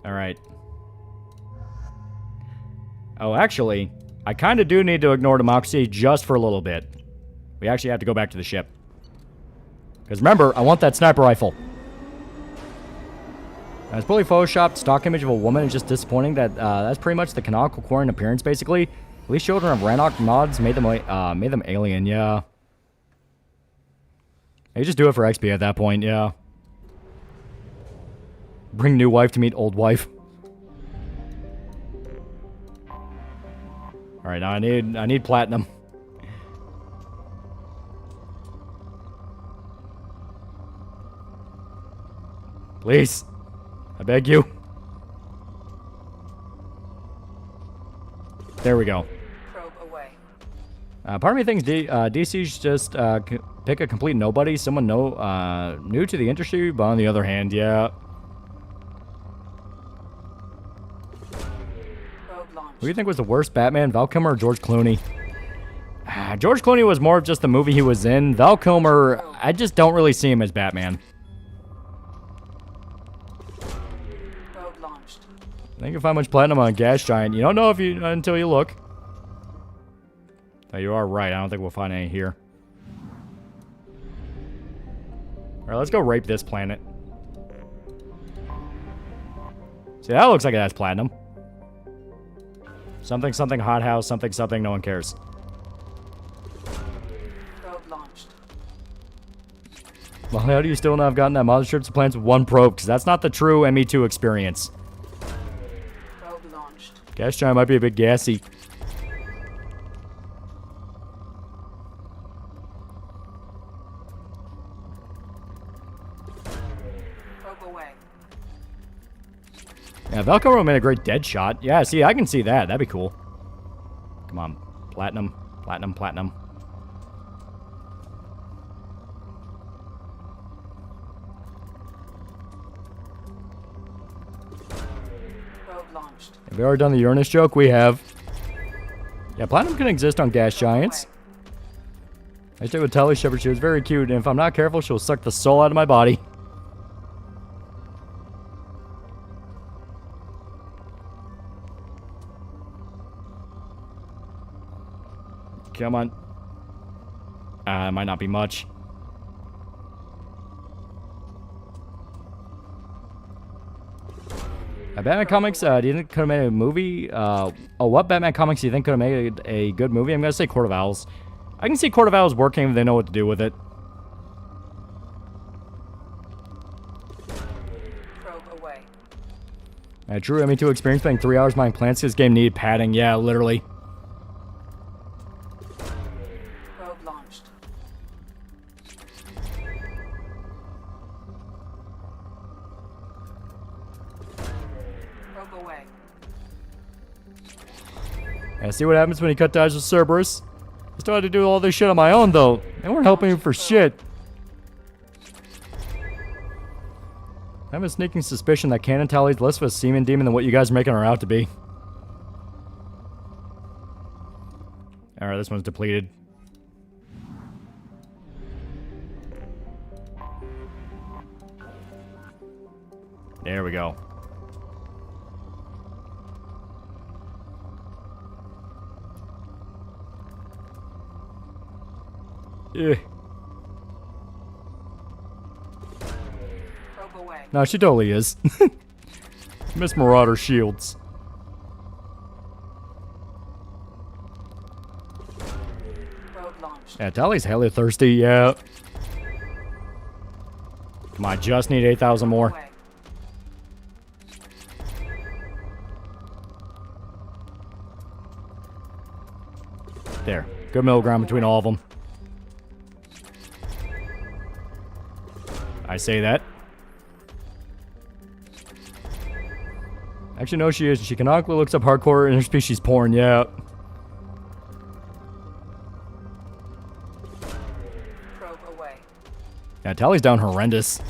Alright. Oh, actually, I kind of do need to ignore democracy just for a little bit. We actually have to go back to the ship. Because remember, I want that sniper rifle. It's fully photoshopped stock image of a woman. It's just disappointing that that's pretty much the canonical Quarian appearance, basically. At least children of Rannoch mods made them alien, yeah. You just do it for XP at that point, yeah. Bring new wife to meet old wife. Alright, now I need platinum. Please. I beg you. There we go. Probe away. Part of me thinks DC should just pick a complete nobody, someone new to the industry, but on the other hand, yeah. Who do you think was the worst Batman, Val Kilmer or George Clooney? George Clooney was more of just the movie he was in. Val Kilmer, I just don't really see him as Batman. I think you find much platinum on a gas giant. You don't know if you until you look. Oh, you are right. I don't think we'll find any here. Alright, let's go rape this planet. See, that looks like it has platinum. Something, something, hothouse, something, something, no one cares. Probe launched. Well, how do you still not have gotten that mothership to plants with one probe? Because that's not the true ME2 experience. Probe launched. Gas giant might be a bit gassy. Yeah, Velcro made a great dead shot. Yeah, see, I can see that. That'd be cool. Come on. Platinum, platinum, platinum. Probe launched. Have we already done the Uranus joke? We have. Yeah, platinum can exist on gas giants. I stayed with Telly Shepherd. She was very cute, and if I'm not careful, she'll suck the soul out of my body. Come on. It might not be much. Batman comics, do you think could have made a movie? What Batman comics do you think could have made a good movie? I'm going to say Court of Owls. I can see Court of Owls working if they know what to do with it. Probe away. True ME2 experience playing 3 hours buying plants. This game needed padding. Yeah, literally. Probe launched. Probe away. Yeah, see what happens when you cut ties with Cerberus? I still had to do all this shit on my own, though. They weren't helping me for shit. I have a sneaking suspicion that Canon Tally's less of a semen demon than what you guys are making her out to be. Alright, this one's depleted. There we go. Yeah. Probe away. No, she totally is. Miss Marauder shields. Probe launched. Yeah, Tally's hella thirsty, yeah. Come on, just need 8,000 more. There. Good middle ground between all of them. I say that. Actually, no, she isn't. She canonically looks up hardcore interspecies porn, yeah. Probe away. Yeah, Tally's down horrendous.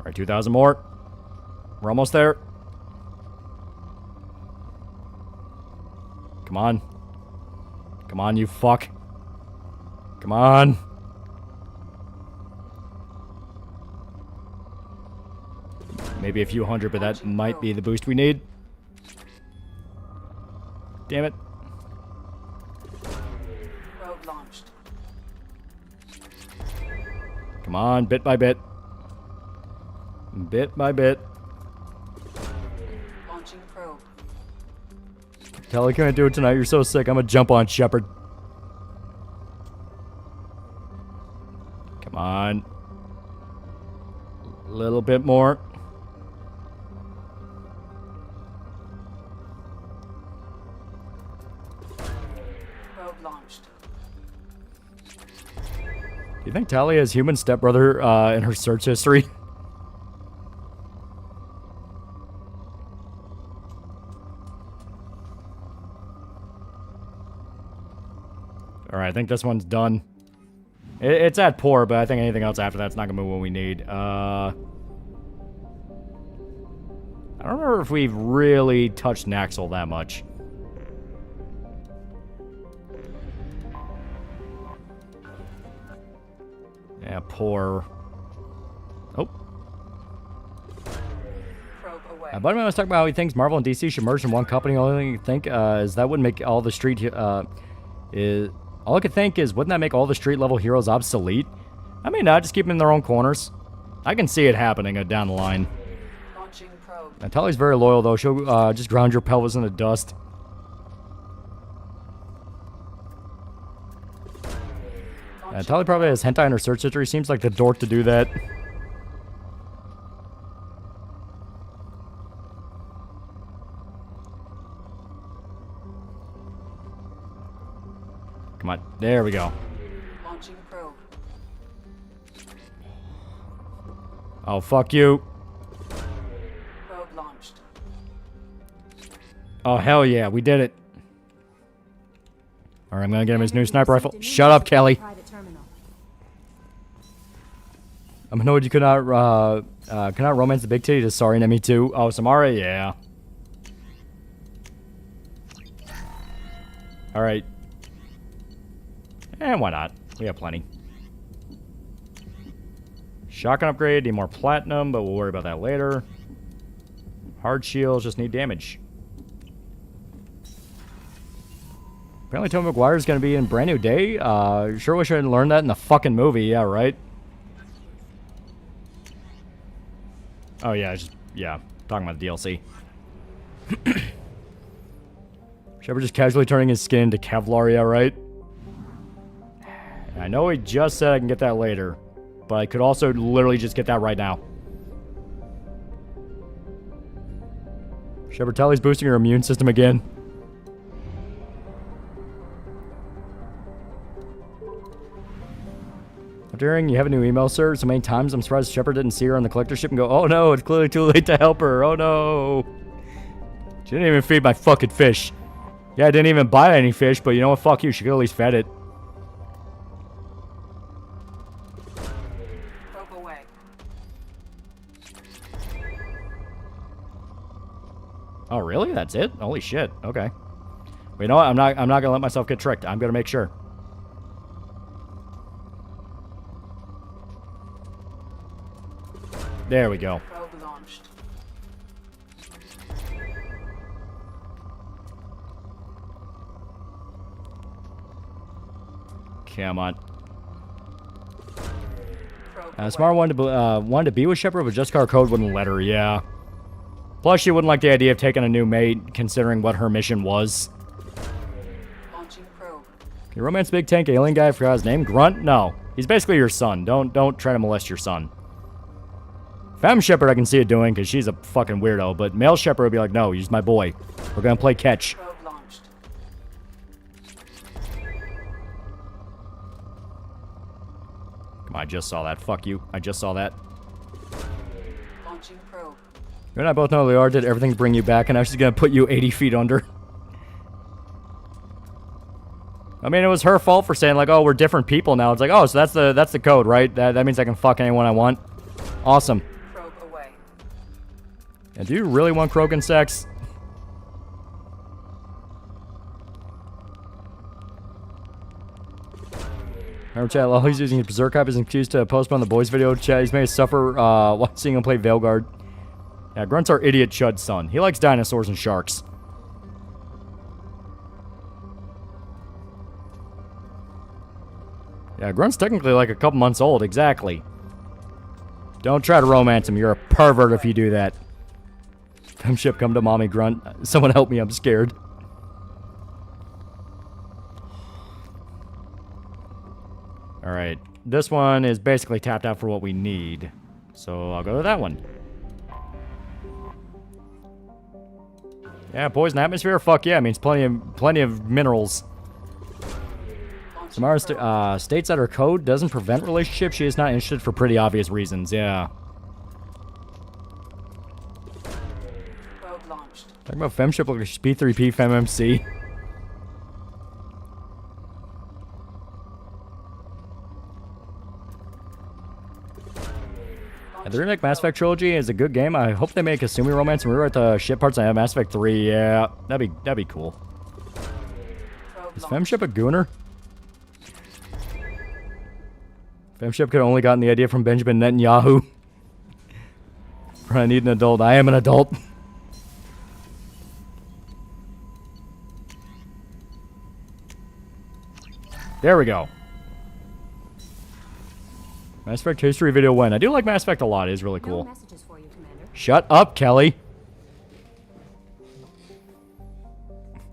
Alright, 2,000 more. We're almost there. Come on. Come on, you fuck. Come on. Maybe a few hundred, but that might be the boost we need. Damn it. Probe launched. Come on, bit by bit. Bit by bit. Launching probe. Tally, can't do it tonight. You're so sick. I'm gonna jump on Shepard. Come on. A little bit more. Probe launched. Do you think Tally has human stepbrother in her search history? Alright, I think this one's done. It's at poor, but I think anything else after that's not gonna move what we need. I don't remember if we've really touched Naxxle that much. Yeah, poor. Oh. Buddy was talking about how he thinks Marvel and DC should merge in one company. The only thing you think is that would make all the street... all I could think is, wouldn't that make all the street-level heroes obsolete? I mean, not just keep them in their own corners. I can see it happening down the line. Natali's very loyal, though. She'll just ground your pelvis in the dust. Natali probably has hentai in her search history. Seems like the dork to do that. Come on. There we go. Launching probe. Oh, fuck you. Probe launched. Oh, hell yeah. We did it. Alright, I'm gonna get him his new sniper rifle. Shut up, Kelly. I'm annoyed you could not romance the big titty to Sorry Enemy 2. Oh, Samara? Yeah. Alright. And why not? We have plenty. Shotgun upgrade, need more platinum, but we'll worry about that later. Hard shields just need damage. Apparently Tobey Maguire's gonna be in Brand New Day. Sure wish I had learned that in the fucking movie, yeah, right? Oh yeah, talking about the DLC. Shepard just casually turning his skin into Kevlar, yeah, right? I know he just said I can get that later, but I could also literally just get that right now. Shepard, Tally's boosting your immune system again. After hearing you have a new email, sir, so many times, I'm surprised Shepard didn't see her on the collector ship and go, oh no, it's clearly too late to help her, oh no. She didn't even feed my fucking fish. Yeah, I didn't even buy any fish, but you know what, fuck you, she could at least fed it. Oh, really? That's it? Holy shit. Okay. Well, you know what? I'm not gonna let myself get tricked. I'm gonna make sure. There we go. Probe launched. Come on. Smart wanted to be with Shepard, but just our code wouldn't let her. Yeah. Plus, she wouldn't like the idea of taking a new mate, considering what her mission was. Launching probe. Can you romance big tank alien guy? I forgot his name. Grunt? No. He's basically your son. Don't try to molest your son. Femme Shepard I can see it doing, because she's a fucking weirdo. But male Shepard would be like, no, he's my boy. We're going to play catch. Probe launched. Come on, I just saw that. Fuck you. I just saw that. Launching probe. You and I both know Liara did everything to bring you back, and now she's gonna put you 80 feet under. I mean, it was her fault for saying, like, oh, we're different people now. It's like, oh, so that's the code, right? That means I can fuck anyone I want. Awesome. Probe away. And do you really want Krogan sex? Remember, chat, while he's using his Berserk hype as an excuse to postpone the boys video, chat, he's made us suffer while seeing him play Veilguard. Yeah, Grunt's our idiot Chud's son. He likes dinosaurs and sharks. Yeah, Grunt's technically like a couple months old, exactly. Don't try to romance him. You're a pervert if you do that. Come ship, come to mommy, Grunt. Someone help me, I'm scared. Alright, this one is basically tapped out for what we need. So I'll go to that one. Yeah, poison atmosphere? Fuck yeah, it means plenty of minerals. Samara states that her code doesn't prevent relationships. She is not interested for pretty obvious reasons, yeah. Probe launched. Talking about femship like a P3P FemMC. The remake Mass Effect trilogy is a good game. I hope they make Kasumi romance and rewrite the shit parts I Mass Effect 3. Yeah, that'd be cool. Is Femship a gooner? Femship could have only gotten the idea from Benjamin Netanyahu. I need an adult. I am an adult. There we go. Mass Effect history video when? I do like Mass Effect a lot. It is really cool. Shut up, Kelly.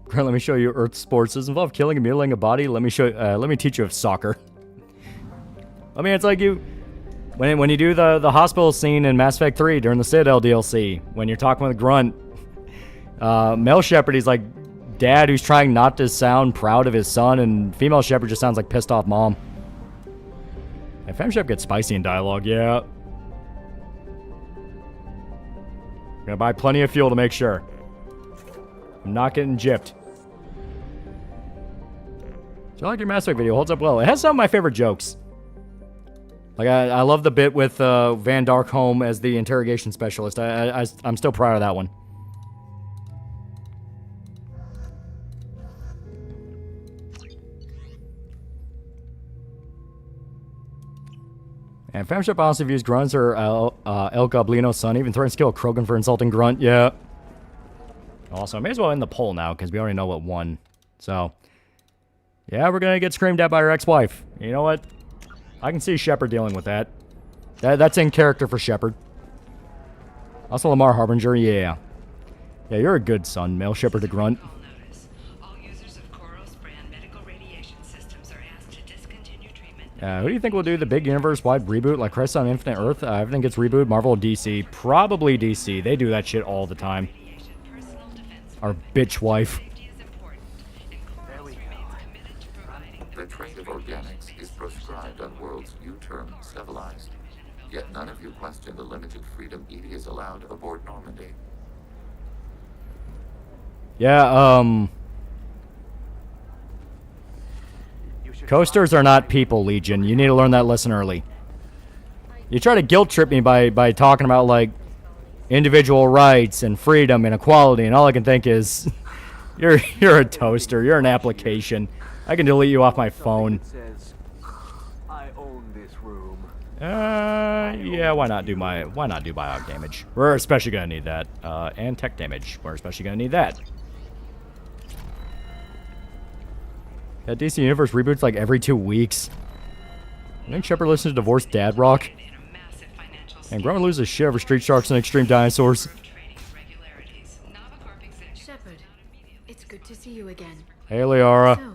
Grant, let me show you Earth sports. Does it involve killing and mutilating a body? Let me show. Let me teach you of soccer. I mean, it's like you when you do the hospital scene in Mass Effect 3 during the Citadel DLC. When you're talking with Grunt, male Shepard, he's like dad who's trying not to sound proud of his son, and female Shepard just sounds like pissed off mom. And Femshep gets spicy in dialogue, yeah. Gonna buy plenty of fuel to make sure. I'm not getting gypped. So I like your Mass Effect video. Holds up well. It has some of my favorite jokes. Like, I love the bit with Van Darkholme as the interrogation specialist. I'm still proud of that one. And Femship honestly views Grunts or El Goblino's son. Even threatens to kill Krogan for insulting Grunt. Yeah. Also, I may as well end the poll now, because we already know what won. So, yeah, we're going to get screamed at by her ex-wife. You know what? I can see Shepard dealing with that. That's in character for Shepard. Also, Lamar Harbinger, yeah. Yeah, you're a good son, male Shepard to Grunt. Who do you think will do the big universe-wide reboot like Crisis on Infinite Earth? Everything gets rebooted. Marvel or DC? Probably DC. They do that shit all the time. Our bitch wife. The trade of organics is proscribed on worlds you term civilized. Yet none of you question the limited freedom EDI is allowed aboard Normandy. Yeah, Coasters are not people, Legion. You need to learn that lesson early. You try to guilt trip me by talking about, like, individual rights and freedom and equality, and all I can think is, you're a toaster. You're an application. I can delete you off my phone. I own this room. Yeah, why not do biog damage? We're especially gonna need that. And tech damage. We're especially gonna need that. That DC Universe reboots like every 2 weeks. I think Shepard listens to Divorced Dad Rock. And Grunt loses shit over Street Sharks and Extreme Dinosaurs. Shepard, it's good to see you again. Hey, Liara. So,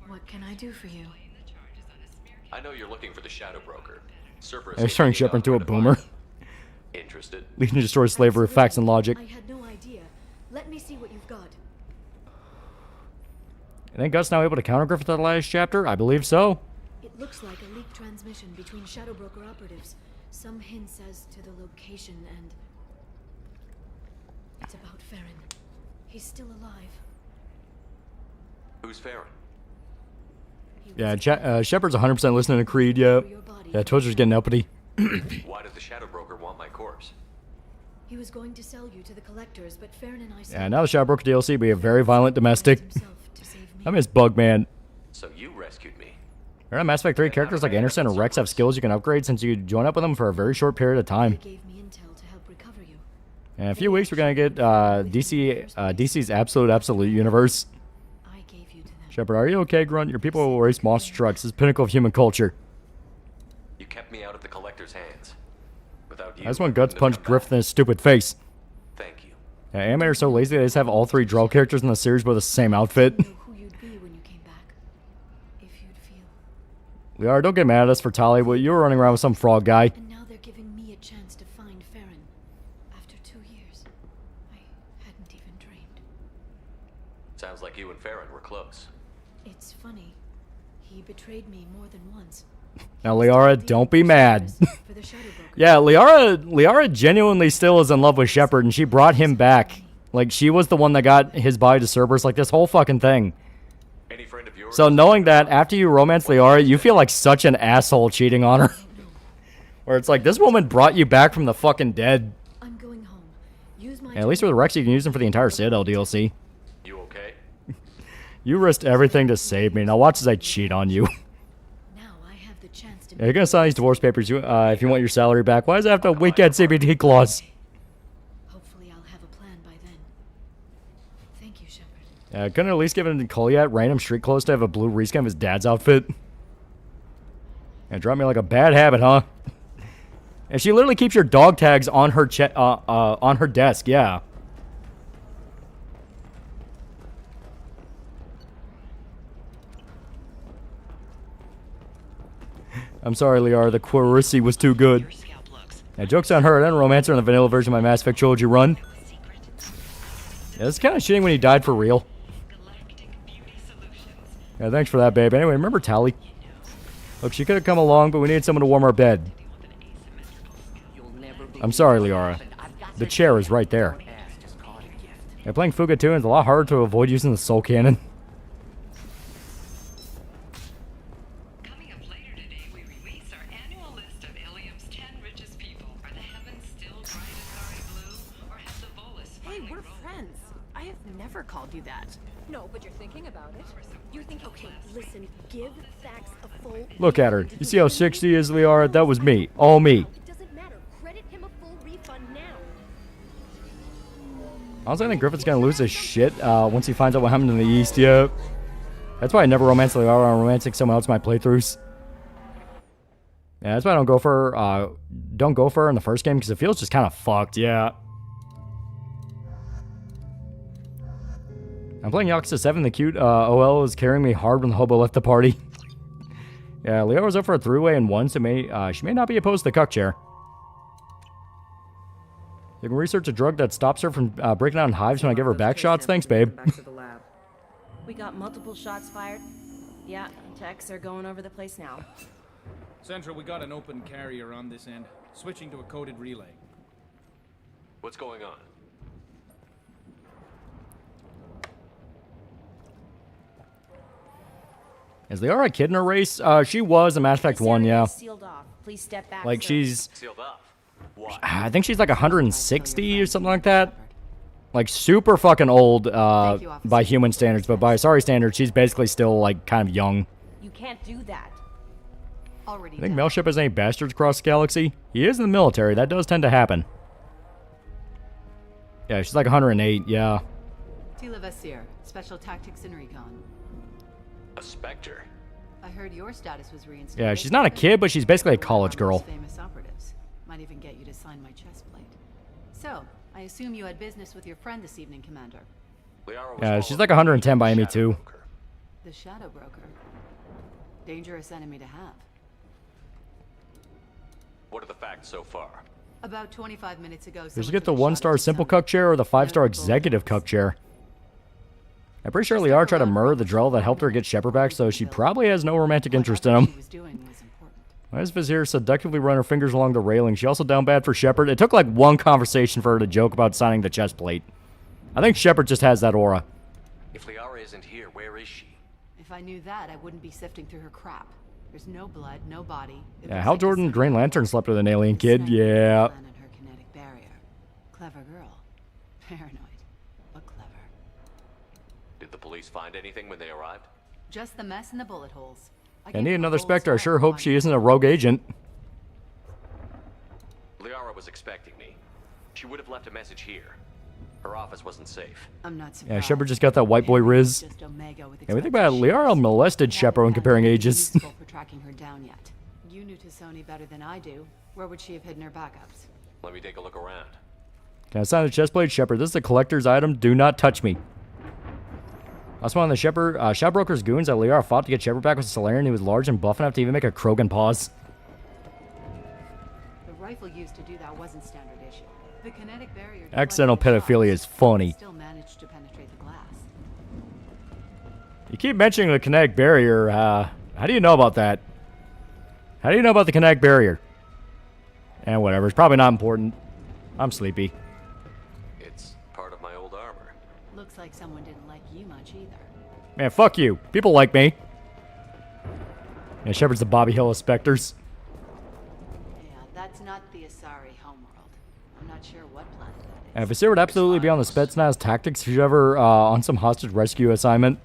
what can I do for you? I know you're looking for the Shadow Broker. They're turning Shepard into a boomer. Interested? Legion destroys slavery with facts and logic. I had no idea. Let me see what you've got. I think Gut's now able to counter Griffith at the last chapter? I believe so. It looks like a leaked transmission between Shadow Broker operatives. Some hints as to the location, and it's about Farron. He's still alive. Who's Farron? Yeah, Shepard's 100% listening to Creed, yeah. Yeah, Twitcher's getting uppity. Why did the Shadow Broker want my corpse? He was going to sell you to the collectors, but Farron and I said... Yeah, now the Shadow Broker DLC will be a very violent domestic. I miss Bugman. So you rescued me. Remember Mass Effect 3 characters like Anderson and Rex have skills you can upgrade since you join up with them for a very short period of time. In a few weeks, we're going to get DC's Absolute Universe. Shepard, are you okay, Grunt? Your people will race monster trucks. It's pinnacle of human culture. You kept me out of the collector's hands. Without you, I just want Guts punch Griffith in his stupid face. Thank you. Yeah, animators are so lazy they just have all 3 draw characters in the series with the same outfit. Liara, don't get mad at us for Tali, but you were running around with some frog guy. And now they're giving me a chance to find Farron. After 2 years, I hadn't even dreamed. Sounds like you and Farron were close. It's funny. He betrayed me more than once. Now, Liara, don't be mad. Yeah, Liara genuinely still is in love with Shepard, and she brought him back. Like, she was the one that got his body to Cerberus, like, this whole fucking thing. So knowing that, after you romance Liara, you feel like such an asshole cheating on her. Where it's like, this woman brought you back from the fucking dead. I'm going home. Use my Yeah, at least with Rex, you can use them for the entire Citadel DLC. You okay? You risked everything to save me. Now watch as I cheat on you. Now I have the chance to Yeah, you're gonna sign these divorce papers if you want your salary back. Why does it have to weekend CBD clause? Hopefully I'll have a plan by then. Thank you, Shepard. Yeah, couldn't at least give him Colliet random street clothes to have a blue reskin of his dad's outfit. And drop me like a bad habit, huh? And she literally keeps your dog tags on her on her desk. Yeah. I'm sorry, Liara. The Quarissi was too good. Yeah, joke's on her. I didn't romance her in the vanilla version of my Mass Effect trilogy run. Yeah, it's kind of shitting when he died for real. Yeah, thanks for that, babe. Anyway, remember Tally? Look, she could have come along, but we needed someone to warm our bed. I'm sorry, Liara. The chair is right there. Yeah, playing Fuga 2 is a lot harder to avoid using the soul cannon. Hey, we're friends. I have never called you that. No, but you're thinking about it. You think, okay, listen, give Thax a full... Look at her. You see how 60 is, Liara? That was me. All me. It doesn't matter. Credit him a full refund now. Honestly, I think Griffin's gonna lose his shit once he finds out what happened in the East. Yeah. That's why I never romance Liara. I'm romancing someone else in my playthroughs. Yeah, that's why I don't go for her in the first game, because it feels just kind of fucked. Yeah. I'm playing Yakuza 7. The cute OL is carrying me hard when the hobo left the party. Yeah, Leo was up for a three-way and won, so she may not be opposed to the cuck chair. You can research a drug that stops her from breaking out in hives when I give her back shots. Thanks, babe. Back to the lab. We got multiple shots fired. Yeah, techs are going over the place now. Central, we got an open carrier on this end. Switching to a coded relay. What's going on? Is Liara a kid in a race? She was in Mass Effect 1, yeah. Sealed off. Please step back. Like, she's... Sealed off. Why? I think she's like 160 or something like that. Like, super fucking old by human standards, but by Asari standards, she's basically still, like, kind of young. You can't do that. I think Melship has any bastards across the galaxy? He is in the military. That does tend to happen. Yeah, she's like 108, yeah. Tila Vasir, Special Tactics and Recon. A Spectre? I heard your status was reinstated. Yeah, she's not a kid, but she's basically a college girl. Famous operatives. Might even get you to sign my chest plate. So, I assume you had business with your friend this evening, Commander. Yeah, she's like 110 by me too. The Shadow Broker. Dangerous enemy to have. What are the facts so far? About 25 minutes ago, Did you get the 1-star simple cuck chair or the 5-star executive cuck chair? I'm pretty sure Liara tried to murder the Drell that helped her get Shepard back, so she probably has no romantic interest in him. Why does Vizier seductively run her fingers along the railing? She also down bad for Shepard. It took like one conversation for her to joke about signing the chest plate. I think Shepard just has that aura. If Liara isn't here, where is she? If I knew that, I wouldn't be sifting through her crap. There's no blood, no body. Yeah, Hal Jordan and Green Lantern slept with an alien kid. Yeah. Clever girl. Paranoid, but clever. Did the police find anything when they arrived? Just the mess and the bullet holes. I need another Spectre. I sure hope she isn't a rogue agent. Liara was expecting me. She would have left a message here. Her office wasn't safe. I'm not surprised. Yeah, Shepard just got that white boy riz. Yeah, we think about it. Liara molested Shepard when comparing ages. For tracking her down yet. You knew Tassoni better than I do. Where would she have hidden her backups? Let me take a look around. Can I sign the chest plate, Shepard? This is a collector's item. Do not touch me. Last one on the Shepard. Shadow Broker's goons that Liara fought to get Shepard back with a Solarian. He was large and buff enough to even make a Krogan pause. The rifle used to do that wasn't standard issue. The kinetic barrier. Accidental pedophilia is funny. Still managed to penetrate the glass. You keep mentioning the kinetic barrier. How do you know about that? How do you know about the kinetic barrier? And whatever. It's probably not important. I'm sleepy. It's part of my old armor. Looks like someone didn't like you much either. Man, fuck you. People like me. Yeah, Shepard's the Bobby Hill of Spectres. Yeah, that Not the Asari homeworld. I'm not sure what planet that is. And Vasir would absolutely be on the Spetsnaz tactics if you're ever on some hostage rescue assignment.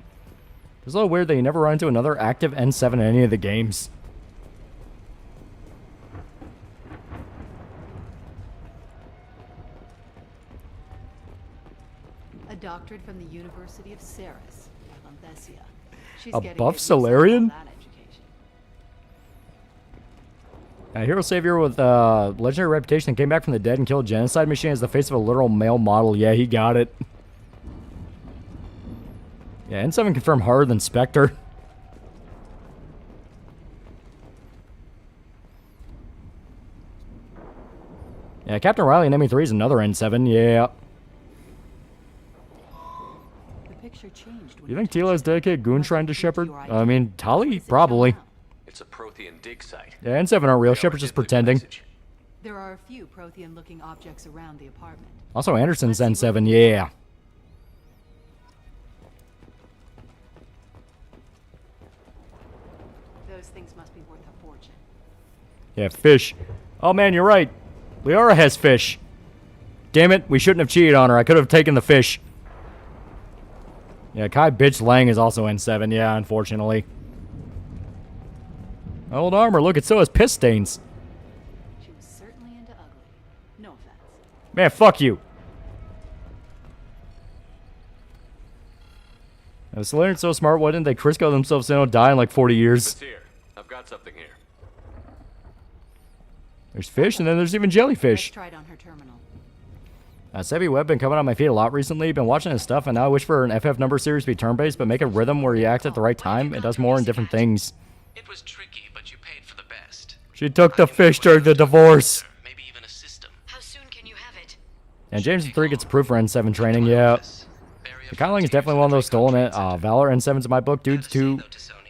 It's a little weird that you never run into another active N7 in any of the games. A doctorate from the University of Ceres, Valthesia. She's A getting buff good use out of Solarian? that education. A hero savior with legendary reputation that came back from the dead and killed a genocide machine as the face of a literal male model. Yeah, he got it. Yeah, N7 confirmed harder than Spectre. Yeah, Captain Riley in ME3 is another N7, yeah. The picture changed when You think Tila has dedicated Goon Shrine to Shepard? I mean, Tali? Probably. It's a Prothean dig site. Yeah, N7 aren't real. Shepard's just pretending. There are a few Prothean-looking objects around the apartment. Also, Anderson's N7, yeah. Those things must be worth a fortune. Yeah, fish. Oh man, you're right. Liara has fish. Damn it, we shouldn't have cheated on her. I could have taken the fish. Yeah, Kai Bitch Lang is also N7, yeah, unfortunately. Old armor, look, it so has piss stains. She was certainly into ugly. No offense. Man, fuck you. If Solarian's so smart, why didn't they Crisco themselves in and die in like 40 years? It's here. I've got something here. There's fish, and then there's even jellyfish. Let's try it on her terminal. Sebi Webb been coming on my feet a lot recently. Been watching his stuff, and now I wish for an FF number series to be turn-based, but make a rhythm where you act at the right time. It does more in different things. It was tricky, but you paid for the best. She took the fish during the divorce. Maybe even a system. How soon can you have it? And James 3 gets approved for N7 training, yeah. The Kyling is definitely one of those stolen it. Valor N7's in my book. Dude's too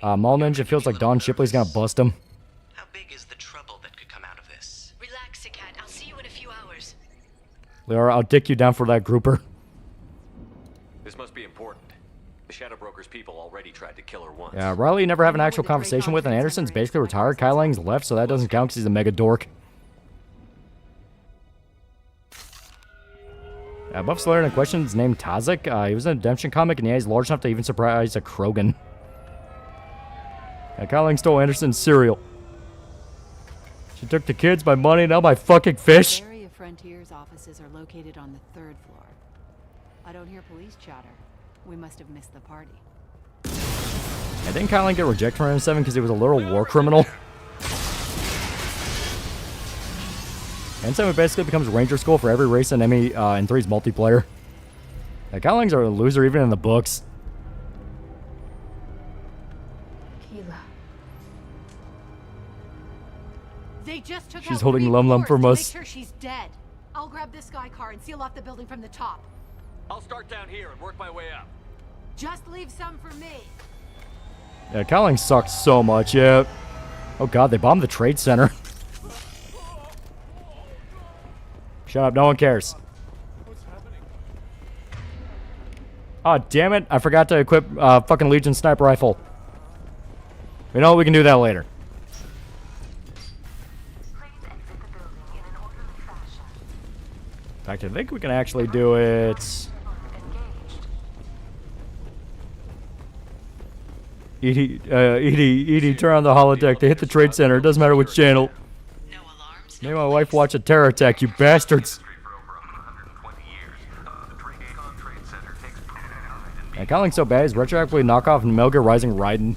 Mall Ninja feels like Don Shipley's gonna bust him. How big is the trouble that could come out of this? Relax, Sikat. I'll see you in a few hours. Liara, I'll dick you down for that grouper. This must be important. The Shadow Broker's people already tried to kill her once. Yeah, Riley you never have an actual conversation with, and Anderson's basically retired. Kylang's left, so that doesn't count because he's a mega dork. Buff Slayer in question is named Tazik. He was in a Redemption comic, and yeah, he's large enough to even surprise a Krogan. Kyling stole Anderson's cereal. She took the kids, my money, now my fucking fish. Area Frontier's offices are located on the 3rd floor. I don't hear police chatter. We must have missed the party. I didn't Kyling get rejected from M7 because he was a literal war criminal. N7 basically becomes Ranger School for every race in ME in 3's multiplayer. Kylings are a loser even in the books. Keela. They just took She's out holding 3 Lum Lum floors from to us. Make sure she's dead. I'll grab this sky car and seal off the building from the top. I'll start down here and work my way up. Just leave some for me. Yeah, Kyling sucks so much, yeah. Oh god, they bombed the Trade Center. Shut up, no one cares. Oh, damn it. I forgot to equip fucking Legion sniper rifle. You know what? We can do that later. In fact, I think we can actually do it. Edie, turn on the holodeck. They hit the Trade Center. It doesn't matter which channel. Made my wife watch a terror attack, you bastards. And Kyling's so bad, he's retroactively knockoff and Metal Gear Rising Raiden.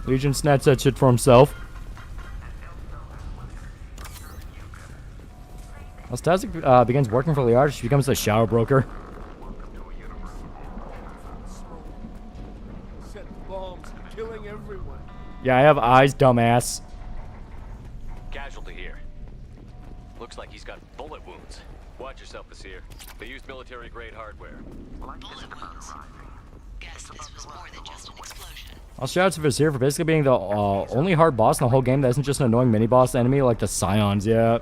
Legion snatched that shit for himself. As Tazik begins working for Liara, she becomes the Shadow Broker. Bombs, killing everyone. Yeah, I have eyes, dumbass. Casualty here. Looks like he's got bullet wounds. Watch yourself, Basir. They used military-grade hardware. Bullet wounds. Guess this was more than just an explosion. I'll shout out to Vizier for basically being the only hard boss in the whole game that isn't just an annoying mini-boss enemy like the Scions, yeah.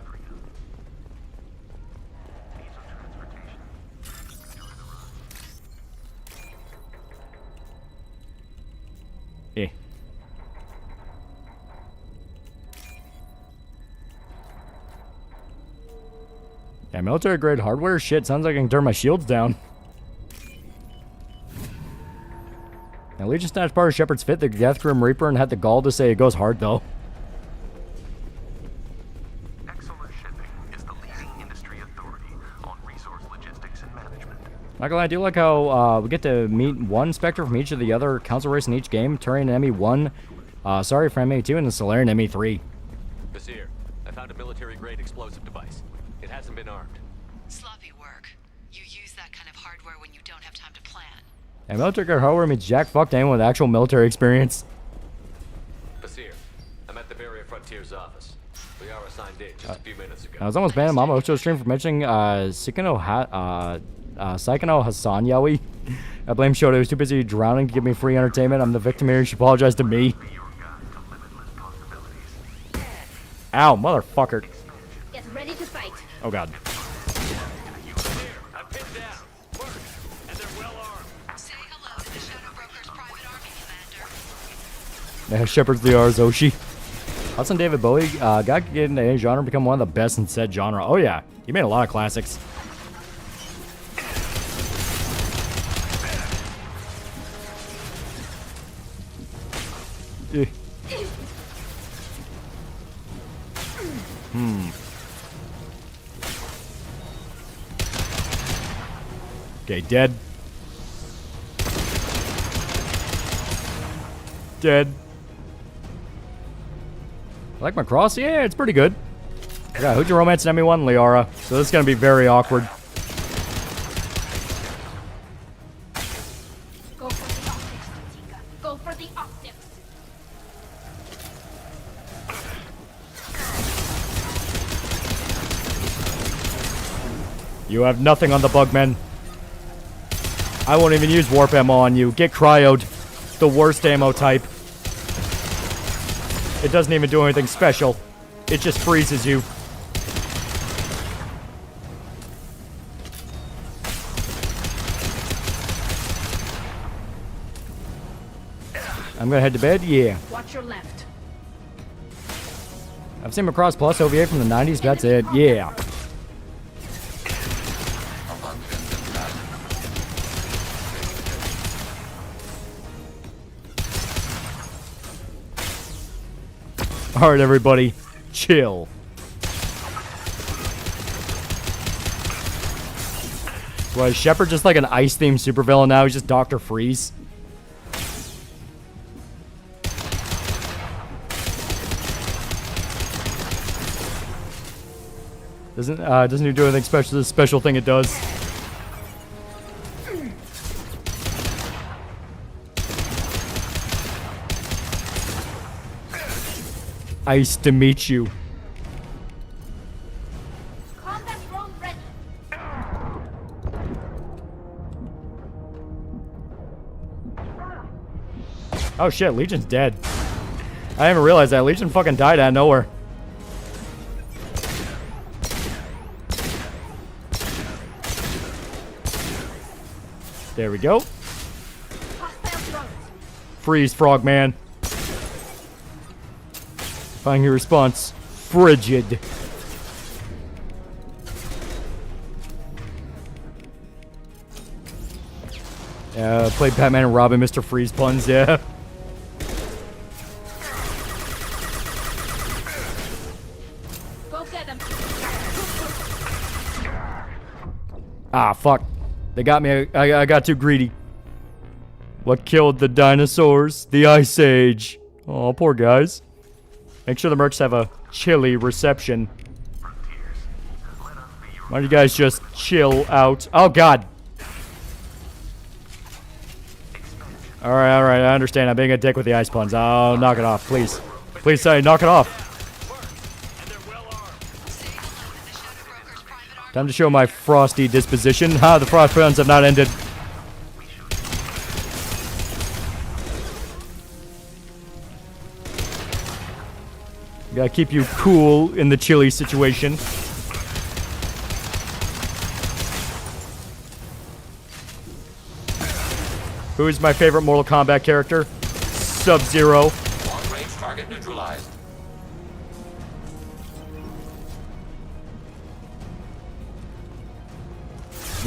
Yeah, military grade hardware? Shit, sounds like I can turn my shields down. Now, Legion snatched part of Shepard's fit, the Geth Grim Reaper, and had the gall to say it goes hard, though. Excellent Shipping is the leading industry authority on resource logistics and management. Not gonna lie, I do like how we get to meet one Spectre from each of the other council race in each game. Turian ME1, sorry for ME2, and the Solarian ME3. Vizier, I found a military-grade explosive device. It hasn't been armed. Sloppy work. You use that kind of hardware when you don't have time to plan. And military grade hardware means jack fucked anyone with actual military experience. Vizier, I'm at the Barrier Frontier's office. We are assigned in just a few minutes ago. I was almost banned Mama Ocho stream for mentioning Psychono Hassan Yawi. I blame Shota, he was too busy drowning to give me free entertainment. I'm the victim here, she apologized to me. Ow, motherfucker. Get ready to fight. Oh god. Yeah, Shepard's the Arzoshi. Hudson David Bowie, guy could get into any genre and become one of the best in said genre. Oh yeah, he made a lot of classics. Okay, dead. Dead. I like my cross? Yeah, it's pretty good. Yeah, who'd you romance in ME1? Liara. So this is gonna be very awkward. Go for the optics, Tika. Go for the optics. You have nothing on the Bugmen. I won't even use warp ammo on you. Get cryoed. The worst ammo type. It doesn't even do anything special. It just freezes you. I'm gonna head to bed? Yeah. Watch your left. I've seen Macross Plus OVA from the 90s, that's it. Yeah. Alright, everybody. Chill. Was Shepard just like an ice-themed supervillain now? He's just Dr. Freeze. Doesn't even do anything special. The special thing it does. Nice to meet you. Combat drone ready. Oh shit, Legion's dead. I didn't even realize that. Legion fucking died out of nowhere. There we go. Freeze, Frogman. Find your response. Frigid. Played Batman and Robin, Mr. Freeze puns, yeah. Go get him. Ah, fuck. They got me. I got too greedy. What killed the dinosaurs? The Ice Age. Oh, poor guys. Make sure the mercs have a chilly reception. Why don't you guys just chill out? Oh, God. Alright, I understand. I'm being a dick with the ice puns. Oh, knock it off, please. Please say, knock it off. Time to show my frosty disposition. Ha, the frost puns have not ended. Gotta keep you cool in the chilly situation. Who is my favorite Mortal Kombat character? Sub-Zero. Long-range target neutralized.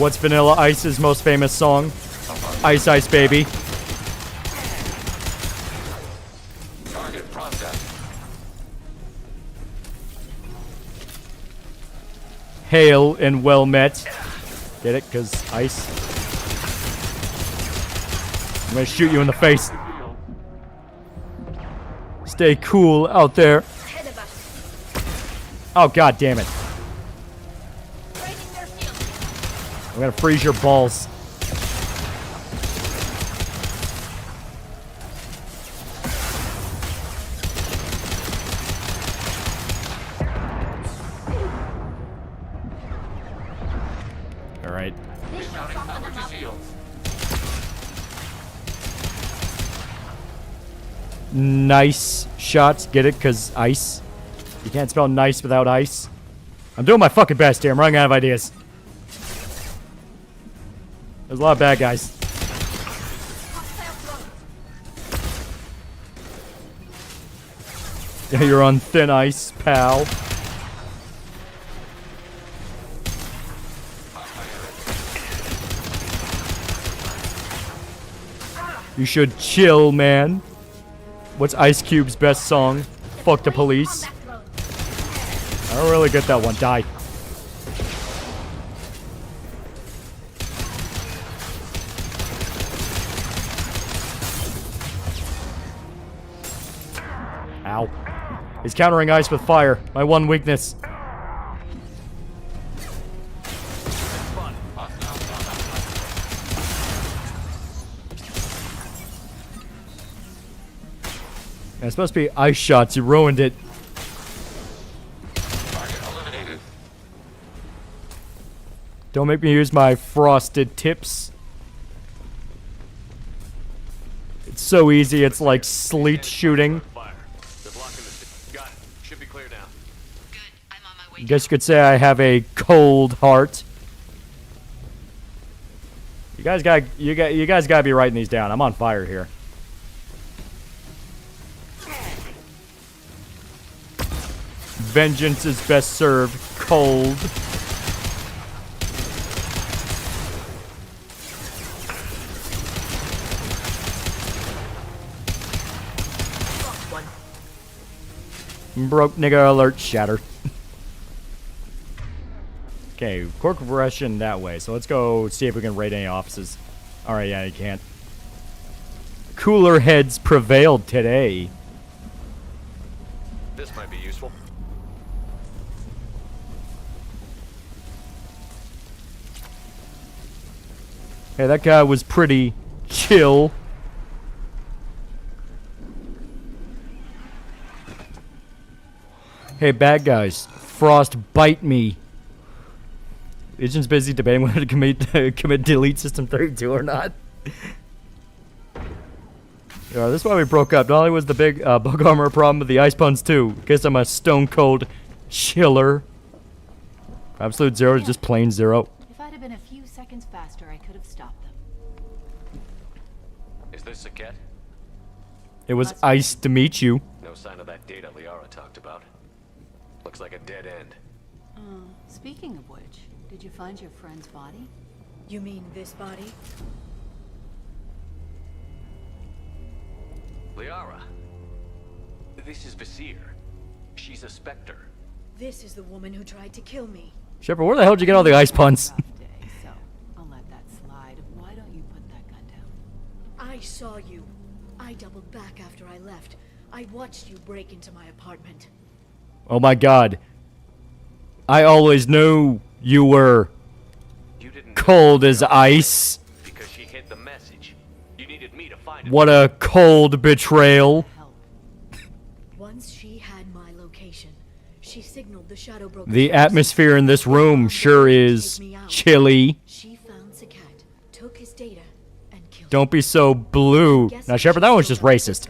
What's Vanilla Ice's most famous song? Ice Ice Baby. Target process. Hail and well met. Get it? Because ice. I'm gonna shoot you in the face. Stay cool out there. Oh, god damn it. I'm gonna freeze your balls. Alright. Nice shots. Get it? Because ice. You can't spell nice without ice. I'm doing my fucking best here. I'm running out of ideas. There's a lot of bad guys. Yeah, you're on thin ice, pal. You should chill, man. What's Ice Cube's best song? Fuck the police. I don't really get that one. Die. Ow. He's countering ice with fire. My one weakness. Yeah, it's supposed to be ice shots. You ruined it. Don't make me use my frosted tips. It's so easy. It's like sleet shooting. I guess you could say I have a cold heart. You guys gotta be writing these down. I'm on fire here. Vengeance is best served cold. Broke nigga alert shatter. Okay, core compression that way. So let's go see if we can raid any offices. Alright, yeah, you can't. Cooler heads prevailed today. This might be useful. Hey, that guy was pretty chill. Hey, bad guys. Frost bite me. Agent's busy debating whether to commit delete system 32 or not. Yeah, this is why we broke up. Not only was the big bug armor a problem, but the ice puns too. Guess I'm a stone cold chiller. Absolute zero is just plain zero. If I'd have been a few seconds faster, I could have stopped them. Is this a cat? It was ice to meet you. No sign of that data Liara talked about. Looks like a dead end. Speaking of which, did you find your friend's body? You mean this body? Liara. This is Visir. She's a specter. This is the woman who tried to kill me. Shepard, where the hell did you get all the ice puns? So, I'll let that slide. Why don't you put that gun down? I saw you. I doubled back after I left. I watched you break into my apartment. Oh my god. I always knew you were cold as ice. Because she hid the message. You needed me to find it. What a cold betrayal. Once she had my location, she signaled the Shadow Broker. The atmosphere in this room sure is chilly. She found Sakat, took his data, and killed Don't be so blue. Now, Shepard, that one's just racist.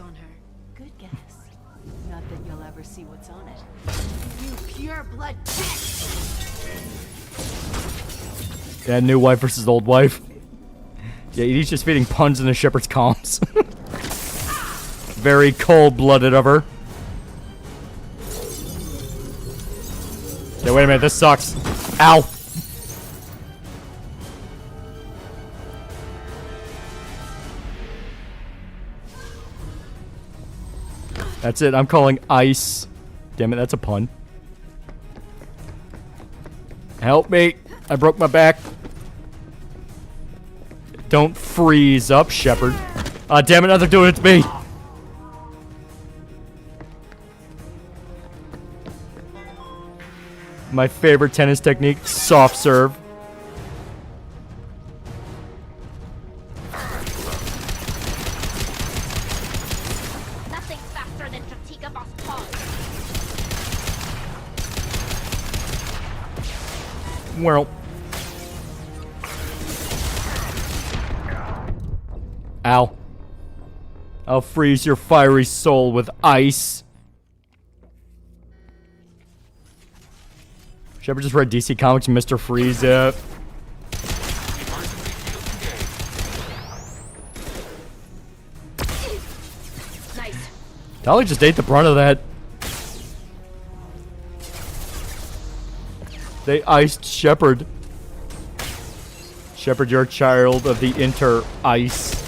Good guess. Not that you'll ever see what's on it. You pure blood bitch! Yeah, new wife versus old wife. Yeah, he's just feeding puns in the Shepherd's comms. Very cold-blooded of her. Yeah, wait a minute, this sucks. Ow! That's it. I'm calling ice. Damn it, that's a pun. Help me. I broke my back. Don't freeze up, Shepard. Ah, damn it, now they're doing it to me. My favorite tennis technique, soft serve. Nothing faster than Strategic Boss Paul. Well. Ow. I'll freeze your fiery soul with ice. Shepard just read DC Comics and Mr. Freeze. Nice. Dolly just ate the brunt of that. They iced Shepard. Shepard, you're a child of the inter-ice.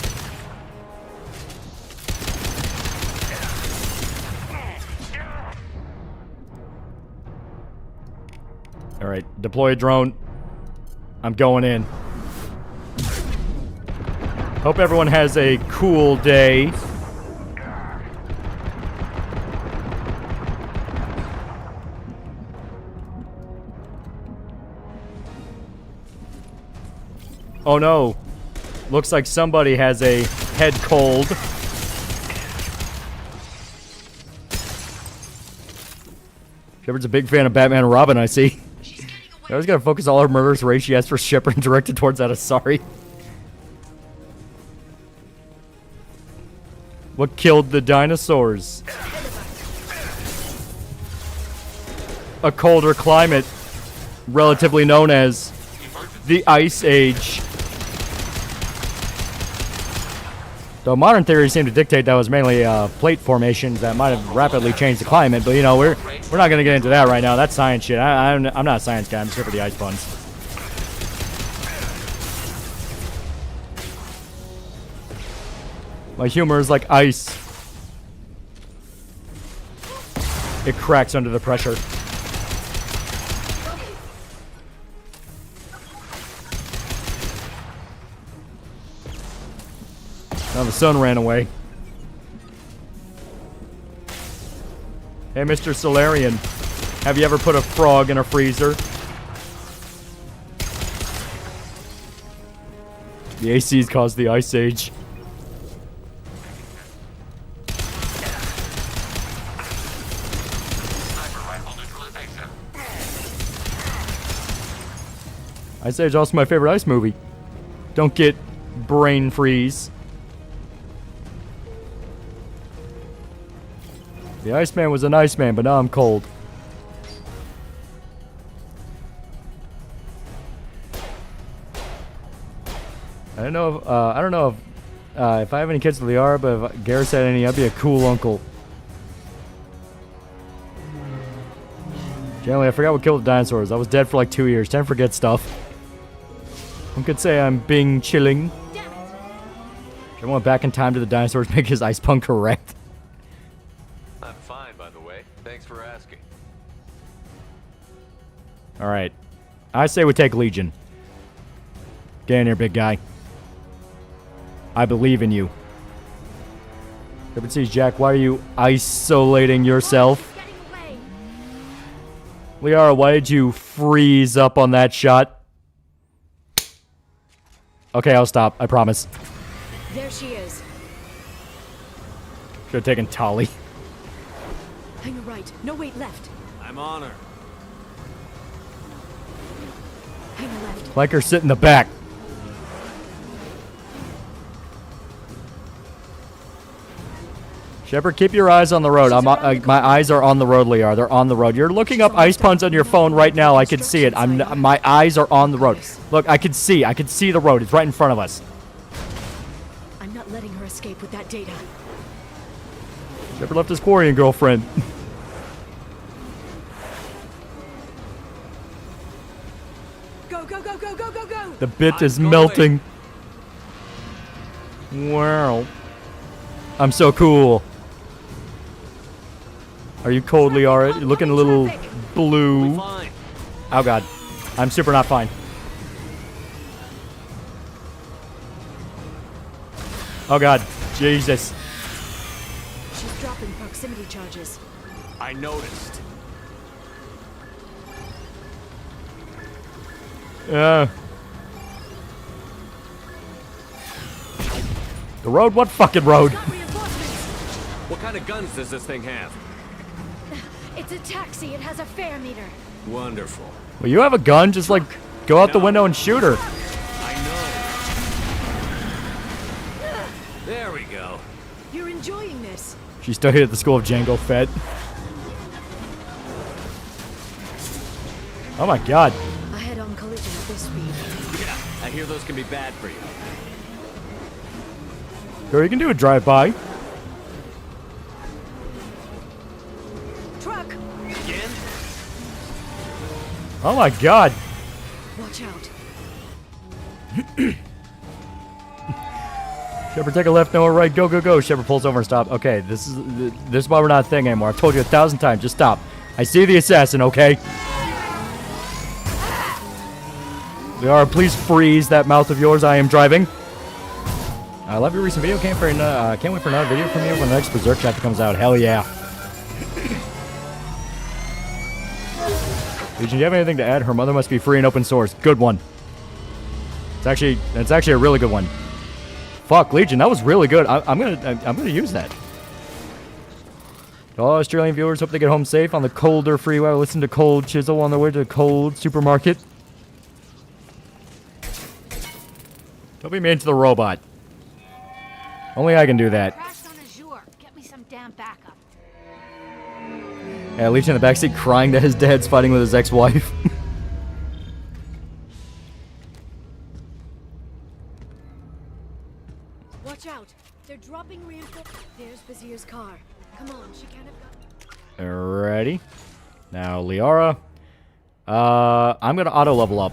Alright, deploy a drone. I'm going in. Hope everyone has a cool day. Oh no. Looks like somebody has a head cold. Shepard's a big fan of Batman and Robin, I see. I always gotta focus all her murders Ray she has for Shepard and directed towards that. Sorry. What killed the dinosaurs? A colder climate, relatively known as the Ice Age. Though modern theories seem to dictate that was mainly plate formations that might have rapidly changed the climate, but you know, we're not gonna get into that right now. That's science shit. I'm not a science guy. I'm just here for the ice puns. My humor is like ice. It cracks under the pressure. Now the sun ran away. Hey, Mr. Solarian. Have you ever put a frog in a freezer? The ACs caused the Ice Age. Ice Age is also my favorite ice movie. Don't get brain freeze. The Iceman was a nice man, but now I'm cold. I don't know if I have any kids to the R, but if Garrett had any, I'd be a cool uncle. Generally, I forgot what killed the dinosaurs. I was dead for like 2 years. Tend to forget stuff. One could say I'm being chilling. I went back in time to the dinosaurs, make his ice pun correct. I'm fine, by the way. Thanks for asking. Alright. I say we take Legion. Get in here, big guy. I believe in you. Everyone sees Jack, why are you isolating yourself? Liara, why did you freeze up on that shot? Okay, I'll stop. I promise. There she is. Should have taken Tali. Hang a right. No, wait, left. I'm on her. Hang a left. Like her sit in the back. Shepard, keep your eyes on the road. My eyes are on the road, Liara. They're on the road. You're looking up ice puns on your phone right now. I can see it. My eyes are on the road. Look, I can see the road. It's right in front of us. I'm not letting her escape with that data. Shepard left his Quarian girlfriend. Go, go, go, go, go, go, go! The bit is melting. Wow. I'm so cool. Are you cold, Liara? You're looking a little blue. Oh god. I'm super not fine. Oh god. Jesus. She's dropping proximity charges. I noticed. The road? What fucking road? What kind of guns does this thing have? It's a taxi. It has a fare meter. Wonderful. Well, you have a gun. Just like go out the window and shoot her. I know. There we go. You're enjoying this. She studied at the school of Jango Fett. Oh my god. A head-on collision at this speed. Yeah, I hear those can be bad for you. Girl, you can do a drive-by. Truck. Again? Oh my god. Watch out. Shepard, take a left, no a right, go, go, go. Shepard pulls over and stop. Okay, this is why we're not a thing anymore. I've told you 1,000 times, just stop. I see the assassin, okay? Liara, please freeze that mouth of yours. I am driving. I love your recent video. Can't wait for another video from you when the next Berserk chapter comes out. Hell yeah. Legion, do you have anything to add? Her mother must be free and open source. Good one. It's actually a really good one. Fuck, Legion, that was really good. I'm gonna use that. To all Australian viewers, hope they get home safe on the colder freeway. Listen to Cold Chisel on the way to the cold supermarket. Don't be mean to the robot. Only I can do that. Get me some damn backup. Yeah, Legion in the backseat crying that his dad's fighting with his ex-wife. Watch out. They're dropping reinforcements. There's Vizier's car. Come on, she can't have gotten... Alrighty. Now, Liara. I'm gonna auto level up.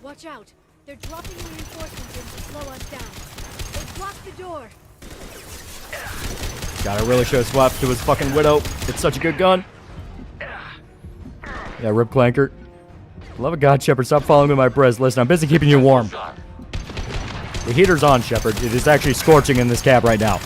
Watch out. They're dropping reinforcements in to slow us down. They blocked the door. Gotta really show swap to his fucking Widow. It's such a good gun. Yeah, Rip Clanker. Love of God, Shepard, stop following me my breast. Listen, I'm busy keeping you warm. The heater's on, Shepard. It is actually scorching in this cab right now.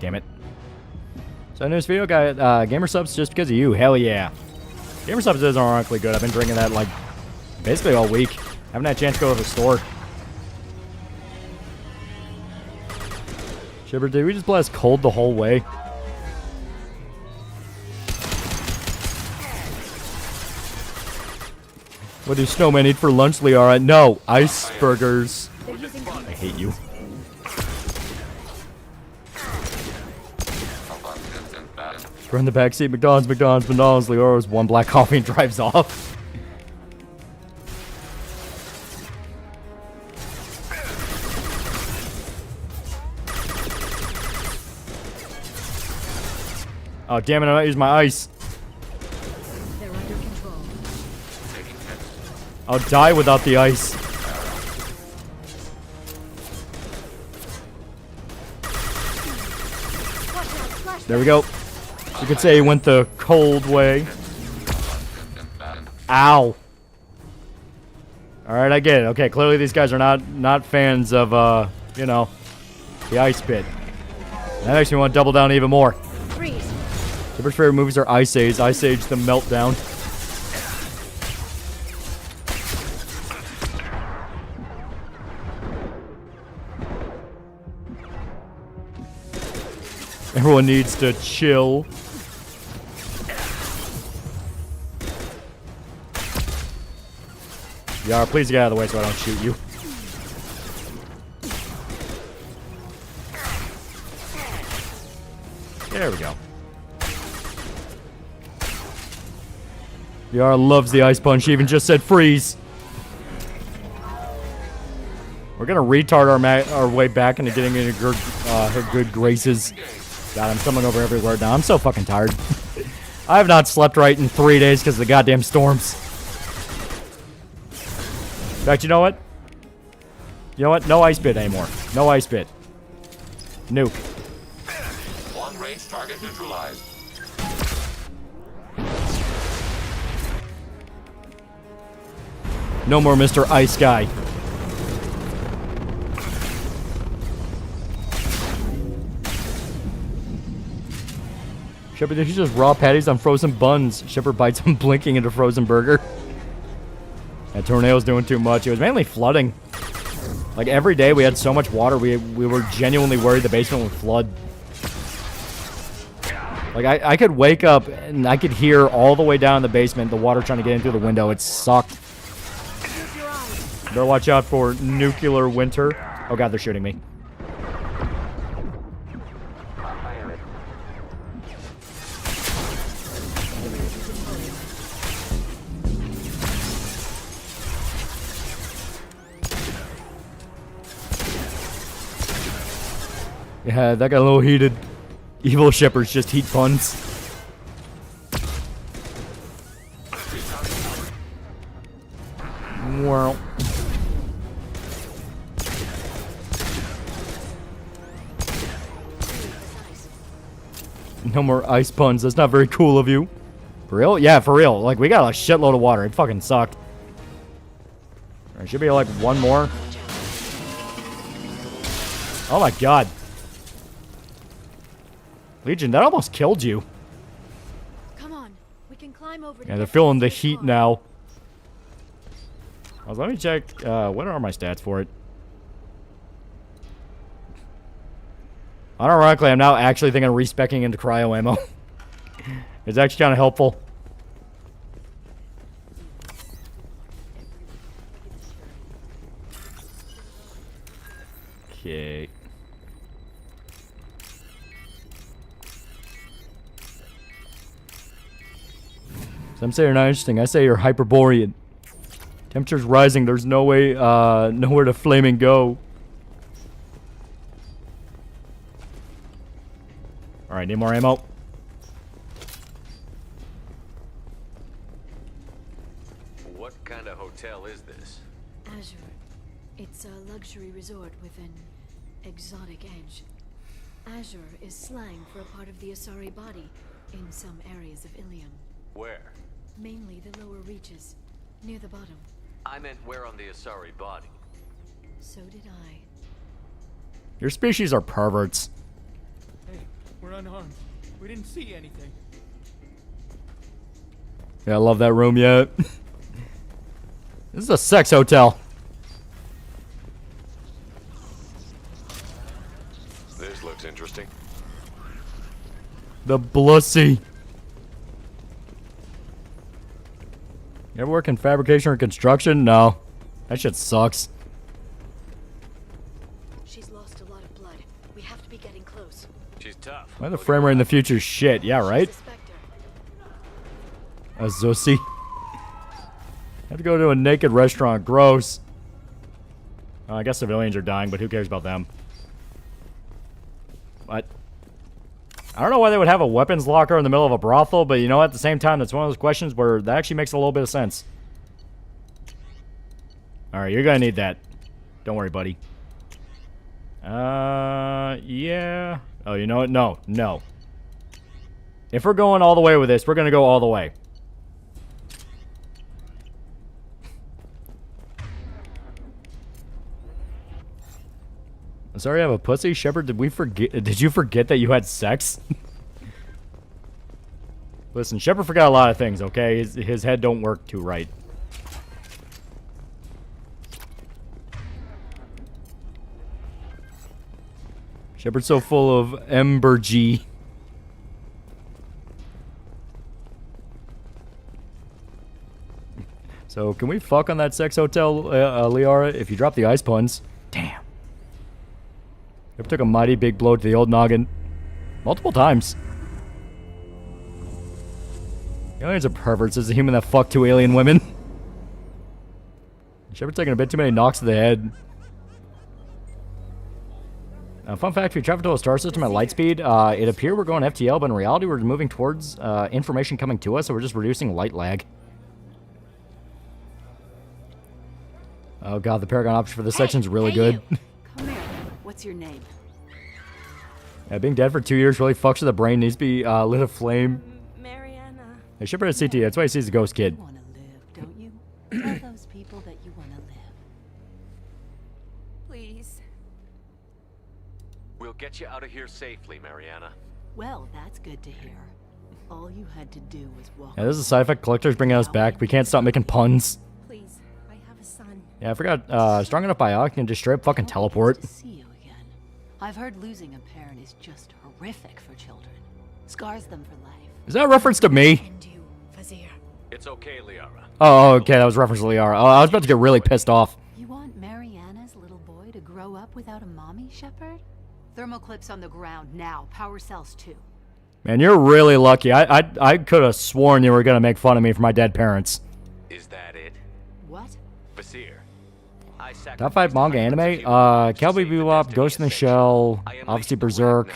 Damn it. So in this video, got gamer subs just because of you. Hell yeah. Gamer subs is ironically good. I've been drinking that like basically all week. Haven't had a chance to go to the store. Shepard, did we just blast cold the whole way? What do snowmen eat for lunch, Liara? No, ice burgers. I hate you. We're in the backseat. McDonald's. Liara's one black coffee and drives off. Oh, damn it, I'm not using my ice. They're under control. I'll die without the ice. There we go. You could say he went the cold way. Ow. Alright, I get it. Okay, clearly these guys are not fans of, you know, the ice pit. That makes me want to double down even more. Freeze. Shepard's favorite movies are Ice Age, The Meltdown. Everyone needs to chill. Yara, please get out of the way so I don't shoot you. There we go. Yara loves the ice punch. She even just said freeze. We're gonna retard our way back into getting into her good graces. God, I'm stumbling over every word now. I'm so fucking tired. I have not slept right in 3 days because of the goddamn storms. In fact, you know what? You know what? No ice bit anymore. No ice bit. Nuke. Long-range target neutralized. No more Mr. Ice Guy. Shepard, there's just raw patties on frozen buns. Shepard bites him blinking into frozen burger. That tornado's doing too much. It was mainly flooding. Like, every day we had so much water, we were genuinely worried the basement would flood. Like, I could wake up and I could hear all the way down in the basement the water trying to get in through the window. It sucked. Better watch out for nuclear winter. Oh god, they're shooting me. Yeah, that got a little heated. Evil Shepherds just heat puns. Wow. No more ice puns. That's not very cool of you. For real? Yeah, for real. Like, we got a shitload of water. It fucking sucked. There should be like one more. Oh my god. Legion, that almost killed you. Come on, we can climb over. Yeah, they're feeling the heat now. Let me check. What are my stats for it? Unironically, I'm now actually thinking of respecking into cryo ammo. It's actually kind of helpful. Okay. Some say you're not interesting. I say you're Hyperborean. Temperature's rising. There's no way, nowhere to flaming go. Alright, need more ammo. What kind of hotel is this? Azure. It's a luxury resort with an exotic edge. Azure is slang for a part of the Asari body in some areas of Ilium. Where? Mainly the lower reaches, near the bottom. I meant where on the Asari body. So did I. Your species are perverts. Hey, we're unarmed. We didn't see anything. Yeah, I love that room yet. This is a sex hotel. This looks interesting. The Blussy. You ever work in fabrication or construction? No. That shit sucks. She's lost a lot of blood. We have to be getting close. She's tough. Why the frame rate in the future is shit? Yeah, right? A Zussy. Have to go to a naked restaurant. Gross. I guess civilians are dying, but who cares about them? What? I don't know why they would have a weapons locker in the middle of a brothel, but you know, at the same time, that's one of those questions where that actually makes a little bit of sense. Alright, you're gonna need that. Don't worry, buddy. Yeah. Oh, you know what? No, no. If we're going all the way with this, we're gonna go all the way. I'm sorry I have a pussy? Shepard, did you forget that you had sex? Listen, Shepard forgot a lot of things, okay? His head don't work too right. Shepard's so full of embergy. So, can we fuck on that sex hotel, Liara, if you drop the ice puns? Damn. Ever took a mighty big blow to the old noggin. Multiple times. The aliens are perverts. There's a human that fucked 2 alien women. Shepard's taking a bit too many knocks to the head. Fun fact, if you travel to a star system at light speed, it appears we're going FTL, but in reality we're moving towards information coming to us, so we're just reducing light lag. Oh god, the Paragon option for this section's really good. Come here. What's your name? Yeah, being dead for 2 years really fucks with the brain. Needs to be lit aflame. Mariana. Hey, Shipper has CT. That's why he sees the ghost kid. You want to live, don't you? Tell those people that you want to live. Please. We'll get you out of here safely, Mariana. Well, that's good to hear. All you had to do was walk. Yeah, this is a side effect. Collector's bringing us back. We can't stop making puns. Please, I have a son. Yeah, I forgot. Strong enough biotic can just straight up fucking teleport. See you again. I've heard losing a parent is just horrific for children. Scars them for life. Is that a reference to me? And you, Fazir. It's okay, Liara. Oh, okay, that was a reference to Liara. Oh, I was about to get really pissed off. You want Mariana's little boy to grow up without a mommy, Shepard? Thermoclips on the ground now. Power cells too. Man, you're really lucky. I could have sworn you were gonna make fun of me for my dead parents. Is that it? What? Vasir. Top 5 manga anime? Cowboy Bebop, Ghost in the Shell, obviously Berserk.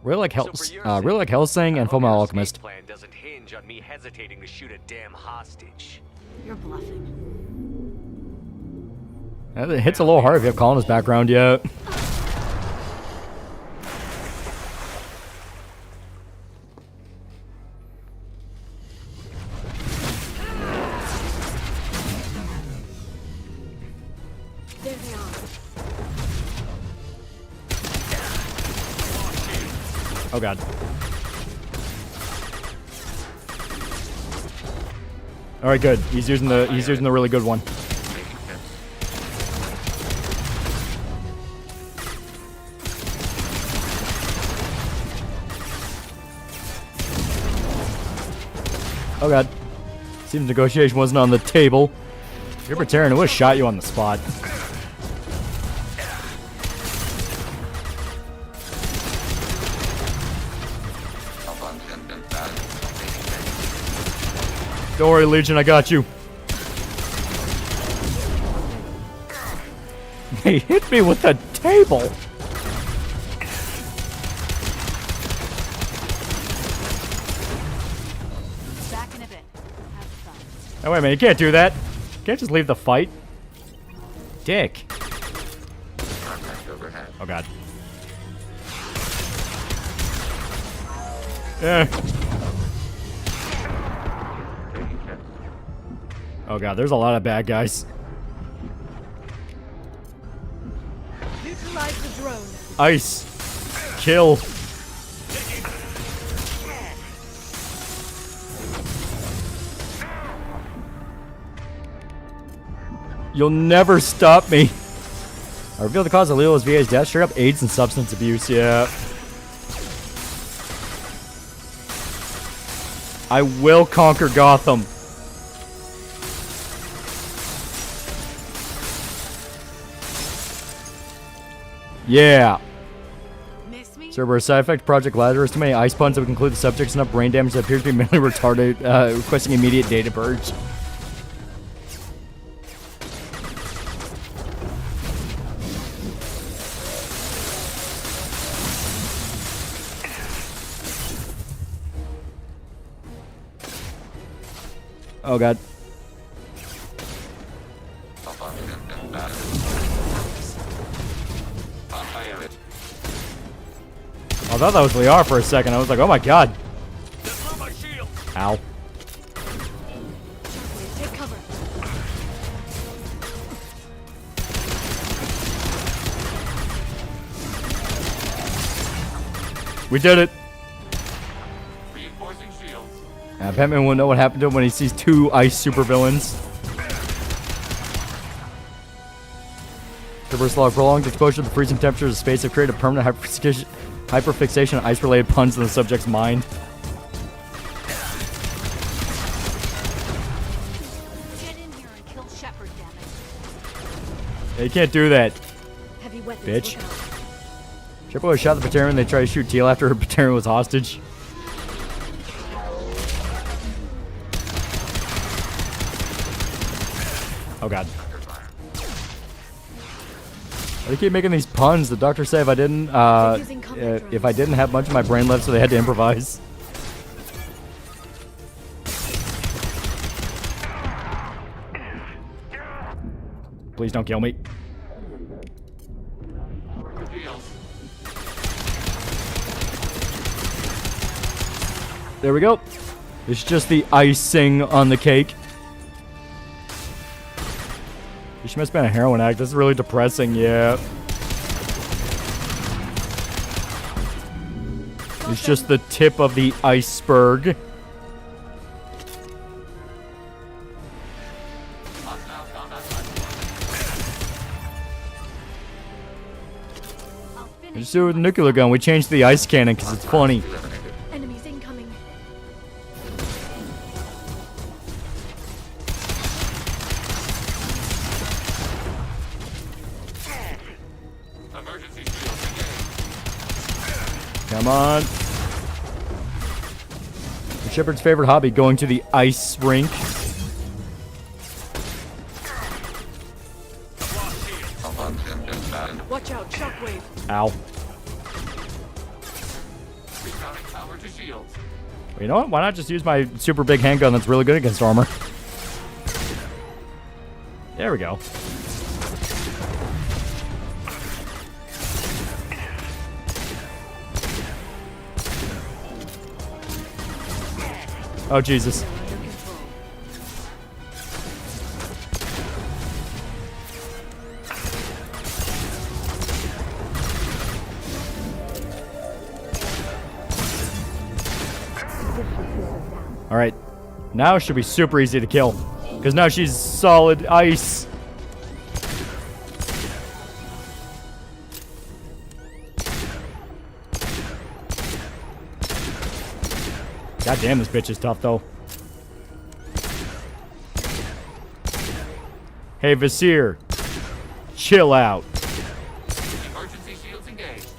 Really like Hellsing and Fullmetal Alchemist. Plan doesn't hinge on me hesitating to shoot a damn hostage. You're bluffing. It hits a little hard if you have Colin's background yet. There they are. Oh god. All right, good. He's using the really good one. Oh god. Seems negotiation wasn't on the table. You're Terran, it would have shot you on the spot. Don't worry, Legion, I got you. He hit me with the table. Back in a bit. Have fun. Oh, wait a minute, you can't do that. You can't just leave the fight. Dick. Oh god. Yeah. Oh god, there's a lot of bad guys. Neutralize the drone. Ice. Kill. You'll never stop me. I revealed the cause of Leo's VA's death. Straight up AIDS and substance abuse, yeah. I will conquer Gotham. Yeah. Cerberus side effect Project Lazarus. Too many ice puns that would conclude the subject's enough brain damage that appears to be mentally retarded, requesting immediate data purge. Oh god. I thought that was Liara for a second. I was like, oh my god. Ow. Take cover. We did it. Batman will know what happened to him when he sees 2 ice supervillains. Reverse law, prolonged exposure to the freezing temperatures of space have created a permanent hyperfixation on ice-related puns in the subject's mind. Get in here and kill Shepard, damn it. Yeah, you can't do that, Heavy weapons, bitch. look out. Triple was shot the Pateran. They tried to shoot Teal after her Pateran was hostage. Oh god. They keep making these puns. The doctor said if I didn't have much of my brain left, so they had to improvise. Please don't kill me. There we go. It's just the icing on the cake. She must have been a heroin addict. This is really depressing, yeah. It's just the tip of the iceberg. Just do it with a nuclear gun. We changed the ice cannon because it's funny. Enemies incoming. Come on. Shepard's favorite hobby, going to the ice rink. Watch out, shockwave. Ow. You know what? Why not just use my super big handgun that's really good against armor? There we go. Oh, Jesus. Alright. Now it should be super easy to kill. Because now she's solid ice. God damn, this bitch is tough, though. Hey, Vizier. Chill out. Emergency shields engaged.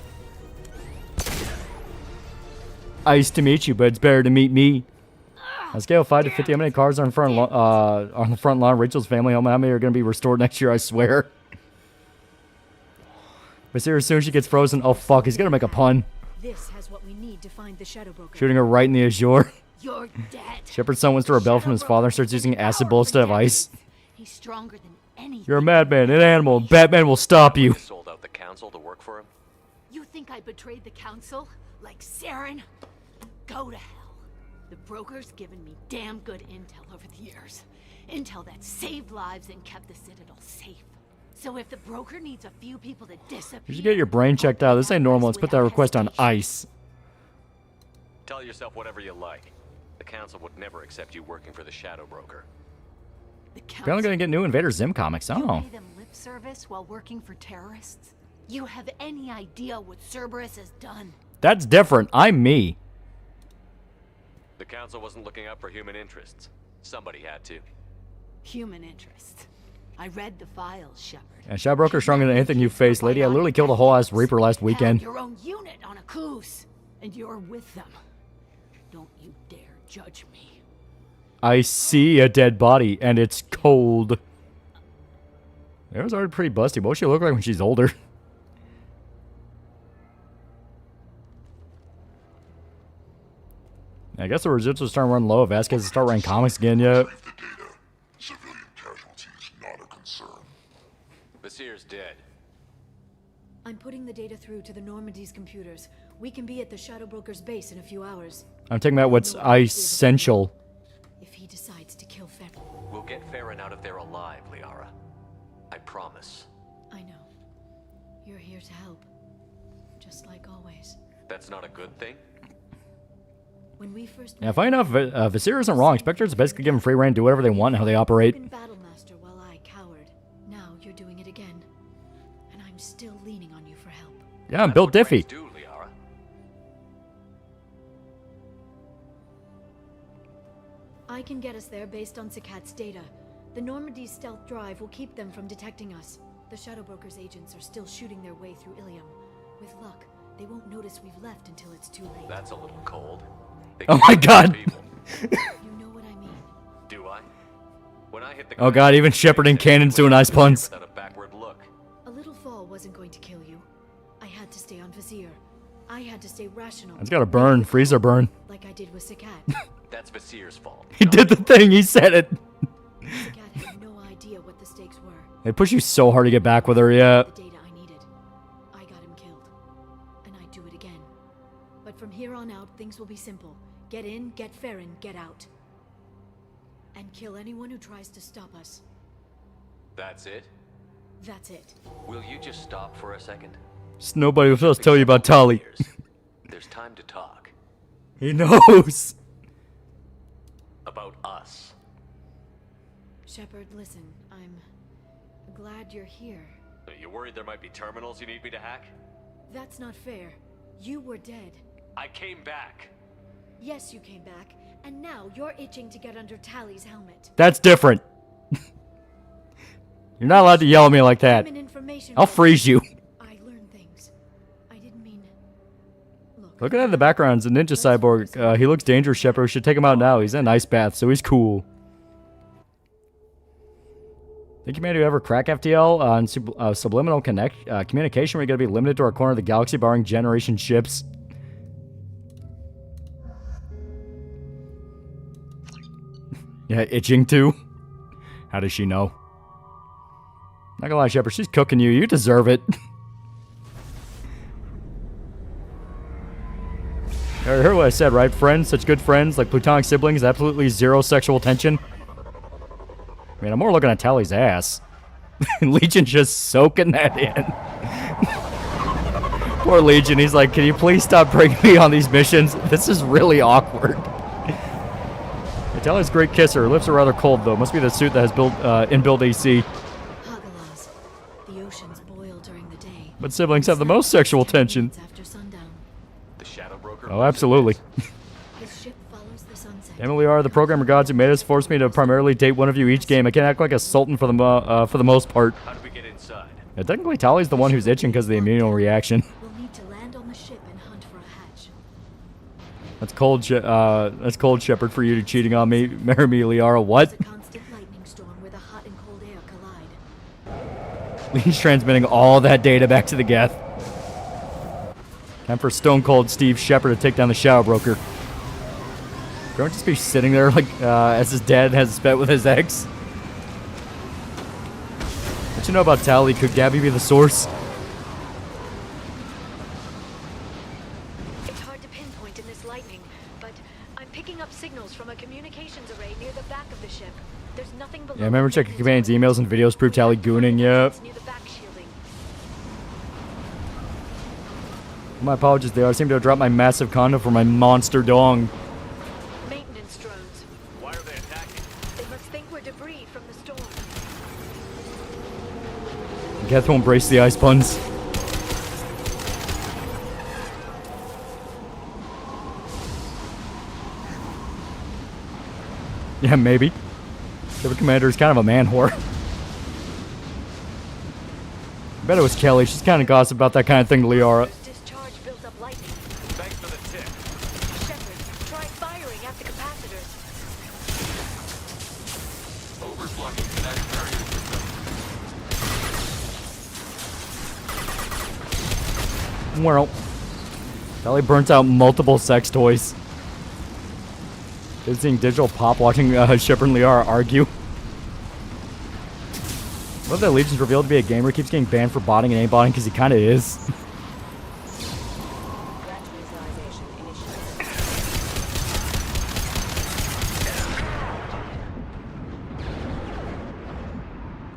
Ice to meet you, but it's better to meet me. On a scale of 5 to 50, how many cars are on the front lawn of Rachel's family home? How many are going to be restored next year, I swear? Vizier, as soon as she gets frozen, oh fuck, he's going to make a pun. This has what we need to find the Shadow Broker. Shooting her right in the azure. You're dead. Shepard's son wants to rebel from his father and starts using acid bullets instead of ice. He's stronger than anything. You're a madman, an animal. Batman will stop you. Sold out the council to work for him? You think I betrayed the council? Like Saren? Go to hell. The broker's given me damn good intel over the years. Intel that saved lives and kept the Citadel safe. So if the broker needs a few people to disappear... You should get your brain checked out. This ain't normal. Let's put that request on ice. Tell yourself whatever you like. The council would never accept you working for the Shadow Broker. Apparently gonna get new Invader Zim comics. I don't know. You pay them lip service while working for terrorists? You have any idea what Cerberus has done? That's different. I'm me. The council wasn't looking out for human interests. Somebody had to. Human interest. I read the files, Shepard. Yeah, Shadow Broker's stronger than anything you faced, lady. I literally killed a whole ass Reaper last weekend. Your own unit on a cruise, and you're with them. Don't you dare judge me. I see a dead body, and it's cold. It was already pretty busty. What will she look like when she's older? I guess the residuals starting to run low. Vasquez start writing comics again yet. Civilian casualties not a concern. Vizier's dead. I'm putting the data through to the Normandy's computers. We can be at the Shadow Broker's base in a few hours. I'm taking that what's essential. If he decides to kill Farron. We'll get Farron out of there alive, Liara. I promise. I know. You're here to help. Just like always. That's not a good thing? When we first Yeah, funny enough, Vizier isn't wrong. Spectres basically give them free reign, do whatever they want, and how they operate. You've been Battlemaster while I cowered. Now you're doing it again. And I'm still leaning on you for help. Yeah, I'm built diffy. I can get us there based on Sakat's data. The Normandy's stealth drive will keep them from detecting us. The Shadow Broker's agents are still shooting their way through Ilium. With luck, they won't notice we've left until it's too late. That's a little cold. Oh my god! You know what I mean. Do I? When I hit the Oh god, even Shepard and Cannon's doing ice puns. without a backward look. A little fall wasn't going to stay on Vizier. I had to stay rational. It's got a burn, freezer burn. Like I did with Sakat. That's Vizier's fault. He did the thing. He said it. Sakat had no idea what the stakes were. They push you so hard to get back with her. Yeah. The data I needed. I got him killed. And I'd do it again. But from here on out, things will be simple. Get in, get Farron, get out. And kill anyone who tries to stop us. That's it? That's it. Will you just stop for a second? Just nobody will else tell you about Tali. There's time to talk. He knows. About us. Shepard, listen, I'm glad you're here. Are you worried there might be terminals you need me to hack? That's not fair. You were dead. I came back. Yes, you came back, and now you're itching to get under Tali's helmet. That's different. You're not allowed to yell at me like that. I'll freeze you. I learned things. I didn't mean... Looking at the background, it's a ninja cyborg. He looks dangerous, Shepard. We should take him out now. He's in an ice bath, so he's cool. Think you made you ever crack FTL on subliminal communication? We're going to be limited to our corner of the galaxy, barring generation ships. Yeah, itching too. How does she know? Not gonna lie, Shepard, she's cooking you. You deserve it. You heard what I said, right? Friends, such good friends, like platonic siblings, absolutely zero sexual tension. I mean, I'm more looking at Tali's ass. Legion's just soaking that in. Poor Legion, he's like, can you please stop bringing me on these missions? This is really awkward. Tali's a great kisser. Her lips are rather cold, though. Must be the suit that has built inbuilt AC. The oceans boil during the day. But siblings have the most sexual tension. After sundown. The Shadow Broker. Oh, absolutely. His ship follows the sunset. Emily are the programmer gods who made us force me to primarily date one of you each game. I can't act like a sultan for the most part. How do we get inside? Yeah, technically, Tali's the one who's itching because of the immune reaction. We'll need to land on the ship and hunt for a hatch. That's cold, Shepard, for you to cheating on me. Marry me, Liara. What? He's transmitting all that data back to the Geth. Time for Stone Cold Steve Shepard to take down the Shadow Broker. Don't just be sitting there like as his dad has spent with his ex. What you know about Tali? Could Gabby be the source? It's hard to pinpoint in this lightning, but I'm picking up signals from a communications array near the back of the ship. There's nothing below. Yeah, I remember checking Commander's emails and videos prove Tali gooning. Yep. My apologies there. I seem to have dropped my massive condom for my monster dong. Maintenance drones. Why are they attacking? They must think we're debris from the storm. Geth will embrace the ice puns. Yeah, maybe. The commander is kind of a man whore. I bet it was Kelly. She's kind of gossip about that kind of thing to Liara. Thanks for the tip. Shepard, try firing at the capacitors. Overflocking kinetic barrier system. Well, Kelly burnt out multiple sex toys. Seeing digital pop, watching Shepard and Liara argue. Love that Legion's revealed to be a gamer. Keeps getting banned for botting and aimbotting because he kind of is.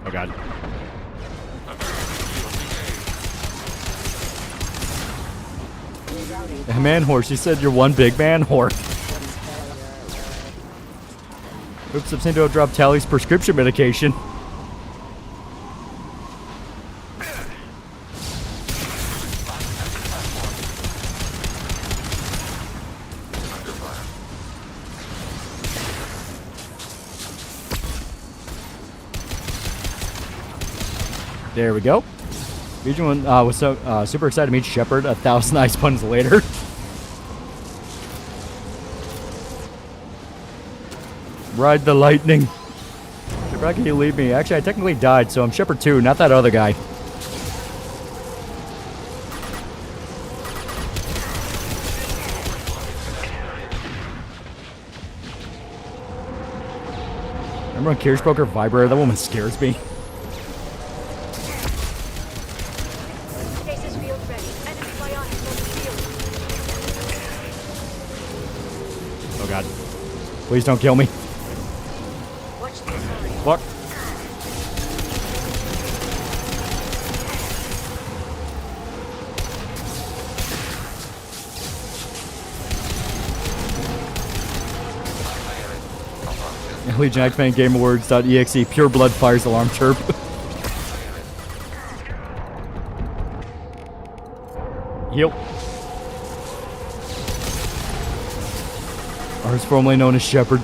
Oh god. A man whore. She said you're one big man whore. Oops, I seem to have dropped Tali's prescription medication. There we go. Legion was super excited to meet Shepard 1,000 ice puns later. Ride the lightning. Shepard, how can you leave me? Actually, I technically died, so I'm Shepard 2, not that other guy. Remember when Kirschpoker vibrator? That woman scares me. Stasis field ready. Enemy bionics on the field. Oh god. Please don't kill me. Watch this, hurry. Fuck. Legion X-Men Game Awards.exe Pure Blood fires alarm chirp. Heal. Ours formerly known as Shepard.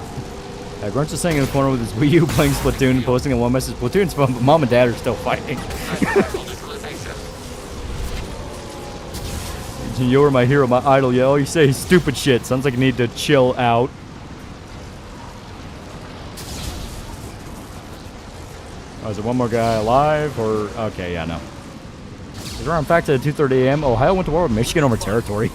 Grunch is sitting in the corner with his Wii U playing Splatoon and posting in one message. Splatoon's fun, but Mom and Dad are still fighting. You're my hero, my idol. Yeah, all you say is stupid shit. Sounds like you need to chill out. Oh, is there one more guy alive? Or okay, yeah, no. Is around fact at 2:30 a.m. Ohio went to war with Michigan over territory.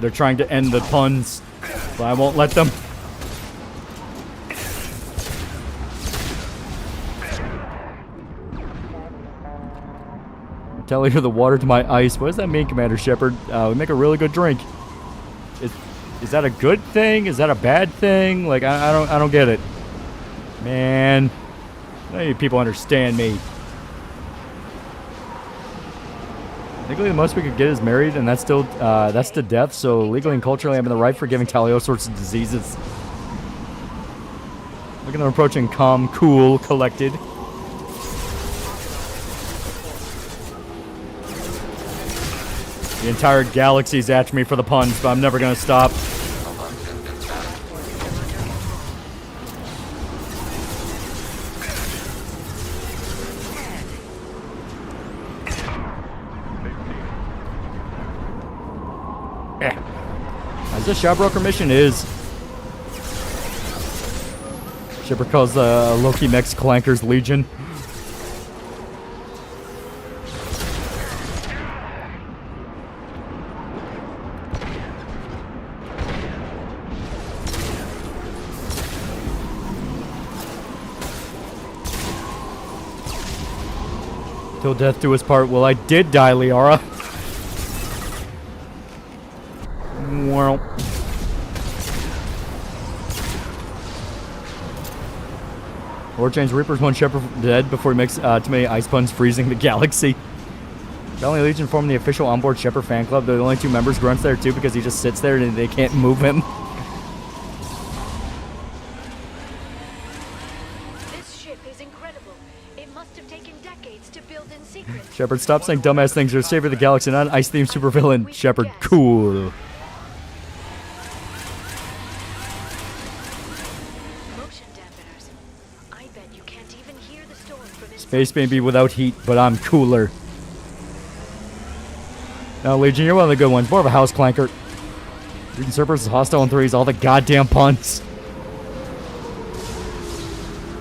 They're trying to end the puns, but I won't let them. Tell you the water to my ice. What does that mean, Commander Shepard? We make a really good drink. Is that a good thing? Is that a bad thing? Like I don't get it. Man, none of you people understand me. Legally, the most we could get is married, and that's still that's to death. So legally and culturally, I'm in the right for giving Tally all sorts of diseases. Look at them approaching calm, cool, collected. The entire galaxy's after me for the puns, but I'm never gonna stop. As this Shadowbroker mission is. Shipper calls Loki Mex Clankers Legion. Till death do us part. Well, I did die, Liara. Well. Lord James Reaper's one Shepard dead before he makes too many ice puns, freezing the galaxy. Valiant Legion formed the official onboard Shepard fan club. They're the only two members. Grunt's there too because he just sits there and they can't move him. This ship is incredible. It must have taken decades to build in secret. Shepard, stop saying dumbass things. You're saving the galaxy, not an ice-themed supervillain. Shepard, cool. Space may be without heat, but I'm cooler. Now, Legion, you're one of the good ones. More of a house clanker. Legion Cerberus is hostile in threes. All the goddamn puns.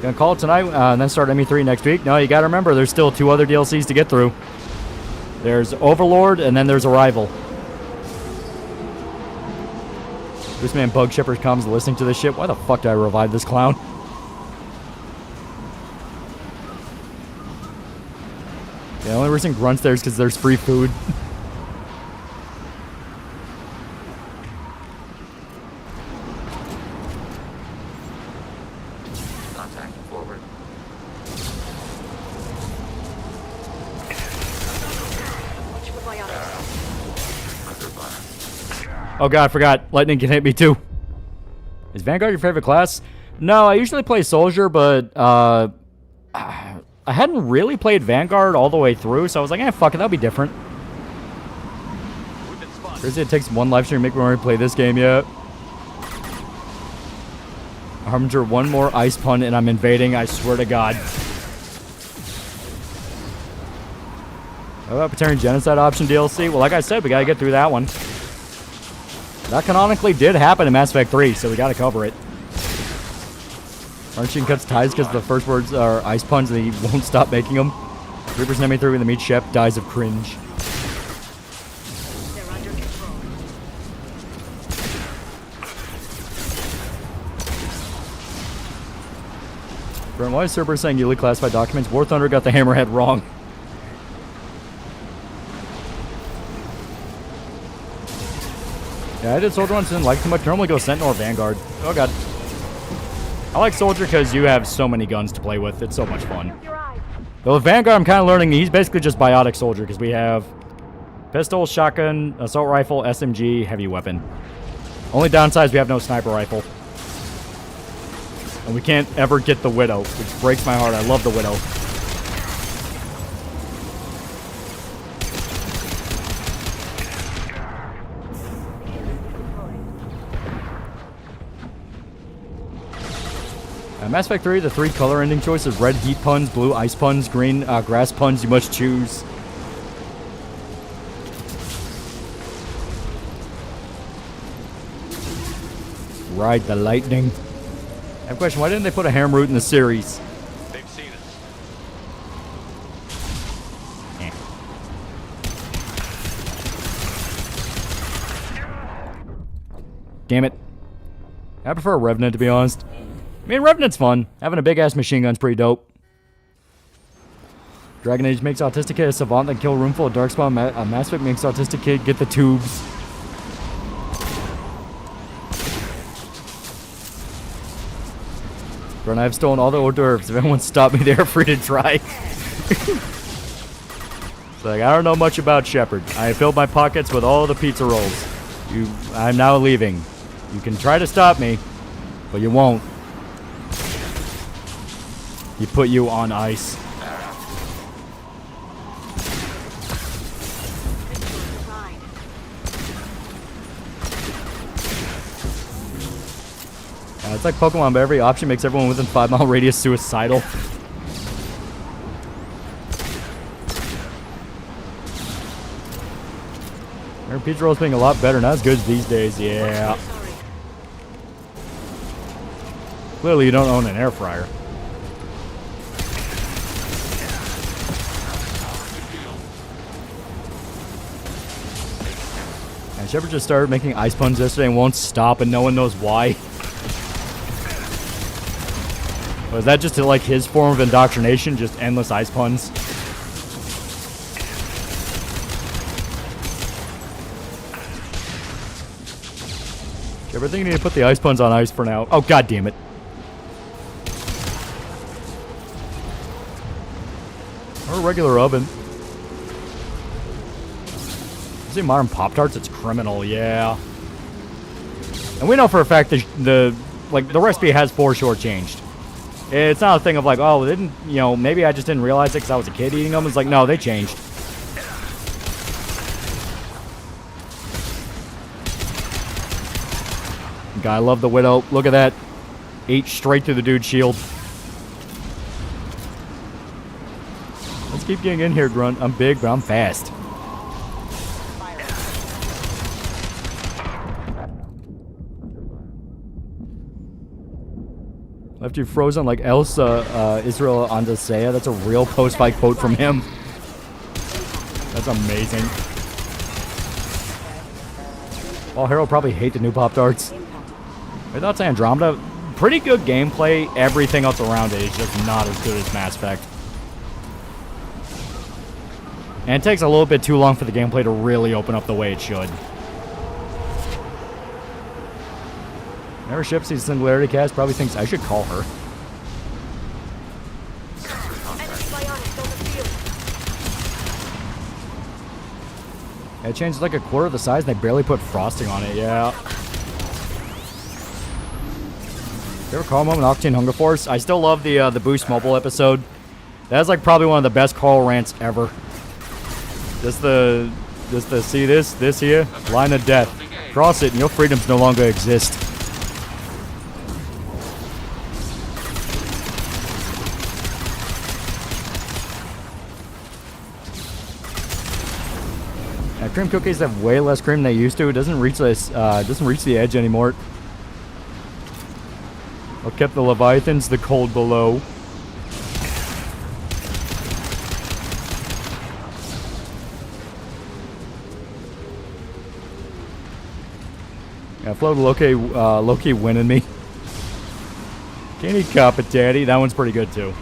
Gonna call it tonight and then start ME3 next week. No, you gotta remember, there's still 2 other DLCs to get through. There's Overlord, and then there's Arrival. This man Bug Shepard comes listening to this shit. Why the fuck did I revive this clown? Yeah, the only reason Grunt's there is because there's free food. Contact forward. Oh god, I forgot. Lightning can hit me too. Is Vanguard your favorite class? No, I usually play Soldier, but I hadn't really played Vanguard all the way through, so I was like, fuck it, that'll be different. Crazy it takes one live stream to make me want to play this game yet. Harbinger, one more ice pun and I'm invading, I swear to god. How about Patarian Genocide Option DLC? Well, like I said, we gotta get through that one. That canonically did happen in Mass Effect 3, so we gotta cover it. Archie cuts ties because the first words are ice puns and he won't stop making them. Reaper's enemy through in the meat Shep dies of cringe. They're under control. Brent, why is Cerberus saying you leak classified documents? War Thunder got the Hammerhead wrong. Yeah, I did Soldier once, didn't like too much. Normally go Sentinel or Vanguard. Oh god. I like Soldier because you have so many guns to play with. It's so much fun. Though with Vanguard, I'm kind of learning he's basically just Biotic Soldier because we have pistol, shotgun, assault rifle, SMG, heavy weapon. Only downside is we have no sniper rifle. And we can't ever get the Widow, which breaks my heart. I love the Widow. Mass Effect 3, the 3 color ending choices: red heat puns, blue ice puns, green grass puns. You must choose. Ride the lightning. I have a question. Why didn't they put a ham root in the series? They've seen us. Damn it. I prefer a Revenant, to be honest. I mean, Revenant's fun. Having a big-ass machine gun's pretty dope. Dragon Age makes Autistic Kid a savant that kill a room full of Darkspawn. Mass Effect makes Autistic Kid get the tubes. Brent, I've stolen all the hors d'oeuvres. If anyone stopped me, they're free to try. It's like, I don't know much about Shepard. I have filled my pockets with all the pizza rolls. I'm now leaving. You can try to stop me, but you won't. He put you on ice. It's like Pokemon, but every option makes everyone within 5-mile radius suicidal. Our pizza rolls being a lot better, not as good as these days, yeah. Clearly you don't own an air fryer. And Shepard just started making ice puns yesterday and won't stop, and no one knows why. Was that just like his form of indoctrination? Just endless ice puns? Shepard, I think you need to put the ice puns on ice for now. Oh, god damn it. Or a regular oven. Is it modern Pop-Tarts? It's criminal, yeah. And we know for a fact that the recipe has foreshortchanged. It's not a thing of like, oh, didn't, you know, maybe I just didn't realize it because I was a kid eating them. It's like, no, they changed. God, I love the Widow. Look at that. H straight through the dude's shield. Let's keep getting in here, Grunt. I'm big, but I'm fast. Left you frozen like Elsa, Israel Andesea. That's a real post-fight quote from him. That's amazing. Well, Harold probably hate the new Pop-Tarts. My thoughts on Andromeda? Pretty good gameplay. Everything else around it is just not as good as Mass Effect. And it takes a little bit too long for the gameplay to really open up the way it should. Never Ship sees Singularity Cast, probably thinks I should call her. Yeah, it changed like a quarter of the size and they barely put frosting on it, yeah. You ever call him an Octane Hunger Force? I still love the Boost Mobile episode. That's like probably one of the best Carl rants ever. Just the see this here? Line of death. Cross it and your freedoms no longer exist. Cream cookies have way less cream than they used to. It doesn't reach this. Doesn't reach the edge anymore. What kept the Leviathans the cold below? Yeah, Flo Loki winning me. Candy Cup it, Daddy. That one's pretty good too.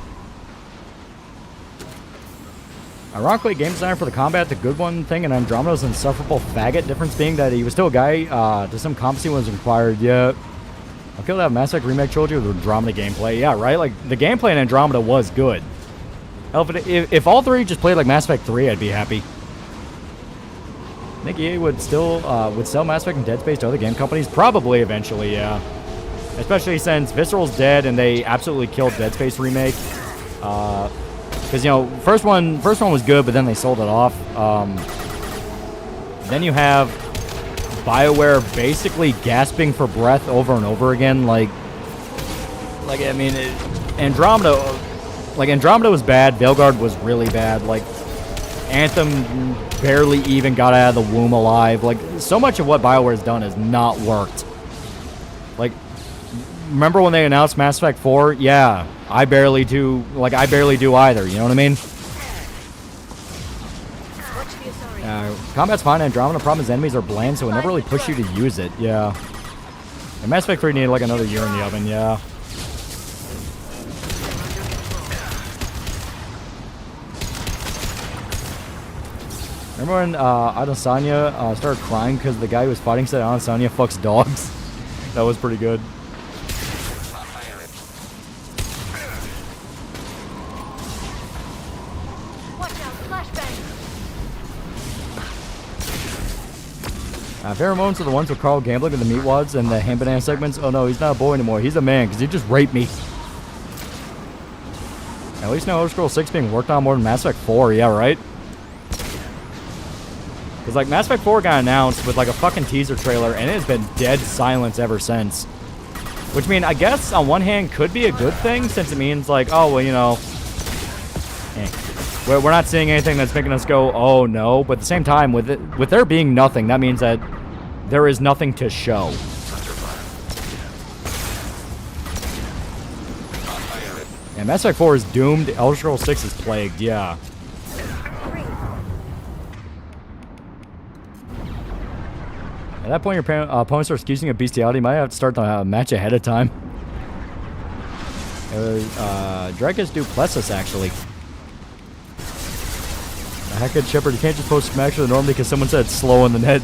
Ironically, game designer for the combat, the good one thing, and Andromeda was an insufferable faggot. Difference being that he was still a guy. To some competency was required. Yeah. I'll kill that Mass Effect Remake trilogy with Andromeda gameplay. Yeah, right? Like, the gameplay in Andromeda was good. Hell, if all three just played like Mass Effect 3, I'd be happy. I think EA would still would sell Mass Effect and Dead Space to other game companies. Probably eventually, yeah. Especially since Visceral's dead and they absolutely killed Dead Space Remake. Because, you know, first one was good, but then they sold it off. Then you have BioWare basically gasping for breath over and over again. Like I mean, Andromeda was bad. Veilguard was really bad. Like, Anthem barely even got out of the womb alive. Like, so much of what BioWare has done has not worked. Like, remember when they announced Mass Effect 4? Yeah, I barely do either, you know what I mean? Combat's fine, Andromeda. The problem is enemies are bland, so it never really pushed you to use it, yeah. And Mass Effect 3 needed like another year in the oven, yeah. Remember when Adesanya started crying because the guy who was fighting said Adesanya fucks dogs? That was pretty good. Favorite moments are the ones with Carl gambling in the meat wads and the ham banana segments. Oh no, he's not a boy anymore. He's a man because he just raped me. At least now Elder Scrolls 6 being worked on more than Mass Effect 4. Yeah, right? Because like Mass Effect 4 got announced with like a fucking teaser trailer and it has been dead silence ever since. Which means I guess on one hand could be a good thing since it means like, oh, well, you know, we're not seeing anything that's making us go, oh no. But at the same time, with there being nothing, that means that there is nothing to show. And Mass Effect 4 is doomed. Elder Scrolls 6 is plagued, yeah. At that point, your opponent starts accusing of bestiality. You might have to start the match ahead of time. Dracus Duplessis, actually. The heck, Shepard, you can't just post Smash to the norm because someone said it's slow on the net.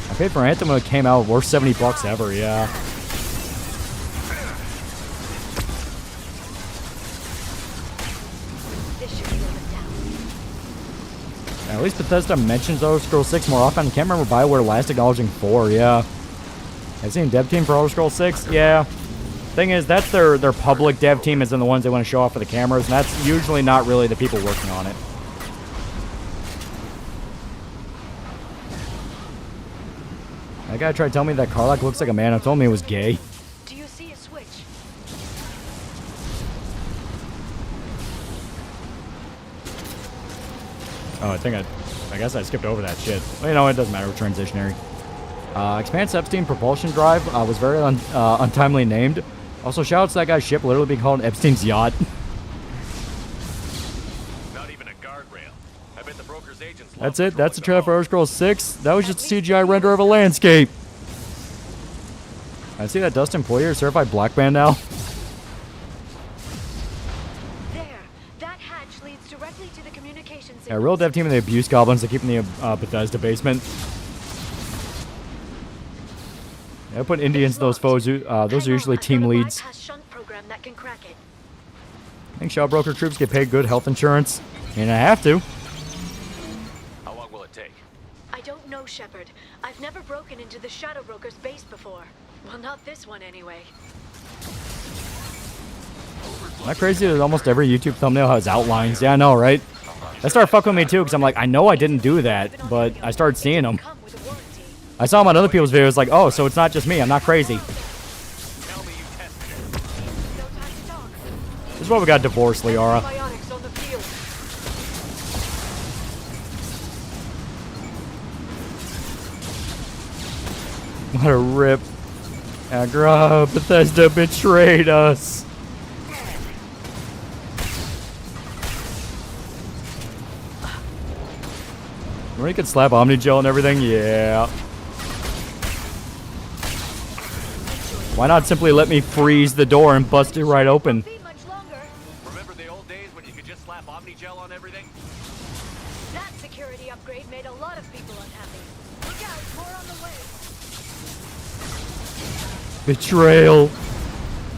I paid for Anthem when it came out, worth $70 ever, yeah. At least Bethesda mentions Elder Scrolls 6 more often. I can't remember BioWare last acknowledging 4, yeah. I've seen dev team for Elder Scrolls 6, yeah. Thing is, that's their public dev team, is in the ones they want to show off for the cameras, and that's usually not really the people working on it. That guy tried to tell me that Karlach looks like a man. I told me it was gay. Do you see a switch? Oh, I guess I skipped over that shit. Well, you know, it doesn't matter. We're transitionary. Expanse Epstein propulsion drive was very untimely named. Also, shout out to that guy's ship literally being called Epstein's yacht. Not even a guardrail. I bet the broker's agents. That's it. That's the trailer for Elder Scrolls 6. That was just a CGI render of a landscape. I see that Dust Employer certified black band now. Yeah, real dev team of the abuse goblins that keep in the Bethesda basement. Yeah, put Indians to those foes. Those are usually team leads. I think Shellbroker troops get paid good health insurance. And I have to. How long will it take? I don't know, Shepard. I've never broken into the Shadow Broker's base before. Well, not this one anyway. Not crazy that almost every YouTube thumbnail has outlines. Yeah, I know, right? That started fucking with me too, because I'm like, I know I didn't do that, but I started seeing them. I saw them on other people's videos, like, oh, so it's not just me, I'm not crazy. This is why we got divorced, Liara. What a rip. Agra, Bethesda betrayed us. When you could slap Omnigel and everything, yeah. Why not simply let me freeze the door and bust it right open? Remember the old days when you could just slap Omnigel on everything? That security upgrade made a lot of people unhappy. Look out, more on the way. Betrayal.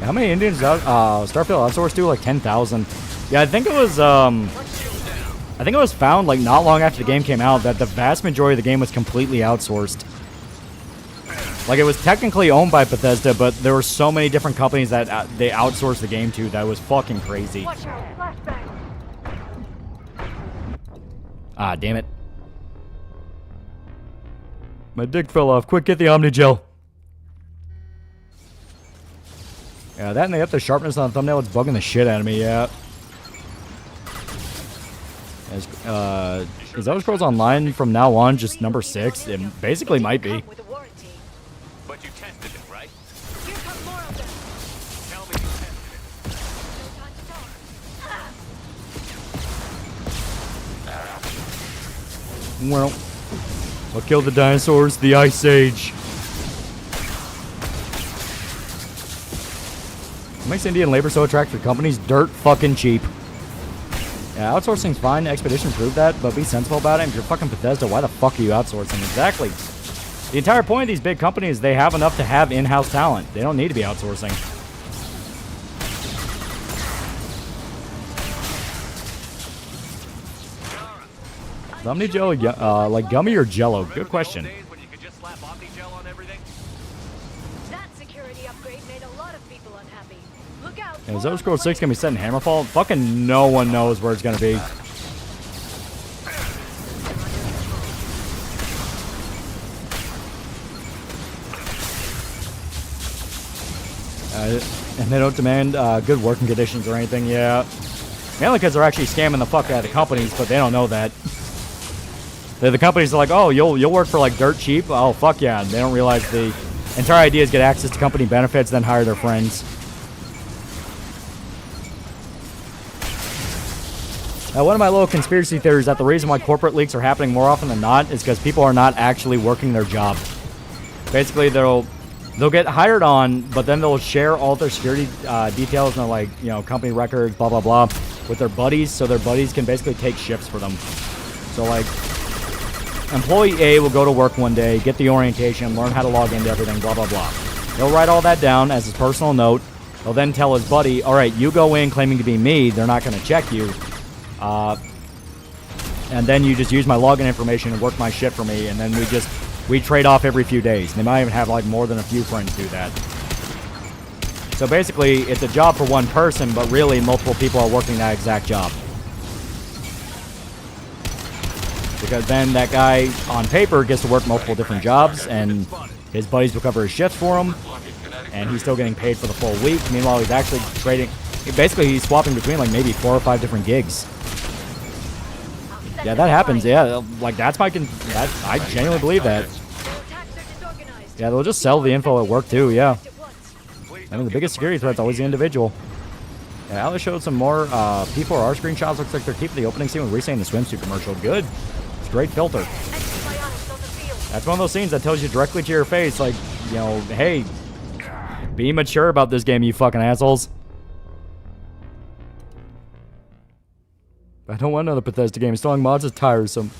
How many Indians out Starfield outsourced to? Like 10,000. Yeah, I think it was found like not long after the game came out that the vast majority of the game was completely outsourced. Like, it was technically owned by Bethesda, but there were so many different companies that they outsourced the game to that was fucking crazy. Watch out, flashbang. Ah, damn it. My dick fell off. Quick, get the Omnigel. Yeah, that and they got the sharpness on the thumbnail. It's bugging the shit out of me, yeah. Is Elder Scrolls Online from now on just number 6? It basically might be. But you tested it, right? Here come more of them. Tell me you tested it. Well, what killed the dinosaurs? The Ice Age. What makes Indian labor so attractive to companies? Dirt fucking cheap. Yeah, outsourcing's fine. Expedition proved that, but be sensible about it. If you're fucking Bethesda, why the fuck are you outsourcing? Exactly. The entire point of these big companies, they have enough to have in-house talent. They don't need to be outsourcing. Omnigel, like gummy or jello? Good question. That security upgrade made a lot of people unhappy. Look out. Is Elder Scrolls 6 gonna be set in Hammerfall? Fucking no one knows where it's gonna be. And they don't demand good working conditions or anything, yeah. Mainly because they're actually scamming the fuck out of the companies, but they don't know that. The companies are like, oh, you'll work for like dirt cheap? Oh, fuck yeah. And they don't realize the entire idea is get access to company benefits, then hire their friends. One of my little conspiracy theories is that the reason why corporate leaks are happening more often than not is because people are not actually working their job. Basically, they'll get hired on, but then they'll share all their security details and like, you know, company records, blah, blah, blah, with their buddies, so their buddies can basically take shifts for them. So, like, employee A will go to work one day, get the orientation, learn how to log into everything, blah, blah, blah. He'll write all that down as his personal note. He'll then tell his buddy, all right, you go in claiming to be me. They're not going to check you. And then you just use my login information and work my shit for me, and then we trade off every few days. They might even have like more than a few friends do that. So basically, it's a job for one person, but really multiple people are working that exact job. Because then that guy on paper gets to work multiple different jobs, and his buddies will cover his shifts for him, and he's still getting paid for the full week. Meanwhile, he's actually trading. Basically, he's swapping between like maybe 4 or 5 different gigs. Yeah, that happens. Yeah, like that's I genuinely believe that. Yeah, they'll just sell the info at work too. Yeah. I mean, the biggest security threat's always the individual. Yeah, Alice showed some more P4R screenshots. Looks like they're keeping the opening scene with Risa in the swimsuit commercial. Good. Straight filter. That's one of those scenes that tells you directly to your face, like, you know, hey, be mature about this game, you fucking assholes. I don't want another Bethesda game. Installing mods is tiresome.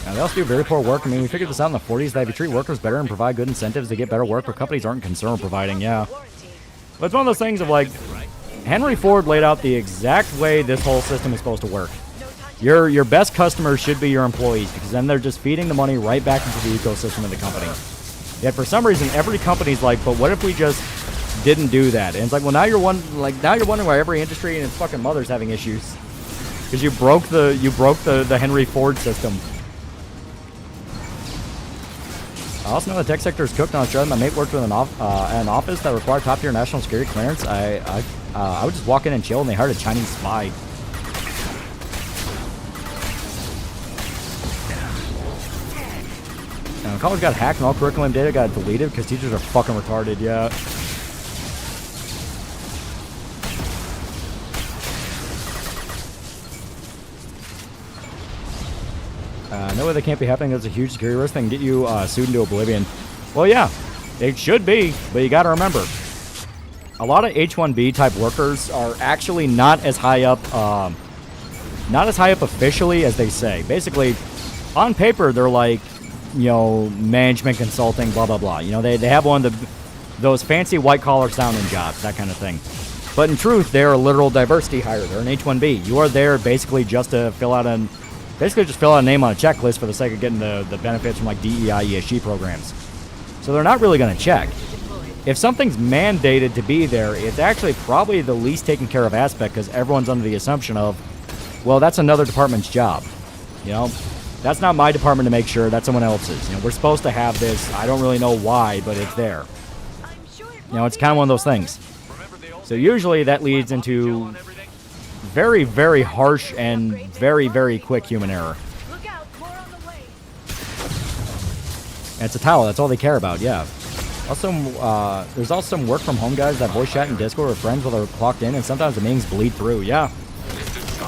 Now, they also do very poor work. I mean, we figured this out in the 40s, that if you treat workers better and provide good incentives, they get better work, but companies aren't concerned with providing, yeah. But it's one of those things of, like, Henry Ford laid out the exact way this whole system is supposed to work. Your best customers should be your employees, because then they're just feeding the money right back into the ecosystem of the company. Yet, for some reason, every company's like, but what if we just didn't do that? And it's like, well, now you're wondering why every industry and its fucking mother's having issues, because you broke the Henry Ford system. I also know the tech sector is cooked on Australia. My mate worked with an office that required top-tier national security clearance. I would just walk in and chill, and they hired a Chinese spy. College got hacked, and all curriculum data got deleted because teachers are fucking retarded. Yeah. No way they can't be happening. That's a huge security risk. They can get you sued into oblivion. Well, yeah, it should be, but you got to remember, a lot of H-1B type workers are actually not as high up officially as they say. Basically, on paper, they're like, you know, management consulting, blah, blah, blah. You know, they have one of those fancy white-collar sounding jobs, that kind of thing. But in truth, they're a literal diversity hire. They're an H-1B. You are there basically just to fill out a name on a checklist for the sake of getting the benefits from like DEI, ESG programs. So they're not really going to check. If something's mandated to be there, it's actually probably the least taken care of aspect because everyone's under the assumption of, well, that's another department's job. You know, that's not my department to make sure, that's someone else's. You know, we're supposed to have this. I don't really know why, but it's there. You know, it's kind of one of those things. So usually that leads into very, very harsh and very, very quick human error. And it's a towel. That's all they care about, yeah. Also, there's also some work from home guys that voice chat in Discord with friends while they're clocked in, and sometimes the meetings bleed through, yeah.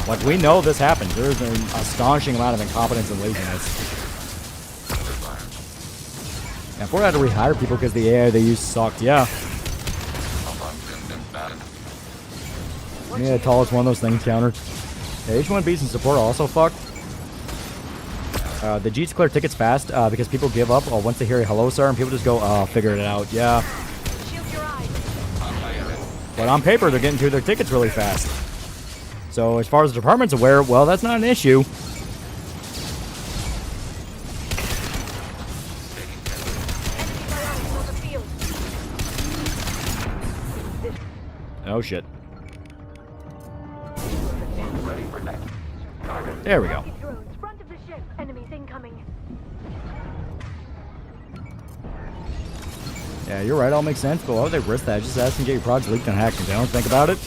Like, we know this happens. There's an astonishing amount of incompetence and laziness. And if we're had to rehire people because the AI they use sucked, yeah. Yeah, tallest one of those things countered. Yeah, H1Bs and support are also fucked. The Jeets clear tickets fast because people give up once they hear a hello, sir, and people just go, figured it out, yeah. But on paper, they're getting through their tickets really fast. So as far as the department's aware, well, that's not an issue. Oh, shit. There we go. Yeah, you're right. All makes sense. But why would they risk that? Just ask and get your project leaked and hacked. If they don't think about it.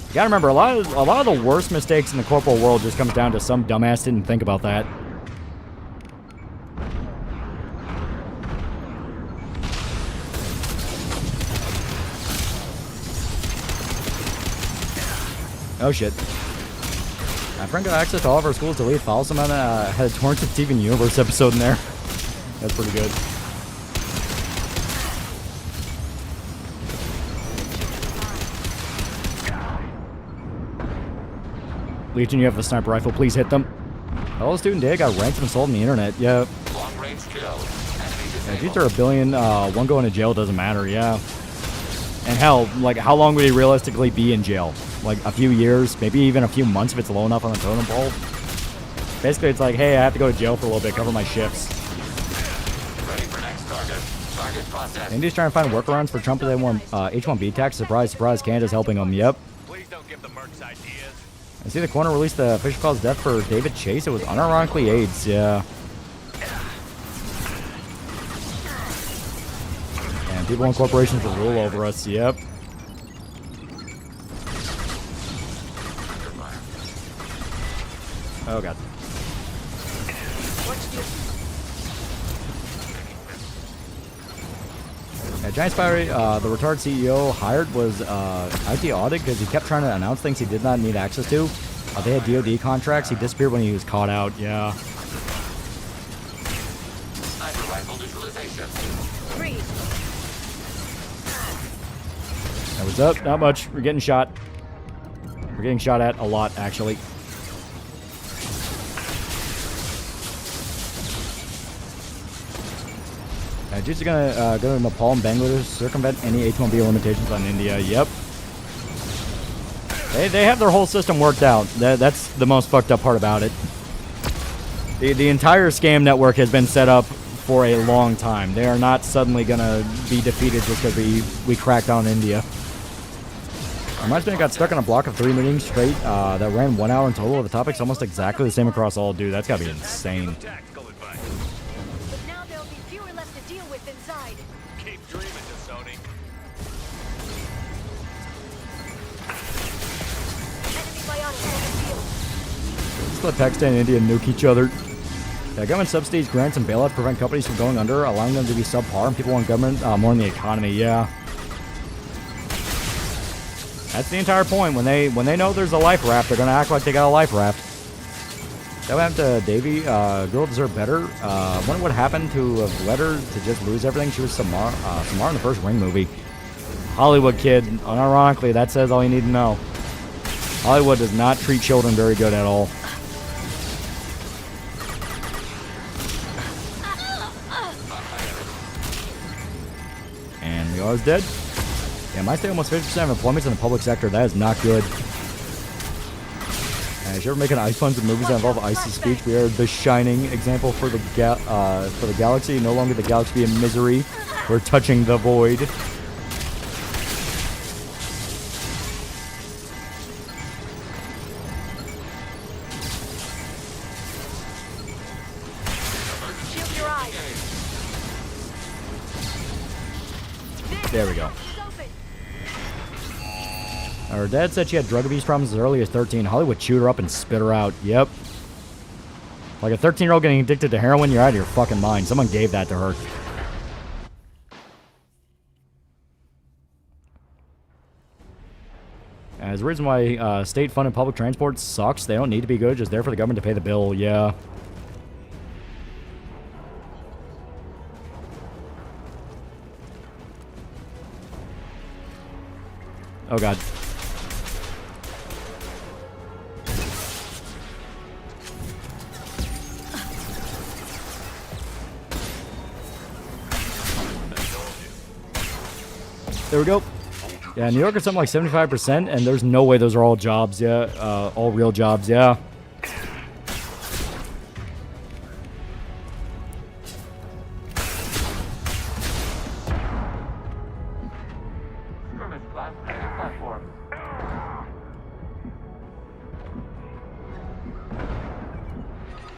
You gotta remember, a lot of the worst mistakes in the corporal world just comes down to some dumbass didn't think about that. Oh shit. My friend got access to all of our schools to leave. Follow someone had a Torrents of Steven Universe episode in there. That's pretty good. Legion, you have the sniper rifle. Please hit them. Hello, student day. Got ransom assault on the internet. Yeah. Yeah, dudes are a billion. One going to jail doesn't matter. Yeah. And hell, like, how long would he realistically be in jail? Like, a few years, maybe even a few months if it's low enough on the totem pole. Basically, it's like, hey, I have to go to jail for a little bit, cover my shifts. India's trying to find workarounds for Trump. They want H-1B tax. Surprise, surprise. Canada's helping them. Yep. I see the corner released the official cause of death for David Chase. It was unironically AIDS. Yeah. And people and corporations will rule over us. Yep. Oh god. Yeah, Giant Spy, the retarded CEO hired was IT audit because he kept trying to announce things he did not need access to. They had DoD contracts. He disappeared when he was caught out. Yeah. That was up. Not much. We're getting shot. We're getting shot at a lot, actually. Dudes are gonna go to Nepal and Bangladesh, circumvent any H-1B limitations on India. Yep. They have their whole system worked out. That's the most fucked up part about it. The entire scam network has been set up for a long time. They are not suddenly gonna be defeated just because we cracked on India. My student got stuck on a block of 3 meetings straight that ran 1 hour in total. The topic's almost exactly the same across all. Dude, that's gotta be insane. Let Pakistan and India nuke each other. Yeah, government subsidies, grants, and bailouts prevent companies from going under, allowing them to be subpar, and people want government more than the economy. Yeah, that's the entire point. When they know there's a life raft, they're gonna act like they got a life raft. That went to Davy. Girl deserved better. Wonder what happened to have led her to just lose everything. She was Samara in the first Ring movie. Hollywood kid. Unironically, that says all you need to know. Hollywood does not treat children very good at all. And Leo's dead. Yeah, might stay almost 50% of employment's in the public sector. That is not good. If you're ever making ice puns in movies that involve icy speech, we are the shining example for the galaxy. No longer the galaxy be in misery. We're touching the void. Shield your eyes. There we go. Her dad said she had drug abuse problems as early as 13. Hollywood chewed her up and spit her out. Yep. Like a 13-year-old getting addicted to heroin, you're out of your fucking mind. Someone gave that to her. As the reason why state-funded public transport sucks, they don't need to be good, just there for the government to pay the bill. Yeah. Oh, God. There we go. Yeah, New York is something like 75%, and there's no way those are all jobs, yeah. All real jobs, yeah.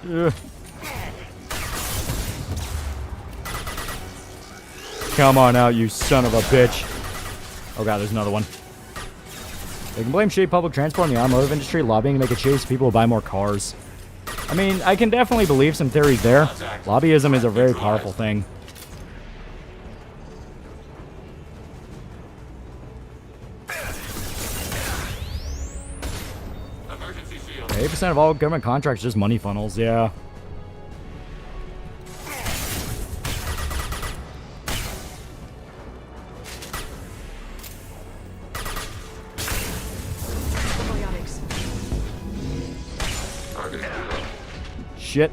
Ugh. Come on out, you son of a bitch. Oh god, there's another one. They can blame shitty public transport on the automotive industry, lobbying to make a chase so people will buy more cars. I mean, I can definitely believe some theories there. Lobbyism is a very powerful thing. 8% of all government contracts are just money funnels, yeah. Shit.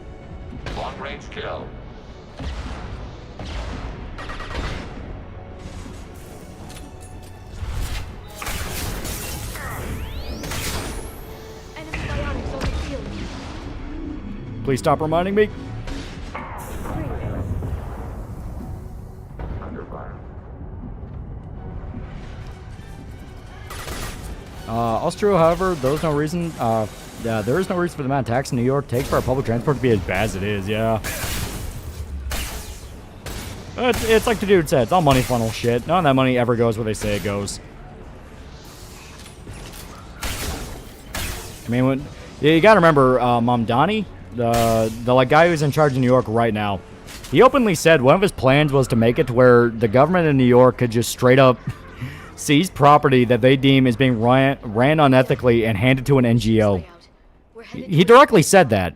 Long range kill. Please stop reminding me. Also true, however, there's no reason. Yeah, there is no reason for the amount of tax in New York takes for our public transport to be as bad as it is. Yeah. It's like the dude said. It's all money funnel shit. None of that money ever goes where they say it goes. I mean, when you gotta remember, Mamdani, the like guy who's in charge of New York right now, he openly said one of his plans was to make it to where the government in New York could just straight up seize property that they deem as being ran unethically and hand it to an NGO. He directly said that.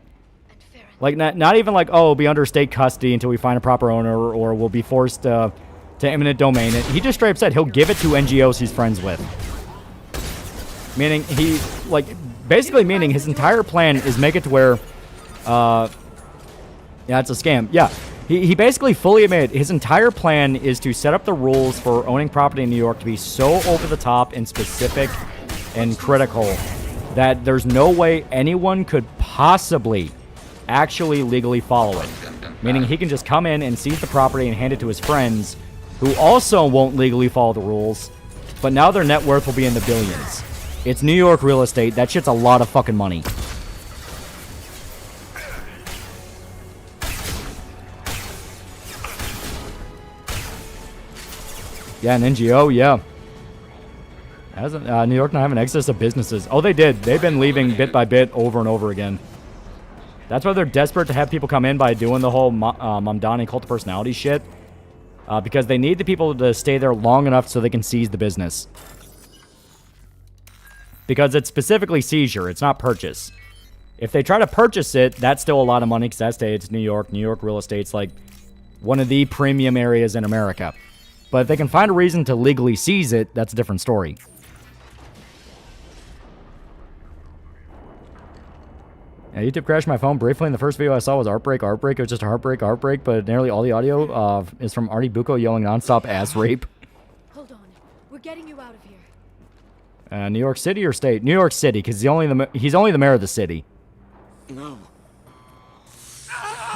Like, not even like, oh, it'll be under state custody until we find a proper owner, or we'll be forced to eminent domain it. He just straight up said he'll give it to NGOs he's friends with. Meaning, basically meaning his entire plan is make it to where, yeah, it's a scam. Yeah, he basically fully admitted his entire plan is to set up the rules for owning property in New York to be so over the top and specific and critical that there's no way anyone could possibly actually legally follow it. Meaning he can just come in and seize the property and hand it to his friends, who also won't legally follow the rules, but now their net worth will be in the billions. It's New York real estate. That shit's a lot of fucking money. Yeah, an NGO, yeah. Hasn't New York not have an excess of businesses? Oh, they did. They've been leaving bit by bit over and over again. That's why they're desperate to have people come in by doing the whole Mamdani cult of personality shit. Because they need the people to stay there long enough so they can seize the business. Because it's specifically seizure. It's not purchase. If they try to purchase it, that's still a lot of money because that state, it's New York. New York real estate's like one of the premium areas in America. But if they can find a reason to legally seize it, that's a different story. Yeah, YouTube crashed my phone briefly, and the first video I saw was Heartbreak. It was just a heartbreak, but nearly all the audio is from Artie Bucco yelling nonstop ass rape. Hold on. We're getting you out of here. New York City or state? New York City, because he's only the mayor of the city. No.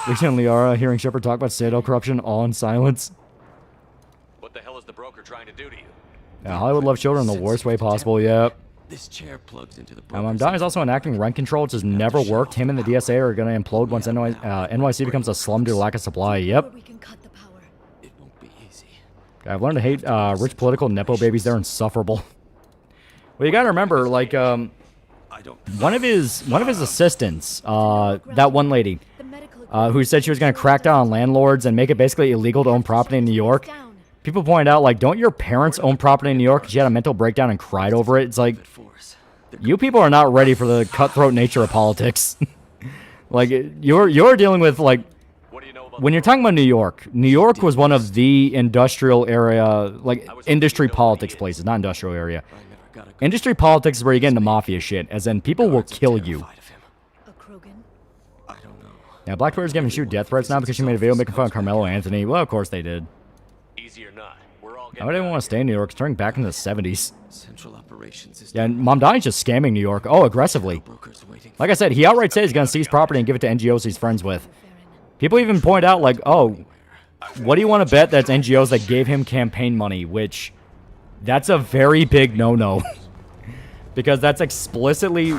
Lisa and Liara hearing Shepard talk about Citadel corruption, all in silence. What the hell is the broker trying to do to you? Yeah, Hollywood loves children in the worst way possible, yep. This chair plugs into the Don is also enacting rent control, which has never worked. Him and the DSA are going to implode once NYC becomes a slum due to lack of supply, yep. It won't be easy. I've learned to hate rich political nepo babies. They're insufferable. Well, you got to remember, like, one of his assistants, that one lady, who said she was going to crack down on landlords and make it basically illegal to own property in New York. People point out, like, don't your parents own property in New York? She had a mental breakdown and cried over it. It's like, you people are not ready for the cutthroat nature of politics. Like, you're dealing with, like, when you're talking about New York was one of the industrial area, like, industry politics places, not industrial area. Industry politics is where you get into mafia shit, as in people will kill you. Yeah, Black Twitter's giving Shoot death threats now because she made a video making fun of Carmelo Anthony. Well, of course they did. Easy or not, we're all I would even want to stay in New York. It's turning back into the 70s. Central operations is Yeah, and Mom Donnie's just scamming New York. Oh, aggressively. Like I said, he outright said he's going to seize property and give it to NGOs he's friends with. People even point out, like, oh, what do you want to bet that's NGOs that gave him campaign money? Which, that's a very big no-no. Because that's explicitly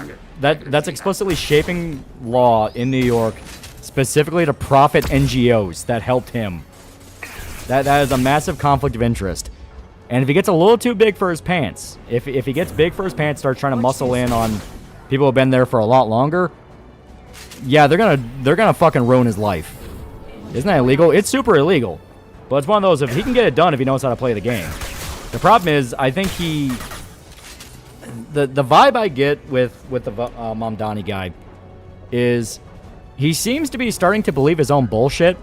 shaping law in New York specifically to profit NGOs that helped him. That is a massive conflict of interest. And if he gets a little too big for his pants, if he gets big for his pants, starts trying to muscle in on people who have been there for a lot longer, yeah, they're gonna fucking ruin his life. Isn't that illegal? It's super illegal. But it's one of those, if he can get it done if he knows how to play the game. The problem is, I think the vibe I get with the Mom Donnie guy is he seems to be starting to believe his own bullshit,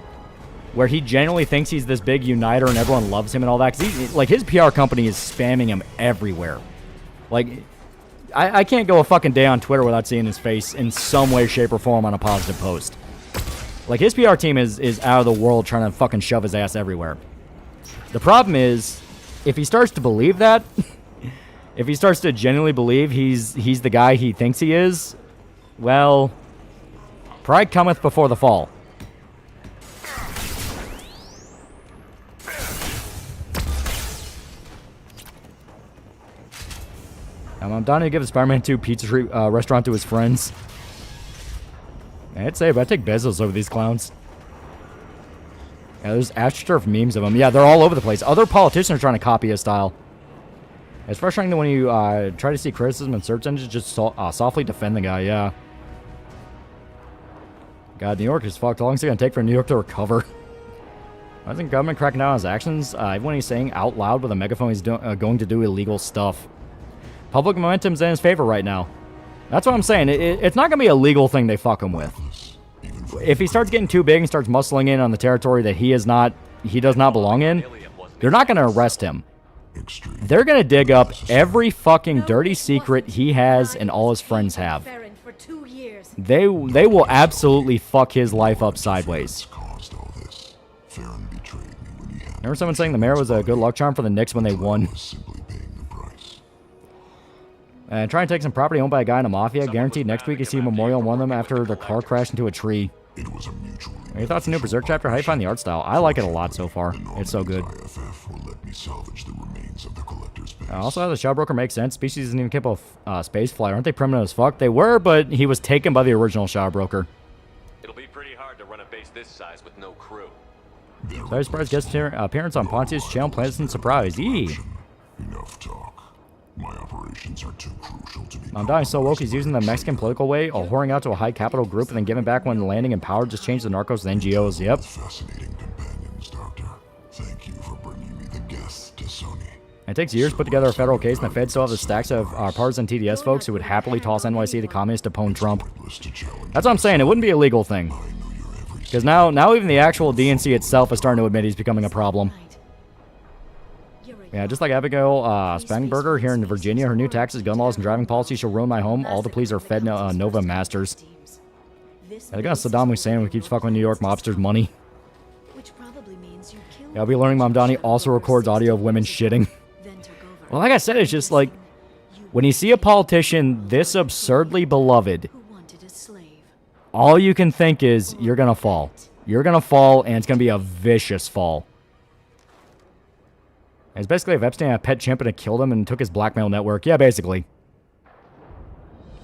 where he genuinely thinks he's this big uniter and everyone loves him and all that. Because like, his PR company is spamming him everywhere. Like, I can't go a fucking day on Twitter without seeing his face in some way, shape, or form on a positive post. Like, his PR team is out of the world trying to fucking shove his ass everywhere. The problem is, if he starts to believe that, if he starts to genuinely believe he's the guy he thinks he is, well, pride cometh before the fall. I'm Donnie to give the Spider-Man 2 pizza restaurant to his friends. I'd say, but I'd take Bezos over these clowns. Yeah, there's AstroTurf memes of him. Yeah, they're all over the place. Other politicians are trying to copy his style. It's frustrating when you try to see criticism in search engines, just softly defend the guy, yeah. God, New York is fucked. How long is it going to take for New York to recover? I think government cracking down on his actions. Everyone he's saying out loud with a megaphone he's going to do illegal stuff. Public momentum's in his favor right now. That's what I'm saying. It's not going to be a legal thing they fuck him with. If he starts getting too big and starts muscling in on the territory that he does not belong in, they're not going to arrest him. They're going to dig up every fucking dirty secret he has and all his friends have. They will absolutely fuck his life up sideways. Remember someone saying the mayor was a good luck charm for the Knicks when they won? And try and take some property owned by a guy in a mafia. Guaranteed next week you see a memorial on one of them after their car crashed into a tree. Your thoughts on the new Berserk chapter? How do you find the art style? I like it a lot so far. It's so good. Also, how the Shadow Broker makes sense. Species isn't even capable of space flight. Aren't they primitive as fuck? They were, but he was taken by the original Shadow Broker. It'll be pretty hard to run a base this size with no crew. Sorry, surprise guest appearance on Pontius' channel. Pleasant surprise. Yee. Enough talk. My operations are too crucial to be. I'm dying so woke he's using the Mexican political way, all whoring out to a high capital group and then giving back when landing in power. Just change the narcos to NGOs. Yep. Fascinating companions, Doctor. Thank you for bringing me the guests to Sony. It takes years to put together a federal case, and the Fed still have the stacks of partisan TDS folks who would happily toss NYC to communists to pwn Trump. That's what I'm saying. It wouldn't be a legal thing. Because now even the actual DNC itself is starting to admit he's becoming a problem. Yeah, just like Abigail Spangenberger here in Virginia, her new taxes, gun laws, and driving policy shall ruin my home. All the pleas are Fed Nova masters. Yeah, they got Saddam Hussein who keeps fucking New York mobsters' money. Yeah, I'll be learning Mamdani also records audio of women shitting. Well, like I said, it's just like, when you see a politician this absurdly beloved, all you can think is, you're gonna fall. You're gonna fall, and it's gonna be a vicious fall. And it's basically if Epstein had a pet chimp and it killed him and took his blackmail network. Yeah, basically.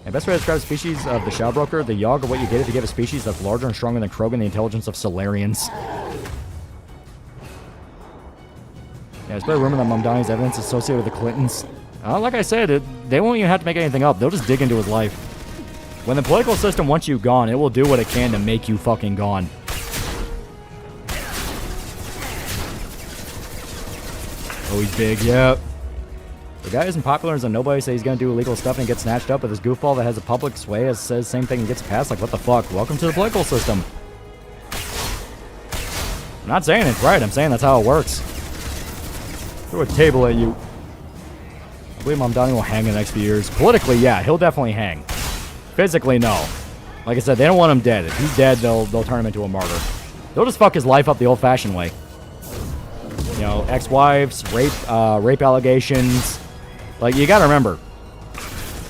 The best way to describe the species of the Shadow Broker, the Yogg, of what you get if you give a species that's larger and stronger than Krogan, the intelligence of Solarians. Yeah, it's better rumor that Mamdani's evidence is associated with the Clintons. Like I said, they won't even have to make anything up. They'll just dig into his life. When the political system wants you gone, it will do what it can to make you fucking gone. Oh, he's big, yep. The guy isn't popular as a nobody, say he's gonna do illegal stuff and get snatched up with this goofball that has a public sway as says the same thing and gets passed. Like, what the fuck? Welcome to the political system. I'm not saying it's right. I'm saying that's how it works. Throw a table at you. I believe Mamdani will hang in the next few years. Politically, yeah, he'll definitely hang. Physically, no. Like I said, they don't want him dead. If he's dead, they'll turn him into a martyr. They'll just fuck his life up the old-fashioned way. You know, ex-wives, rape allegations. Like, you gotta remember,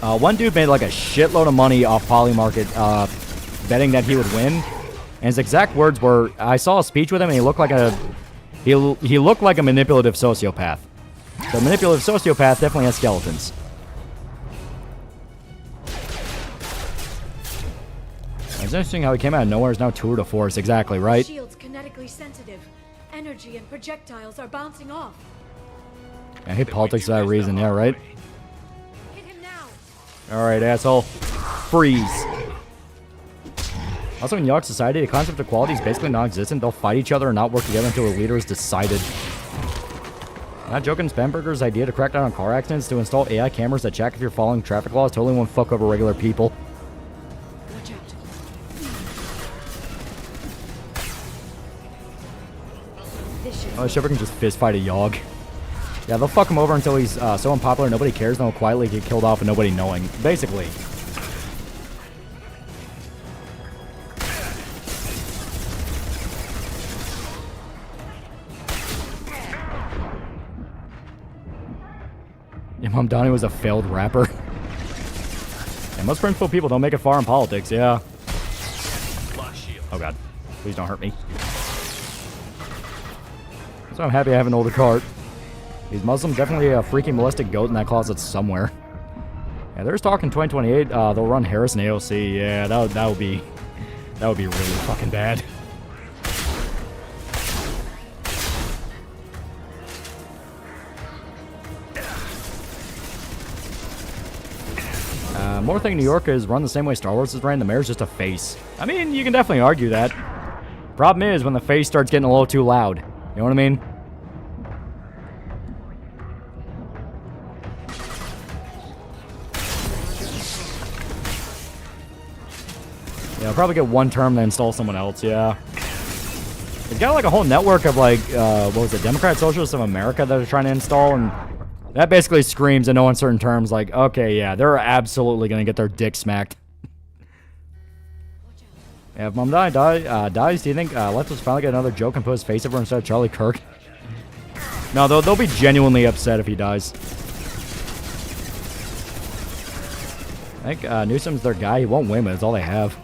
one dude made like a shitload of money off Polymarket, betting that he would win. And his exact words were, I saw a speech with him and he looked like a he looked like a manipulative sociopath. The manipulative sociopath definitely has skeletons. It's interesting how he came out of nowhere, is now tour de force. Exactly, right? Shield's kinetically sensitive. Energy and projectiles are bouncing off. I hate politics for that reason, yeah, right? Alright, asshole. Freeze. Also, in Yogg society, the concept of equality is basically non-existent. They'll fight each other and not work together until a leader is decided. Not joking, Spanberger's idea to crack down on car accidents to install AI cameras that check if you're following traffic laws totally won't fuck over regular people. Watch out. Oh, Shepard can just fist fight a Yogg. Yeah, they'll fuck him over until he's so unpopular nobody cares, and he'll quietly get killed off with nobody knowing. Basically. Yeah, Mamdani was a failed rapper. Yeah, most principled people don't make it far in politics, yeah. Oh god. Please don't hurt me. So I'm happy I have an older cart. These Muslims definitely a freaking molested goat in that closet somewhere. Yeah, there's talk in 2028 they'll run Harris and AOC. Yeah, that would be really fucking bad. More thing New York is run the same way Star Wars is ran. The mayor's just a face. I mean, you can definitely argue that. Problem is when the face starts getting a little too loud. You know what I mean? Yeah, I'll probably get one term to install someone else, yeah. It's got like a whole network of like, what was it, Democrat Socialists of America that are trying to install, and that basically screams in no uncertain terms like, okay, yeah, they're absolutely going to get their dick smacked. Yeah, if Mamdani dies, do you think Left will finally get another joke and put his face over instead of Charlie Kirk? No, they'll be genuinely upset if he dies. I think Newsom's their guy. He won't win, but it's all they have.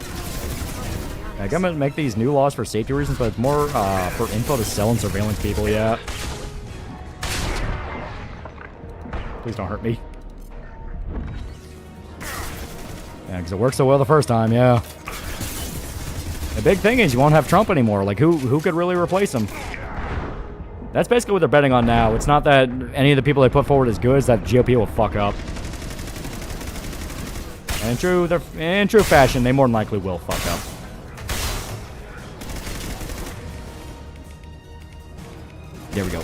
I'm gonna make these new laws for safety reasons, but it's more for info to sell and surveillance people, yeah. Please don't hurt me. Yeah, because it worked so well the first time, yeah. The big thing is you won't have Trump anymore. Like, who could really replace him? That's basically what they're betting on now. It's not that any of the people they put forward is good, it's that GOP will fuck up. And in true fashion, they more than likely will fuck up. There we go.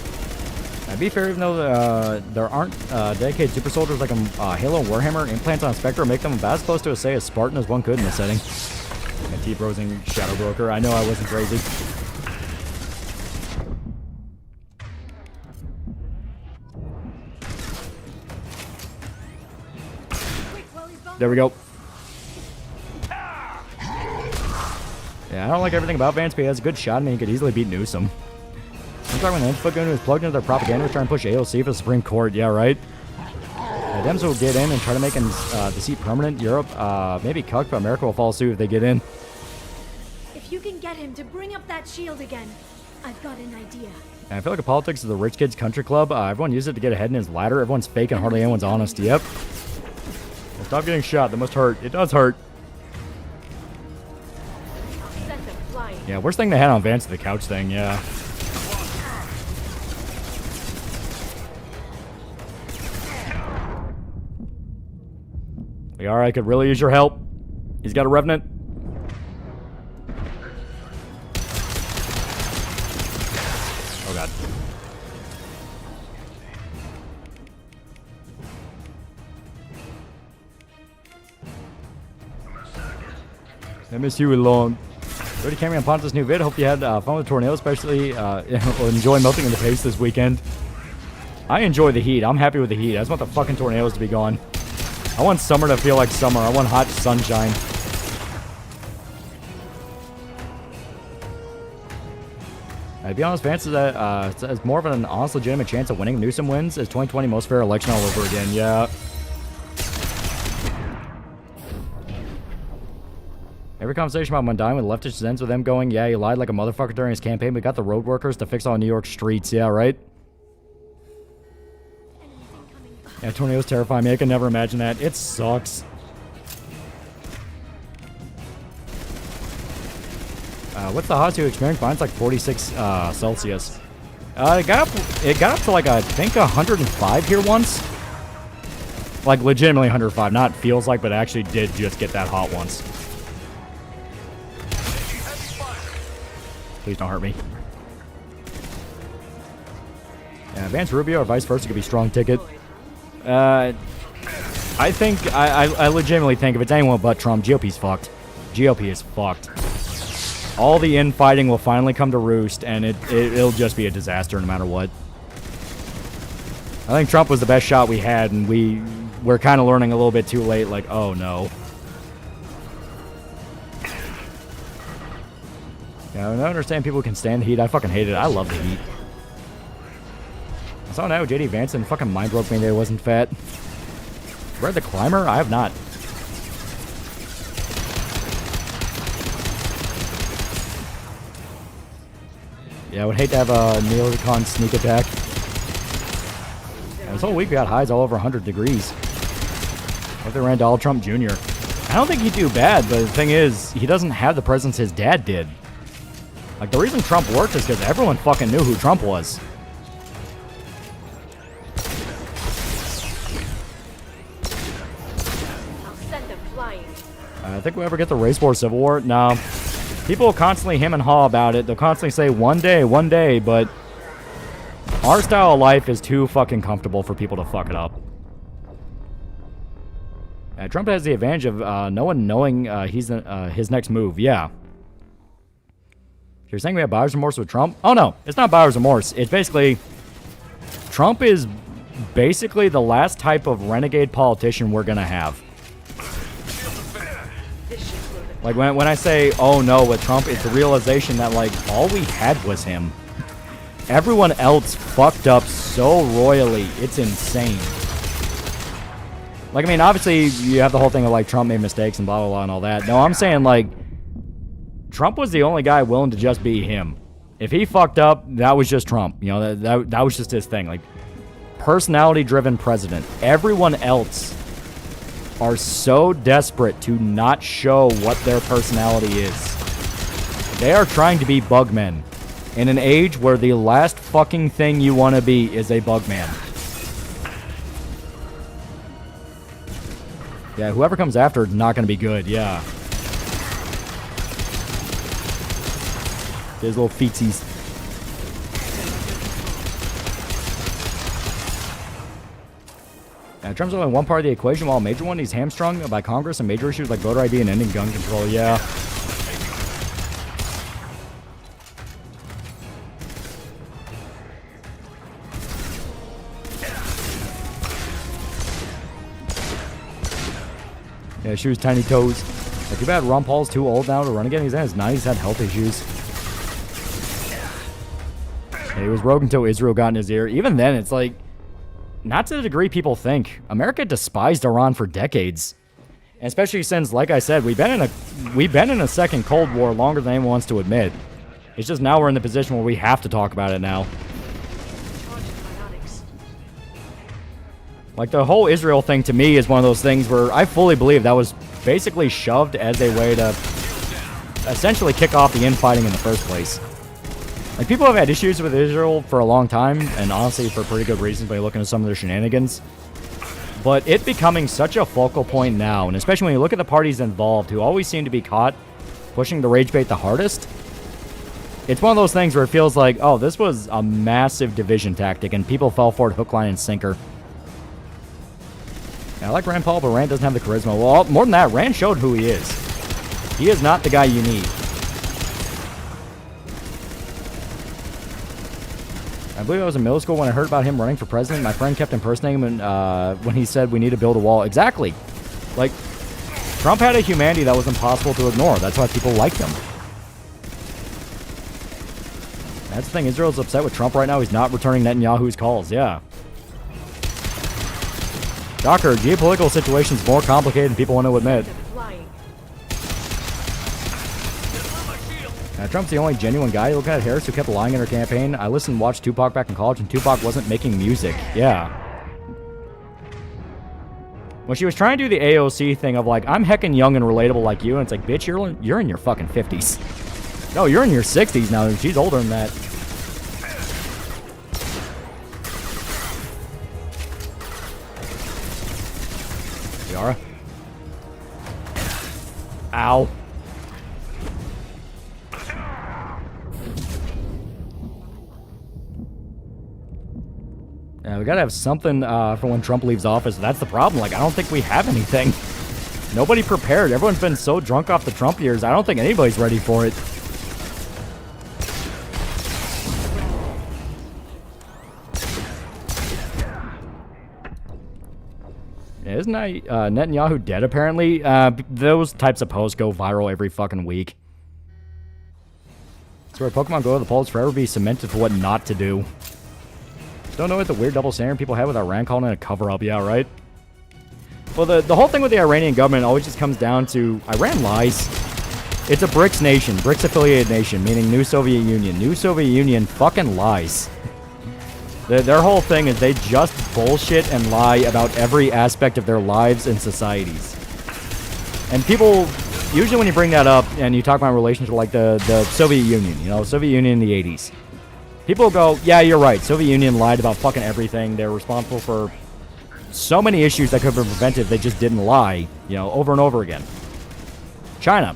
be fair, even though there aren't dedicated super soldiers like Halo and Warhammer, implants on Spectre make them about as close to a say as Spartan as one could in this setting. A T-brosing Shadow Broker. I know I wasn't crazy. There we go. Yeah, I don't like everything about Vance, but he has a good shot. I mean, he could easily beat Newsom. I'm talking when Infogun was plugged into their propaganda was trying to push AOC for the Supreme Court. Yeah, right? Dems will get in and try to make the seat permanent. Europe, maybe cuck, but America will follow suit if they get in. If you can get him to bring up that shield again, I've got an idea. And I feel like a politics is the rich kids country club. Everyone uses it to get ahead in his ladder. Everyone's fake and hardly anyone's honest. Yep. Well, stop getting shot. That must hurt. It does hurt. Yeah, worst thing they had on Vance is the couch thing, yeah. I could really use your help. He's got a Revenant. Oh, God. I miss you along. Ready, Cammy, on Pontus' new vid. Hope you had fun with the tornado, especially enjoy melting in the face this weekend. I enjoy the heat. I'm happy with the heat. I just want the fucking tornadoes to be gone. I want summer to feel like summer. I want hot sunshine. To be honest, Vance is more of an honest, legitimate chance of winning. Newsom wins as 2020 most fair election all over again. Yeah. Every conversation about Mundine with leftists ends with them going, yeah, he lied like a motherfucker during his campaign. We got the road workers to fix all New York streets. Yeah, right? Yeah, tornadoes terrify me. I can never imagine that. It sucks. What's the hottest you experienced? Mine's like 46 Celsius. It got up to like, I think 105 here once. Like legitimately 105. Not feels like, but actually did just get that hot once. Please don't hurt me. Yeah, Vance Rubio or vice versa could be strong ticket. I think, I legitimately think if it's anyone but Trump, GOP's fucked. GOP is fucked. All the infighting will finally come to roost, and it'll just be a disaster no matter what. I think Trump was the best shot we had, and we're kind of learning a little bit too late, like, oh no. Yeah, I don't understand people who can stand the heat. I fucking hate it. I love the heat. I saw now JD Vance and fucking mind broke me that he wasn't fat. Read The Climber? I have not. Yeah, I would hate to have a neocon sneak attack. Yeah, this whole week we got highs all over 100 degrees. What if they ran Donald Trump Jr.? I don't think he'd do bad, but the thing is, he doesn't have the presence his dad did. Like, the reason Trump worked is because everyone fucking knew who Trump was. I think we ever get the race war, civil war? No. People will constantly hem and haw about it. They'll constantly say, one day, but our style of life is too fucking comfortable for people to fuck it up. Trump has the advantage of no one knowing he's his next move. Yeah. You're saying we have buyer's remorse with Trump? Oh, no. It's not buyer's remorse. It's basically... Trump is basically the last type of renegade politician we're going to have. Like, when I say, oh, no, with Trump, it's the realization that, like, all we had was him. Everyone else fucked up so royally. It's insane. Like, I mean, obviously, you have the whole thing of, like, Trump made mistakes and blah, blah, blah, and all that. No, I'm saying, like... Trump was the only guy willing to just be him. If he fucked up, that was just Trump. You know, that was just his thing. Like, personality-driven president. Everyone else are so desperate to not show what their personality is. They are trying to be bugmen in an age where the last fucking thing you want to be is a bugman. Yeah, whoever comes after is not going to be good. Yeah. There's little feetsies. Trump's only one part of the equation, while a major one, he's hamstrung by Congress and major issues like voter ID and ending gun control. Yeah. Yeah, shoes, tiny toes. Like, too bad Ron Paul's too old now to run again. He's in his 90s, he's had health issues. Yeah, he was rogue until Israel got in his ear. Even then, it's like, not to the degree people think. America despised Iran for decades. And especially since, like I said, we've been in a second Cold War longer than anyone wants to admit. It's just now we're in the position where we have to talk about it now. Like, the whole Israel thing to me is one of those things where I fully believe that was basically shoved as a way to essentially kick off the infighting in the first place. Like, people have had issues with Israel for a long time, and honestly for pretty good reasons by looking at some of their shenanigans. But it becoming such a focal point now, and especially when you look at the parties involved who always seem to be caught pushing the rage bait the hardest, it's one of those things where it feels like, oh, this was a massive division tactic, and people fell for it hook, line, and sinker. I like Rand Paul, but Rand doesn't have the charisma. Well, more than that, Rand showed who he is. He is not the guy you need. I believe I was in middle school when I heard about him running for president. My friend kept impersonating him when he said we need to build a wall. Exactly. Like, Trump had a humanity that was impossible to ignore. That's why people liked him. That's the thing. Israel's upset with Trump right now. He's not returning Netanyahu's calls. Yeah. Docker, geopolitical situation's more complicated than people want to admit. Trump's the only genuine guy. Look at Harris, who kept lying in her campaign. I listened and watched Tupac back in college, and Tupac wasn't making music. Yeah. When she was trying to do the AOC thing of like, I'm heckin' young and relatable like you, and it's like, bitch, you're in your fucking 50s. No, you're in your 60s now. She's older than that. Yara. Ow. Yeah, we gotta have something for when Trump leaves office. That's the problem. Like, I don't think we have anything. Nobody prepared. Everyone's been so drunk off the Trump years. I don't think anybody's ready for it. Yeah, isn't Netanyahu dead, apparently? Those types of posts go viral every fucking week. So where Pokemon Go to the polls forever be cemented for what not to do. Don't know what the weird double standard people have with Iran calling it a cover-up. Yeah, right? Well, the whole thing with the Iranian government always just comes down to Iran lies. It's a BRICS nation, BRICS-affiliated nation, meaning New Soviet Union. New Soviet Union fucking lies. Their whole thing is they just bullshit and lie about every aspect of their lives and societies. And people, usually when you bring that up and you talk about relationship like the Soviet Union, you know, Soviet Union in the 80s, people go, yeah, you're right, Soviet Union lied about fucking everything. They're responsible for so many issues that could have been prevented if they just didn't lie, you know, over and over again. China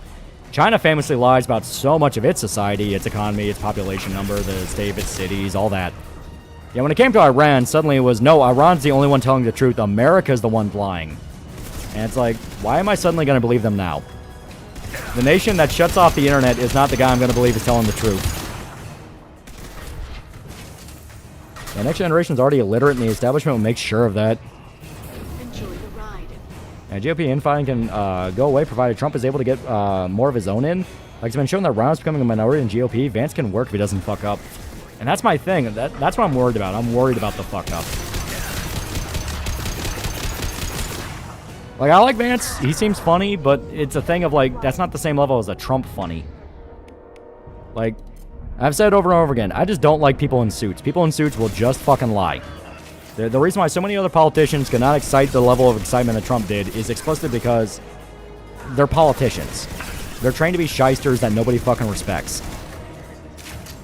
famously lies about so much of its society, its economy, its population number, the state of its cities, all that. Yeah, when it came to Iran, suddenly it was, no, Iran's the only one telling the truth. America's the one lying. And it's like, why am I suddenly going to believe them now? The nation that shuts off the internet is not the guy I'm going to believe is telling the truth. The next generation's already illiterate, and the establishment will make sure of that. Enjoy the ride. And GOP infighting can go away provided Trump is able to get more of his own in. Like it's been shown that Brown's becoming a minority in GOP. Vance can work if he doesn't fuck up. And that's my thing. That's what I'm worried about. I'm worried about the fuck up. Like, I like Vance. He seems funny, but it's a thing of, like, that's not the same level as a Trump funny. Like, I've said over and over again, I just don't like people in suits. People in suits will just fucking lie. The reason why so many other politicians cannot excite the level of excitement that Trump did is explicitly because they're politicians. They're trained to be shysters that nobody fucking respects.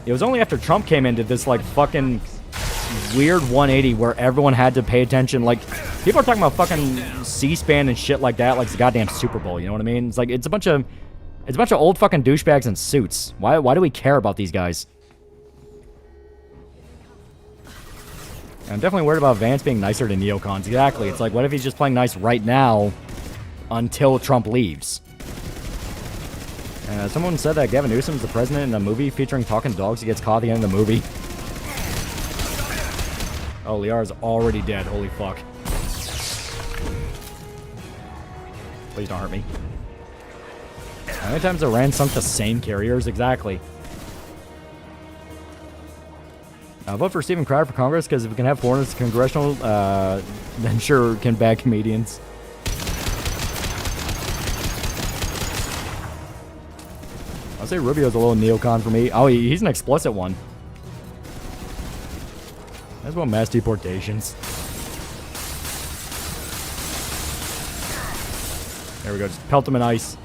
It was only after Trump came in did this, like, fucking weird 180 where everyone had to pay attention. Like, people are talking about fucking C-SPAN and shit like that like it's a goddamn Super Bowl, you know what I mean? It's like, it's a bunch of old fucking douchebags in suits. Why do we care about these guys? I'm definitely worried about Vance being nicer to neocons. Exactly. It's like, what if he's just playing nice right now until Trump leaves? Someone said that Gavin Newsom's the president in a movie featuring talking dogs. He gets caught at the end of the movie. Oh, Liara's already dead. Holy fuck. Please don't hurt me. How many times have Iran sunk the same carriers? Exactly. Vote for Stephen Crowder for Congress, because if we can have foreigners congressional, then sure, can bag comedians. I'll say Rubio's a little neocon for me. Oh, he's an explicit one. That's about mass deportations. There we go. Just pelt him in ice.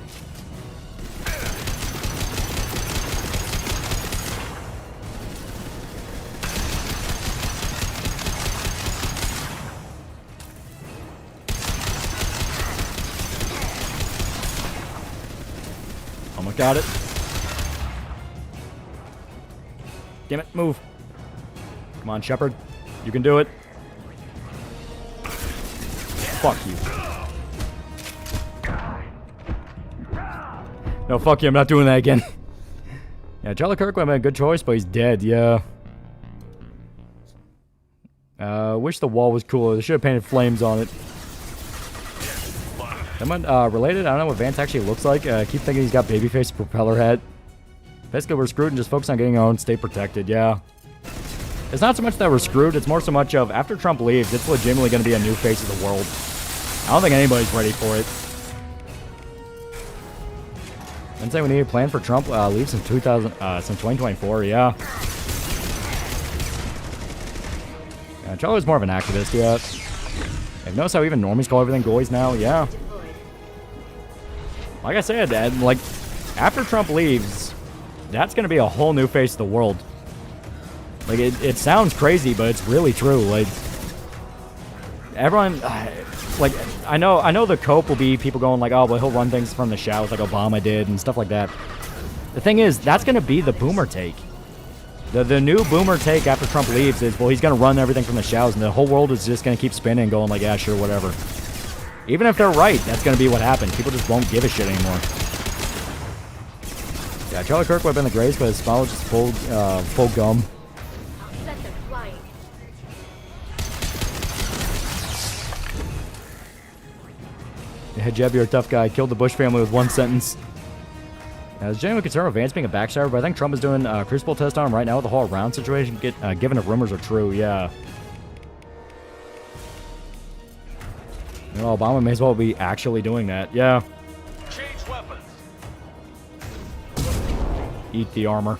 Almost got it. Damn it, move. Come on, Shepard. You can do it. Fuck you. No, fuck you, I'm not doing that again. Yeah, Charlie Kirk would have been a good choice, but he's dead, yeah. Wish the wall was cooler. They should have painted flames on it. Someone, related? I don't know what Vance actually looks like. I keep thinking he's got babyface propeller head. Basically, we're screwed and just focus on getting our own state protected, yeah. It's not so much that we're screwed, it's more so much of, after Trump leaves, it's legitimately going to be a new face of the world. I don't think anybody's ready for it. I'd say we need a plan for Trump leaves in 2024, yeah. Charlie's more of an activist, yeah. I've noticed how even normies call everything goys now, yeah. Like I said, like, after Trump leaves, that's going to be a whole new face of the world. Like, it sounds crazy, but it's really true. Like, everyone, like, I know the cope will be people going like, oh, well, he'll run things from the shadows like Obama did and stuff like that. The thing is, that's going to be the boomer take. The new boomer take after Trump leaves is, well, he's going to run everything from the shadows, and the whole world is just going to keep spinning and going like, yeah, sure, whatever. Even if they're right, that's going to be what happens. People just won't give a shit anymore. Yeah, Charlie Kirk would have been the greatest, but his smile was just full gum. Yeah, Jeb, you're a tough guy. Killed the Bush family with one sentence. I was genuinely concerned with Vance being a backstabber, but I think Trump is doing a crucible test on him right now with the whole Iran situation, given if rumors are true, yeah. You know, Obama may as well be actually doing that, yeah. Change weapons. Eat the armor.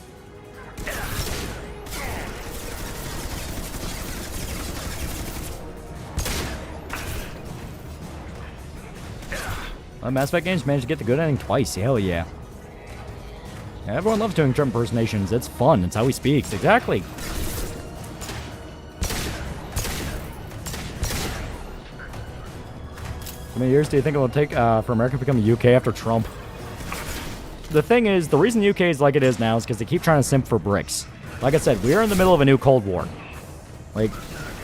Mass Effect games managed to get the good ending twice. Hell yeah. Everyone loves doing Trump impersonations. It's fun. It's how he speaks. Exactly. How many years do you think it will take for America to become the UK after Trump? The thing is, the reason the UK is like it is now is because they keep trying to simp for bricks. Like I said, we are in the middle of a new Cold War. Like,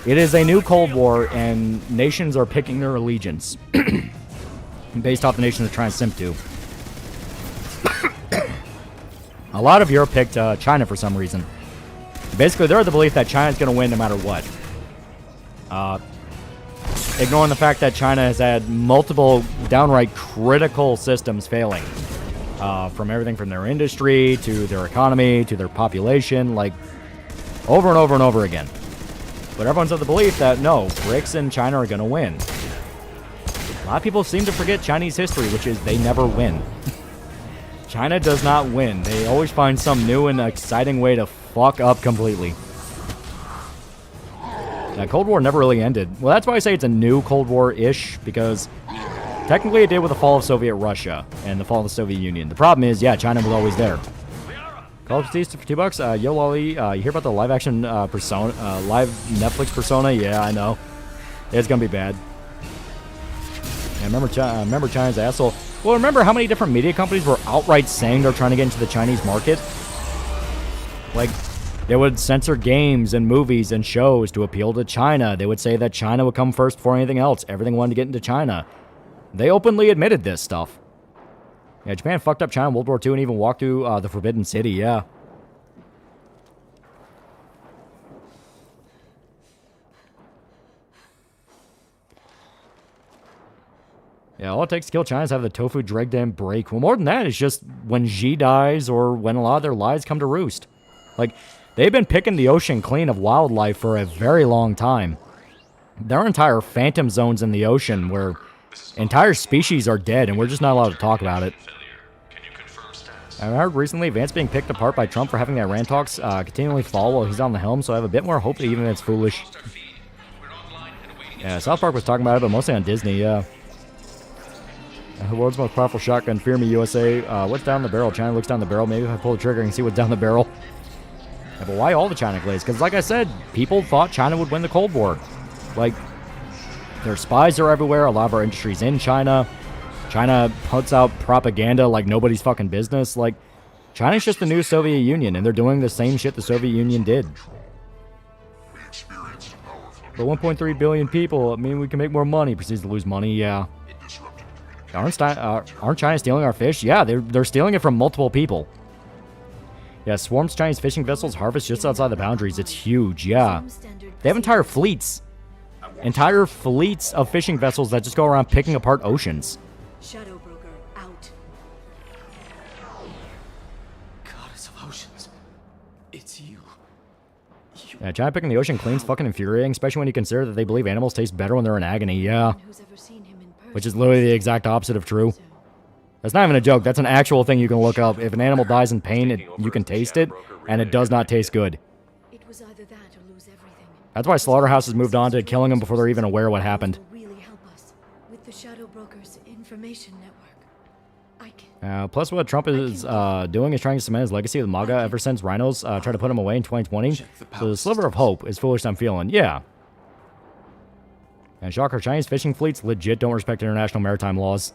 it is a new Cold War, and nations are picking their allegiance. Based off the nation they're trying to simp to. A lot of Europe picked China for some reason. Basically, they're of the belief that China's going to win no matter what. Ignoring the fact that China has had multiple downright critical systems failing. From everything from their industry, to their economy, to their population, like, over and over and over again. But everyone's of the belief that, no, BRICS and China are going to win. A lot of people seem to forget Chinese history, which is they never win. China does not win. They always find some new and exciting way to fuck up completely. That Cold War never really ended. Well, that's why I say it's a new Cold War-ish, because technically it did with the fall of Soviet Russia and the fall of the Soviet Union. The problem is, yeah, China was always there. Call of Duty for $2. Yo, Loli, you hear about the live-action Persona, live Netflix Persona? Yeah, I know. It's gonna be bad. Yeah, remember China's asshole. Well, remember how many different media companies were outright saying they're trying to get into the Chinese market? Like, They would censor games and movies and shows to appeal to China. They would say that China would come first before anything else. Everything wanted to get into China. They openly admitted this stuff. Yeah, Japan fucked up China in World War II and even walked through the Forbidden City, yeah. Yeah, all it takes to kill China is have the tofu dreg dam break. Well, more than that, it's just when Xi dies or when a lot of their lies come to roost. Like, they've been picking the ocean clean of wildlife for a very long time. There are entire phantom zones in the ocean where entire species are dead, and we're just not allowed to talk about it. I heard recently Vance being picked apart by Trump for having the Iran talks continually fall while he's on the helm, so I have a bit more hope that even if it's foolish. Yeah, South Park was talking about it, but mostly on Disney, yeah. The world's most powerful shotgun, Fear Me USA. What's down the barrel? China looks down the barrel. Maybe if I pull the trigger, I can see what's down the barrel. Yeah, but why all the China glaze? Because like I said, people thought China would win the Cold War. Like, their spies are everywhere. A lot of our industry's in China. China puts out propaganda like nobody's fucking business. Like, China's just the new Soviet Union, and they're doing the same shit the Soviet Union did. But 1.3 billion people, I mean, we can make more money. Proceeds to lose money, yeah. Aren't China stealing our fish? Yeah, they're stealing it from multiple people. Yeah, swarms Chinese fishing vessels harvest just outside the boundaries. It's huge, yeah. They have entire fleets. Entire fleets of fishing vessels that just go around picking apart oceans. Shadow Broker out. Goddess of oceans. It's you. Yeah, China picking the ocean clean's fucking infuriating, especially when you consider that they believe animals taste better when they're in agony, yeah. Which is literally the exact opposite of true. That's not even a joke. That's an actual thing you can look up. If an animal dies in pain, you can taste it, and it does not taste good. It was either that or lose everything. That's why slaughterhouses moved on to killing them before they're even aware what happened. Really help us with the Shadow Broker's information network. Plus, what Trump is doing is trying to cement his legacy with MAGA ever since rhinos tried to put him away in 2020. So the sliver of hope is foolish I'm feeling. Yeah. And shocker, Chinese fishing fleets legit don't respect international maritime laws.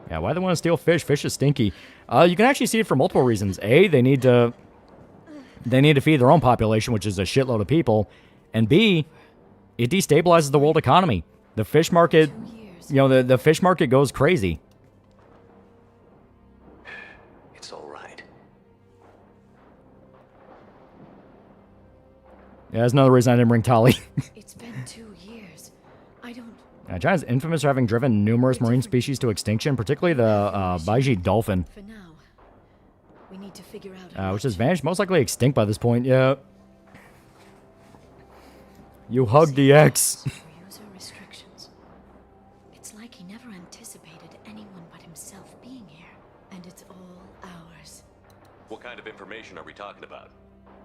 Yeah, why do they want to steal fish? Fish is stinky. You can actually see it for multiple reasons. A, they need to feed their own population, which is a shitload of people. And B, it destabilizes the world economy. The fish market, you know, the fish market goes crazy. It's all right. Yeah, that's another reason I didn't bring Tali. It's been 2 years. I don't... China's infamous for having driven numerous marine species to extinction, particularly the Baiji dolphin. For now, we need to figure out which has vanished, most likely extinct by this point, yeah. You hugged the X. User restrictions. It's like he never anticipated anyone but himself being here, and it's all ours. What kind of information are we talking about?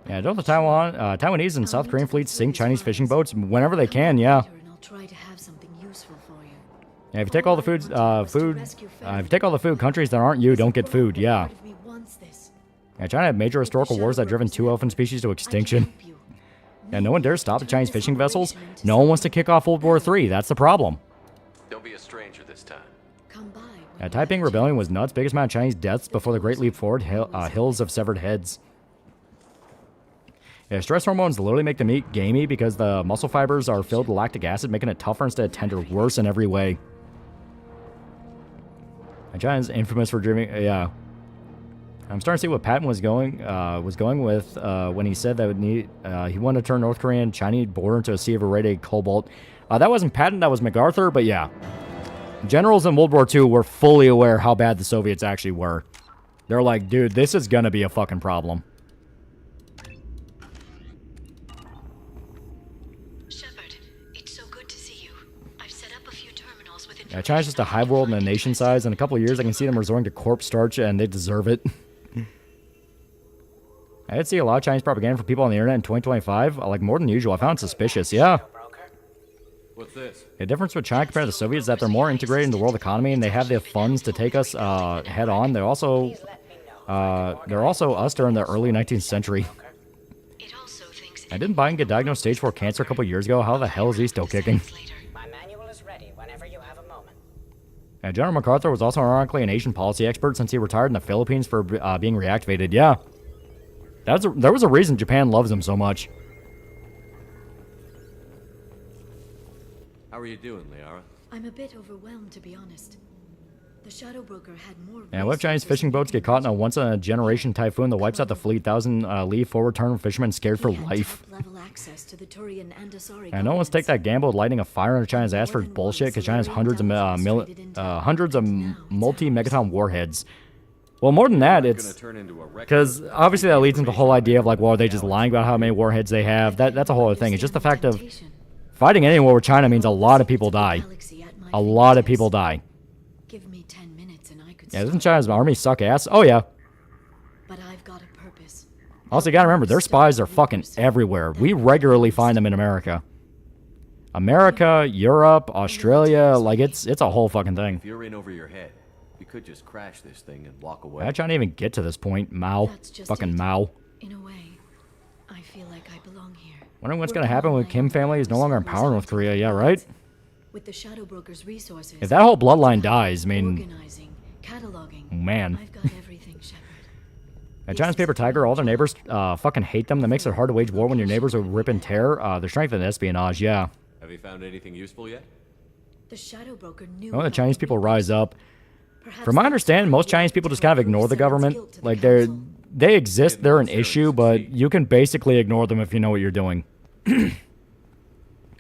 Yeah, don't the Taiwanese and South Korean fleets sink Chinese fishing boats whenever they can, yeah. I'll try to have something useful for you. Yeah, if you take all the if you take all the food, countries that aren't you don't get food, yeah. Yeah, China had major historical wars that driven 2 elephant species to extinction. Yeah, no one dares stop the Chinese fishing vessels. No one wants to kick off World War III. That's the problem. Don't be a stranger this time. Yeah, Taiping Rebellion was nuts. Biggest amount of Chinese deaths before the Great Leap Forward. Hills of severed heads. Yeah, stress hormones literally make the meat gamey because the muscle fibers are filled with lactic acid, making it tougher instead of tender, worse in every way. And China's infamous for dreaming. Yeah, I'm starting to see what Patton was going with when he said that he wanted to turn North Korea and Chinese border into a sea of irradiated cobalt. That wasn't Patton, that was MacArthur, but yeah. Generals in World War II were fully aware how bad the Soviets actually were. They're like, dude, this is gonna be a fucking problem. Yeah, China's just a hive world and a nation size. In a couple of years, I can see them resorting to corpse starch, and they deserve it. I did see a lot of Chinese propaganda for people on the internet in 2025, like more than usual. I found it suspicious, yeah. What's this? The difference with China compared to the Soviets is that they're more integrated into the world economy, and they have the funds to take us head on. They're also us during the early 19th century. I didn't Biden get diagnosed stage 4 cancer a couple of years ago. How the hell is he still kicking? General MacArthur was also ironically an Asian policy expert since he retired in the Philippines for being reactivated. Yeah. There was a reason Japan loves him so much. How are you doing, Liara? I'm a bit overwhelmed, to be honest. The Shadow Broker had more. Yeah, what if Chinese fishing boats get caught in a once-in-a-generation typhoon that wipes out the fleet? 1,000 forward turn fishermen scared for life. Access to the Turian and Asari And no one's take that gamble of lighting a fire under China's ass for bullshit because China has hundreds of multi-megaton warheads. Well, more than that, it's because obviously that leads into the whole idea of like, well, are they just lying about how many warheads they have? That's a whole other thing. It's just the fact of fighting any war with China means a lot of people die. A lot of people die. Give me 10 minutes and I could. Yeah, doesn't China's army suck ass? Oh yeah. But I've got a purpose. Also, you gotta remember, their spies are fucking everywhere. We regularly find them in America. America, Europe, Australia, like it's a whole fucking thing. If you're in over your head, you could just crash this thing and walk away. I'm trying to even get to this point. Mao. Fucking Mao. In a way, I feel like I belong here. Wondering what's gonna happen when Kim family is no longer in power in North Korea, yeah, right? With the Shadow Broker's resources. If that whole bloodline dies, I mean, organizing, cataloging, man. I've got everything, Shepard. And China's paper tiger, all their neighbors fucking hate them. That makes it hard to wage war when your neighbors will rip and tear. Their strength in espionage, yeah. Have you found anything useful yet? The Shadow Broker knew. When the Chinese people rise up, from my understanding, most Chinese people just kind of ignore the government. Like they exist, they're an issue, but you can basically ignore them if you know what you're doing.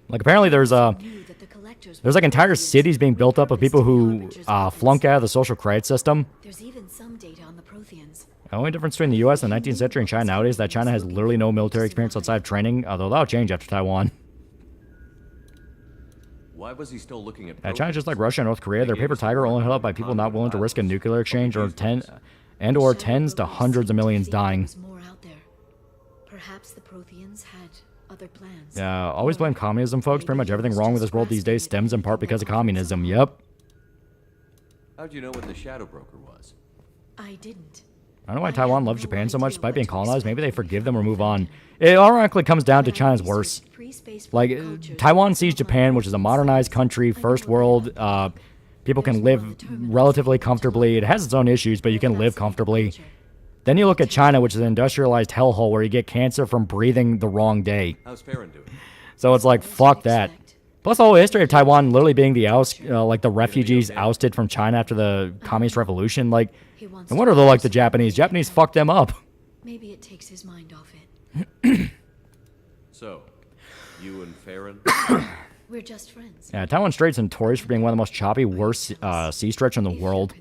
Like apparently there's like entire cities being built up of people who flunk out of the social credit system. There's even some data on the Protheans. The only difference between the U.S. in the 19th century and China nowadays is that China has literally no military experience outside of training, although that'll change after Taiwan. Why was he still looking at China's just like Russia and North Korea. Their paper tiger only held up by people not willing to risk a nuclear exchange or tens to hundreds of millions dying. Perhaps the Protheans had other plans. Yeah, always blame communism, folks. Pretty much everything wrong with this world these days stems in part because of communism. Yep. How'd you know what the Shadow Broker was? I didn't. I don't know why Taiwan loves Japan so much despite being colonized. Maybe they forgive them or move on. It ironically comes down to China's worse. Like, Taiwan sees Japan, which is a modernized country, first world. People can live relatively comfortably. It has its own issues, but you can live comfortably. Then you look at China, which is an industrialized hellhole where you get cancer from breathing the wrong day. How's Farron doing? So it's like, fuck that. Plus, the whole history of Taiwan literally being the like the refugees ousted from China after the Communist Revolution. Like, no wonder they're like the Japanese. Japanese fucked them up. Maybe it takes his mind off it. So, you and Farron? We're just friends. Yeah, Taiwan Strait's notorious for being one of the most choppy, worst sea stretch in the world.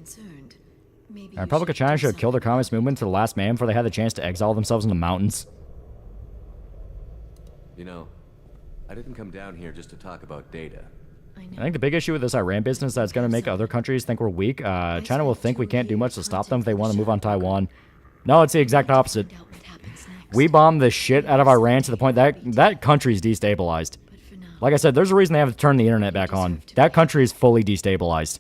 The Republic of China should have killed their communist movement to the last man before they had the chance to exile themselves in the mountains. You know, I didn't come down here just to talk about data. I think the big issue with this Iran business that's going to make other countries think we're weak. China will think we can't do much to stop them if they want to move on Taiwan. No, it's the exact opposite. We bombed the shit out of Iran to the point that that country's destabilized. Like I said, there's a reason they have to turn the internet back on. That country is fully destabilized.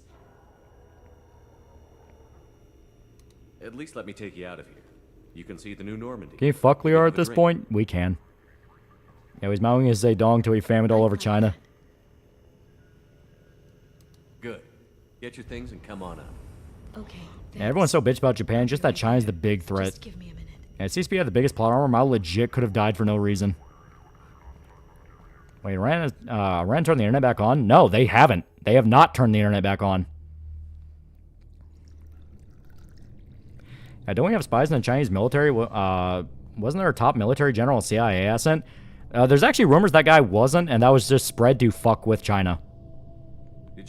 At least let me take you out of here. You can see the new Normandy. Can you fuck Liara at this point? We can. Yeah, he's mowing his Zedong till he famine all over China. Good. Get your things and come on up. Okay. Yeah, everyone's so bitch about Japan, just that China's the big threat. Just give me a minute. Yeah, CSP had the biggest plot armor. Mao legit could have died for no reason. Wait, Iran turned the internet back on? No, they haven't. They have not turned the internet back on. Don't we have spies in the Chinese military? Wasn't there a top military general and CIA asset? There's actually rumors that guy wasn't, and that was just spread to fuck with China.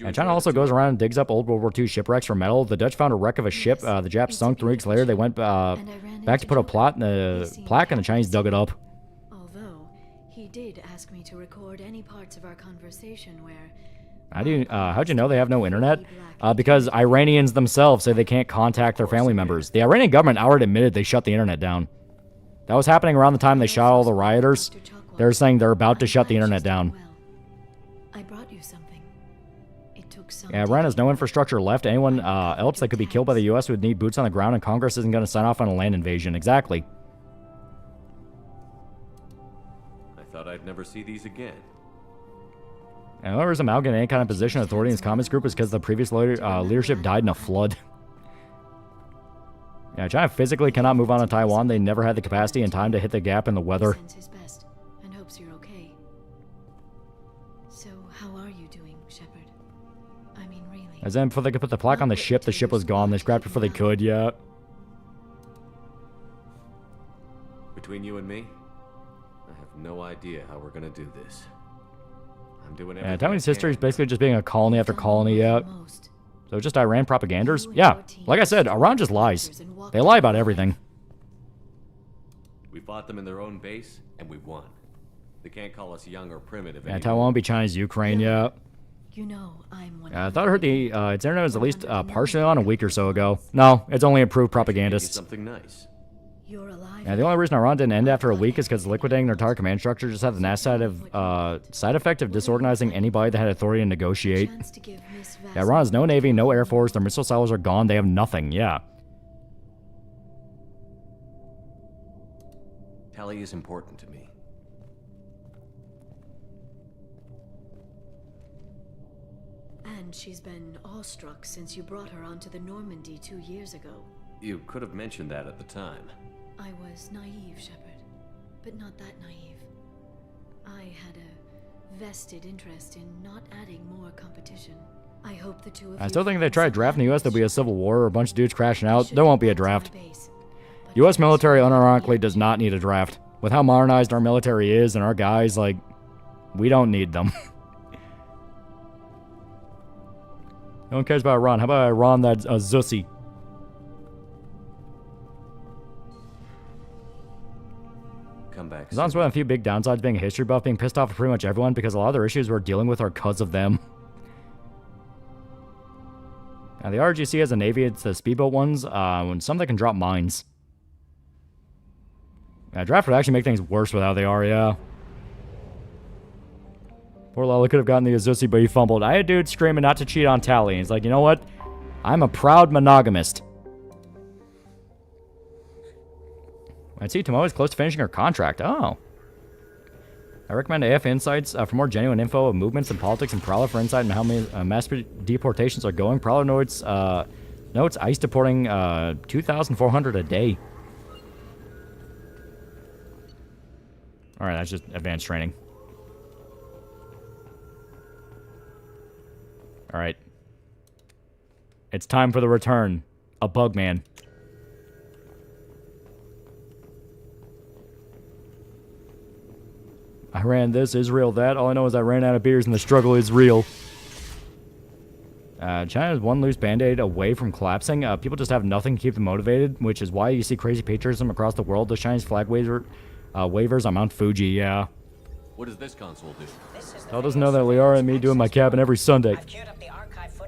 And China also goes around and digs up old World War II shipwrecks for metal. The Dutch found a wreck of a ship. The Japs sunk 3 weeks later. They went back to put a plaque, and the Chinese dug it up. Although, he did ask me to record any parts of our conversation where... How'd you know they have no internet? Because Iranians themselves say they can't contact their family members. The Iranian government already admitted they shut the internet down. That was happening around the time they shot all the rioters. They're saying they're about to shut the internet down. I brought you something. It took some... Yeah, Iran has no infrastructure left. Anyone else that could be killed by the U.S. would need boots on the ground, and Congress isn't going to sign off on a land invasion. Exactly. I thought I'd never see these again. And the only reason Mao got any kind of position of authority in his communist group is because the previous leadership died in a flood. Yeah, China physically cannot move on to Taiwan. They never had the capacity and time to hit the gap in the weather. Sends his best and hopes you're okay. So, how are you doing, Shepard? I mean, really. As then before they could put the plaque on the ship was gone. They scrapped it before they could, yeah. Between you and me, I have no idea how we're gonna do this. I'm doing everything. Yeah, Taiwan's history is basically just being a colony after colony, yeah. So just Iran propaganders? Yeah, like I said, Iran just lies. They lie about everything. We fought them in their own base, and we won. They can't call us young or primitive Yeah, anymore. Taiwan will be China's Ukraine, yeah. You know, I'm one I thought I heard its internet was at least partially on a week or so ago. No, it's only approved propagandists. Something nice. You're alive. Yeah, the only reason Iran didn't end after a week is because liquidating their entire command structure just had the nasty side effect of disorganizing anybody that had authority to negotiate. Yeah, Iran has no navy, no air force, their missile silos are gone, they have nothing, yeah. Tali is important to me. And she's been awestruck since you brought her onto the Normandy 2 years ago. You could have mentioned that at the time. I was naive, Shepard, but not that naive. I had a vested interest in not adding more competition. I hope the two of you... I still think if they try to draft in the US, there'll be a civil war or a bunch of dudes crashing out. There won't be a draft. US military, unironically, does not need a draft. With how modernized our military is and our guys, like, we don't need them. No one cares about Iran. How about Iran that's a Zussi? Come back. Iran's one of the few big downsides being a history buff, being pissed off at pretty much everyone because a lot of their issues we're dealing with are because of them. Now, the RGC has a navy, it's the speedboat ones, when some that can drop mines. Yeah, draft would actually make things worse with how they are, yeah. Poor Lala could have gotten the Azusi, but he fumbled. I had dudes screaming not to cheat on Tali. He's like, you know what? I'm a proud monogamist. I see Tomoe is close to finishing her contract. Oh. I recommend AF Insights for more genuine info of movements and politics, and Prowler for insight on how many mass deportations are going. Prowler notes ICE deporting 2,400 a day. Alright, that's just advanced training. Alright. It's time for the return. A Bugman. I ran this, Israel that. All I know is I ran out of beers and the struggle is real. China is one loose band-aid away from collapsing. People just have nothing to keep them motivated, which is why you see crazy patriotism across the world. The Chinese flag wavers on Mount Fuji, yeah. What does this console do? Hell doesn't know that Liara and me do in my cabin every Sunday.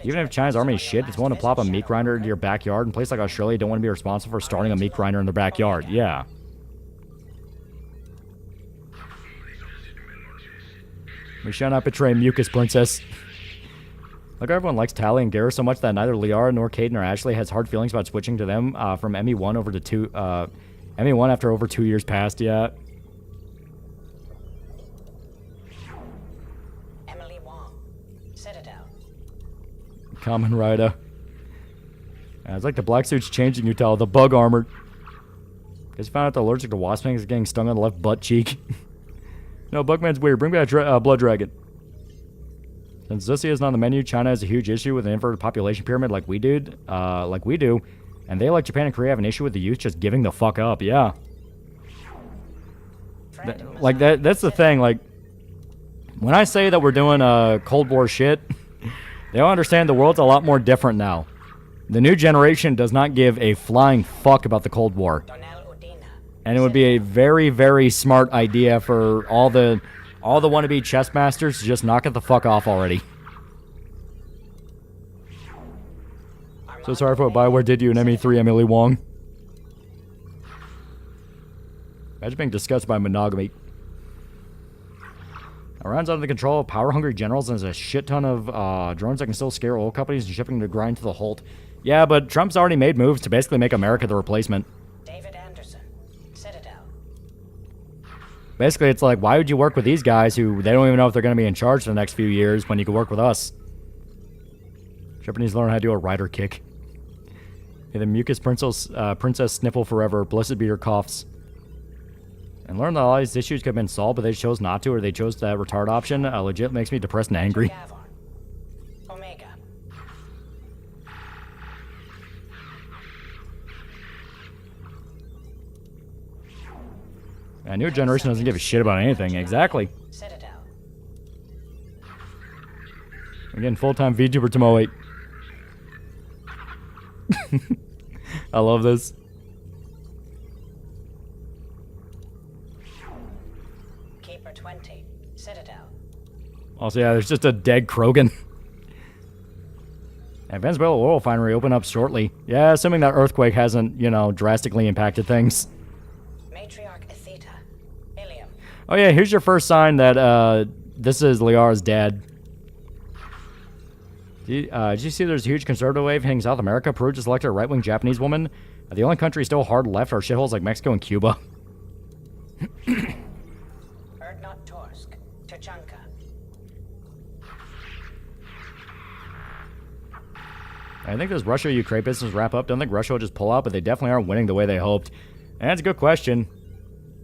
Even if China's army is shit, it's willing to plop a meat grinder into your backyard. In places like Australia, don't want to be responsible for starting a meat grinder in their backyard. Yeah. We shall not betray Mucus, Princess. Look, everyone likes Tali and Garrus so much that neither Liara nor Caden nor Ashley has hard feelings about switching to them from ME1 over to ME1 after over 2 years passed, yeah. Emily Wong, Citadel. Kamen Rider. It's like the black suit's changing you, Tal. The bug armored. Guess you found out the allergic to wasp things is getting stung on the left butt cheek. No, Bugman's weird. Bring back Blood Dragon. Since Zussi isn't on the menu, China has a huge issue with an inverted population pyramid like we do. And they, like Japan and Korea, have an issue with the youth just giving the fuck up, yeah. That's the thing, like, when I say that we're doing Cold War shit, they don't understand the world's a lot more different now. The new generation does not give a flying fuck about the Cold War. And it would be a very, very smart idea for all the wannabe chess masters to just knock it the fuck off already. So sorry for what Bioware did you in ME3, Emily Wong. Imagine being disgusted by monogamy. Iran's under the control of power-hungry generals and there's a shit ton of drones that can still scare oil companies and shipping to grind to the halt. Yeah, but Trump's already made moves to basically make America the replacement. Basically, it's like, why would you work with these guys who they don't even know if they're going to be in charge for the next few years when you can work with us? Shepard needs to learn how to do a rider kick. May the mucus princess sniffle forever. Blessed be your coughs. And learn that all these issues could have been solved, but they chose not to, or they chose that retard option. Legit makes me depressed and angry. Omega. A new generation doesn't give a shit about anything. Exactly. Citadel. Again, full-time VTuber Tomo 8. I love this. Keeper 20. Citadel. Also, yeah, there's just a dead Krogan. And Venezuela oil refinery open up shortly. Yeah, assuming that earthquake hasn't, you know, drastically impacted things. Matriarch Atheta. Ilium. Oh yeah, here's your first sign that this is Liara's dad. Did you see there's a huge conservative wave hitting South America? Peru just elected a right-wing Japanese woman. The only country still hard left are shitholes like Mexico and Cuba. Erdnot Torsk. Tuchanka. I think this Russia-Ukraine business wrap up. Don't think Russia will just pull out, but they definitely aren't winning the way they hoped. And that's a good question.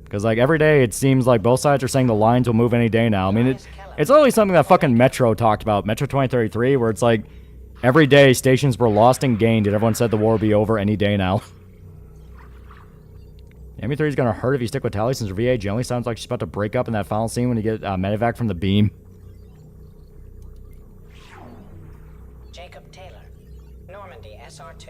Because, like, every day it seems like both sides are saying the lines will move any day now. I mean, it's literally something that fucking Metro talked about, Metro 2033, where it's like, every day stations were lost and gained, and everyone said the war will be over any day now. ME3 is going to hurt if you stick with Tally, since her VA generally sounds like she's about to break up in that final scene when you get medevac from the beam. Jacob Taylor. Normandy SR2.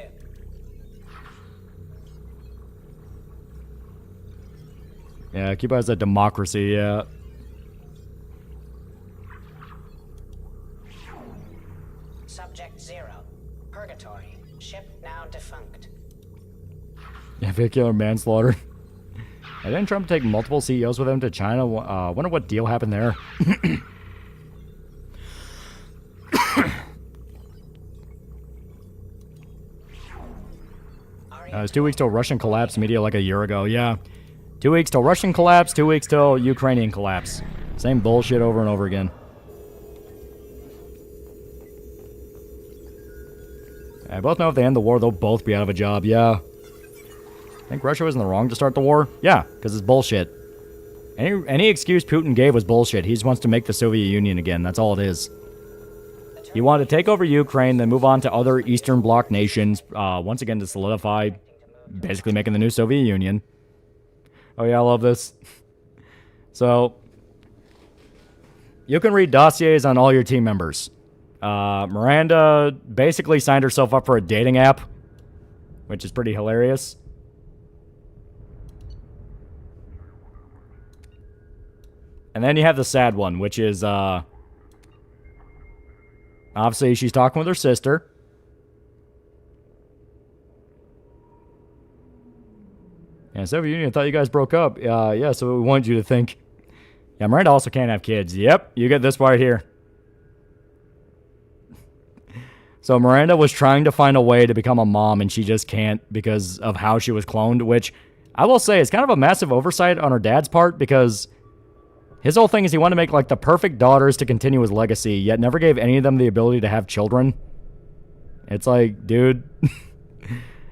Yeah, Cuba has a democracy, yeah. Subject 0. Purgatory. Ship now defunct. Yeah, vehicular manslaughter. And didn't Trump take multiple CEOs with him to China? Wonder what deal happened there. It was 2 weeks till Russian collapse media like a year ago. Yeah. 2 weeks till Russian collapse, 2 weeks till Ukrainian collapse. Same bullshit over and over again. I both know if they end the war, they'll both be out of a job. Yeah. I think Russia was in the wrong to start the war. Yeah, because it's bullshit. Any excuse Putin gave was bullshit. He just wants to make the Soviet Union again. That's all it is. He wanted to take over Ukraine, then move on to other Eastern Bloc nations, once again to solidify, basically making the new Soviet Union. Oh yeah, I love this. So, you can read dossiers on all your team members. Miranda basically signed herself up for a dating app, which is pretty hilarious. And then you have the sad one, which is, obviously she's talking with her sister. Yeah, Soviet Union thought you guys broke up. Yeah, so we wanted you to think. Yeah, Miranda also can't have kids. Yep, you get this right here. So Miranda was trying to find a way to become a mom, and she just can't because of how she was cloned, which I will say is kind of a massive oversight on her dad's part, because his whole thing is he wanted to make, like, the perfect daughters to continue his legacy, yet never gave any of them the ability to have children. It's like, dude,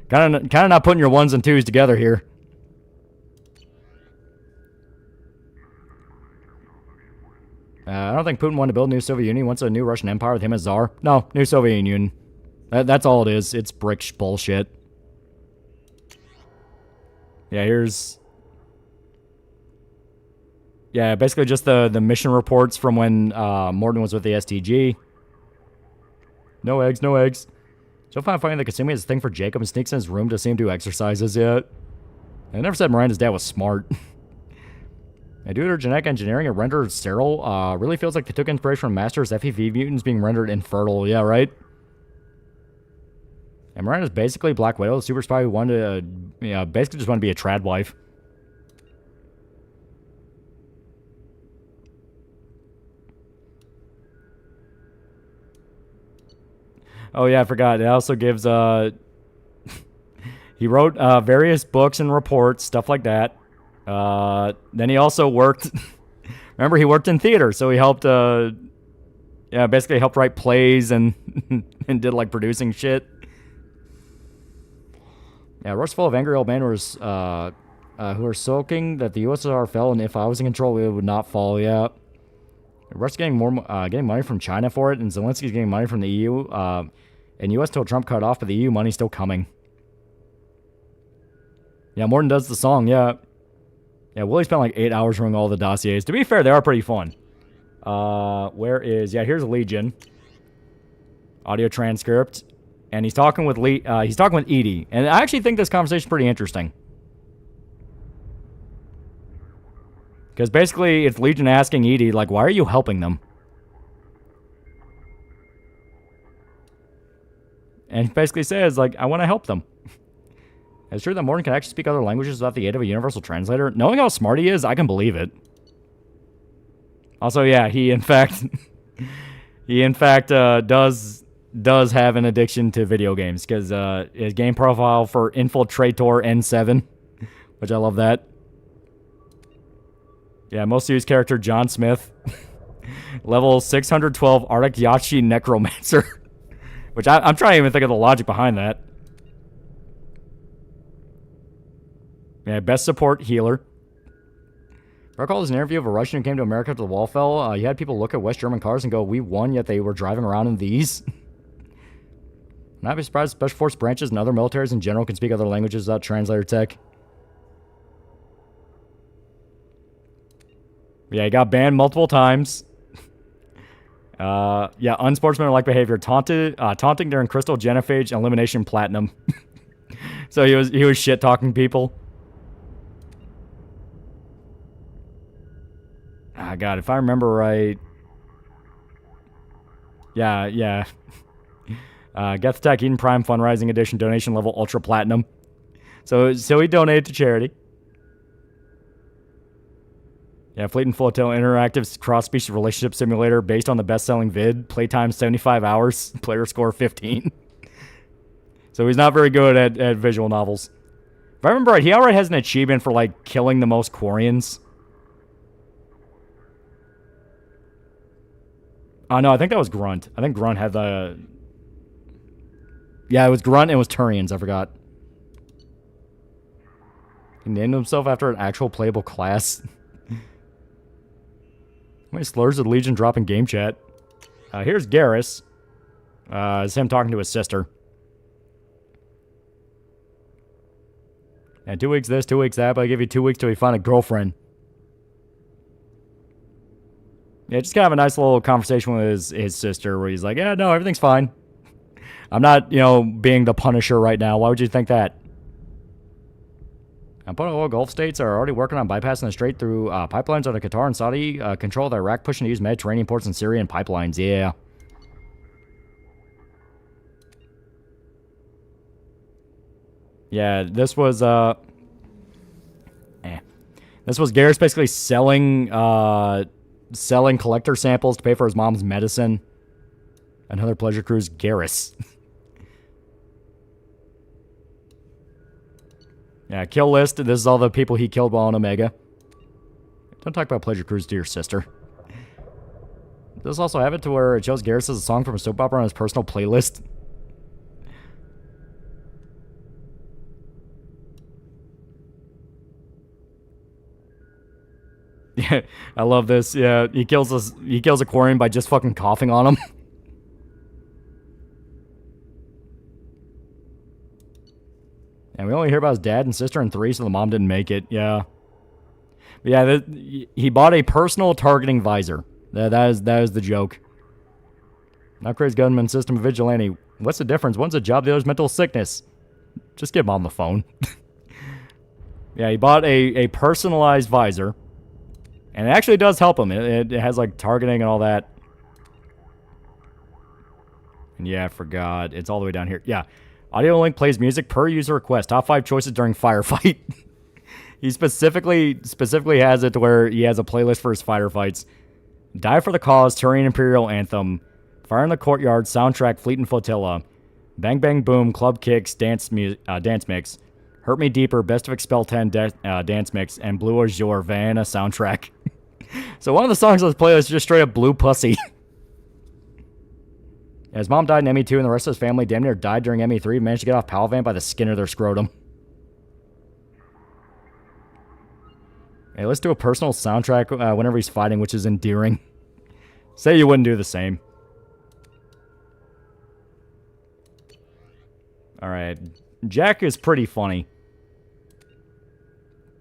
kind of not putting your ones and twos together here. I don't think Putin wanted to build a new Soviet Union. He wants a new Russian Empire with him as czar. No, new Soviet Union. That's all it is. It's brick bullshit. Yeah, here's... Yeah, basically just the mission reports from when Morton was with the STG. No eggs, no eggs. So far, I'm finding that Kasumi has a thing for Jacob and sneaks in his room to see him do exercises yet. I never said Miranda's dad was smart. I do their genetic engineering and render it sterile. Really feels like they took inspiration from Master's FEV mutants being rendered infertile. Yeah, right? And Miranda's basically Black Widow, the super spy who wanted to, basically just wanted to be a trad wife. Oh yeah, I forgot. It also gives, he wrote various books and reports, stuff like that. Then he also worked... Remember, he worked in theater, so he helped, basically helped write plays and and did, like, producing shit. Yeah, Rush full of angry old men who are sulking that the USSR fell, and if I was in control, we would not fall. Yeah. Rush getting money from China for it, and Zelensky's getting money from the EU. And US till Trump cut off, but the EU money's still coming. Yeah, Morton does the song, yeah. Yeah, Willie spent like 8 hours running all the dossiers. To be fair, they are pretty fun. Here's Legion. Audio transcript. And he's talking with Edie. And I actually think this conversation is pretty interesting. Because basically, it's Legion asking Edie, like, why are you helping them? And he basically says, like, I want to help them. It's true that Morton can actually speak other languages without the aid of a universal translator. Knowing how smart he is, I can believe it. Also, yeah, he in fact does have an addiction to video games, because his game profile for Infiltrator N7, which I love that. Yeah, most used character John Smith, level 612 Arctic Yachi Necromancer, which I'm trying to even think of the logic behind that. Yeah, best support healer. I recall an interview of a Russian who came to America after the wall fell. He had people look at West German cars and go, we won, yet they were driving around in these. Not be surprised special force branches and other militaries in general can speak other languages without translator tech. Yeah, he got banned multiple times. Unsportsmanlike behavior. Taunting during Crystal Genophage and Elimination Platinum. So he was shit-talking people. Ah, God, if I remember right... Yeah. Geth Tech Eden Prime Fundraising Edition donation level Ultra Platinum. So he donated to charity. Yeah, Fleet and Flotilla Interactive cross-species relationship simulator based on the best-selling vid. Playtime 75 hours. Player score 15. So he's not very good at visual novels. If I remember right, he already has an achievement for, like, killing the most Quarians. Oh, no, I think that was Grunt. I think Grunt had the... Yeah, it was Grunt and it was Turians, I forgot. He named himself after an actual playable class. How many slurs did Legion drop in game chat? Here's Garrus. It's him talking to his sister. And 2 weeks this, 2 weeks that, but I give you 2 weeks till you find a girlfriend. Yeah, just kind of a nice little conversation with his sister where he's like, yeah, no, everything's fine. I'm not, being the Punisher right now. Why would you think that? All Gulf states are already working on bypassing the strait through pipelines under Qatar and Saudi control the Iraq pushing to use Mediterranean ports in Syria and pipelines. Yeah. Yeah, this was This was Garrus basically selling collector samples to pay for his mom's medicine. Another pleasure cruise, Garrus. Yeah, kill list. This is all the people he killed while on Omega. Don't talk about pleasure cruise to your sister. Does this also have it to where it shows Garrus as a song from a soap opera on his personal playlist? Yeah, I love this. Yeah, he kills a Quarian by just fucking coughing on him. And we only hear about his dad and sister in 3, so the mom didn't make it. Yeah. But yeah, he bought a personal targeting visor. That is the joke. Not crazy gunman system of vigilante. What's the difference? One's a job, the other's mental sickness. Just get mom the phone. Yeah, he bought a personalized visor. And it actually does help him. It has like targeting and all that. And yeah, I forgot. It's all the way down here. Yeah. Audio link plays music per user request. Top 5 choices during firefight. He specifically has it to where he has a playlist for his firefights. Die for the Cause, Turian Imperial Anthem, Fire in the Courtyard, Soundtrack, Fleet and Flotilla, Bang Bang Boom, Club Kicks, Dance Mix, Hurt Me Deeper, Best of Expel 10 Dance Mix, and Blue Azure Vanna soundtrack. So one of the songs on this playlist is just straight up Blue Pussy. His mom died in ME2 and the rest of his family damn near died during ME3. Managed to get off Palvant by the skin of their scrotum. Hey, let's do a personal soundtrack whenever he's fighting, which is endearing. Say you wouldn't do the same. Alright. Jack is pretty funny.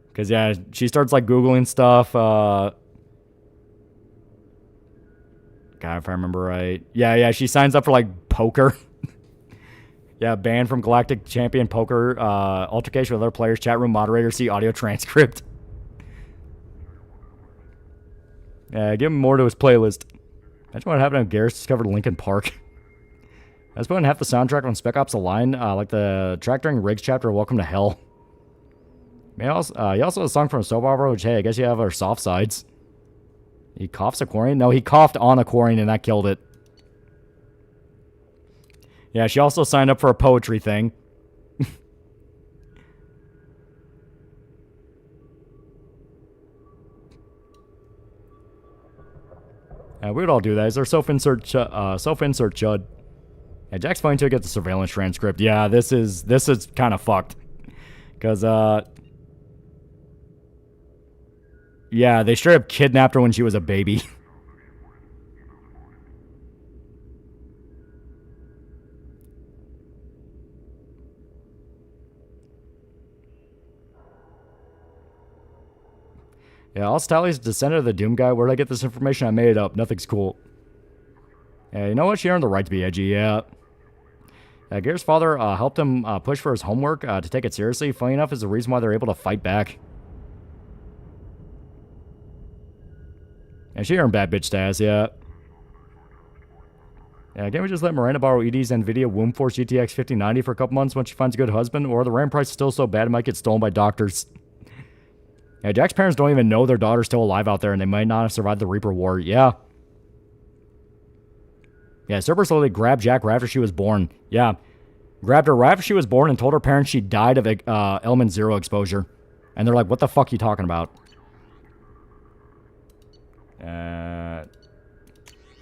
Because, yeah, she starts, like, Googling stuff. God, if I remember right. Yeah, she signs up for, like, poker. Yeah, banned from Galactic Champion Poker. Altercation with other players. Chat room moderator. See audio transcript. Yeah, give him more to his playlist. Imagine what happened if Garrus discovered Linkin Park. I was putting half the soundtrack on Spec Ops: The Line, like the track during Riggs chapter of Welcome to Hell. He also has a song from a soap opera, which, hey, I guess you have our soft sides. He coughs a Quarian? No, he coughed on a Quarian and that killed it. Yeah, she also signed up for a poetry thing. We would all do that. Is there self-insert chud? Yeah, Jack's fine to get the surveillance transcript. Yeah, this is kind of fucked. Because, yeah, they straight up kidnapped her when she was a baby. Yeah, Altali's Descendant of the Doom guy. Where'd I get this information? I made it up. Nothing's cool. Yeah, you know what? She earned the right to be edgy, yeah. Garrett's father helped him push for his homework to take it seriously. Funny enough, is the reason why they're able to fight back. And she earned bad bitch status, yeah. Yeah, can't we just let Miranda borrow ED's NVIDIA Womb Force GTX 5090 for a couple months when she finds a good husband? Or the RAM price is still so bad it might get stolen by doctors. Yeah, Jack's parents don't even know their daughter's still alive out there and they might not have survived the Reaper War. Yeah. Yeah, Cerberus literally grabbed Jack right after she was born. Yeah. Grabbed her right after she was born and told her parents she died of element 0 exposure. And they're like, what the fuck are you talking about?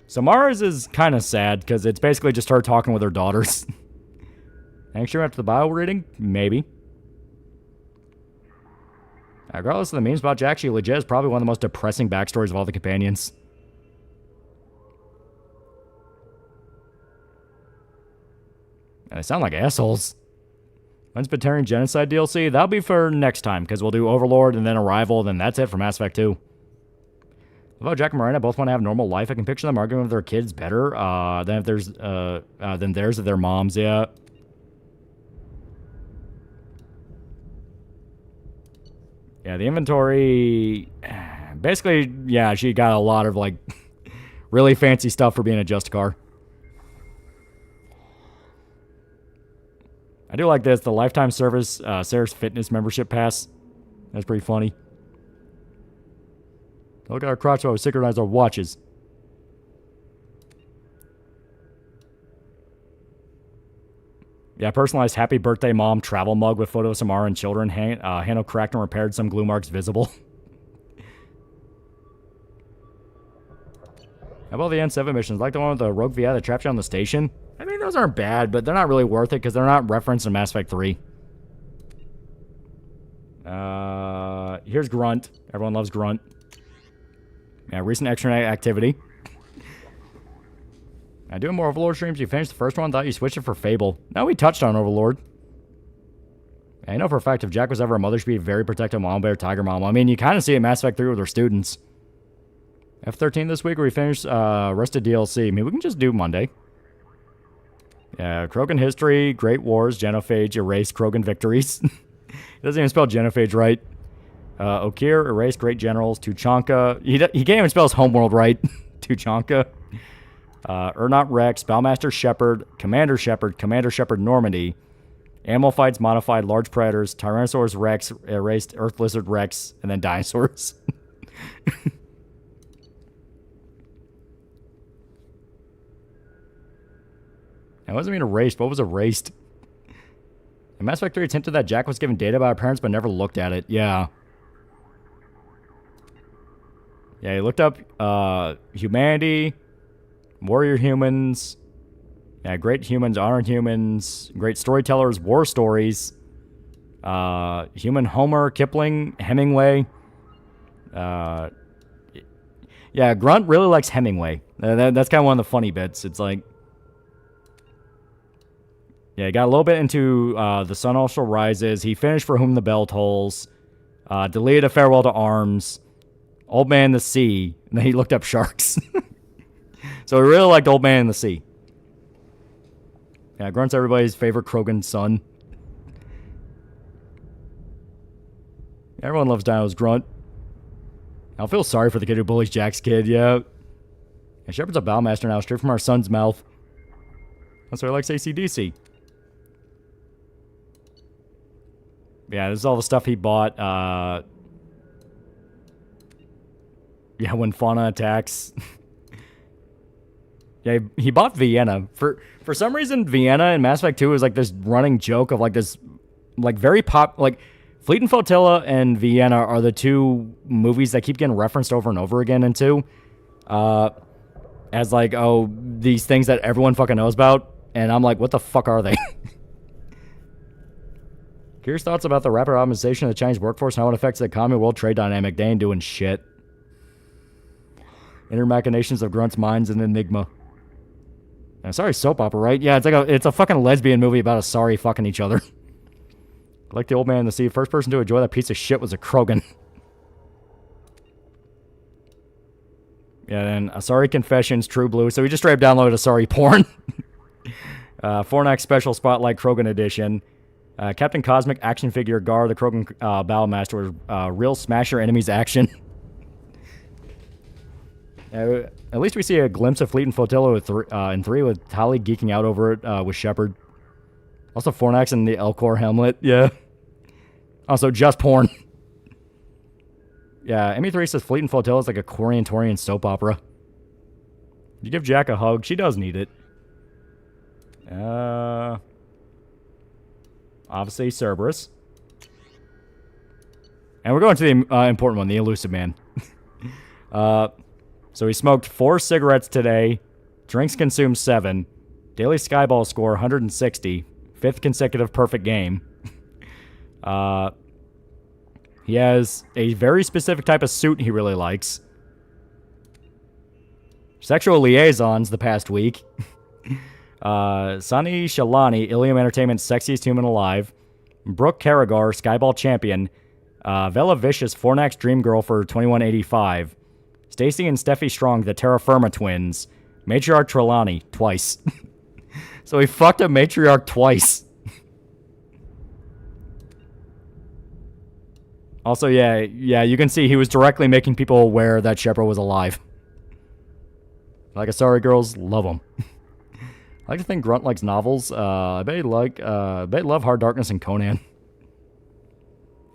So Mars is kind of sad because it's basically just her talking with her daughters. Think she went to the bio reading? Maybe. Regardless of the memes about Jack, she legit is probably one of the most depressing backstories of all the companions. And they sound like assholes. When's Batarian Genocide DLC? That'll be for next time, because we'll do Overlord and then Arrival, then that's it for Mass Effect 2. Although Jack and Miranda both want to have a normal life, I can picture them arguing with their kids better than theirs of their moms, yeah. Yeah, the inventory... Basically, yeah, she got a lot of, like, really fancy stuff for being a Justicar. I do like this, the lifetime service, Sarah's fitness membership pass. That's pretty funny. Look at our crotch while we synchronize our watches. Yeah, personalized happy birthday mom travel mug with photo of Samara and children. Handle cracked and repaired, some glue marks visible. How about the N7 missions? Like the one with the Rogue VI that trapped you on the station? I mean, those aren't bad, but they're not really worth it because they're not referenced in Mass Effect 3. Here's Grunt. Everyone loves Grunt. Yeah, recent extranet activity. Doing more Overlord streams. You finished the first one, thought you switched it for Fable. No, we touched on Overlord. I know for a fact if Jack was ever a mother, she'd be a very protective mom bear, tiger mom. I mean, you kind of see it in Mass Effect 3 with her students. F13 this week, where we finished rest of DLC. I mean, we can just do Monday. Yeah, Krogan history, Great Wars, Genophage, erased Krogan victories. He doesn't even spell Genophage right. Okir, erased Great Generals, Tuchanka. He can't even spell his homeworld right. Tuchanka. Ernot Rex, Spellmaster Shepard, Commander Shepard Normandy. Animal fights, modified, large predators, Tyrannosaurus Rex, erased Earth Lizard Rex, and then dinosaurs. That wasn't mean erased. What was erased? And Mass Effect 3 hinted that Jack was given data about her parents but never looked at it. Yeah. Yeah, he looked up humanity, warrior humans, yeah, great humans, honored humans, great storytellers, war stories, human Homer, Kipling, Hemingway. Yeah, Grunt really likes Hemingway. That's kind of one of the funny bits. It's like, yeah, he got a little bit into The Sun Also Rises. He finished For Whom the Bell Tolls, deleted A Farewell to Arms, Old Man in the Sea, and then he looked up sharks. So he really liked Old Man in the Sea. Yeah, Grunt's everybody's favorite Krogan son. Everyone loves Dino's Grunt. I feel sorry for the kid who bullies Jack's kid, yeah. Shepard's a Bowmaster now, straight from our son's mouth. That's why he likes AC/DC. Yeah, this is all the stuff he bought. Yeah, when Fauna attacks. Yeah, he bought Vienna. For some reason, Vienna in Mass Effect 2 is like this running joke of like this, like very like Fleet and Flotilla and Vienna are the two movies that keep getting referenced over and over again in 2. As like, oh, these things that everyone fucking knows about. And I'm like, what the fuck are they? Curious thoughts about the rapid optimization of the Chinese workforce and how it affects the economy and world trade dynamic. They ain't doing shit. Inner machinations of Grunt's minds and enigma. Sorry, soap opera, right? Yeah, it's a fucking lesbian movie about a sorry fucking each other. Like the Old Man in the Sea, first person to enjoy that piece of shit was a Krogan. Yeah, then Asari Confessions, True Blue. So we just straight up downloaded Asari porn. Fornax Special Spotlight Krogan Edition. Captain Cosmic action figure Gar, the Krogan Battlemaster, real smasher enemies action. At least we see a glimpse of Fleet and Flotilla in 3 with Tali geeking out over it with Shepard. Also Fornax and the Elcor helmet. Yeah. Also just porn. Yeah, ME3 says Fleet and Flotilla is like a Korean-Torian soap opera. You give Jack a hug. She does need it. Obviously Cerberus. And we're going to the important one, the Elusive Man. So he smoked 4 cigarettes today, drinks consumed 7, daily Skyball score 160, 5th consecutive perfect game. He has a very specific type of suit he really likes. Sexual liaisons the past week. Sunny Shalani, Ilium Entertainment's sexiest human alive. Brooke Carragher, Skyball champion. Vela Vicious, Fornax Dream Girl for 2185. Stacy and Steffi Strong, the Terra Firma twins. Matriarch Trelawney, twice. So he fucked a matriarch twice. Also, yeah, you can see he was directly making people aware that Shepard was alive. Like Asari girls, love him. I like to think Grunt likes novels. I bet he love Hard Darkness and Conan.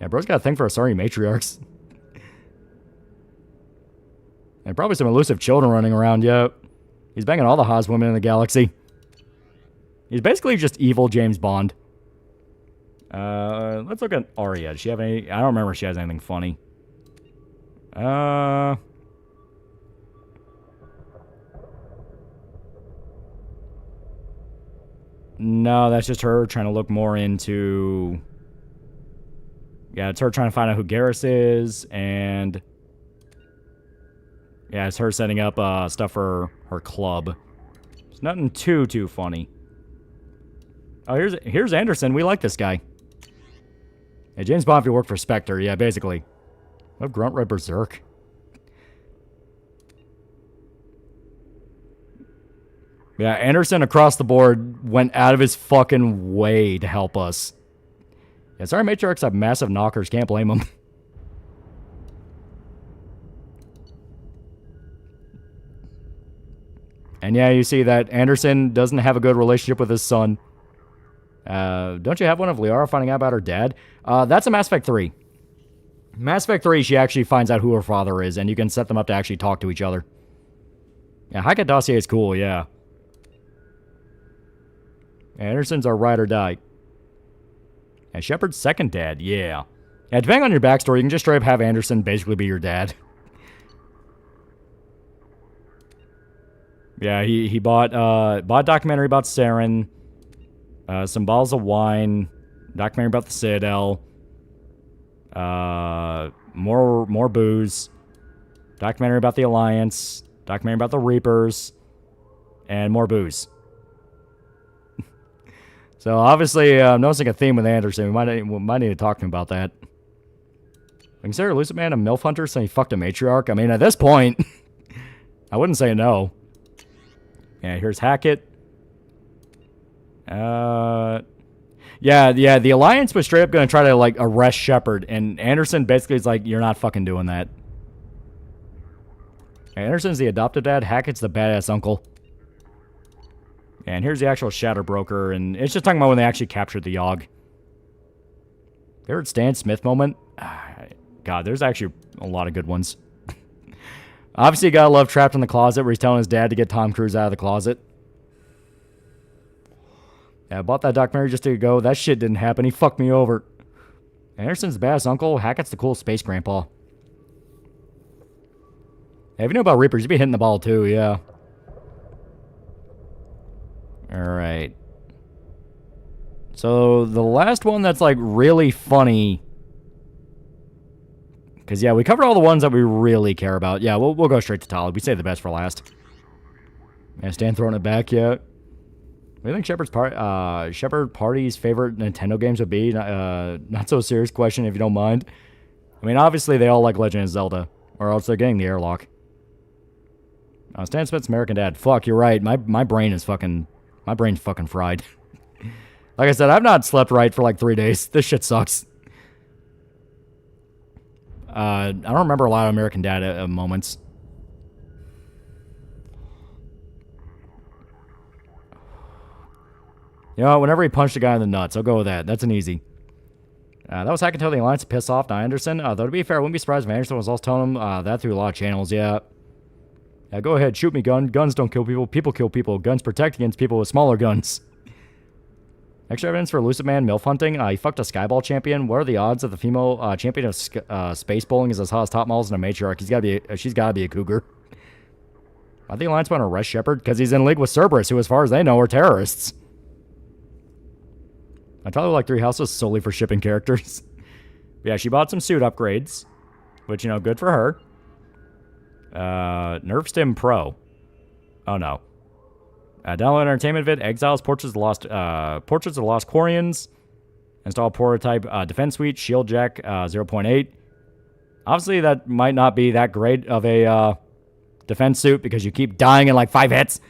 Yeah, bro's got a thing for Asari matriarchs. And probably some elusive children running around, yeah. He's banging all the Haas women in the galaxy. He's basically just evil James Bond. Let's look at Arya. Does she have any... I don't remember if she has anything funny. No, that's just her trying to look more into... Yeah, it's her trying to find out who Garrus is, and... Yeah, it's her setting up stuff for her club. It's nothing too funny. Oh, here's Anderson. We like this guy. Yeah, James Bond if you work for Spectre. Yeah, basically. What Grunt read Berserk? Yeah, Anderson across the board went out of his fucking way to help us. Yeah, sorry, Matriarchs have massive knockers. Can't blame them. And yeah, you see that Anderson doesn't have a good relationship with his son. Don't you have one of Liara finding out about her dad? That's a Mass Effect 3. Mass Effect 3, she actually finds out who her father is, and you can set them up to actually talk to each other. Yeah, Hackett Dossier is cool, yeah. Anderson's our ride or die. And Shepard's second dad, yeah. Yeah, depending on your backstory, you can just straight up have Anderson basically be your dad. Yeah, he bought a documentary about Saren, some bottles of wine, documentary about the Citadel, more booze, documentary about the Alliance, documentary about the Reapers, and more booze. So obviously, I'm noticing a theme with Anderson. We might need to talk to him about that. Consider Lucid Man a MILF hunter saying he fucked a matriarch? I mean, at this point, I wouldn't say no. Yeah, here's Hackett. Yeah, the Alliance was straight up going to try to, like, arrest Shepard, and Anderson basically is like, you're not fucking doing that. Anderson's the adopted dad, Hackett's the badass uncle. And here's the actual Shadow Broker, and it's just talking about when they actually captured the Yogg. Favorite Stan Smith moment? God, there's actually a lot of good ones. Obviously, you gotta love Trapped in the Closet, where he's telling his dad to get Tom Cruise out of the closet. Yeah, I bought that documentary just to go. That shit didn't happen. He fucked me over. Anderson's the badass uncle. Hackett's the cool space grandpa. Hey, if you know about Reapers, you'd be hitting the ball too, yeah. Alright. So, the last one that's, like, really funny... Because, yeah, we covered all the ones that we really care about. Yeah, we'll go straight to Tali. We save the best for last. Yeah, Stan throwing it back, yeah. What do you think Shepard Party's favorite Nintendo games would be? Not so serious question, if you don't mind. I mean, obviously, they all like Legend of Zelda. Or else they're getting the airlock. Stan Smith's American Dad. Fuck, you're right. My brain is fucking... My brain's fucking fried. Like I said, I've not slept right for like 3 days. This shit sucks. I don't remember a lot of American Dad moments. You know, whenever he punched a guy in the nuts, I'll go with that. That's an easy. That was Hack until the Alliance to piss off Anderson. Though to be fair, I wouldn't be surprised if Anderson was also telling him that through a lot of channels, yeah. Yeah, go ahead, shoot me, gun. Guns don't kill people. People kill people. Guns protect against people with smaller guns. Extra evidence for Lucid Man MILF hunting. He fucked a Skyball champion. What are the odds that the female champion of space bowling is as hot as top models and a matriarch? She's gotta be a cougar. Why the Alliance want to arrest Shepard? Because he's in league with Cerberus, who, as far as they know, are terrorists. I totally like 3 houses solely for shipping characters. Yeah, she bought some suit upgrades, which, you know, good for her. Nerf Stim Pro. Oh no. Download entertainment vid. Exiles. Portraits of the Lost Quarians. Install prototype defense suite. Shield jack 0.8. Obviously, that might not be that great of a defense suit because you keep dying in like 5 hits.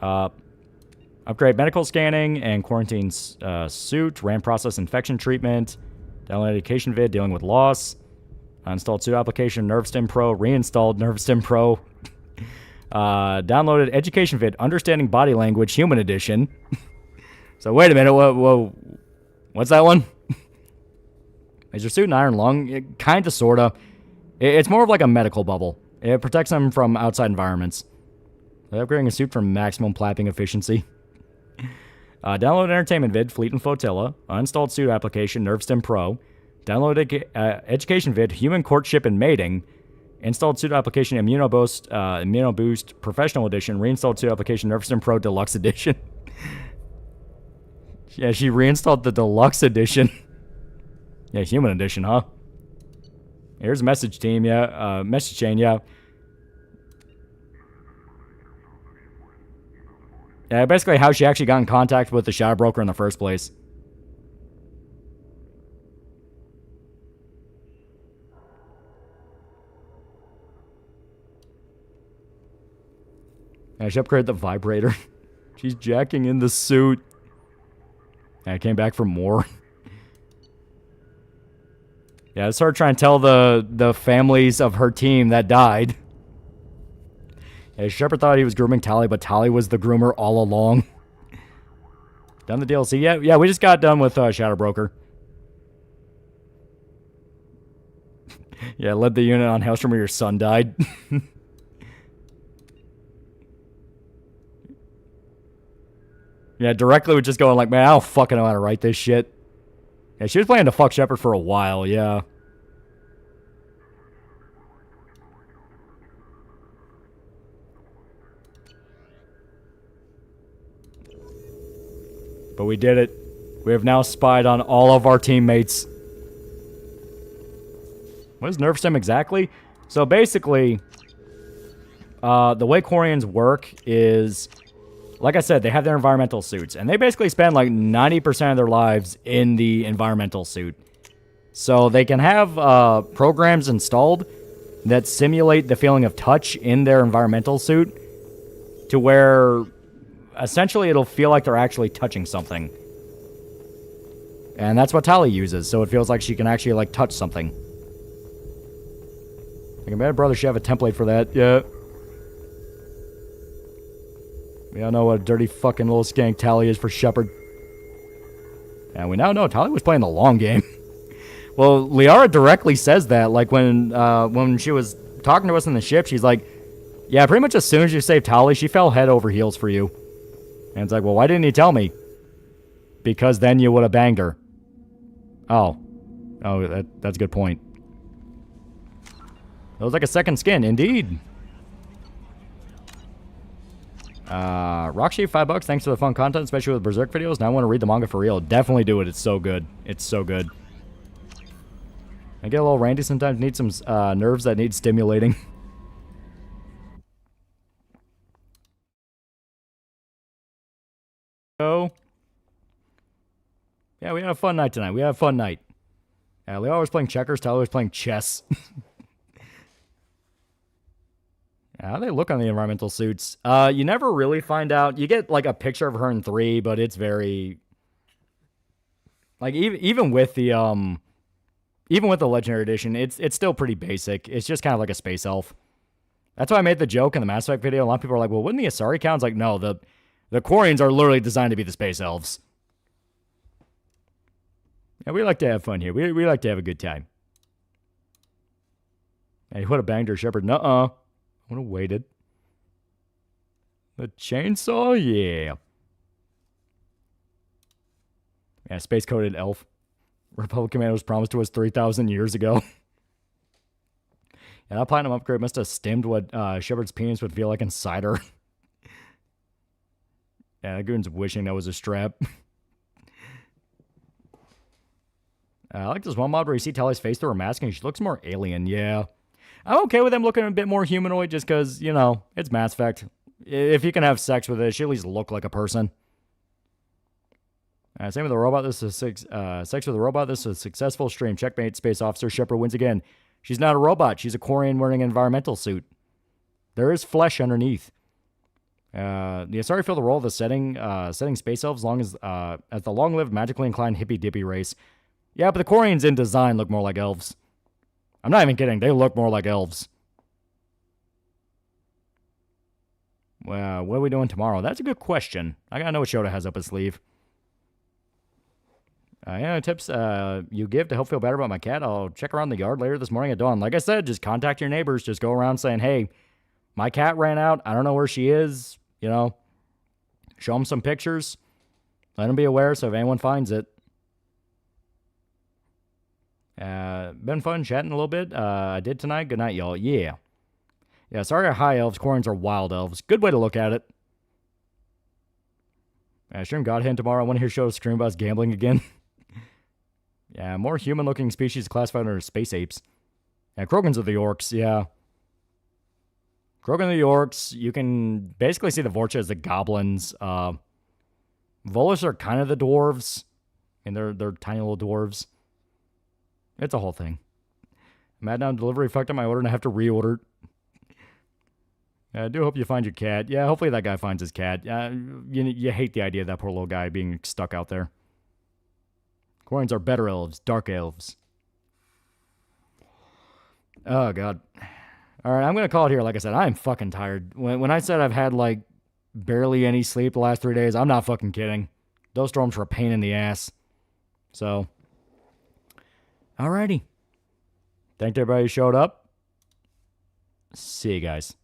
Upgrade medical scanning and quarantine suit. RAM process infection treatment. Download education vid. Dealing with loss. Installed suit application, Nerf Stim Pro, reinstalled Nerf Stim Pro. Downloaded education vid, Understanding Body Language, Human Edition. So wait a minute, whoa. What's that one? Is your suit an iron lung? Kinda, sorta. It's more of like a medical bubble. It protects them from outside environments. Upgrading a suit for maximum plapping efficiency. Download entertainment vid, Fleet and Flotilla. Uninstalled suit application, Nerf Stim Pro. Download education vid, Human Courtship and Mating. Installed suit application, Immuno Boost Professional Edition. Reinstalled suit application, Nerf Stim Pro Deluxe Edition. Yeah, she reinstalled the Deluxe Edition. Yeah, Human Edition, huh? Here's a message team, yeah. Message chain, yeah. Yeah, basically how she actually got in contact with the Shadow Broker in the first place. Yeah, she upgraded the vibrator. She's jacking in the suit. Yeah, I came back for more. Yeah, I started trying to tell the families of her team that died. Yeah, Shepard thought he was grooming Tali, but Tali was the groomer all along. Done the DLC? Yeah, we just got done with Shadow Broker. Yeah, led the unit on Hailstorm where your son died. Yeah, directly was just going like, man, I don't fucking know how to write this shit. Yeah, she was planning to fuck Shepard for a while, yeah. But we did it. We have now spied on all of our teammates. What is nerve stem exactly? So basically, the way Quarians work is, like I said, they have their environmental suits. And they basically spend like 90% of their lives in the environmental suit. So they can have programs installed that simulate the feeling of touch in their environmental suit to where essentially it'll feel like they're actually touching something. And that's what Tali uses, so it feels like she can actually like touch something. Like, my brother should have a template for that, yeah. We all know what a dirty fucking little skank Tali is for Shepard. And we now know Tali was playing the long game. Well, Liara directly says that, like when she was talking to us in the ship, she's like, yeah, pretty much as soon as you saved Tali, she fell head over heels for you. And it's like, well, why didn't you tell me? Because then you would have banged her. Oh. Oh, that's a good point. That was like a second skin, indeed. Rocksheep, $5. Thanks for the fun content, especially with Berserk videos. Now I want to read the manga for real. Definitely do it. It's so good. It's so good. I get a little randy sometimes. Need some nerves that need stimulating. So, yeah, we had a fun night tonight. We had a fun night. Leo was playing checkers. Tyler was playing chess. How they look on the environmental suits? You never really find out. You get like a picture of her in 3, but it's very like even with the Legendary Edition, it's still pretty basic. It's just kind of like a space elf. That's why I made the joke in the Mass Effect video. A lot of people are like, "Well, wouldn't the Asari count?" It's like, no, the Quarians are literally designed to be the space elves. Yeah, we like to have fun here. We like to have a good time. Hey, what a banged her, Shepard. Nuh-uh. I would have waited. The chainsaw? Yeah. Yeah, space-coded elf. Republic Commando was promised to us 3,000 years ago. Yeah, that platinum upgrade must have stemmed what Shepard's penis would feel like in cider. Yeah, that goon's wishing that was a strap. I like this one mod where you see Tali's face through her mask and she looks more alien, yeah. I'm okay with them looking a bit more humanoid just because, you know, it's Mass Effect. If you can have sex with it, she at least look like a person. Same with the robot. This is sex with a robot. This is a successful stream. Checkmate, Space Officer Shepard wins again. She's not a robot. She's a Quarian wearing an environmental suit. There is flesh underneath. The Asari fill the role of the setting space elves as the long-lived, magically inclined hippy-dippy race. Yeah, but the Quarians in design look more like elves. I'm not even kidding. They look more like elves. Well, what are we doing tomorrow? That's a good question. I gotta know what Shota has up his sleeve. Tips you give to help feel better about my cat. I'll check around the yard later this morning at dawn. Like I said, just contact your neighbors. Just go around saying, hey, my cat ran out. I don't know where she is. You know, show them some pictures. Let them be aware so if anyone finds it. Been fun chatting a little bit. I did tonight. Good night, y'all. Yeah. Yeah, sorry, high elves. Quarians are wild elves. Good way to look at it. Stream Godhand tomorrow. I want to hear Show scream about us gambling again. Yeah, more human-looking species classified under space apes. Yeah, Krogans are the orcs, yeah. Krogan are the orcs. You can basically see the Vorcha as the goblins. Volus are kind of the dwarves. And they're tiny little dwarves. It's a whole thing. Mad Down Delivery fucked up my order and I have to reorder. I do hope you find your cat. Yeah, hopefully that guy finds his cat. You hate the idea of that poor little guy being stuck out there. Quarians are better elves, dark elves. Oh, God. All right, I'm going to call it here. Like I said, I'm fucking tired. When I said I've had, like, barely any sleep the last 3 days, I'm not fucking kidding. Those storms were a pain in the ass. So, alrighty. Thank everybody who showed up. See you guys.